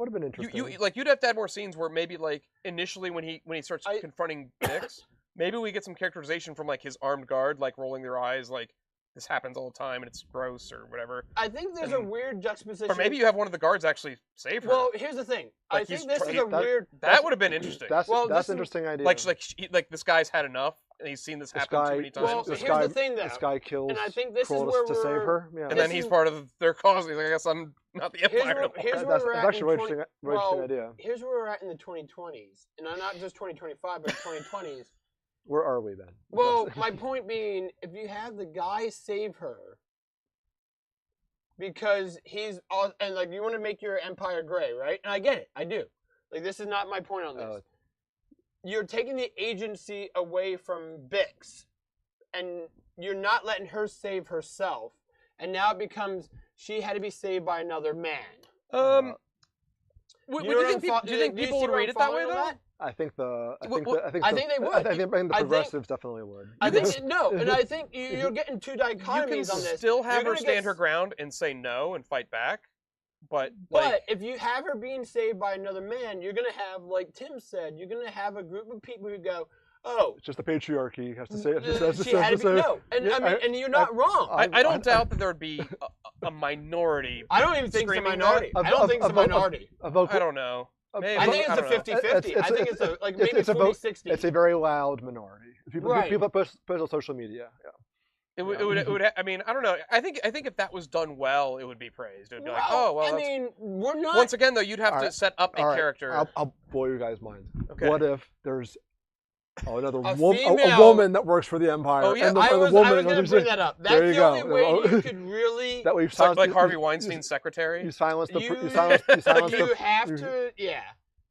would have been interesting. You'd have to add more scenes where maybe like initially when he starts confronting Bix, maybe we get some characterization from like his armed guard like rolling their eyes like this happens all the time and it's gross or whatever. I think there's a weird juxtaposition. Or maybe you have one of the guards actually save her. Well, here's the thing. Like I think this is a weird. That would have been interesting. That's Well, an this is- interesting idea. Like this guy's had enough and he's seen this happen too many times. Well, this here's guy, the thing, though. This guy kills And I think this is Kroll where to save we're- her. Yeah. and then he's part of their cause. He's like, I guess I'm not the Empire. no more. Here's where that's we're at actually in a very interesting idea. Here's where we're at in the 2020s, and not just 2025, but 2020s. Where are we then? Well, my point being, if you have the guy save her because he's all, and like you want to make your Empire gray, right? And I get it, I do. Like this is not my point on this. You're taking the agency away from Bix, and you're not letting her save herself, and now it becomes she had to be saved by another man. Do you think people would read it that way though? I think the I think they would. I think the progressives definitely would. I think no, and I think you're getting two dichotomies You can on this. still have You're her gonna stand get- her ground and say no and fight back, but if you have her being saved by another man, you're gonna have, like Tim said, you're gonna have a group of people who go, "Oh, It's just the patriarchy. You have to say it. she had to be no," and I mean, and you're not wrong. I don't doubt that there would be a minority. I don't even think it's a screaming minority. that. I don't think it's a minority. A vocal, I don't know. Maybe. I think it's I a don't know. 50-50. I think it's a like maybe it's a vote. 40-60. It's a very loud minority. People post on social media. Yeah. It would. I mean, I don't know. I think if that was done well, it would be praised. It would be like, Well, oh well. I that's- mean, we're not. Once again, though, you'd have to Alright, set up a All right, character. I'll blow you guys' minds. Okay. What if there's another A a female- woman that works for the Empire? Oh, yeah, and I was woman going to bring that up. That's There you the go. only way you could really. that way you It's like, silence Harvey Weinstein's secretary. You silence the. You- You silence. You silence You the. have to, yeah.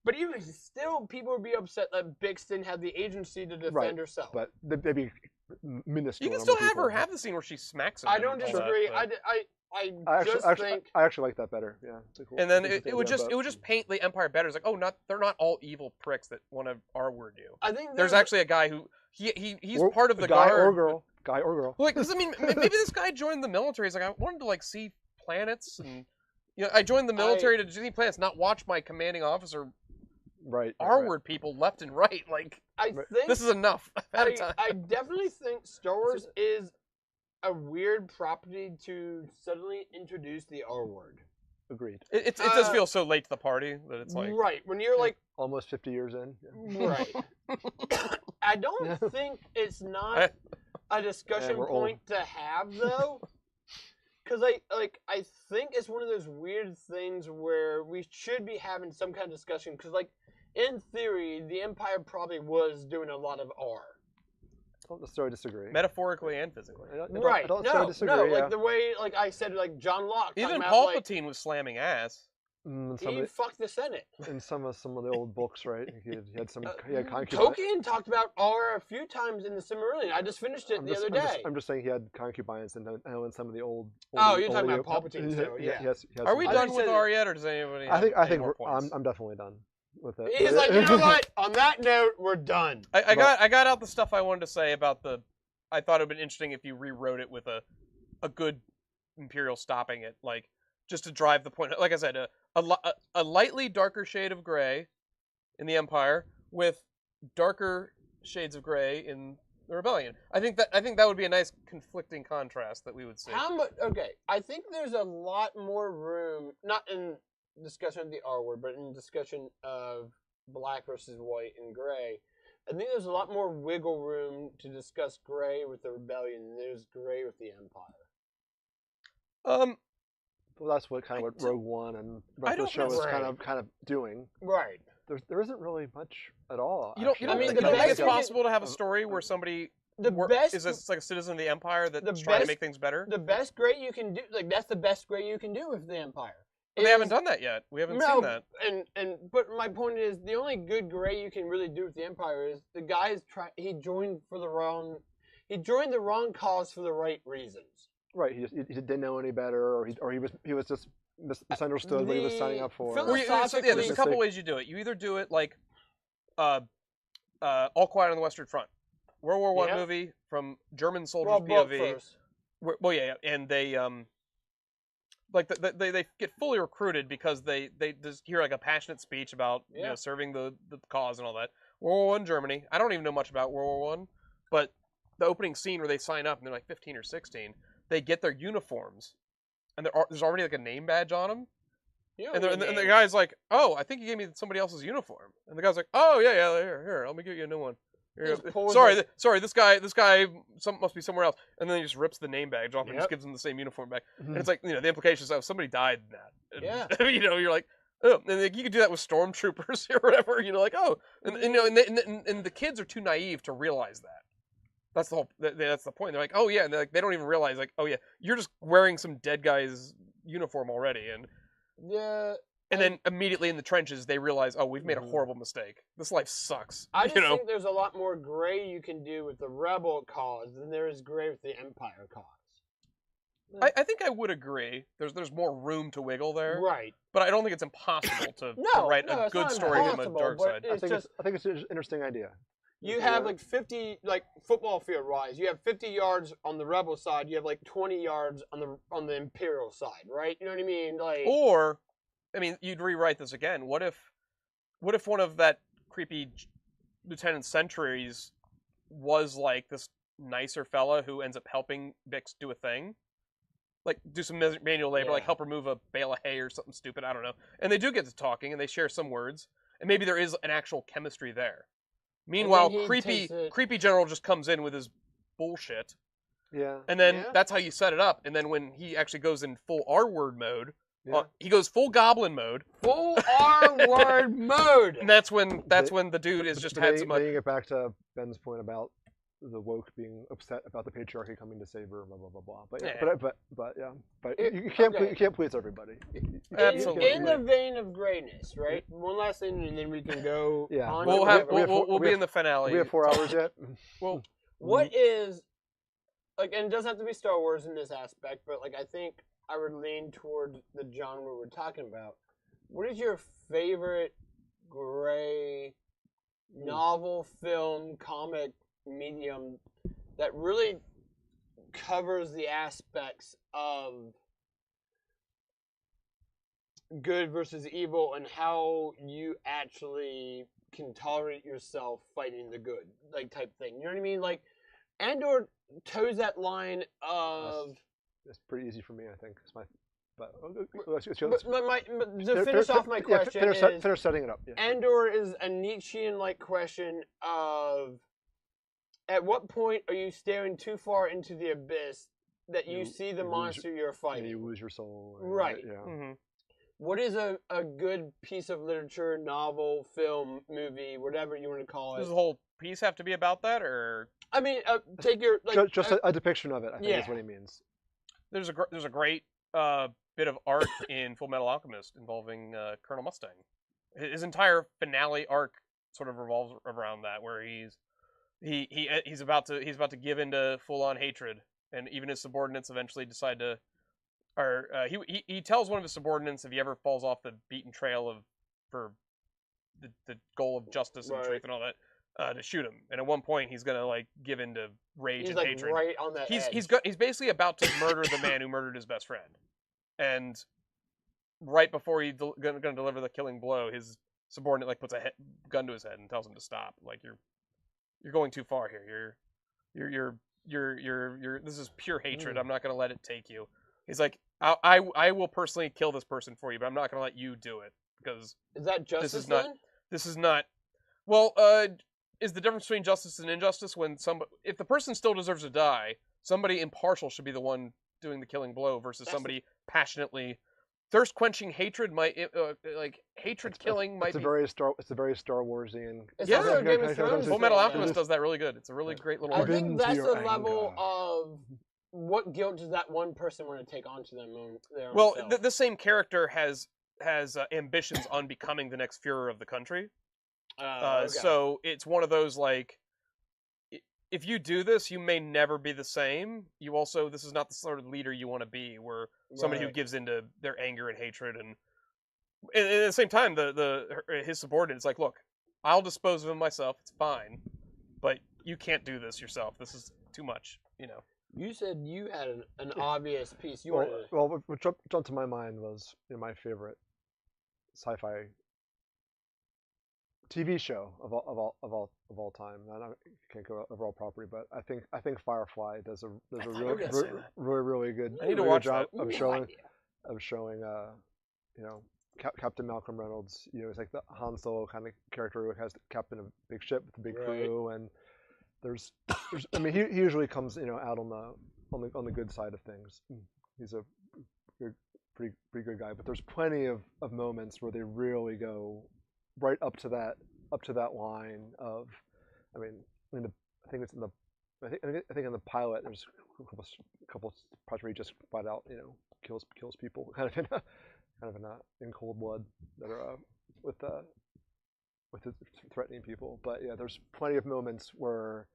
But even still, people would be upset that Bix didn't have the agency to defend herself. But they'd be minuscule. You can number still of have people. her have the scene where she smacks him. I and don't all disagree. that, I actually like that better. Yeah. It's a cool, and then interesting it would idea, just paint the Empire better. It's like, oh, they're not all evil pricks that want to R-word you. I think There's actually a guy who he's part of the guy guard. or girl. Guy or girl. Like, 'cause, I mean, maybe this guy joined the military. He's like, I wanted to like see planets, and I joined the military to see planets, not watch my commanding officer R-word people left and right. Like, I think this is enough. I definitely think Star Wars is a weird property to suddenly introduce the R word. Agreed. It does feel so late to the party that it's like right when you're like almost 50 years in. Yeah. Right. I don't think it's not a discussion point to have though, because I think it's one of those weird things where we should be having some kind of discussion. Because like in theory, the Empire probably was doing a lot of R. I don't necessarily disagree. Metaphorically and physically. I don't necessarily disagree. Like the way like I said, like John Locke. Even about, Palpatine was slamming ass. He fucked the Senate. In some of the old books, right? He had concubines. Tolkien talked about R a few times in the Silmarillion. I just finished it the other day. I'm just saying he had concubines, and I know in some of the old. Oh, you're talking about Palpatine too, yeah. Are we done with R yet, or does anybody? I think I'm definitely done with it. He's like, you know what? On that note, we're done. I got out the stuff I wanted to say about the. I thought it'd been interesting if you rewrote it with a good Imperial stopping it, like just to drive the point. Like I said, a lightly darker shade of gray in the Empire with darker shades of gray in the Rebellion. I think that would be a nice conflicting contrast that we would see. How much? Okay, I think there's a lot more room, not in discussion of the R word, but in discussion of black versus white and gray. I think there's a lot more wiggle room to discuss gray with the Rebellion than there's gray with the Empire. Well, that's what Rogue One and the show is kind of doing. Right. There isn't really much at all. You don't think it's possible to have a story where somebody is like a citizen of the Empire that's trying to make things better? The best gray you can do, like that's the best gray you can do with the Empire. But they haven't done that yet. We haven't seen that. But my point is, the only good gray you can really do with the Empire is the guy's he joined the wrong cause for the right reasons. Right. He didn't know any better, or he was just misunderstood what he was signing up for. There's a couple ways you do it. You either do it like All Quiet on the Western Front, World War I movie from German soldiers' POV. And they they get fully recruited because they just hear like a passionate speech about serving the cause and all that. World War I Germany. I don't even know much about World War I, but the opening scene where they sign up and they're like 15 or 16, they get their uniforms, and there's already like a name badge on them. Yeah, and the guy's like, "Oh, I think you gave me somebody else's uniform." And the guy's like, "Oh yeah, here, let me get you a new one." Sorry, this guy must be somewhere else. And then he just rips the name badge off and just gives him the same uniform back. Mm-hmm. And it's like, the implications of somebody died in that. And, you're like, oh, and like, you could do that with stormtroopers or whatever. Like, oh, and the kids are too naive to realize that. That's the whole. That's the point. They're like, oh yeah, and they don't even realize like, oh yeah, you're just wearing some dead guy's uniform already, and And then immediately in the trenches, they realize, oh, we've made a horrible mistake. This life sucks. I just think there's a lot more gray you can do with the rebel cause than there is gray with the Empire cause. I think I would agree. There's more room to wiggle there. Right. But I don't think it's impossible to write a good story from a dark side. I think it's an interesting idea. You have like 50, like football field wise, you have 50 yards on the rebel side. You have like 20 yards on the Imperial side, right? You know what I mean? Like. Or, I mean, you'd rewrite this again. What if one of that creepy Lieutenant Sentries was like this nicer fella who ends up helping Bix do a thing? Like, do some manual labor, like help remove a bale of hay or something stupid, I don't know. And they do get to talking, and they share some words. And maybe there is an actual chemistry there. Meanwhile, creepy General just comes in with his bullshit. Yeah. And then that's how you set it up. And then when he actually goes in full R-word mode, he goes full goblin mode. Full R-word mode! And that's when the dude is just had some... Bringing it back to Ben's point about the woke being upset about the patriarchy coming to save her, blah blah blah blah. But yeah, Yeah. but It- you can't okay. you can't please everybody. Absolutely. In the vein of grayness, right? One last thing, and then we can go. Yeah. on We'll to have whatever. we'll be in the finale. We have 4 hours yet. Well, What is like, and it doesn't have to be Star Wars in this aspect, but like I think I would lean towards the genre we're talking about. What is your favorite gray novel, film, comic medium that really covers the aspects of good versus evil and how you actually can tolerate yourself fighting the good, like type thing. You know what I mean? Like, Andor toes that line of. It's pretty easy for me, I think. It's my, but To finish off my question is, finish setting it up. Yeah. Andor is a Nietzschean-like question of, at what point are you staring too far into the abyss that you see the monster you're And fighting? you lose your soul. Right. Yeah. hmm What is a good piece of literature, novel, film, movie, whatever you want to call it? Does the whole piece have to be about that, or I mean, take your like, Just a depiction of it, I think yeah. is what he means. there's a great bit of art in Full Metal Alchemist involving Colonel Mustang. His entire finale arc sort of revolves around that, where he's about to give into full on hatred, and even his subordinates eventually decide to. Or he tells one of his subordinates, if he ever falls off the beaten trail for the goal of justice and Right. truth and all that, to shoot him. And at one point, he's gonna like give into rage he's and like hatred. right on that edge. He's basically about to murder the man who murdered his best friend. And right before he's gonna deliver the killing blow, his subordinate like puts a gun to his head and tells him to stop. Like you're going too far here. You're this is pure hatred. I'm not gonna let it take you. He's like, I will personally kill this person for you, but I'm not going to let you do it, because Is that justice is not- then? this is not. Well, is the difference between justice and injustice when if the person still deserves to die, somebody impartial should be the one doing the killing blow versus somebody passionately thirst quenching hatred might like hatred killing might It's be. a very Star Warsian. It's Yeah. also a Game of Thrones. Full Metal thing, Alchemist yeah. does that really good. It's a really great little. I arc. think Into that's your the level anger. of what guilt does that one person want to take onto them own, their own Well, self? the same character has ambitions on becoming the next Führer of the country. Okay. So it's one of those like, if you do this, you may never be the same. You also, this is not the sort of leader you want to be, where somebody who Right. gives into their anger and hatred, and at the same time, his subordinate is like, look, I'll dispose of him myself. It's fine, but you can't do this yourself. This is too much, you know. You said you had an obvious piece. You Well, wanted to... well, what jumped to my mind was my favorite sci-fi TV show of all time. I can't go overall property, but I think Firefly does a thought you really were gonna say that. really good. I need to really watch good job that. of No showing idea. Captain Malcolm Reynolds. It's like the Han Solo kind of character who has the captain of a big ship with a big Right. crew, and there's I mean he usually comes out on the good side of things. He's a pretty good guy, but there's plenty of moments where they really go right up to that line of, I think it's in the I think in the pilot there's a couple parts where he just flat out kills people kind of in cold blood that are with threatening people. But yeah, there's plenty of moments where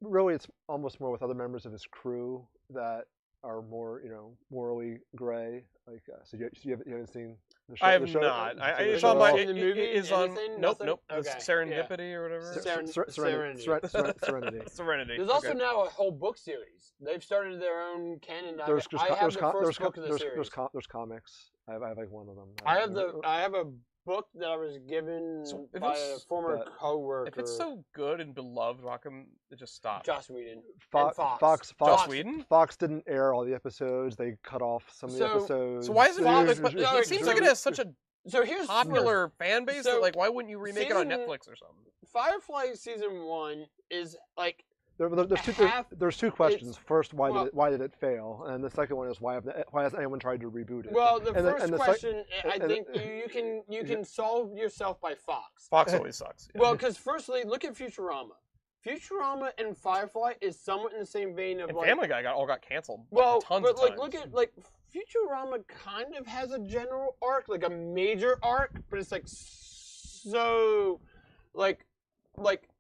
really it's almost more with other members of his crew that are more morally gray. Like so you haven't seen the show? I have the show? not. It's show on at my. all? The movie, Is on. anything? Nope. Nothing? Nope. The Okay, Serendipity or whatever. Serenity. Serenity. There's also Okay. now a whole book series. They've started their own canon. I There's have the first book of the series. there's comics. I have like one of them. I have a book that I was given So if by a it's- former but- coworker. If it's so good and beloved, how come it just stopped? Joss Whedon. Fox. and Fox. Joss Whedon? Fox didn't air all the episodes. They cut off some of the So- episodes. So why is it? Fox- But no, it seems like it has such a So here's popular fan base So, that like, why wouldn't you remake it on season- Netflix or something? Firefly season 1 is like There's two questions. First, why well- did it fail? And the second one is why has anyone tried to reboot it? well, the And first and question I and- think you can solve yourself by Fox. Fox always sucks. Yeah. Well, because firstly, look at Futurama. Futurama and Firefly is somewhat in the same vein of And like Family Guy got canceled. well, tons but of like times. look at like Futurama kind of has a general arc, like a major arc, but it's like so like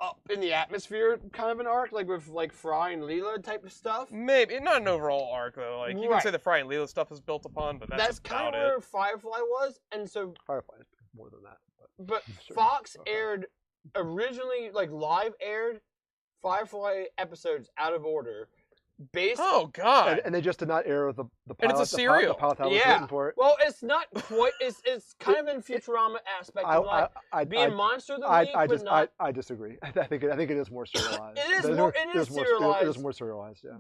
up in the atmosphere kind of an arc, like with like Fry and Leela type of stuff. Maybe not an overall arc though. Like you can Right. say the Fry and Leela stuff is built upon, but that's kind about of it. where Firefly was, and so Firefly is more than that. but Sure. Fox Okay. aired originally like live aired Firefly episodes out of order, based. Oh God! And they just did not air the pilot. And it's a serial. The pilot that was Yeah. written for it. Well, it's not quite. It's kind of in Futurama aspect of like being Monster of the Week, but not. I disagree. I think it is more serialized. It is There's more- no- it there's is more- serialized. It is more serialized. Yeah.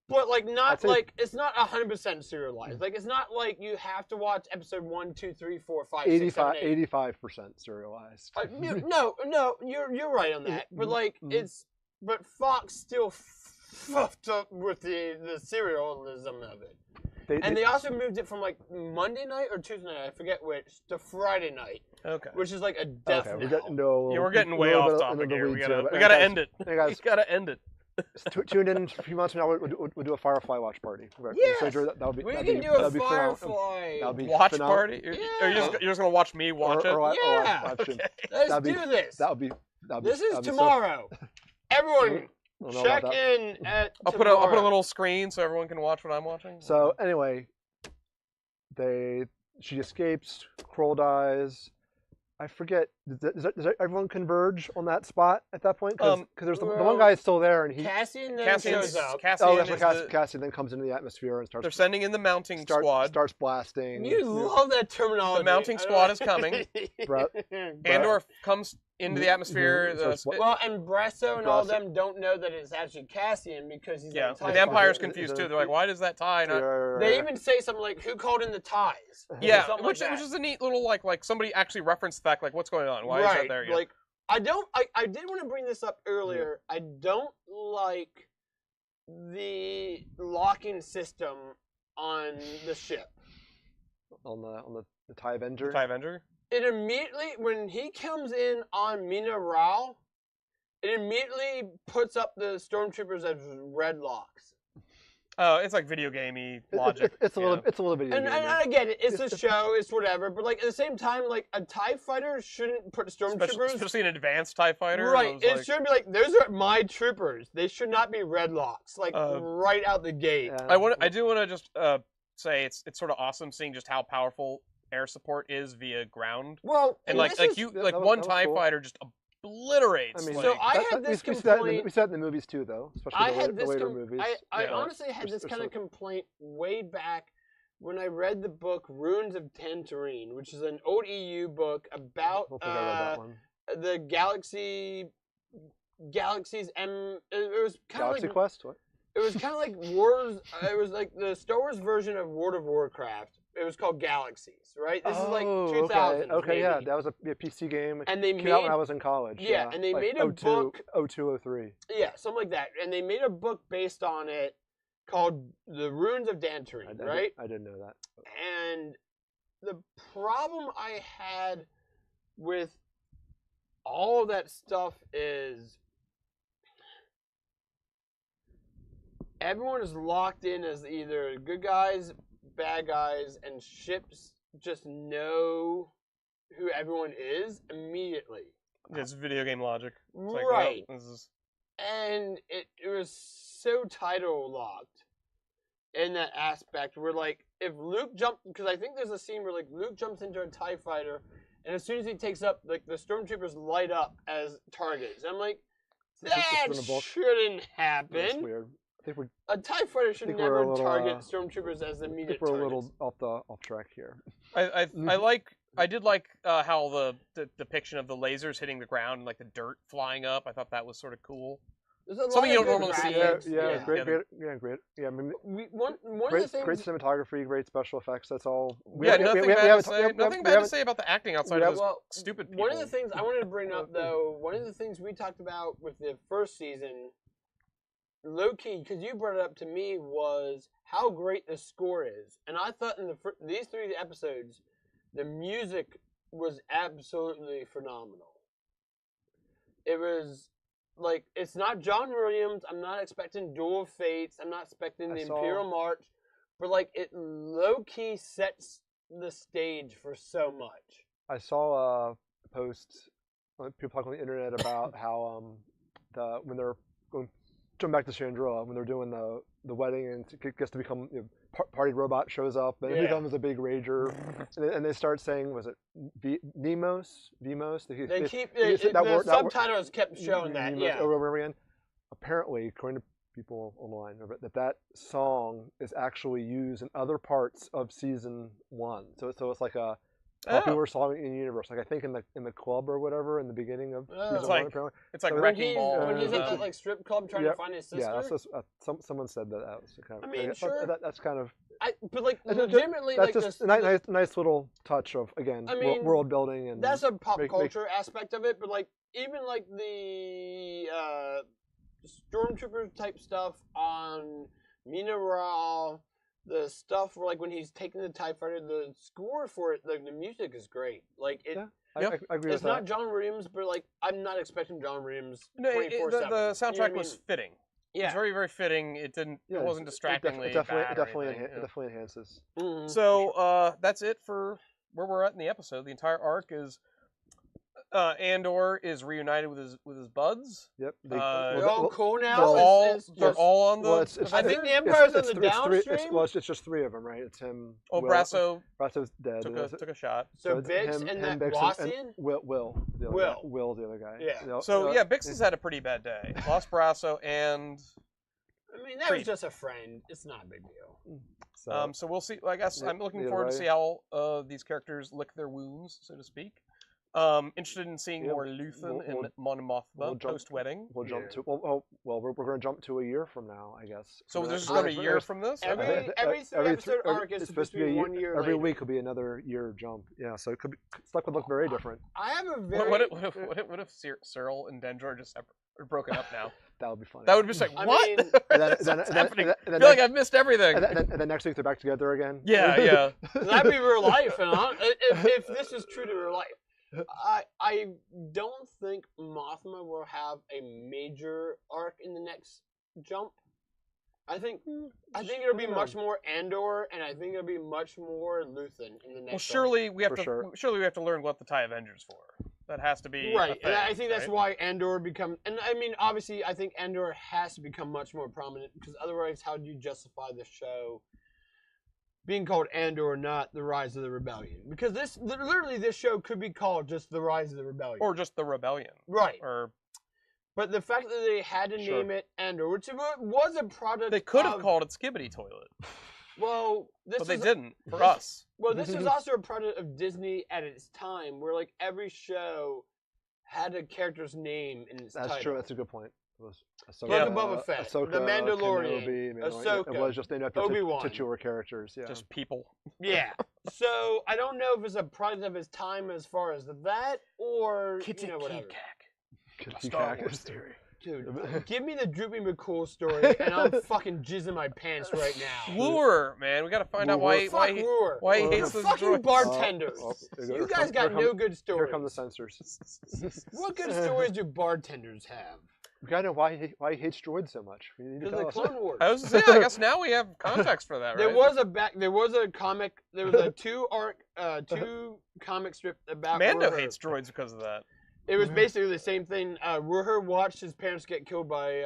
But like not I'd say- like it's not 100% serialized. Like it's not like you have to watch episode 1, 2, 3, 4, 5, 6, 7, 8. 85% serialized. No, you're right on that. But like but Fox still fucked up with the serialism of it. They also moved it from like Monday night or Tuesday night, I forget which, to Friday night, Okay. which is like a Okay, definite. we're getting no. Yeah, we're getting way off topic here. We gotta guys, end it. Hey guys, We gotta end it. tune in a few months from now. We'll do a Firefly watch party. Yes! That would be. We that'd can be- do a that'd be phenomenal. Firefly. That'd be Watch phenomenal. party? Are you Yeah. you're just gonna watch me watch it? Yeah. live stream. Let's that'd be- do this. That would be. This is that'd be so- tomorrow. Everyone, I don't know check about that. in at I'll put a tomorrow. little screen so everyone can watch what I'm watching. So anyway, she escapes. Kroll dies. I forget. Does everyone converge on that spot at that point? Because there's the one guy is still there, and he. Cassian then Cassian's- shows up. Cassian Oh, that's is right. the- Cassian then comes into the atmosphere and They're starts. sending in the mounting squad. Starts blasting. You love that terminology. The mounting squad is coming. Brett- Andor comes into the atmosphere. Well, and Bresso and all of Bresso. them don't know that it's actually Cassian because he's yeah, on the TIE Empire's fighter. confused too. They're like, why does that tie not? They even say something like, "Who called in the ties?" Yeah, Something which like that. is a neat little like somebody actually referenced the fact like what's going on? Why is that there yet? Like, I did want to bring this up earlier. I don't like the locking system on the ship. on the TIE Avenger. TIE Avenger. It immediately, when he comes in on Mina Rao, it immediately puts up the stormtroopers as red locks. Oh, it's like video gamey logic. It's a yeah. little video. And I get it. It's a show. It's whatever. But like at the same time, like a TIE fighter shouldn't put stormtroopers. Especially an advanced TIE fighter. Right. Those, It should be like those are my troopers. They should not be red locks. Like right out the gate. I do want to just say it's sort of awesome seeing just how powerful air support is via ground. Well, And this like is- you that like was- one that was TIE cool. fighter just obliterates. I mean, like, So I had this we see that complaint. in the movies too, though, especially I the had this. later movies. I Yeah. honestly had this There's kind of some- complaint way back when I read the book Ruins of Tantarine, which is an old EU book I about don't think I read that one. the galaxies. It was kind of Galaxy like Quest. What? it was kind of like Wars. It was like the Star Wars version of World of Warcraft. It was called Galaxies, right? This is like 2000. Okay, yeah, that was a PC game. And they Came out when I made was in college. Yeah, and they like made a 02, book. 02, 03. Yeah, something like that. And they made a book based on it called The Ruins of Tantarine, right? I didn't know that. And the problem I had with all of that stuff is everyone is locked in as either good guys, bad guys, and ships just know who everyone is immediately. it's video game logic. It's like, Right. well, this is And it was so title locked in that aspect where like if Luke jumped, because I think there's a scene where like Luke jumps into a TIE fighter and as soon as he takes up, like the stormtroopers light up as targets. I'm like, It's that been a book. shouldn't That's happen. weird. I think we're, A TIE fighter should think we're never a little, target stormtroopers as I immediate think we're a targets. little off track here. I did like how the depiction of the lasers hitting the ground and like the dirt flying up. I thought that was sort of cool. There's a lot something of you don't good normally see. graphics. Yeah, great. Yeah. I mean, One of great, the things great cinematography, great special effects. That's all. Nothing bad to say about the acting outside of those well, stupid people. one of the things I wanted to bring up, though, one of the things we talked about with the first season, low key, because you brought it up to me, was how great the score is. And I thought in these 3 episodes, the music was absolutely phenomenal. It was like it's not John Williams. I'm not expecting Duel of Fates. I'm not expecting the Imperial March, but like it low key sets the stage for so much. I saw a post, people talking on the internet about how when they're going jump back to Chandrilla, when they're doing the wedding and it gets to become party robot shows up and it becomes a big rager, and they start saying, was it Vemos? They keep the subtitles kept showing that over and over again. Apparently, according to people online, that song is actually used in other parts of season 1. So it's like a popular song in universe. Like I think in the club or whatever in the beginning of season 1. Apparently. It's like Wrecking Ball. When he's at that like strip club trying to find his sister. Yeah, that's someone said that was kind of. I mean, sure. That's kind of. But like legitimately, that's like just a nice little touch of world building and. That's a pop culture aspect of it, but like even like the Stormtrooper type stuff on Mineral. The stuff where, like, when he's taking the TIE Fighter, the score for it, the music is great. Like, I agree with that. It's not John Williams, but, like, I'm not expecting John Williams 24/7. The soundtrack was fitting. Yeah. It was very, very fitting. It wasn't distractingly bad. It definitely enhances. Mm-hmm. So, that's it for where we're at in the episode. The entire arc is... Andor is reunited with his buds. Yep. They're all cool now. They're all on the. Well, I think the Empire's on the downstream. It's just 3 of them, right? It's him. Oh, Brasso's dead. Took a shot. So Bix and that Wassian? Will, the other guy. Yeah. So Bix has had a pretty bad day. Lost Brasso and. I mean, that was just a friend. It's not a big deal. So we'll see. I guess I'm looking forward to see how these characters lick their wounds, so to speak. Interested in seeing more Luthen and Mon Mothma post-wedding. We'll jump to we're going to jump to a year from now, I guess. So there's just going to be a year from this. Every episode arc is supposed to be 1 year. Every week will be another year jump. Yeah, so it could be stuff would look very different. I have a very. What if Cyril and Dendro are just broken up now? That would be funny. That would be like, what? What's happening? I feel like I've missed everything. And then next week they're back together again. Yeah. That'd be real life, if this is true to real life. I don't think Mothma will have a major arc in the next jump. I think it'll be much more Andor, and I think it'll be much more Luthen in the next. Well, surely we have to learn what the TIE Avengers for. That has to be right, and I think that's why Andor becomes. And I mean, obviously, I think Andor has to become much more prominent because otherwise, how do you justify the show being called Andor, not The Rise of the Rebellion? Because this show could be called just The Rise of the Rebellion. Or just The Rebellion. Right. But the fact that they had to name it Andor, which was a product They could have called it Skibbity Toilet. Well, they didn't, for us. Well, this is also a product of Disney at its time, where like every show had a character's name in its title. That's true. That's a good point. Like Boba Fett, Ahsoka, The Mandalorian, Kenobi, Ahsoka, it was just named after Obi-Wan. titular characters. Yeah. Just people. Yeah. So I don't know if it's a product of his time as far as that, or whatever. Star Wars theory. Dude, give me the Droopy McCool story, and I'll fucking jizz in my pants right now. Lure, man, we gotta find out why he hates those fucking droids. Bartenders. You guys got no good stories. Here come the censors. What good stories do bartenders have? We gotta know why he hates droids so much. Because of the Clone Wars. I guess now we have context for that, right? There was a two comic strip about Mando hates droids because of that. It was basically the same thing. Ruher watched his parents get killed by.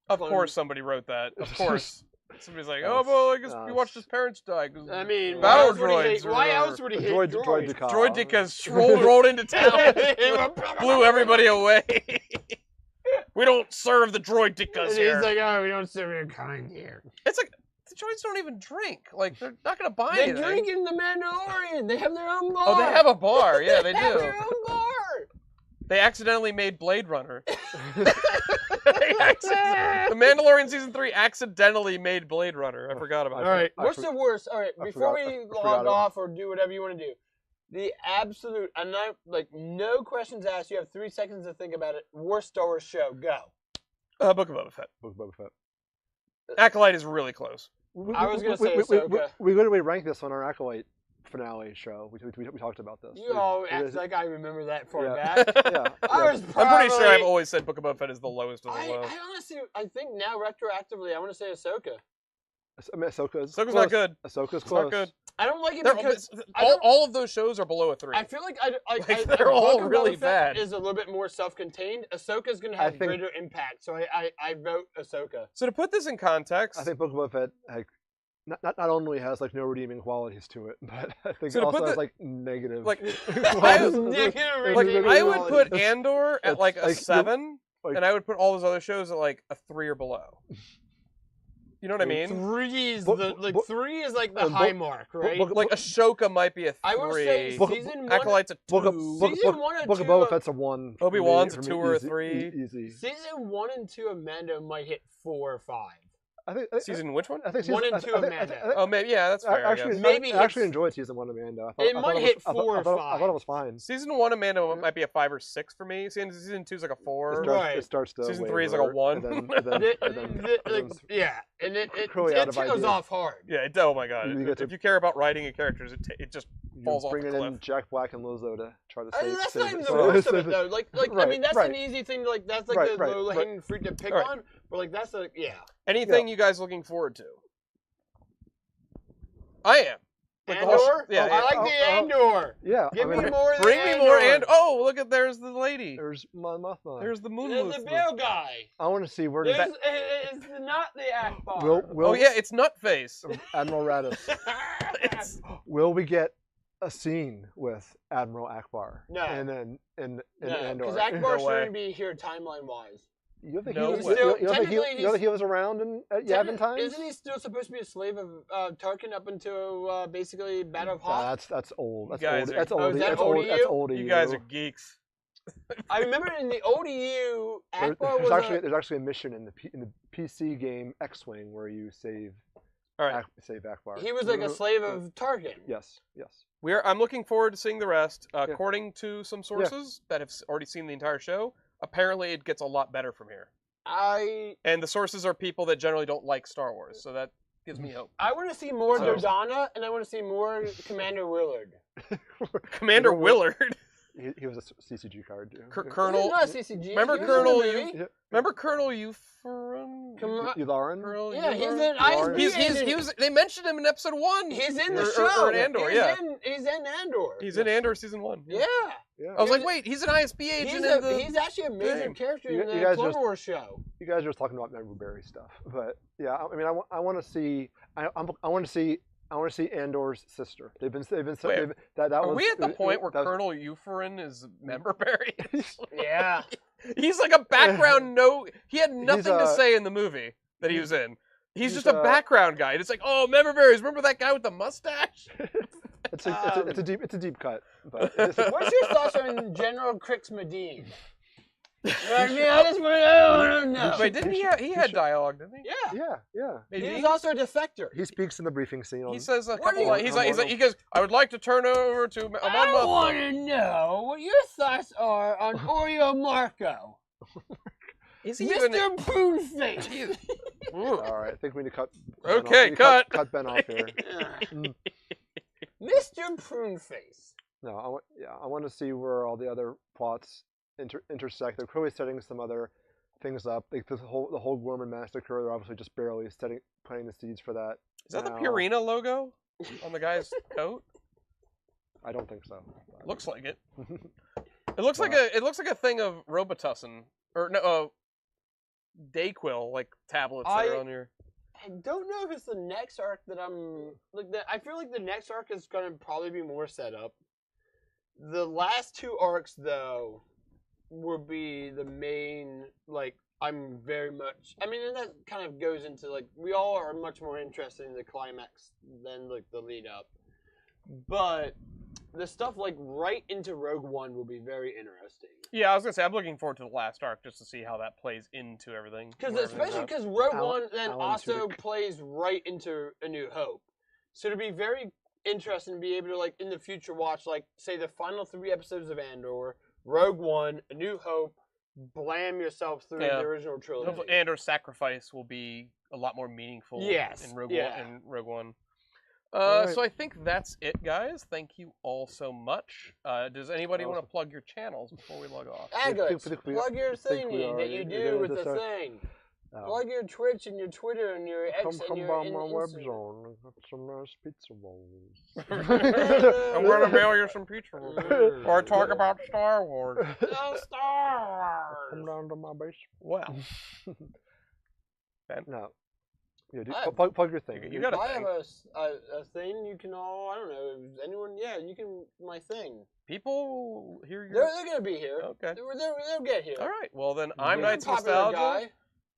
Of course, somebody wrote that. Of course, somebody's like, "Oh, well, I guess he watched his parents die." I mean, battle droids. Why else would he hate droids? Droidicas rolled into town, blew everybody away. We don't serve the droidicas here. He's like, "Oh, we don't serve your kind here." It's like the droids don't even drink. Like they're not gonna buy anything. They drink in the Mandalorian. They have their own bar. Oh, they have a bar. Yeah, they do. They have their own bar. They accidentally made Blade Runner. The Mandalorian Season 3 accidentally made Blade Runner. I forgot about that. All right, what's the worst? All right, before we log off or do whatever you want to do, the absolute, no questions asked. You have 3 seconds to think about it. Worst Star Wars show, go. Book of Boba Fett. Book of Boba Fett. Acolyte is really close. I was going to say Ahsoka. We literally ranked this on our Acolyte finale show. We talked about this. You all act like I remember that far Yeah. back. Yeah. I was I'm pretty sure I've probably- always said Book of Boba Fett is the lowest of the low. I honestly, I think now retroactively, I want to say Ahsoka. I mean, Ahsoka's Ahsoka's close. not good. Ahsoka's It's close. not good. I don't like it They're- because all of those shows are below a 3. I feel like They're all Book of really Boba Fett is a little bit more self-contained. Ahsoka's gonna I have think- greater impact, so I vote Ahsoka. So to put this in context, I think Book of Boba Fett like not only has like no redeeming qualities to it, but I think So it to also put has the- like negative. like, qualities. Negative like redeeming I would qualities. put Andor at It's like a like, 7, like- and I would put all those other shows at like a 3 or below. You know what I mean? Three is Book- the like book- three is like the book- high mark, right? book- Like Ashoka might be a 3. I would say Book- season one. Acolyte's a 2. Book of Season 1 and Book of 2 Boba Fett's a 1. for Obi-Wan's me- a for 2 me, or a easy, 3. Easy. Season 1 and 2 of Mando might hit 4 or 5. I think Season which one? I think One season, and two I of think- I Mando. think- Oh, maybe yeah, that's fair. I Actually, guess. Maybe I actually hits- enjoyed season 1 of Mando. It might hit 4 or I thought it was fine. Season 1 of Mando might be a 5 or 6 for me. Season 2 is like a 4. Right. It starts to Season 3 is like a waver, 1. and then Yeah, and it Clearly out of tails ideas. off hard. Yeah, oh my god. You get If to- you care about writing and characters, it just falls off the bringing cliff. in Jack Black and Lizzo to try to I save. mean, that's save not even it. the So- worst of so- it though. Like I Right, mean, that's right. an easy thing. Like that's like Right, the right, low hanging fruit to pick Right. on. But like that's a Anything you guys looking forward to? I am. Like the Andor. whole yeah, I like the Andor. Yeah, Give I me mean, more. of the Bring me more Andor. oh, look at there's the lady. There's Mon Mothma. There's the moon. There's the Mothma. Bill guy. I want to see where There's, that it's not the Akbar. will Oh yeah, it's Nutface. Admiral Raddus. It's- Will we get a scene with Admiral Akbar? No. And then in no, Andor. because Akbar No way. shouldn't be here timeline wise. You don't think No he was? way. You don't think Technically, you don't think he was around at Yavin times? Isn't he still supposed to be a slave of Tarkin up until basically Battle of Hoth? That's old. That's guys old. are- That's Oh, old. is that That's old old. to That's you? old. You guys are geeks. I remember in the ODU, Akbar was There's actually a mission in the PC game X-Wing where you save All right. save Akbar. he was like a slave of Tarkin. Yes. Yes. I'm looking forward to seeing the rest. According to some sources that have already seen the entire show, apparently it gets a lot better from here. And the sources are people that generally don't like Star Wars, so that gives me hope. I want to see more So- Dodonna, and I want to see more Commander Willard. Commander Willard, He was a CCG card too. Colonel. He's not a CCG. Remember he was Colonel in the you- movie. Remember Colonel Euphorin? Come- Yularen? Yeah, he's Yularen? in ISB. He was. They mentioned him in episode 1. He's in the Or- show. or in Andor, he's yeah. he's in Andor. He's in Andor season 1. Yeah. Yeah. I was like, He's- wait, he's an ISB agent in the. He's actually a major thing. character You- in you the guys Clone just- Wars show. You guys are just talking about Memberberry stuff, but yeah, I mean, I want to see. I want to see. I want to see Andor's sister. They've been Wait, that Are was. we at the point where that was- Colonel Euphorin is Memberberry? Yeah. He's like a background note. He had nothing to a- say in the movie that he was in. He's he's just a a- background guy. And it's like, oh, Memberberries. Remember that guy with the mustache? It's a deep cut. But it's, What's your thoughts on General Crix Medine? I mean, I just want to know. Wait, didn't he had dialogue, didn't he? Yeah. yeah. Maybe He was also a defector. He speaks in the briefing scene. He On, says a What couple. do you- He goes, I would like to turn over to I Amon want Mothma. to know what your thoughts are on Oreo Marco. Is he even? Mr. Pruneface. He is- Ooh. all right, I think we need to cut. Okay, we need to cut. Cut Ben off here. Mr. Pruneface. No, I want to see where all the other plots intersect. They're clearly setting some other things up. Like the whole Gorman massacre. They're obviously just barely planting the seeds for that. Is that the now. Purina logo on the guy's coat? I don't think so. Looks like it. It looks like a thing of Robitussin or no Dayquil like tablets that are on your. I don't know if it's the next arc that I'm like. I feel like the next arc is going to probably be more set up. The last 2 arcs, though, will be the main. Like, I'm very much. I mean, and that kind of goes into like we all are much more interested in the climax than like the lead up. But the stuff like right into Rogue One will be very interesting. Yeah, I was gonna say I'm looking forward to the last arc just to see how that plays into everything. Because where especially everything's because Rogue Alan- One then Alan also Tudyk. plays right into A New Hope, so it'll be very interesting to be able to like in the future watch like say the final 3 episodes of Andor, Rogue One, A New Hope, blam yourself through Yeah. the original trilogy. Hopefully Andor's sacrifice will be a lot more meaningful Yes, in Rogue yeah. One. In Rogue One. Alright. So I think that's it, guys. Thank you all so much. Does anybody want to Awesome. plug your channels before we log off? Agates, think we- plug your think we thingy that already you did do with this, the thing. Plug your Twitch and your Twitter and your X come and your by my web Instagram. zone. I got some nice pizza rolls. I'm going to mail you some pizza rolls. Or talk about Star Wars. No Star Come Wars. down to my basement. Well, No. Yeah, I- plug your thing. you got a I have thing. a thing you can all, I don't know, if anyone, yeah, you can, my thing. People hear your... They're going to be here. Okay. They'll get here. All right. Well, then I'm He's a Knights of popular Nostalgia. guy.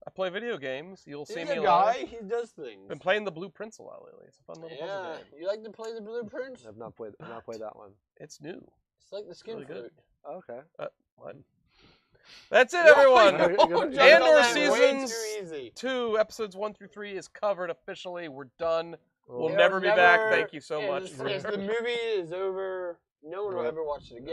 I play video games. You'll see He's me a live. guy, he does things. Been playing the Blue Prince a lot lately. It's a fun little puzzle Yeah, game. you like to play the blueprints? I've not played that one. It's new. It's like the skin Really good. fruit. Okay. What? That's it, everyone. You're gonna- Jumped on Andor that way Seasons too easy. 2, episodes 1 through 3 is covered officially. We're done. We'll It'll never be back. Thank you so and much. As the movie is over, no one will Right. ever watch it again.